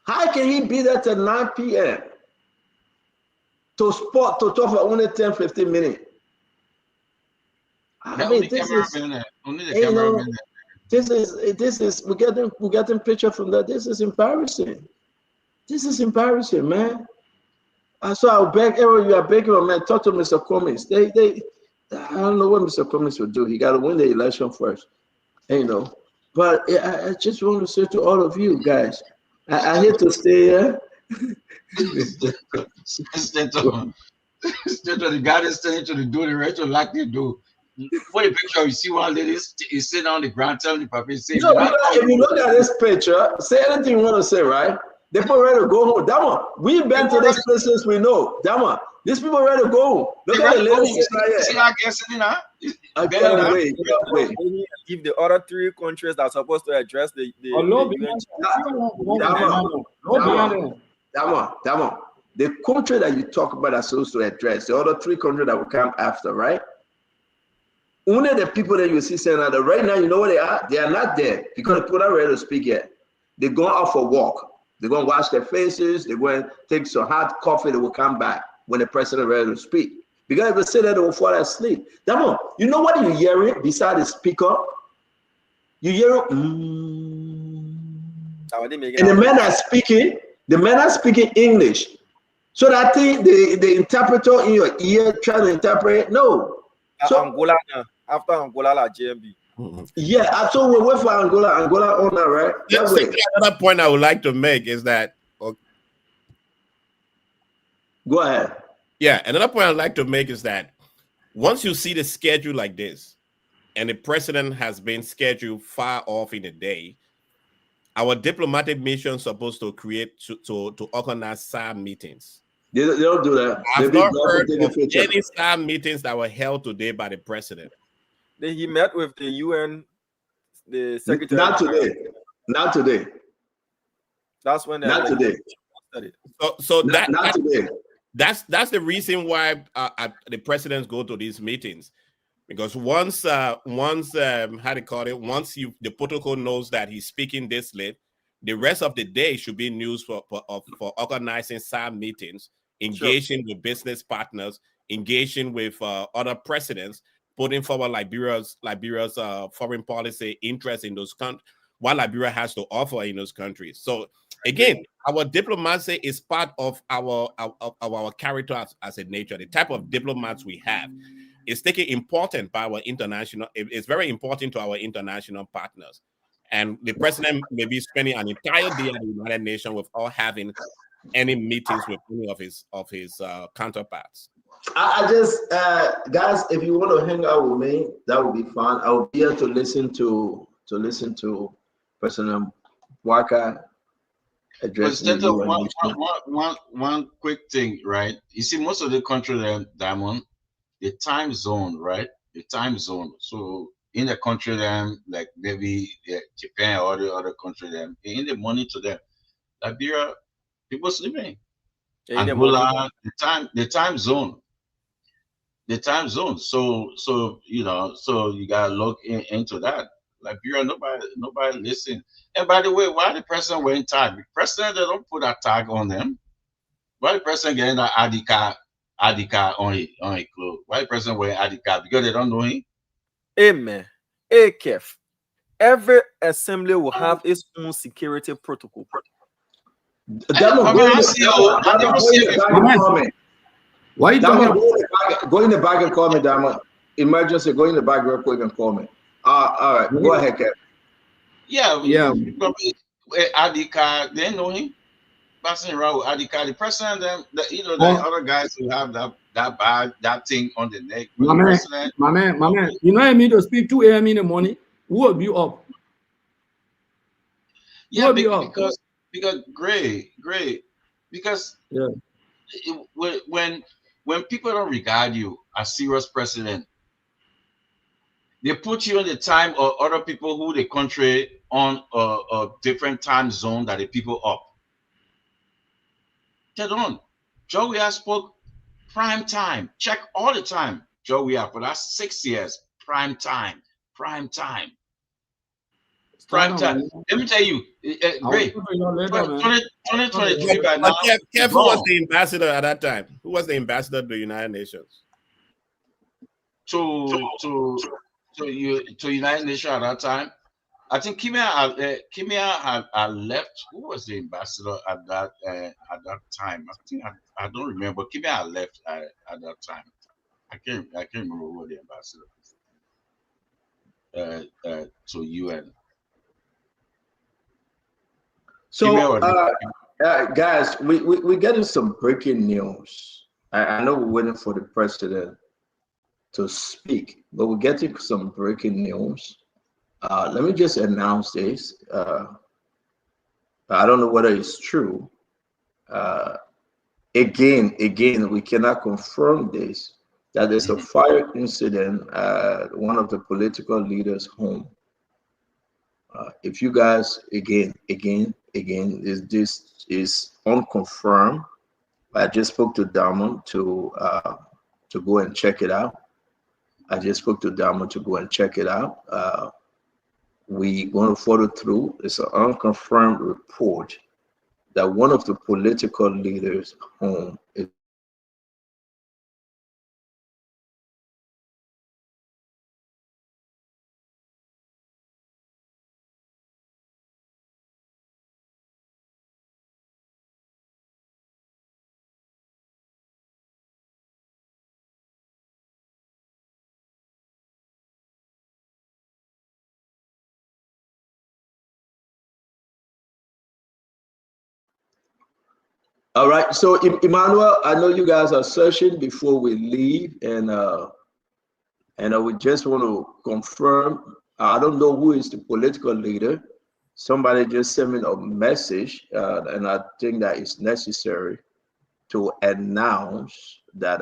How can he be there till 9 p.m. to talk for only 10, 15 minutes? I mean, this is, you know, this is we're getting picture from that. This is embarrassing. This is embarrassing, man. So I'll beg everyone, you are begging, man, talk to Mr. Cummings. I don't know what Mr. Cummings will do. He got to win the election first, you know. But I just want to say to all of you guys, I hate to stay here. Instead of the guy that's telling you to do the rest like they do. For the picture, you see one lady is sitting on the ground telling the puppy, say, So if you look at this picture, say anything you want to say, right? They people ready to go home. That one, we've been to these places, we know. That one, these people ready to go home. Look at the lady sitting right here. See how guessing now? I can't wait. Give the other 3 countries that are supposed to address the that one. The country that you talk about are supposed to address the other 3 countries that will come after, right? Only the people that you see saying that right now, you know where they are? They are not there because the people are ready to speak yet. They're going out for a walk. They're going to wash their faces. They're going to take some hot coffee. They will come back when the president is ready to speak. Because if they say that, they will fall asleep. Come on. You know what you're hearing beside the speaker? You hear and the men are speaking. The men are speaking English. So that thing, the interpreter in your ear trying to interpret, no. So Angola, after Angola, la GMB. Yeah, so we wait for Angola on that, right? Another point I would like to make is that. Go ahead. Yeah, another point I'd like to make is that once you see the schedule like this, and the president has been scheduled far off in a day, our diplomatic mission is supposed to create to organize SAM meetings. They don't do that. I've not heard of any SAM meetings that were held today by the president. Then he met with the UN, the secretary. Not today. Not today. That's when. Not today. So not today. That's the reason why the presidents go to these meetings, because once how do you call it? Once the protocol knows that he's speaking this late, the rest of the day should be news for organizing SAM meetings, engaging with business partners, engaging with other presidents, putting forward Liberia's foreign policy interest in those countries, what Liberia has to offer in those countries. So again, our diplomacy is part of our character as a nation. The type of diplomats we have is taken important by our international. It's very important to our international partners. And the president may be spending an entire day at the United Nations without having any meetings with any of his counterparts. I just guys, if you want to hang out with me, that would be fun. I will be here to listen to President Walker address. One quick thing, right? You see, most of the country there, Diamond, the time zone, right? The time zone. So in the country them, like maybe Japan or the other country them, in the morning to them, Liberia, people sleeping. Angola, the time zone. The time zone. So you know, so you gotta look into that. Liberia, nobody listen. And by the way, why the president wearing tag? The president, they don't put that tag on them. Why the president getting that ID card on his clothes? Why the president wearing ID card? Because they don't know him. Amen. Hey, Kev. Every assembly will have its own security protocol. Why you go in the back and call me, Diamond? Emergency, go in the back real quick and call me. All right, go ahead, Kev. Yeah. ID card, they know him. Passing around with ID card. The president, the other guys who have that bag, that thing on the neck. My man. You know I mean to speak 2 a.m. in the morning. Who will be up? Yeah, because great. Because when people don't regard you as serious president, they put you in the time of other people who the country on a different time zone that the people up. They don't. Joe Weah spoke prime time. Check all the time. Joe Weah for the last 6 years, prime time. Prime time. Prime time. Let me tell you, great. 2023 by now. Kev, who was the ambassador at that time? Who was the ambassador to the United Nations? To United Nations at that time. I think Kimia had left. Who was the ambassador at that time? I think I don't remember. Kimia had left at that time. I can't remember who the ambassador to UN. So, guys, we're getting some breaking news. I know we're waiting for the president to speak, but we're getting some breaking news. Let me just announce this. I don't know whether it's true. Again, we cannot confirm this, that there's a fire incident at one of the political leaders' home. If you guys, again, this is unconfirmed. I just spoke to Diamond to go and check it out. We going to follow through. It's an unconfirmed report that one of the political leaders' home is all right. So, Emmanuel, I know you guys are searching before we leave, and we just want to confirm. I don't know who is the political leader. Somebody just sent me a message, and I think that it's necessary to announce that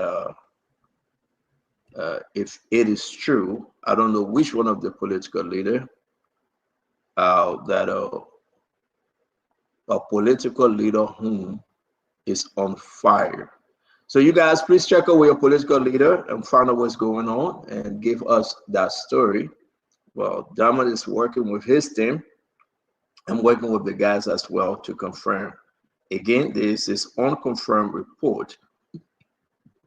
if it is true, I don't know which one of the political leader that a political leader whom is on fire. So you guys, please check out with your political leader and find out what's going on and give us that story. Well, Diamond is working with his team. I'm working with the guys as well to confirm. Again, this is unconfirmed report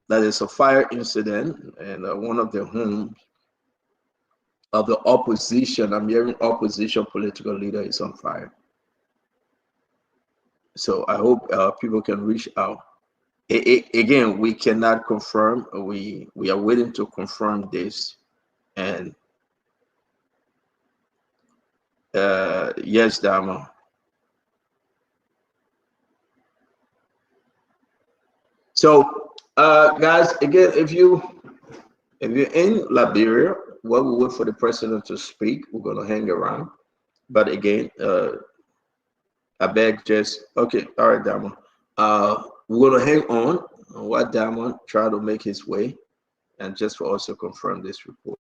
that is a fire incident and one of the homes of the opposition. I'm hearing opposition political leader is on fire. So I hope people can reach out. Again, we cannot confirm. We are waiting to confirm this. And yes, Dama. So guys, again, if you're in Liberia, while we wait for the president to speak, we're gonna hang around. But again, I beg just okay. All right, Dama. We're gonna hang on while Diamond try to make his way, and just for us to confirm this report.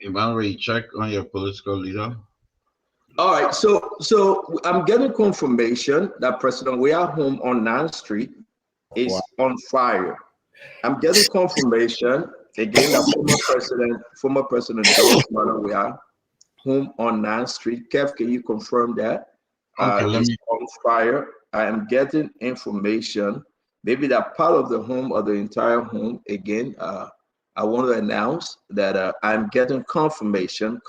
Emmanuel, check on your political leader. All right, so I'm getting confirmation that President We Are Home on 9th Street is on fire. I'm getting confirmation again that former President George We Are Home on 9th Street. Kev, can you confirm that? Is on fire. I am getting information, maybe that part of the home or the entire home. Again, I want to announce that I'm getting confirmation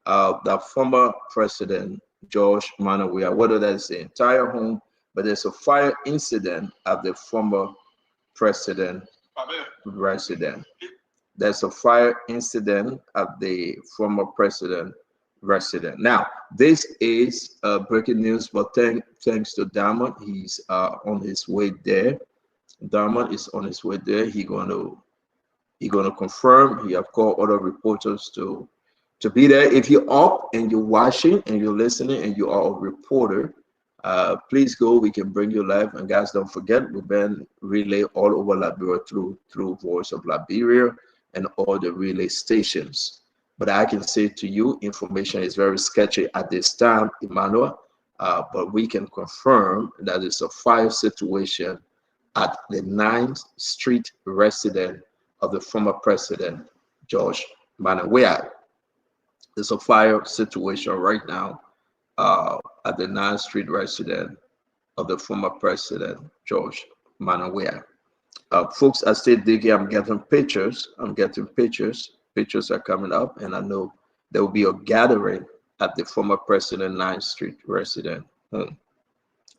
that former President George Manawia, whether that's the entire home, but there's a fire incident at the former president resident. There's a fire incident at the former president resident. Now, this is breaking news, but thanks to Diamond, he's on his way there. Diamond is on his way there. He gonna confirm. He have called other reporters to be there. If you're up and you're watching and you're listening and you are a reporter, please go. We can bring you live. And guys, don't forget, we've been relay all over Liberia through Voice of Liberia and all the relay stations. But I can say to you, information is very sketchy at this time, Emmanuel. But we can confirm that it's a fire situation at the 9th Street residence of the former president, George Manawea. There's a fire situation right now at the 9th Street residence of the former president, George Manawea. Folks, I still digging. I'm getting pictures. Pictures are coming up, and I know there will be a gathering at the former president 9th Street residence home.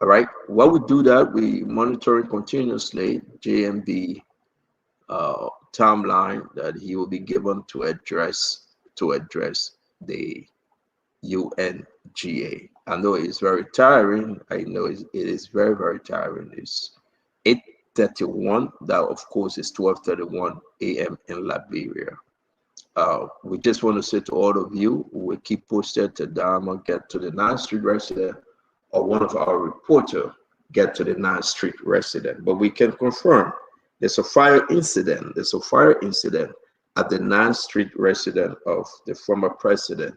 All right. While we do that, we monitoring continuously JMB timeline that he will be given to address the UNGA. I know it's very tiring. I know it is very, very tiring. It's 8:31. That of course is 12:31 a.m. in Liberia. We just want to say to all of you, we'll keep posted to Dharma get to the 9th Street resident or one of our reporter get to the 9th Street resident. But we can confirm there's a fire incident. There's a fire incident at the 9th Street resident of the former president,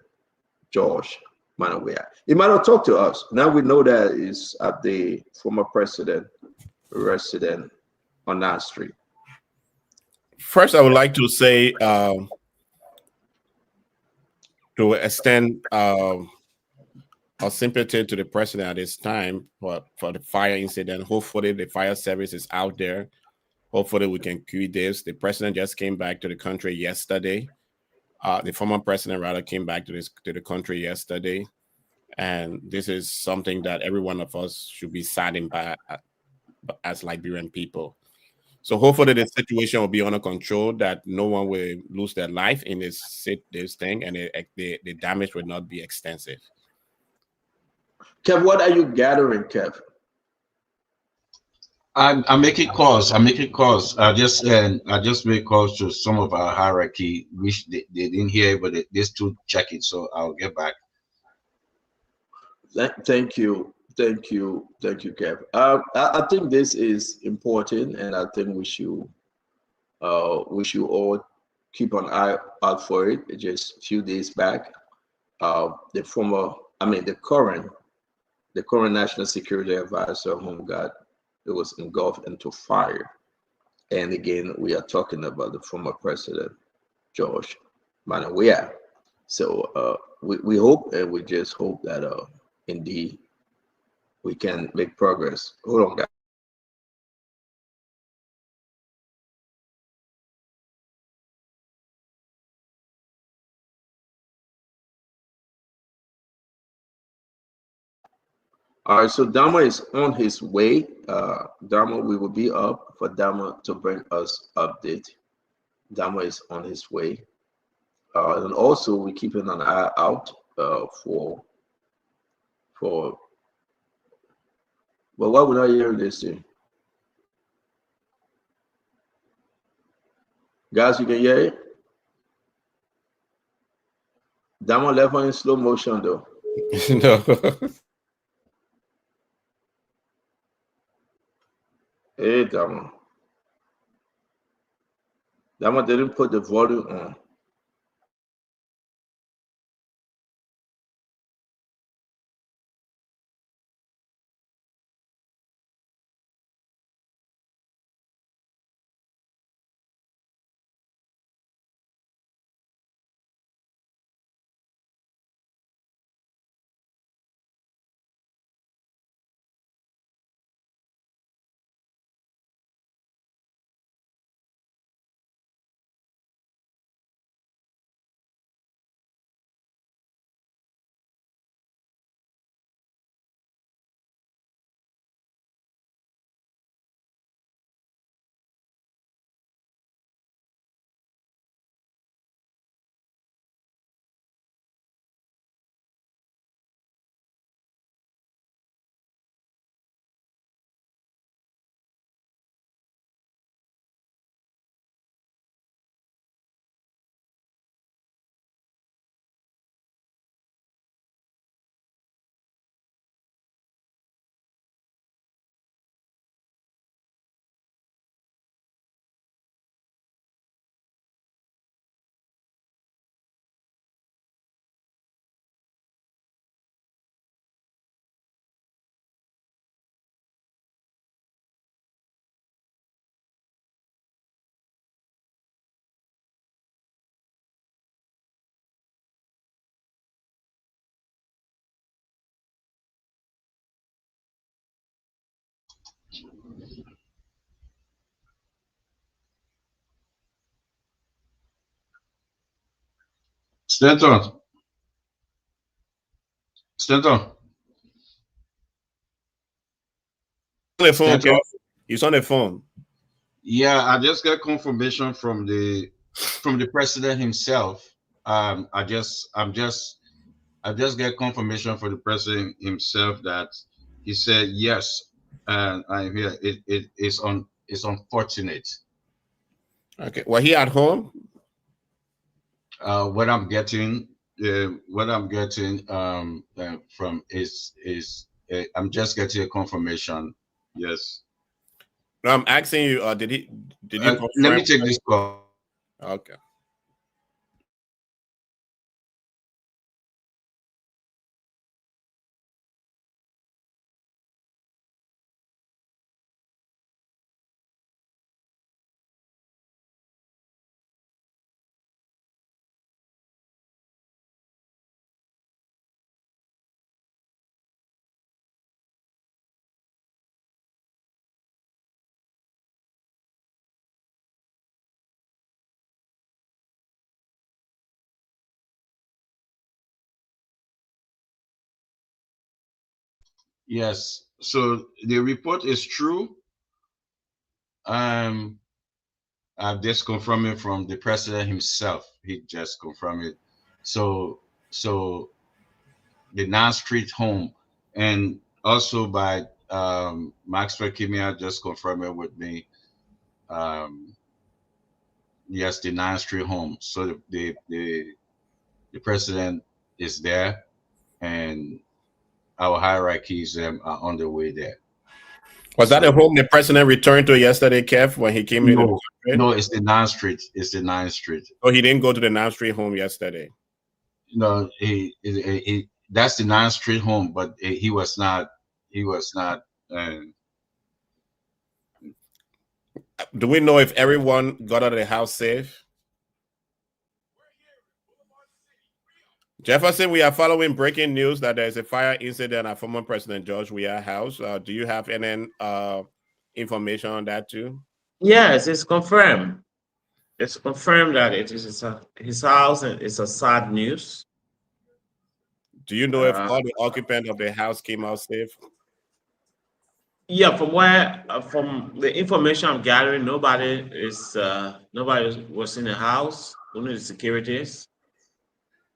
George Manawea. Emmanuel, talk to us. Now we know that is at the former president resident on 9th Street. First, I would like to say to extend our sympathy to the president at this time for the fire incident. Hopefully the fire service is out there. Hopefully we can cure this. The president just came back to the country yesterday. The former president rather came back to the country yesterday. And this is something that every one of us should be saddened by as Liberian people. So hopefully the situation will be under control, that no one will lose their life in this thing, and the damage will not be extensive. Kev, what are you gathering, Kev? I'm making calls. I just made calls to some of our hierarchy, which they didn't hear, but they still check it. So I'll get back. Thank you, Kev. I think this is important, and I think we should all keep an eye out for it. Just a few days back, the current National Security Advisor, whom it was engulfed into fire. And again, we are talking about the former president, George Manawea. So we hope, and we just hope that indeed we can make progress. Hold on, guys. All right, so Dama is on his way. Dama, we will be up for Dama to bring us update. Dama is on his way. And also we're keeping an eye out for well, why would I hear this thing? Guys, you can hear it? Dama left on in slow motion though. No. Hey, Dama. Dama didn't put the volume on. Stanton. Stanton. On the phone, Stanton. Kev. He's on the phone. Yeah, I just got confirmation from the president himself. I just get confirmation from the president himself that he said yes, and I'm here. It's unfortunate. Okay. Well, he at home? What I'm getting from is I'm just getting a confirmation. Yes. No, I'm asking you. Did he confirm? Let me take this call. Okay. Yes. So the report is true. I'm just confirming from the president himself. He just confirmed it. So the Nan Street home, and also by Maxwell Kimia just confirmed it with me. Yes, the Nan Street home. So the president is there, and our hierarchies are on the way there. Was that the home the president returned to yesterday, Kev, when he came into the country? No, it's the 9th Street. It's the 9th Street. Oh, he didn't go to the 9th Street home yesterday. No, he that's the 9th Street home, but he was not. He was not. Do we know if everyone got out of the house safe? Jefferson, we are following breaking news that there's a fire incident at former President George Weah house. Do you have any information on that too? Yes, it's confirmed. It's confirmed that it is his house, and it's a sad news. Do you know if all the occupants of the house came out safe? Yeah, from the information I'm gathering, nobody was in the house, only the securities.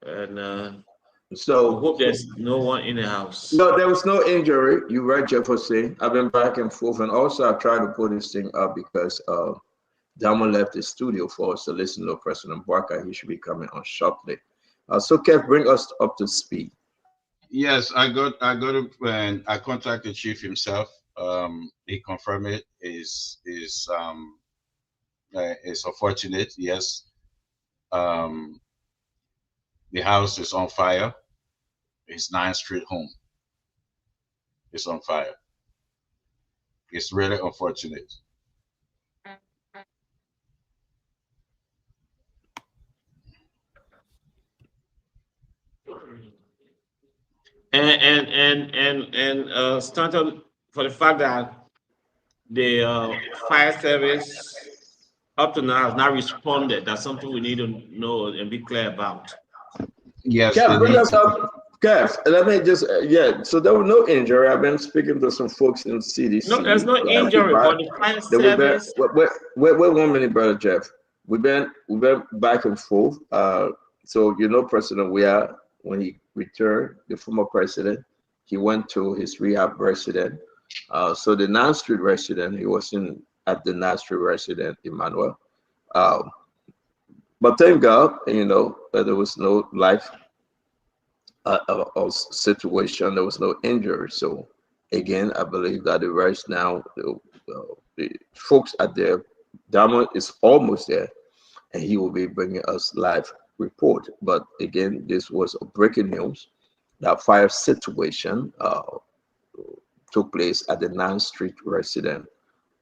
And so we hope there's no one in the house. No, there was no injury. You right, Jefferson. I've been back and forth, and also I tried to put this thing up because Damo left the studio for us to listen to President Barker. He should be coming on shortly. So Kev, bring us up to speed. Yes, I got it when I contacted the chief himself. He confirmed it is unfortunate. Yes. The house is on fire. His 9th Street home is on fire. It's really unfortunate. And Stanton, for the fact that the fire service up to now has not responded, that's something we need to know and be clear about. Yes. Kev, bring us up. Kev, let me just so there was no injury. I've been speaking to some folks in CDC. No, there's no injury, but the fire service. Wait 1 minute, brother Jeff. We've been back and forth. So President Weah, when he returned, the former president, he went to his rehab resident. So the 9th Street resident, he wasn't at the 9th Street resident, Emmanuel. But thank God, there was no life situation. There was no injury. So again, I believe that the rest now, the folks at there, Damo is almost there, and he will be bringing us live report. But again, this was a breaking news. That fire situation took place at the 9th Street residence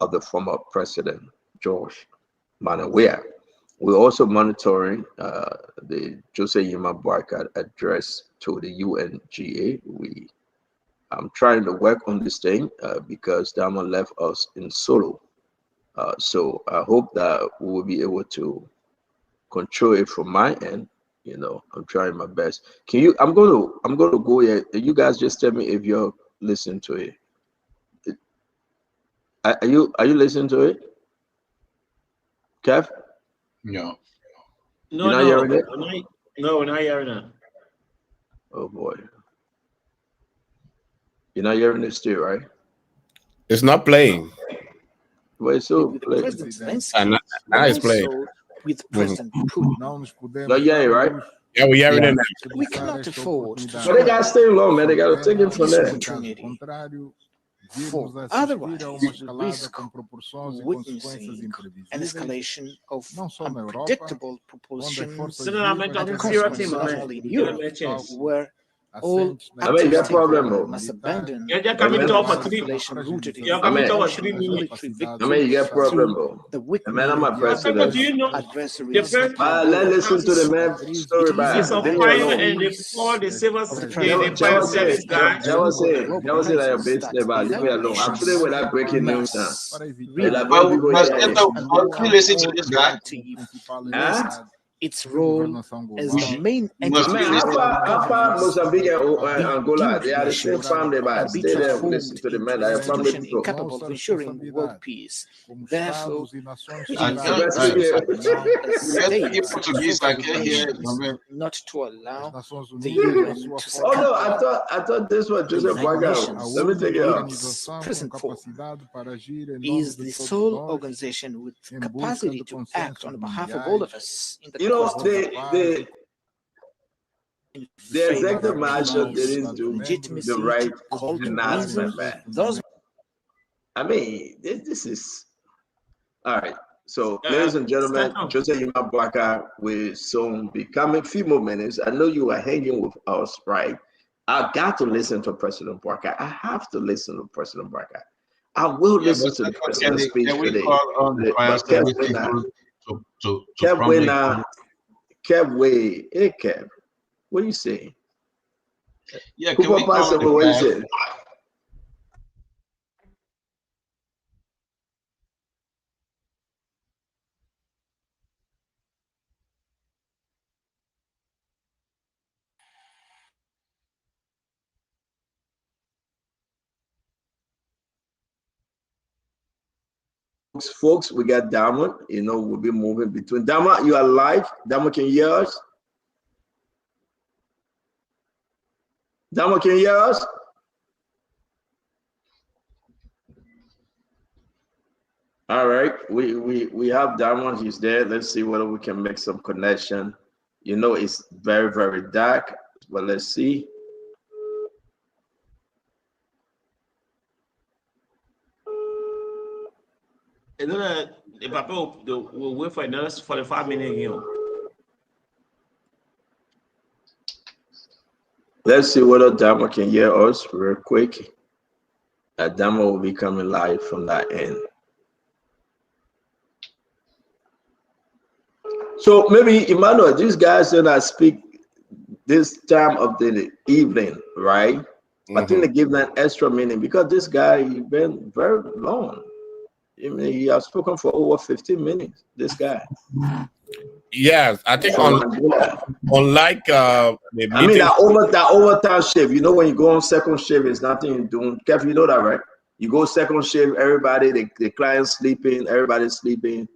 of the former president, George Weah. We're also monitoring the Jose Yima Barkat address to the UNGA. We I'm trying to work on this thing because Diamond left us in solo. So I hope that we will be able to control it from my end. You know, I'm trying my best. Can you? I'm gonna go here. You guys just tell me if you're listening to it. Are you listening to it, Kev? No. You're not hearing it? No, we're not hearing it. Oh boy. You're not hearing it still, right? It's not playing. Wait, so play. Now it's playing. With President Putin. No, yeah, right? Yeah, we hearing it now. We cannot afford to But they gotta stay low, man. They gotta take it from there. For otherwise, we risk witnessing an escalation of unpredictable proportions, consequences not only in Europe, where all active stakeholders must abandon population rooted in military victory you get problem, bro. the weak Man, I'm a president. adversaries. Let's listen to the man story about It's a fire and they pour the civil service guy. That was it like a business about leave me alone. I'm putting with that breaking news now. Listen to this guy. Its role as the main entity. How far Mozambique and Angola, they are the same family, but stay there and listen to the man. I family people. Capable of ensuring world peace. Therefore, not to allow the UN to Oh no, I thought this was Joseph Boaga. Let me take it out. Present for is the sole organization with capacity to act on behalf of all of us in the the executive marshal didn't do the right announcement, man. I mean, this is all right. So, ladies and gentlemen, Joseph Boaga will soon be coming. Few more minutes. I know you are hanging with us, right? I got to listen to President Boaga. I have to listen to President Boaga. I will listen to the president's speech today. Kev, hey Kev, what are you saying? Yeah, can we call him what you saying? Folks, we got Diamond. You know, we'll be moving between. Diamond, you are live. Diamond, can you hear us? Diamond, can you hear us? All right, we have Diamond. He's there. Let's see whether we can make some connection. You know, it's very, very dark, but let's see. If I we'll wait for another 45 minutes again. Let's see whether Diamond can hear us real quick. Diamond will be coming live from that end. So maybe Emmanuel, these guys that I speak this time of the evening, right? I think they give that extra meaning because this guy he's been very long. I mean, he has spoken for over 15 minutes. This guy. Yes, I think unlike that overtime shift. You know, when you go on second shift, it's nothing you're doing. Kev, you know that, right? You go second shift, everybody, the client's sleeping, everybody's sleeping,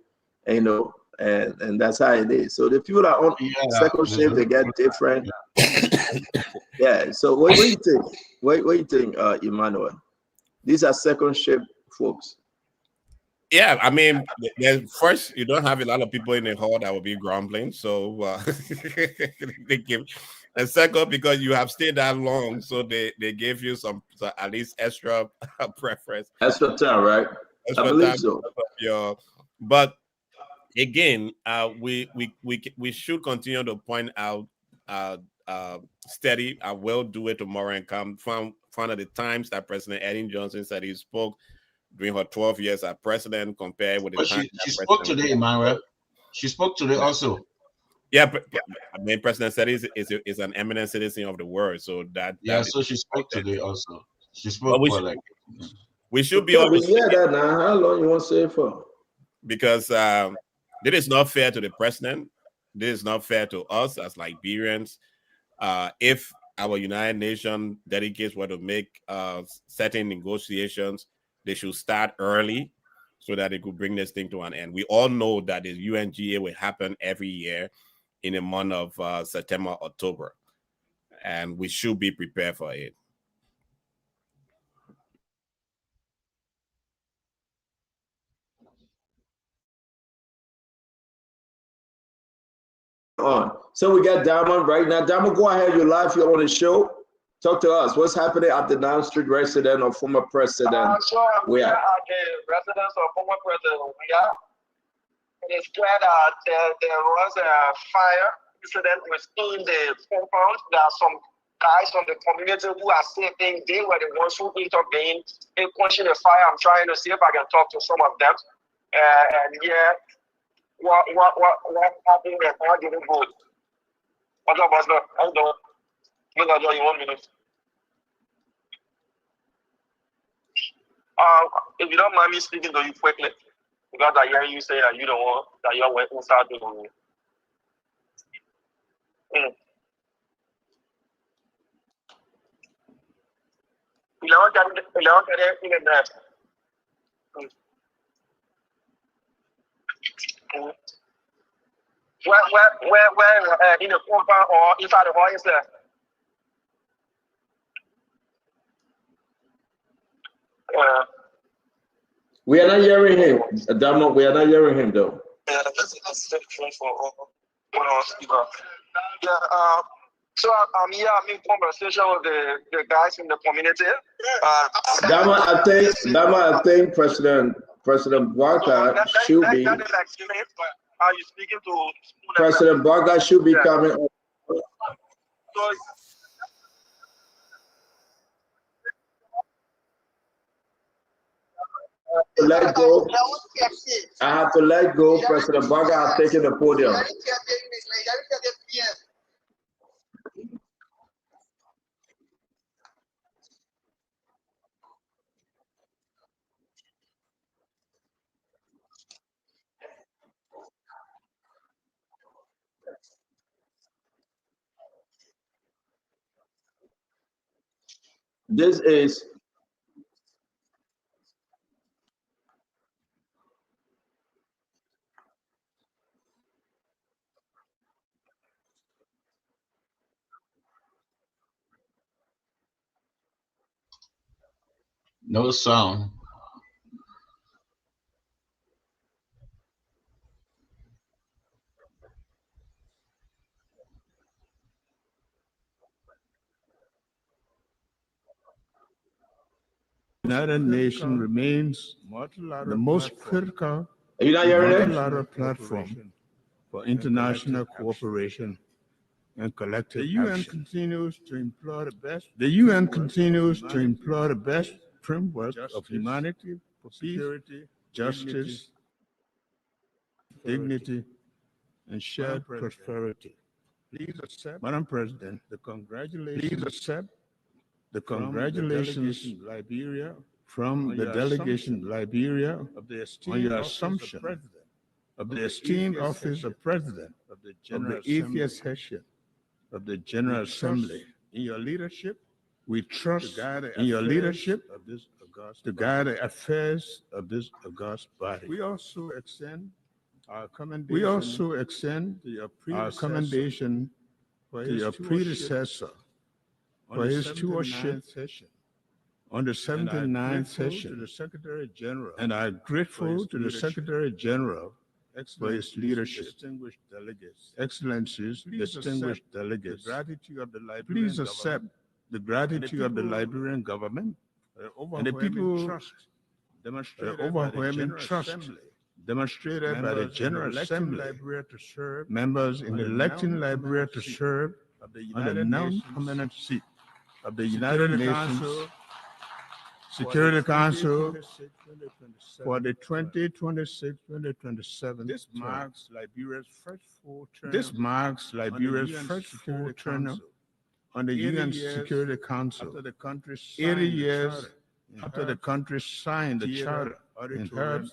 and, you know, and that's how it is. So the people that are on second shift, they get different. Yeah. So what do you think? What do you think, Emmanuel? These are second shift folks. Yeah, I mean, first, you don't have a lot of people in the hall that will be grumbling. So they give, and second, because you have stayed that long, so they gave you some at least extra preference. Extra time, right? Extra I believe time so. But again, we should continue to point out steady. I will do it tomorrow and come from one of the times that President Ellen Johnson said he spoke during her 12 years as president, compared with the time she spoke today, Emmanuel. She spoke today also. Yeah, I mean, President said is an eminent citizen of the world, so that. So she spoke today also. She spoke for like. We should be Yeah, on we the hear that now. How long you want to say it for? because this is not fair to the president. This is not fair to us as Liberians. If our United Nations delegates were to make certain negotiations, they should start early so that it could bring this thing to an end. We all know that the UNGA will happen every year in the month of September, October, and we should be prepared for it. So we got Diamond right now. Diamond, go ahead. You're live. You're on the show. Talk to us. What's happening at the 9th Street resident or former president? We are at the residence of former president. It is clear that there was a fire incident within the compound. There are some guys from the community who are saying they were the ones who intervened in quenching the fire. I'm trying to see if I can talk to some of them. And yeah, what happened and how did it go? What's up, boss? Hold on. You got 1 minute. If you don't mind me speaking to you quickly, because I hear you say that you don't want that you went inside the room. Where in the compound or inside the hall is there? We are not hearing him. Diamond, we are not hearing him though. Yeah, so I'm here. I'm in conversation with the guys in the community. Diamond, I think President Barker should be. Are you speaking to President Barker should be coming. So, let go. I have to let go. President Barker has taken the podium. This is no sound. United Nations remains the most critical multilateral platform for international cooperation and collective action. The UN continues to employ the best framework of humanity, security, justice, dignity, and shared prosperity. Please accept, Madam President, the congratulations from the delegation Liberia on your assumption of the esteemed office of President of the 80th session of the General Assembly. In your leadership, we trust in your leadership to guide the affairs of this august body. We also extend our commendation to your predecessor for his stewardship on the 79th session, and I am grateful to the Secretary General for his leadership. Excellencies, distinguished delegates, please accept the gratitude of the Liberian government and the people, the overwhelming trust demonstrated by the General Assembly members in electing Liberia to serve on the non-permanent seat of the United Nations Security Council for the 2026-2027. This marks Liberia's first full term on the UN Security Council. After the country 80 years after the country signed the charter in Herbst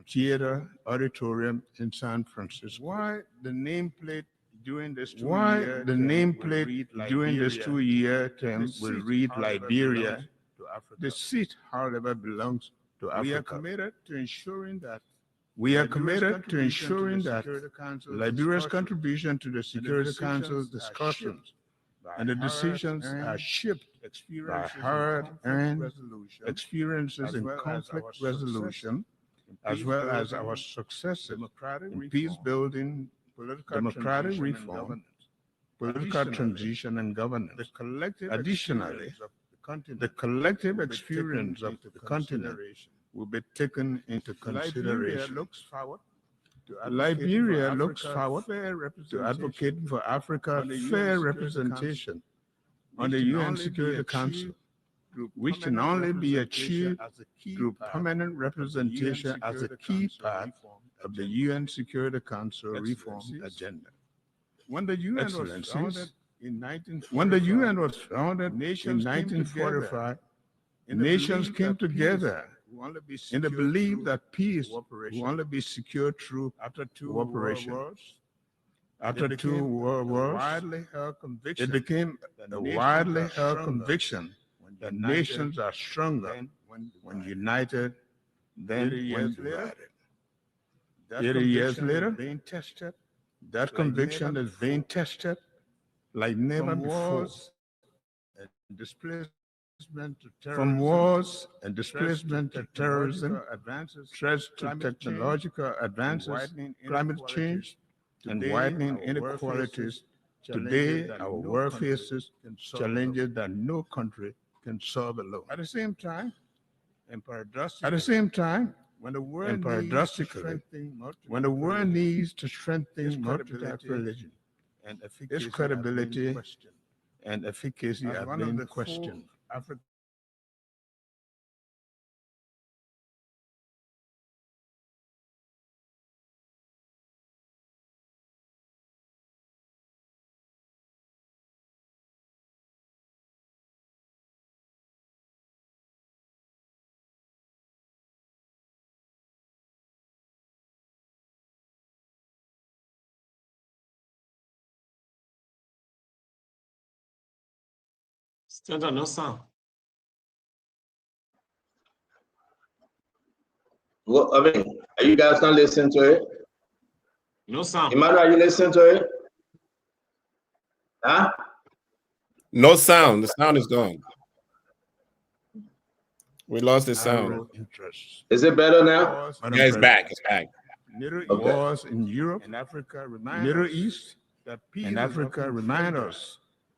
Theater Auditorium in San Francisco. Why the nameplate during this 2-year term will read Liberia. The seat, however, belongs to Africa. We are committed to ensuring that Liberia's contribution to the Security Council's discussions and the decisions are shaped by hard-earned experiences in conflict resolution, as well as our successes in peace building, democratic reform, political transition, and governance. Additionally, the collective experience of the continent will be taken into consideration. Liberia looks forward to advocating for Africa's fair representation on the UN Security Council, which can only be achieved through permanent representation as a key part of the UN Security Council reform agenda. When the UN was founded in 1945, nations came together in the belief that peace will only be secured through cooperation. After two world wars, it became a widely held conviction that nations are stronger when united than when divided. 80 years later, that conviction is being tested like never before. From wars and displacement to terrorism, threats to technological advances, climate change, and widening inequalities, today our world faces challenges that no country can solve alone. At the same time, and paradoxically, when the world needs to strengthen multilateral religion, and its credibility and efficacy have been questioned. Stanton, no sound. Well, I mean, are you guys not listening to it? No sound. Emmanuel, are you listening to it? Huh? No sound. The sound is gone. We lost the sound. Is it better now? Yeah, it's back. It's back. Wars in Europe and Africa Middle East and Africa remind us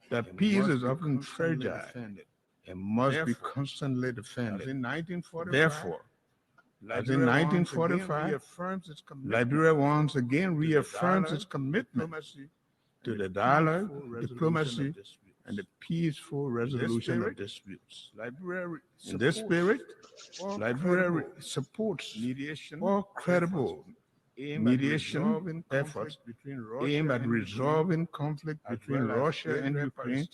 that peace is often fragile and must be constantly defended. Therefore, as in 1945, Liberia once again reaffirms its commitment to the dialogue, diplomacy, and the peaceful resolution of disputes. In this spirit, Liberia supports all credible mediation efforts aimed at resolving conflict between Russia and Ukraine,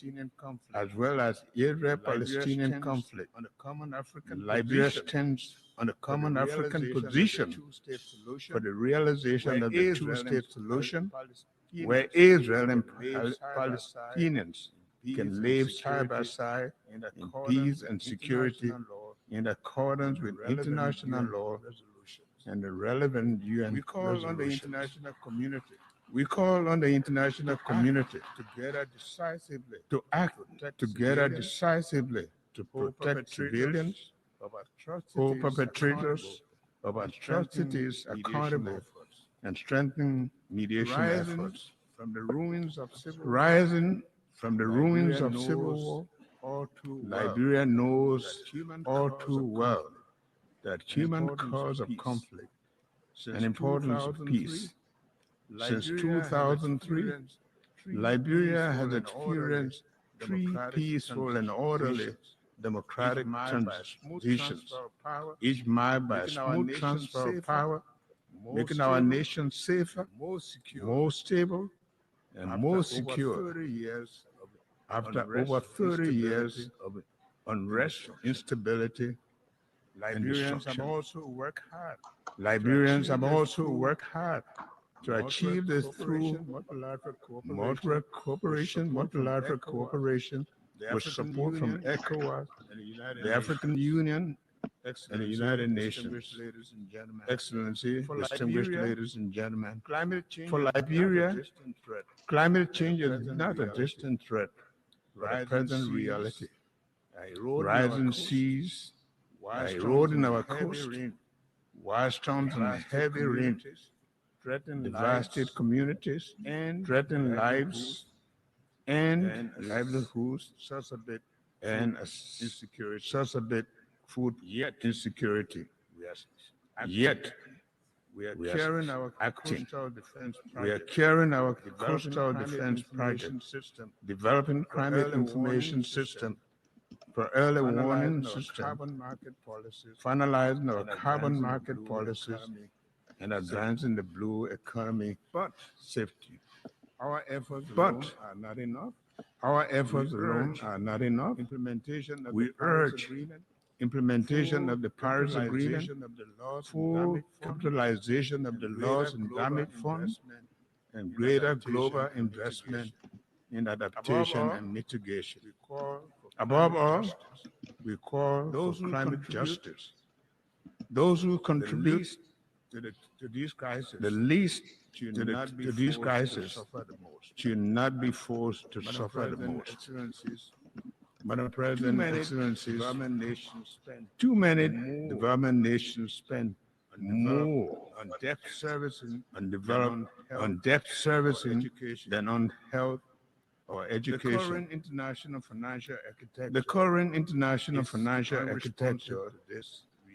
as well as Israel-Palestinian conflict. Liberia stands on a common African position for the realization of the two-state solution, where Israel and Palestinians can live side by side in peace and security in accordance with international law and the relevant UN resolutions. We call on the international community to act together decisively to protect civilians, hold perpetrators of atrocities accountable, and strengthen mediation efforts. Rising from the ruins of civil war, Liberia knows all too well that human cause of conflict and importance of peace. Since 2003, Liberia has experienced 3 peaceful and orderly democratic transitions, each marked by a smooth transfer of power, making our nation safer, more stable, and more secure. After over 30 years of unrest, instability, Liberians have also worked hard. Liberians have also worked hard to achieve this through multilateral cooperation with support from ECOWAS, the African Union, and the United Nations. Excellency, distinguished ladies and gentlemen, for Liberia, climate change is not a distant threat, but a present reality. Rising seas, eroding our coast, wild storms and heavy rain devastate communities, threaten lives and livelihoods, and exacerbate food insecurity. Yet, we are carrying our coastal defense project, developing climate information system for early warning system, finalizing our carbon market policies, and advancing the blue economy safety. Our efforts alone are not enough. We urge implementation of the Paris Agreement, full capitalization of the loss and damage fund, and greater global investment in adaptation and mitigation. Above all, we call for climate justice. Those who contribute to these crises, the least to these crises, should not be forced to suffer the most. Madam President, Excellencies, too many development nations spend more on debt servicing than on health or education. The current international financial architecture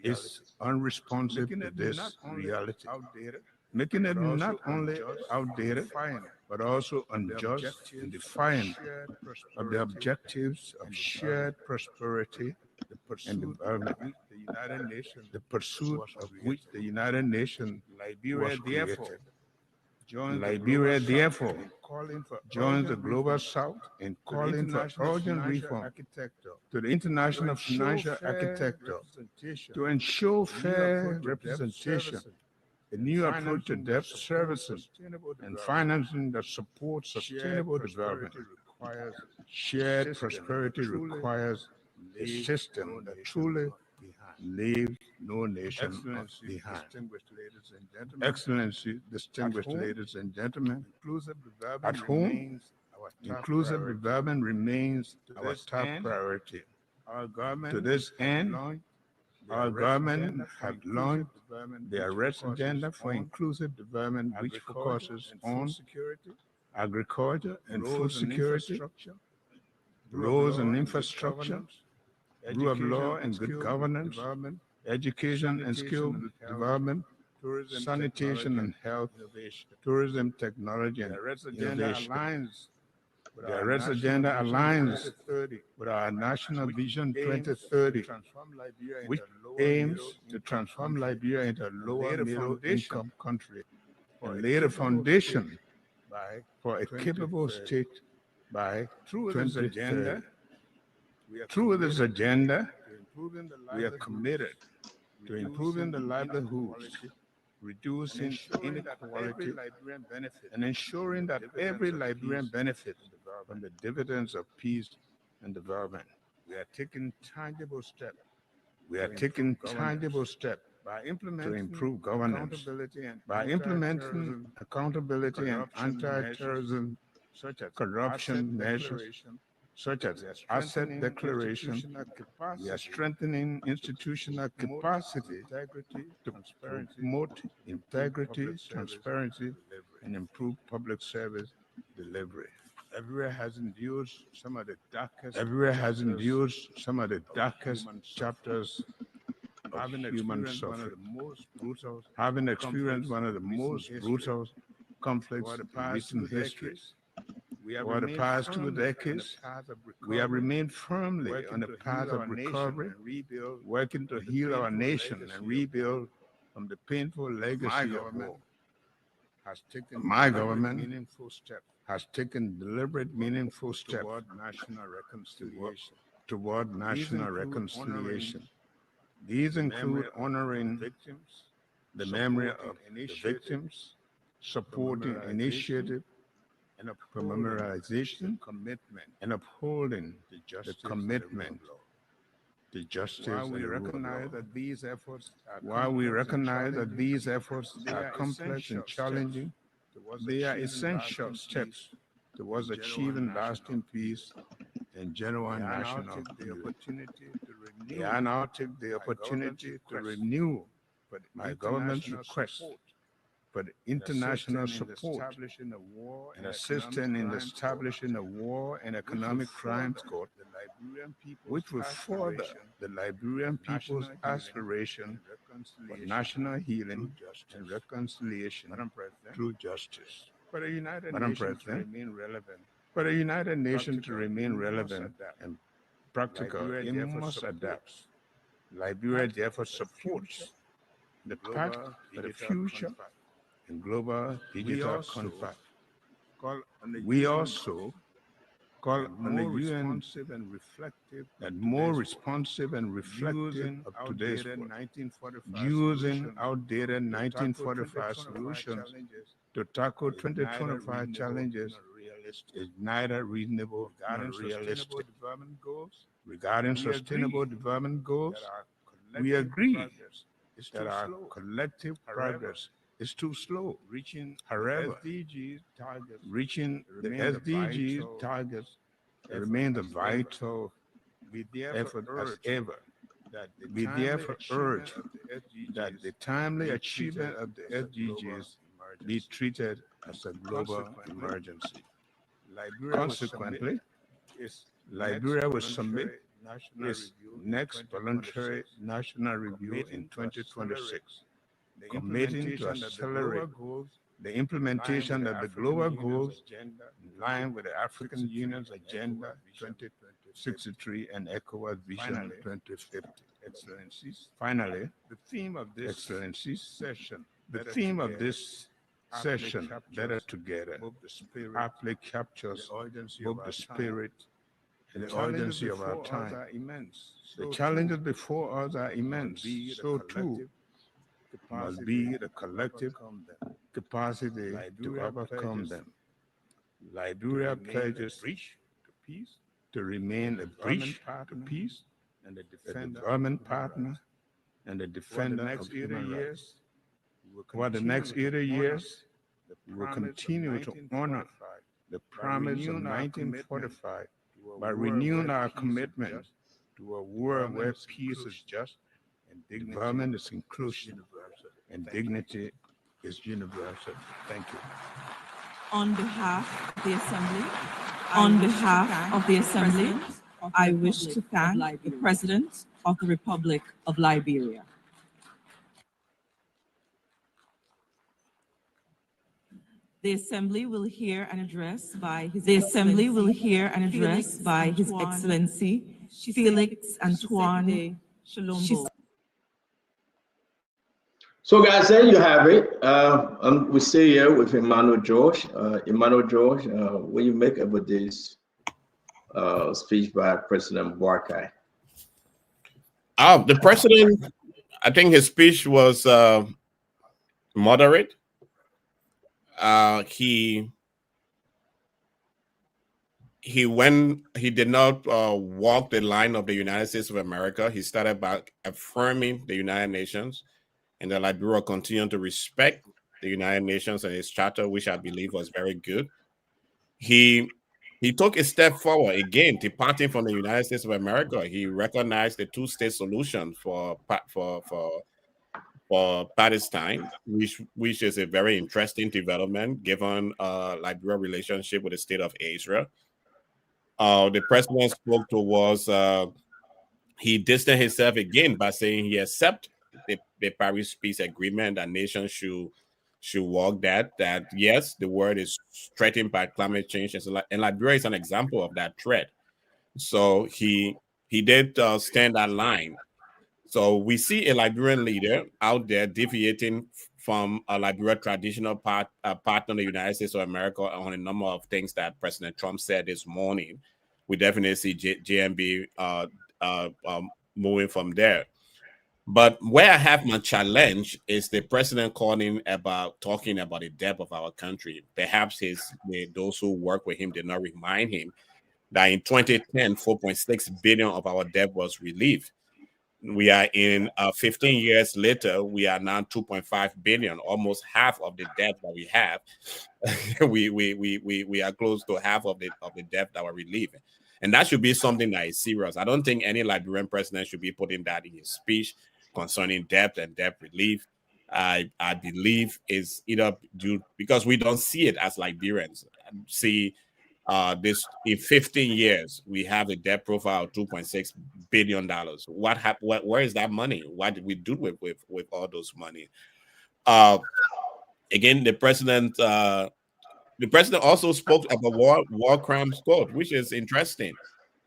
is unresponsive to this reality, making it not only outdated, but also unjust and defiant of the objectives of shared prosperity and development, the pursuit of which the United Nations was created. Liberia, therefore, joins the Global South in calling for urgent reform to the international financial architecture to ensure fair representation, a new approach to debt servicing, and financing that supports sustainable development. Shared prosperity requires a system that truly leaves no nation behind. Excellency, distinguished ladies and gentlemen, at home, inclusive development remains our top priority. To this end, our government has launched the Arrest Agenda for Inclusive Development, which focuses on agriculture and food security, roads and infrastructure, rule of law and good governance, education and skill development, sanitation and health, tourism, technology, and innovation. The Arrest Agenda aligns with our National Vision 2030, which aims to transform Liberia into a lower middle income country and lay the foundation for a capable state by 2030. Through this agenda, we are committed to improving the livelihoods, reducing inequality, and ensuring that every Liberian benefits from the dividends of peace and development. We are taking tangible steps. To improve governance, by implementing accountability and anti-terrorism, such as corruption measures, such as asset declaration. We are strengthening institutional capacity to promote integrity, transparency, and improve public service delivery. Everywhere has endured some of the darkest chapters of human suffering, having experienced one of the most brutal conflicts in recent history. For the past 2 decades, we have remained firmly on the path of recovery, working to heal our nation and rebuild from the painful legacy of war. my government has taken deliberate, meaningful steps toward national reconciliation. These include honoring the memory of the victims, supporting initiative and memorization, and upholding the commitment to justice. While we recognize that these efforts are complex and challenging, they are essential steps towards achieving lasting peace and genuine national unity. I now take the opportunity to renew my government's request for the international support and assistance in establishing a war and economic crimes court, which will further the Liberian people's aspiration for national healing and reconciliation through justice. For the United Nations to remain relevant and practical, it must adapt. Liberia therefore supports the pact for the future and global digital compact. We also call on the UN that more responsive and reflective of today's world, using outdated 1945 solutions to tackle 2025 challenges is neither reasonable nor realistic. Regarding sustainable development goals, we agree that our collective progress is too slow. However, reaching the SDGs targets remains a vital effort as ever. We therefore urge that the timely achievement of the SDGs be treated as a global emergency. Consequently, Liberia will submit its next voluntary national review in 2026, committing to accelerate the implementation of the global goals in line with the African Union's Agenda 2063 and ECOWAS Vision 2050. Finally, the theme of this session, Better Together, aptly captures both the spirit and the urgency of our time. The challenges before us are immense, so too must be the collective capacity to overcome them. Liberia pledges to remain a bridge to peace, and a development partner, and a defender of human rights. For the next 80 years, we will continue to honor the promise of 1945 by renewing our commitment to a world where peace is just, and development is inclusive, and dignity is universal. Thank you. On behalf of the Assembly, I wish to thank the President of the Republic of Liberia. The Assembly will hear an address by His Excellency Felix Antoine Chilombo. So, guys, there you have it. We stay here with Emmanuel George. Emmanuel George, what do you make about this speech by President Boakai? The president, I think his speech was moderate. He did not walk the line of the United States of America. He started by affirming the United Nations, and that Liberia continued to respect the United Nations and its charter, which I believe was very good. He took a step forward again, departing from the United States of America. He recognized the two-state solution for Palestine, which is a very interesting development given Liberia relationship with the state of Israel. The president spoke towards he distanced himself again by saying he accepts the Paris Peace Agreement, that nations should walk that yes, the world is threatened by climate change, and Liberia is an example of that threat. So he did stand that line. So we see a Liberian leader out there deviating from Liberia traditional partner of the United States of America on a number of things that President Trump said this morning. We definitely see JMB moving from there. But where I have my challenge is the president talking about the debt of our country. Perhaps those who work with him did not remind him that in 2010, 4.6 billion of our debt was relieved. We are in 15 years later, we are now 2.5 billion, almost half of the debt that we have. we are close to half of the debt that we're relieving. And that should be something that is serious. I don't think any Liberian president should be putting that in his speech concerning debt and debt relief. I believe is either due because we don't see it as Liberians. See, this in 15 years we have a debt profile of $2.6 billion. What happened? Where is that money? What did we do with all those money? Again, the president also spoke about war crimes court, which is interesting,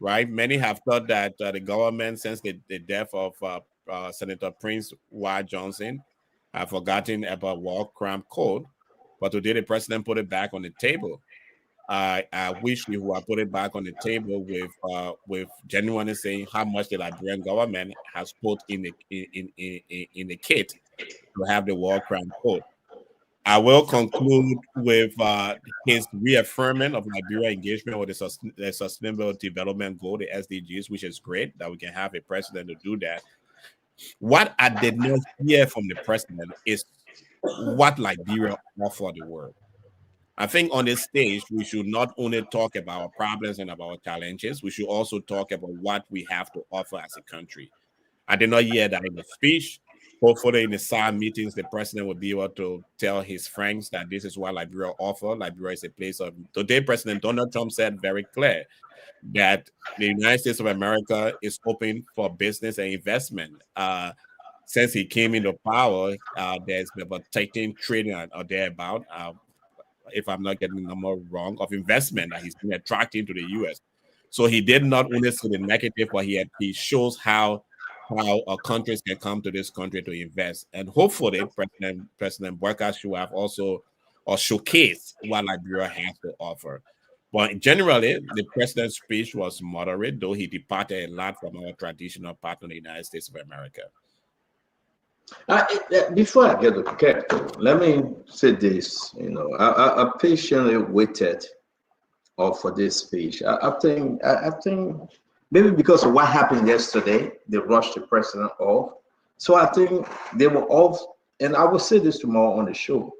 right? Many have thought that the government, since the death of Senator Prince Y. Johnson, have forgotten about war crime code, but today the president put it back on the table. I wish we would put it back on the table with genuinely saying how much the Liberian government has put in the kit to have the war crime code. I will conclude with his reaffirming of Liberia engagement with the Sustainable Development Goal, the SDGs, which is great that we can have a president to do that. What I did not hear from the president is what Liberia offer the world. I think on this stage, we should not only talk about our problems and about our challenges, we should also talk about what we have to offer as a country. I did not hear that in the speech. Hopefully in the SAR meetings, the president will be able to tell his friends that this is what Liberia offers. Liberia is a place of... Today, President Donald Trump said very clear that the United States of America is open for business and investment. Since he came into power, there's about 13 trillion or thereabout, if I'm not getting the number wrong, of investment that he's been attracting to the U.S. So he did not only see the negative, but he shows how countries can come to this country to invest. And hopefully, President Boyka should have also showcased what Liberia has to offer. But generally, the president's speech was moderate, though he departed a lot from our traditional partner, the United States of America. Before I get to Capital, let me say this. I patiently waited for this speech. I think maybe because of what happened yesterday, they rushed the president off. So I think they were off, and I will say this tomorrow on the show.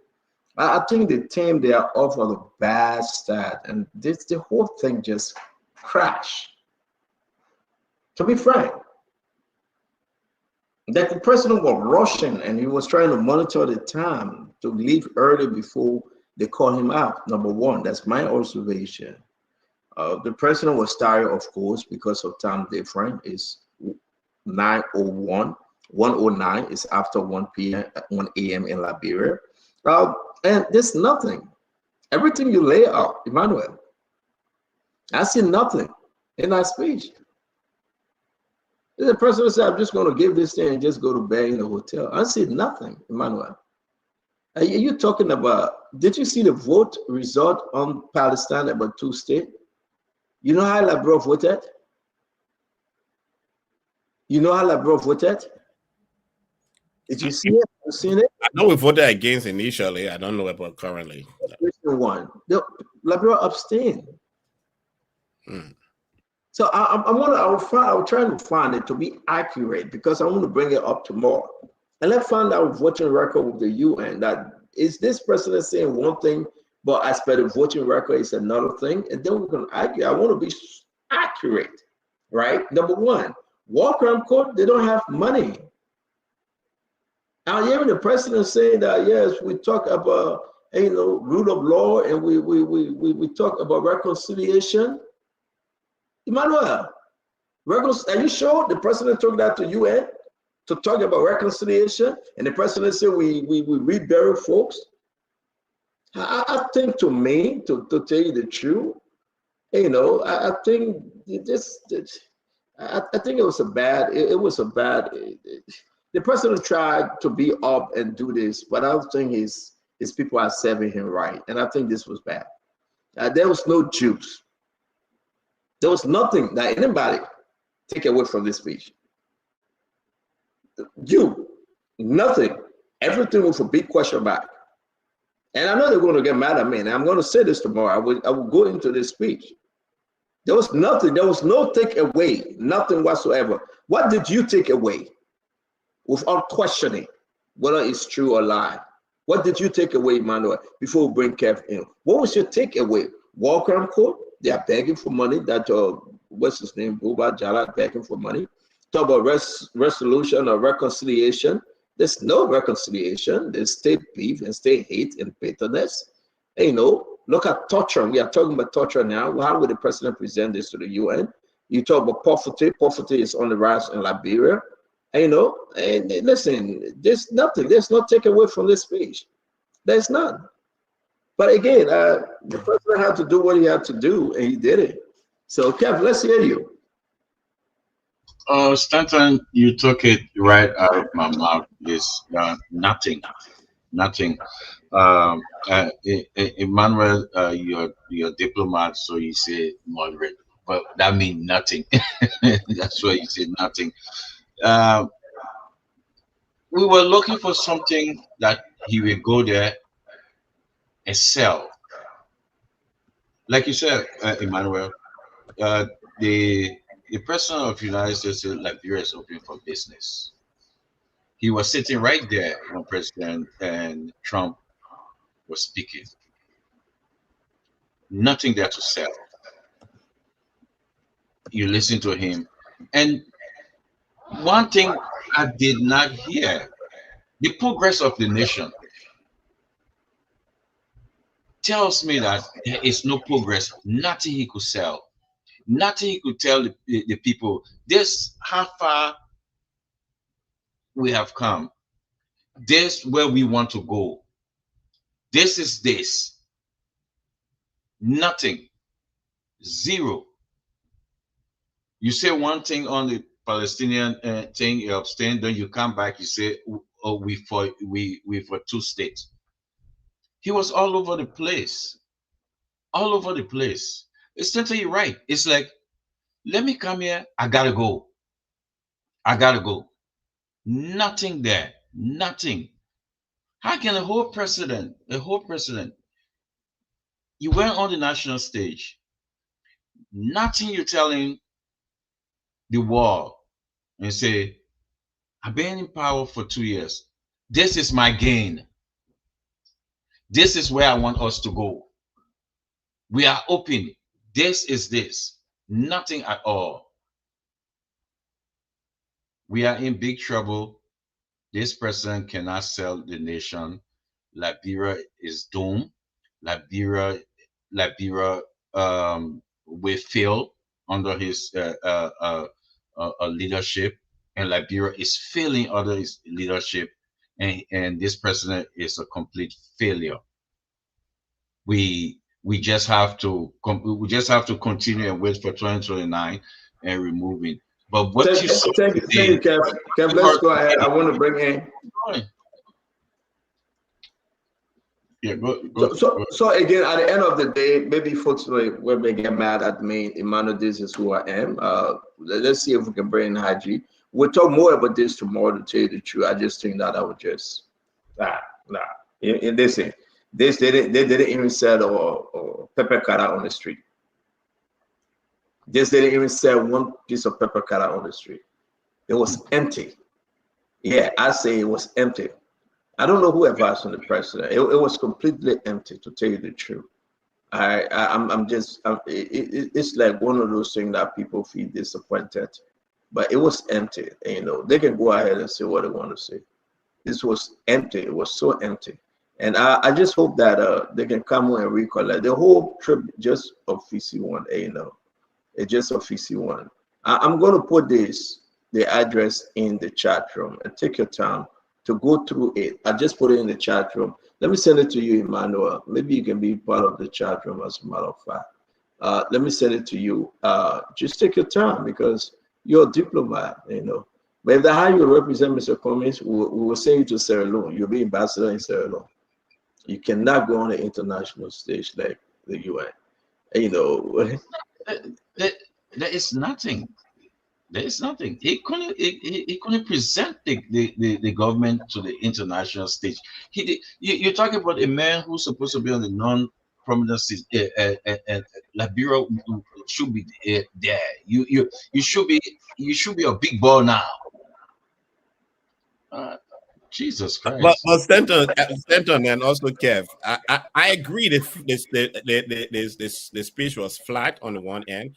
I think the team, they are off on a bad start, and the whole thing just crashed. To be frank, that the president was rushing and he was trying to monitor the time to leave early before they call him out. Number one, that's my observation. The president was tired, of course, because of time difference. It's 9:01. 1:09 is after 1 a.m. in Liberia. And there's nothing. Everything you lay out, Emmanuel, I see nothing in that speech. The president said, I'm just going to give this thing and just go to bed in the hotel. I see nothing, Emmanuel. Are you talking about, did you see the vote result on Palestine about 2 states? You know how Liberia voted? You know how Liberia voted? Did you see it? Have you seen it? I know we voted against initially. I don't know about currently. One. Liberia abstained. So I'll try to find it to be accurate because I want to bring it up tomorrow. And let's find out voting record with the UN. That is this president saying one thing, but as per the voting record is another thing. And then we're going to argue. I want to be accurate, right? Number one, war crime court, they don't have money. I'm hearing the president saying that, yes, we talk about, rule of law and we talk about reconciliation. Emmanuel, are you sure the president took that to UN to talk about reconciliation? And the president said we rebury folks. I think, to me, to tell you the truth, I think this. I think it was a bad. The the president tried to be up and do this, but I don't think his people are serving him right. And I think this was bad. There was no juice. There was nothing that anybody take away from this speech. Nothing. Everything was a big question mark. And I know they're going to get mad at me. And I'm going to say this tomorrow. I will go into this speech. There was nothing. There was no takeaway. Nothing whatsoever. What did you take away without questioning whether it's true or lie? What did you take away, Emmanuel, before we bring Kev in? What was your takeaway? Walker and Court, they are begging for money. That, what's his name? Buba Jala begging for money. Talk about resolution or reconciliation. There's no reconciliation. There's state beef and state hate and bitterness. And, look at torture. We are talking about torture now. How would the president present this to the UN? You talk about poverty. Poverty is on the rise in Liberia. And, and listen, there's nothing. There's no takeaway from this speech. There's none. But again, the president had to do what he had to do, and he did it. So, Kev, let's hear you. Stanton, you took it right out of my mouth. It's nothing. Emmanuel, you're a diplomat, so you say moderate, but that means nothing. That's why you say nothing. We were looking for something that he will go there and sell. Like you said, Emmanuel, the president of the United States said Liberia is open for business. He was sitting right there when President and Trump was speaking. Nothing there to sell. You listen to him. And one thing I did not hear, the progress of the nation tells me that there is no progress. Nothing he could sell. Nothing he could tell the people. This how far we have come. This where we want to go. This is this. Nothing. Zero. You say one thing on the Palestinian thing, you abstain, then you come back, you say, oh, we for two states. He was all over the place. All over the place. It's totally right. It's like, let me come here. I gotta go. I gotta go. Nothing there. Nothing. How can a whole president, you went on the national stage, nothing you're telling the world and say, I've been in power for 2 years. This is my gain. This is where I want us to go. We are open. This is this. Nothing at all. We are in big trouble. This president cannot sell the nation. Liberia is doomed. Liberia will fail under his leadership, and Liberia is failing under his leadership, and this president is a complete failure. We just have to continue and wait for 2029 and remove it. But what thank you, Kev. Kev, let's go ahead. I want to bring in. Yeah, go. So again, at the end of the day, maybe folks will get mad at me. Emmanuel, this is who I am. Let's see if we can bring in Haji. We'll talk more about this tomorrow, to tell you the truth. I just think that I would just in this thing. They didn't even sell or pepper cutter on the street. They didn't even sell one piece of pepper cutter on the street. It was empty. Yeah, I say it was empty. I don't know who advised on the president. It was completely empty, to tell you the truth. It's like one of those things that people feel disappointed. But it was empty. They can go ahead and say what they want to say. This was empty. It was so empty. And I just hope that they can come and recollect. The whole trip just of VC1, it's just of VC1. I'm going to put the address in the chat room, and take your time to go through it. I just put it in the chat room. Let me send it to you, Emmanuel. Maybe you can be part of the chat room, as a matter of fact. Let me send it to you. Just take your time, because you're a diplomat, But if that's how you represent Mr. Cummings, we will send you to Sierra Leone. You'll be ambassador in Sierra Leone. You cannot go on the international stage like the UN. And, you know, there is nothing. There is nothing. He couldn't present the government to the international stage. You're talking about a man who's supposed to be on the non-prominent stage. Liberia should be there. You should be a big ball now. Jesus Christ. But Stanton and also Kev, I agree that the speech was flat on the one end,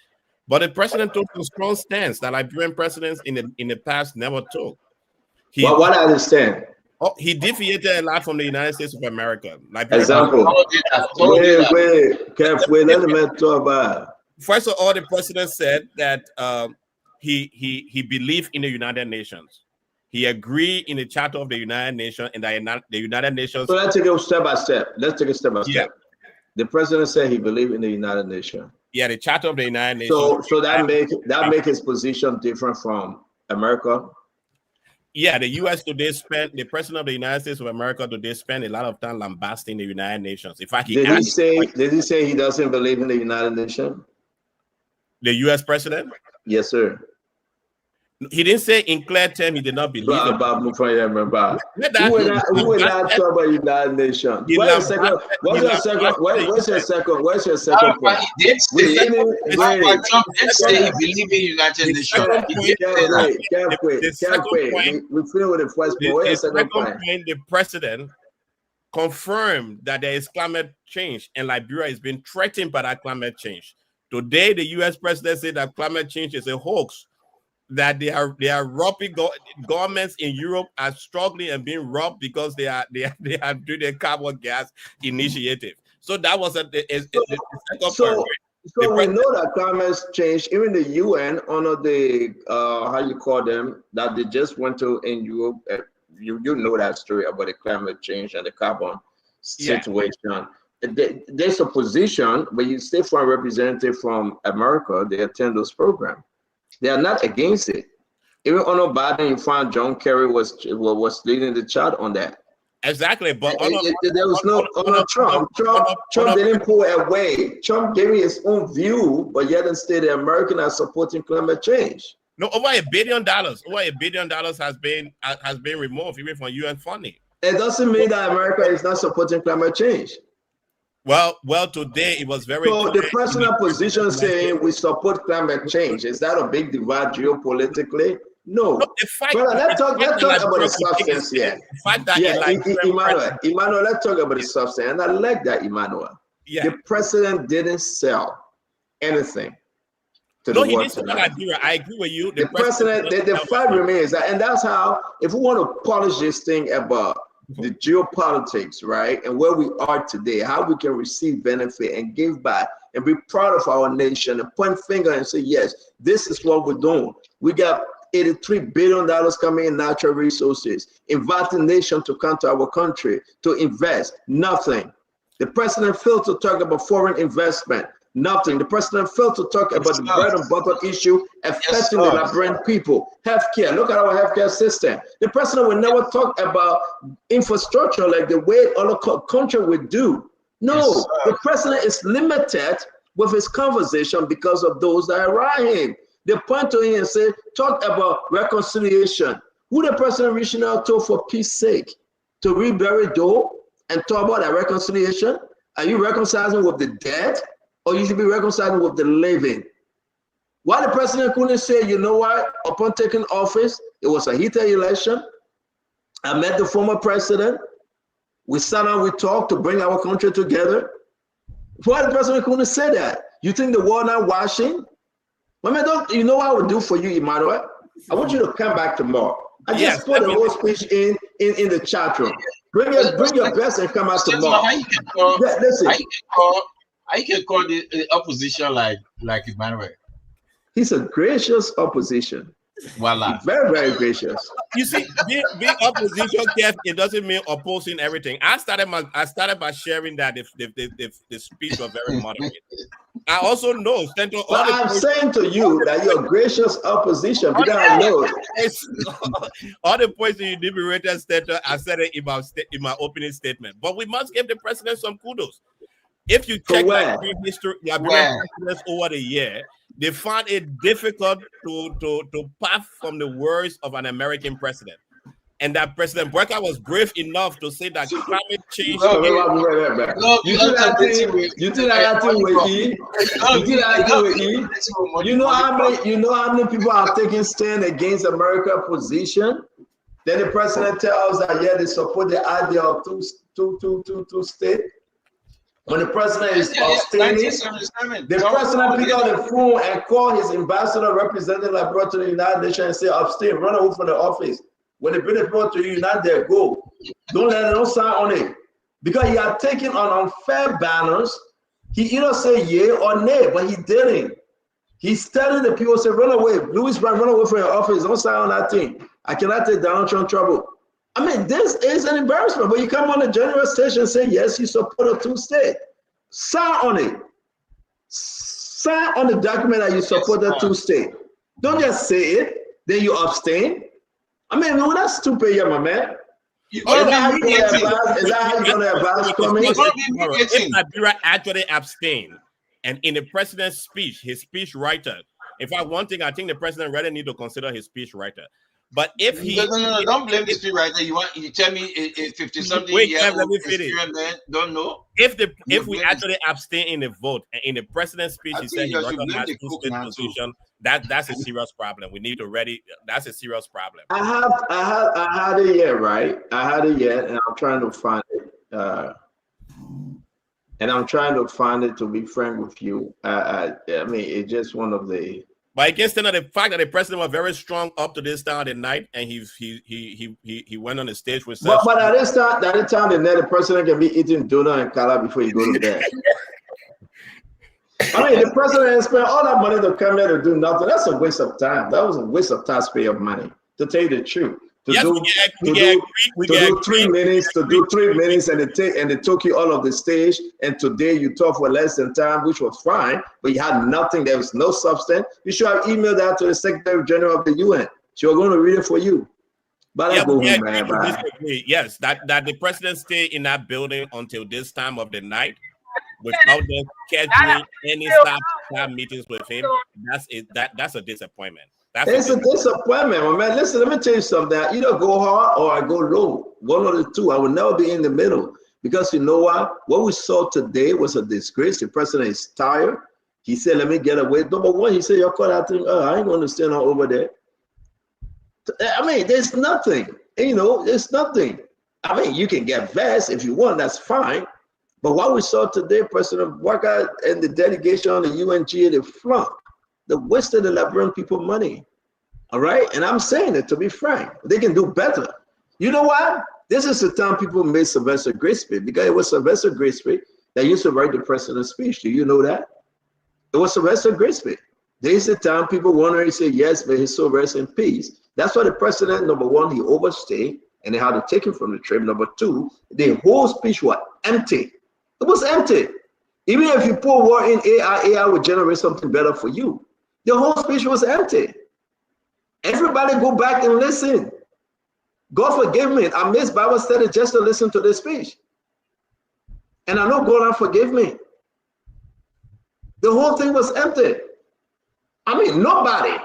but the president took a strong stance that Liberian presidents in the past never took. What I understand. Oh, he deviated a lot from the United States of America. Example. Wait, Kev, let the man talk about. First of all, the president said that he believed in the United Nations. He agreed in the Charter of the United Nations and that the United Nations. So let's take it step by step. The president said he believed in the United Nations. Yeah, the Charter of the United Nations. So that make his position different from America. Yeah, the U.S. today the president of the United States of America today spent a lot of time lambasting the United Nations. In fact, did he say he doesn't believe in the United Nations? The U.S. president? Yes, sir. He didn't say in clear terms he did not believe in it. Who would not talk about United Nations? What's your second point? Trump did say he believed in United Nations. We feel with the first point. The second point, the president confirmed that there is climate change and Liberia is being threatened by that climate change. Today, the U.S. president said that climate change is a hoax. That they are robbing governments in Europe are struggling and being robbed because they are doing the carbon gas initiative. So that was the second part. So we know that climate change, even the UN under the how you call them, that they just went to in Europe. You know that story about the climate change and the carbon situation. There's a position where you stay for a representative from America, they attend those programs. They are not against it. Even under Biden, you find John Kerry was leading the chart on that. Exactly, but there was no Trump. Trump didn't pull away. Trump gave his own view, but yet instead the Americans are supporting climate change. No, over $1 billion. Over $1 billion has been removed even from UN funding. It doesn't mean that America is not supporting climate change. Well, today it was very. So the president's position saying we support climate change, is that a big divide geopolitically? No. Let's talk about the substance here. Emmanuel, let's talk about the substance. And I like that, Emmanuel. Yeah. The president didn't sell anything to no, the he world didn't sell Liberia. I agree with you. The president, the fact remains that, and that's how, if we want to polish this thing about the geopolitics, right, and where we are today, how we can receive benefit and give back and be proud of our nation and point finger and say, yes, this is what we're doing. We got $83 billion coming in natural resources, inviting nations to come to our country to invest. Nothing. The president failed to talk about foreign investment. Nothing. The president failed to talk about the bread and butter issue affecting the Liberian people. Healthcare. Look at our healthcare system. The president will never talk about infrastructure like the way other countries would do. No, the president is limited with his conversation because of those that are around him. They point to him and say, talk about reconciliation. Who the president reaching out to for peace sake? To rebury door and talk about that reconciliation? Are you reconciling with the dead? Or you should be reconciling with the living? Why the president couldn't say, you know what, upon taking office, it was a heated election. I met the former president. We sat down, we talked to bring our country together. Why the president couldn't say that? You think the world not watching? You know what I would do for you, Emmanuel? I want you to come back tomorrow. I just put the whole speech in the chat room. Bring your best and come out tomorrow. I can call the opposition like Emmanuel. He's a gracious opposition. Voila. Very, very gracious. You see, being opposition, Kev, it doesn't mean opposing everything. I started by sharing that if the speech was very moderate. I also know Central. But I'm saying to you that you're gracious opposition because I know all the points that you deliberated, I said it in my opening statement. But we must give the president some kudos. If you check Liberian history, Liberian presidents over the year, they found it difficult to pass from the words of an American president. And that President Burka was brave enough to say that climate change. You know how many people are taking stand against America's position? Then the president tells that they support the idea of two state. When the president is abstaining, the president pick up the phone and call his ambassador representing Liberia to the United Nations and say, abstain, run away from the office. When they bring the people to you, not there, go. Don't let them sign on it. Because he had taken on unfair balance. He either say yea or nay, but he didn't. He's telling the people, say, run away. Louis Brown, run away from your office. Don't sign on that thing. I cannot take Donald Trump trouble. I mean, this is an embarrassment. But you come on the general station and say, yes, you support a two-state. Sign on it. Sign on the document that you support a two-state. Don't just say it, then you abstain. I mean, no, that's stupid, yeah, my man. Is that how you're going to advise coming? If Liberia actually abstained, and in the president's speech, his speech writer, in fact, one thing I think the president really need to consider his speech writer. But if he no, don't blame the speech writer. You tell me a 50-something year old man don't know. If we actually abstain in the vote and in the president's speech, he said he recognized two-state position. That's a serious problem. We need to that's a serious problem. I had it yet, right? I had it yet, and I'm trying to find it. And I'm trying to find it, to be frank with you. I mean, it's just one of the. But I guess the fact that the president was very strong up to this time of the night, and he went on the stage with. But at this time, the president can be eating donut and kala before you go to bed. I mean, the president spent all that money to come here to do nothing. That's a waste of time. That was a waste of taxpayer money, to tell you the truth. To do 3 minutes, and they took you all of the stage. And today you talk for less than time, which was fine, but you had nothing. There was no substance. You should have emailed that to the Secretary General of the UN. She was going to read it for you. But yes, that the president stayed in that building until this time of the night without them scheduling any staff meetings with him. That's a disappointment. It's a disappointment, my man. Listen, let me tell you something. I either go hard or I go low. One of the two. I will never be in the middle. Because you know what? What we saw today was a disgrace. The president is tired. He said, let me get away. Number one, he said, you're caught out there. I ain't going to stand over there. I mean, there's nothing. There's nothing. I mean, you can get vexed if you want. That's fine. But what we saw today, President Walker and the delegation on the UNGA, they flunked. They wasted the Liberian people money. All right? And I'm saying it to be frank. They can do better. You know what? This is the time people made Sylvester Graceby, because it was Sylvester Graceby that used to write the president's speech. Do you know that? It was Sylvester Graceby. There's the time people wonder, he said, yes, but his soul rests in peace. That's why the president, number one, he overstayed, and they had to take him from the trip. Number two, the whole speech was empty. It was empty. Even if you put word in AI will generate something better for you. The whole speech was empty. Everybody go back and listen. God forgive me. I missed Bible study just to listen to this speech. And I know God will forgive me. The whole thing was empty. I mean, nobody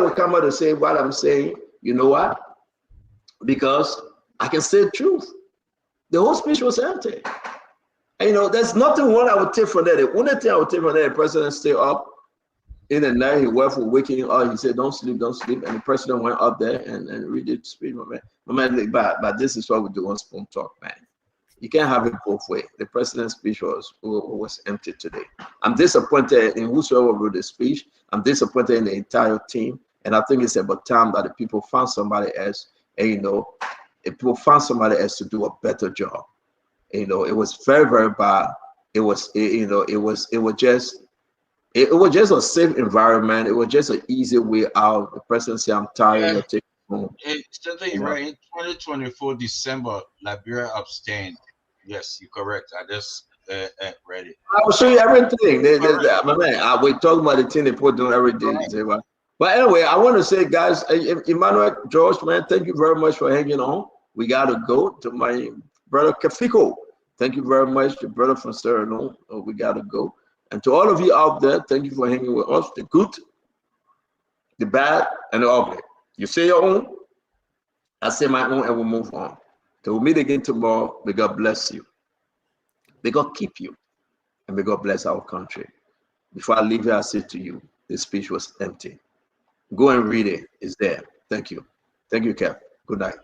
will come out and say what I'm saying. You know what? Because I can say the truth. The whole speech was empty. And, there's nothing one I would take from that. The only thing I would take from that, the president stayed up in the night. His wife was waking up. He said, don't sleep. And the president went up there and read the speech, my man. But this is what we do on Spoon Talk, man. You can't have it both ways. The president's speech was empty today. I'm disappointed in whosoever wrote the speech. I'm disappointed in the entire team. And I think it's about time that the people found somebody else. And, if people found somebody else to do a better job. It was very, very bad. It was just It was just a safe environment. It was just an easy way out. The president said, I'm tired, Yeah. you're taking home. You're right. In 2024 December, Liberia abstained. Yes, you're correct. I just read it. I will show you everything. My man, we talk about the thing they put doing every day. But anyway, I want to say, guys, Emmanuel, George, man, thank you very much for hanging on. We got to go to my brother Kafiko. Thank you very much, your brother from Sierra Leone. We got to go. And to all of you out there, thank you for hanging with us. The good, the bad, and the ugly. You say your own, I say my own, and we'll move on. Till we meet again tomorrow, may God bless you. May God keep you. And may God bless our country. Before I leave here, I say to you, the speech was empty. Go and read it. It's there. Thank you. Thank you, Kev. Good night.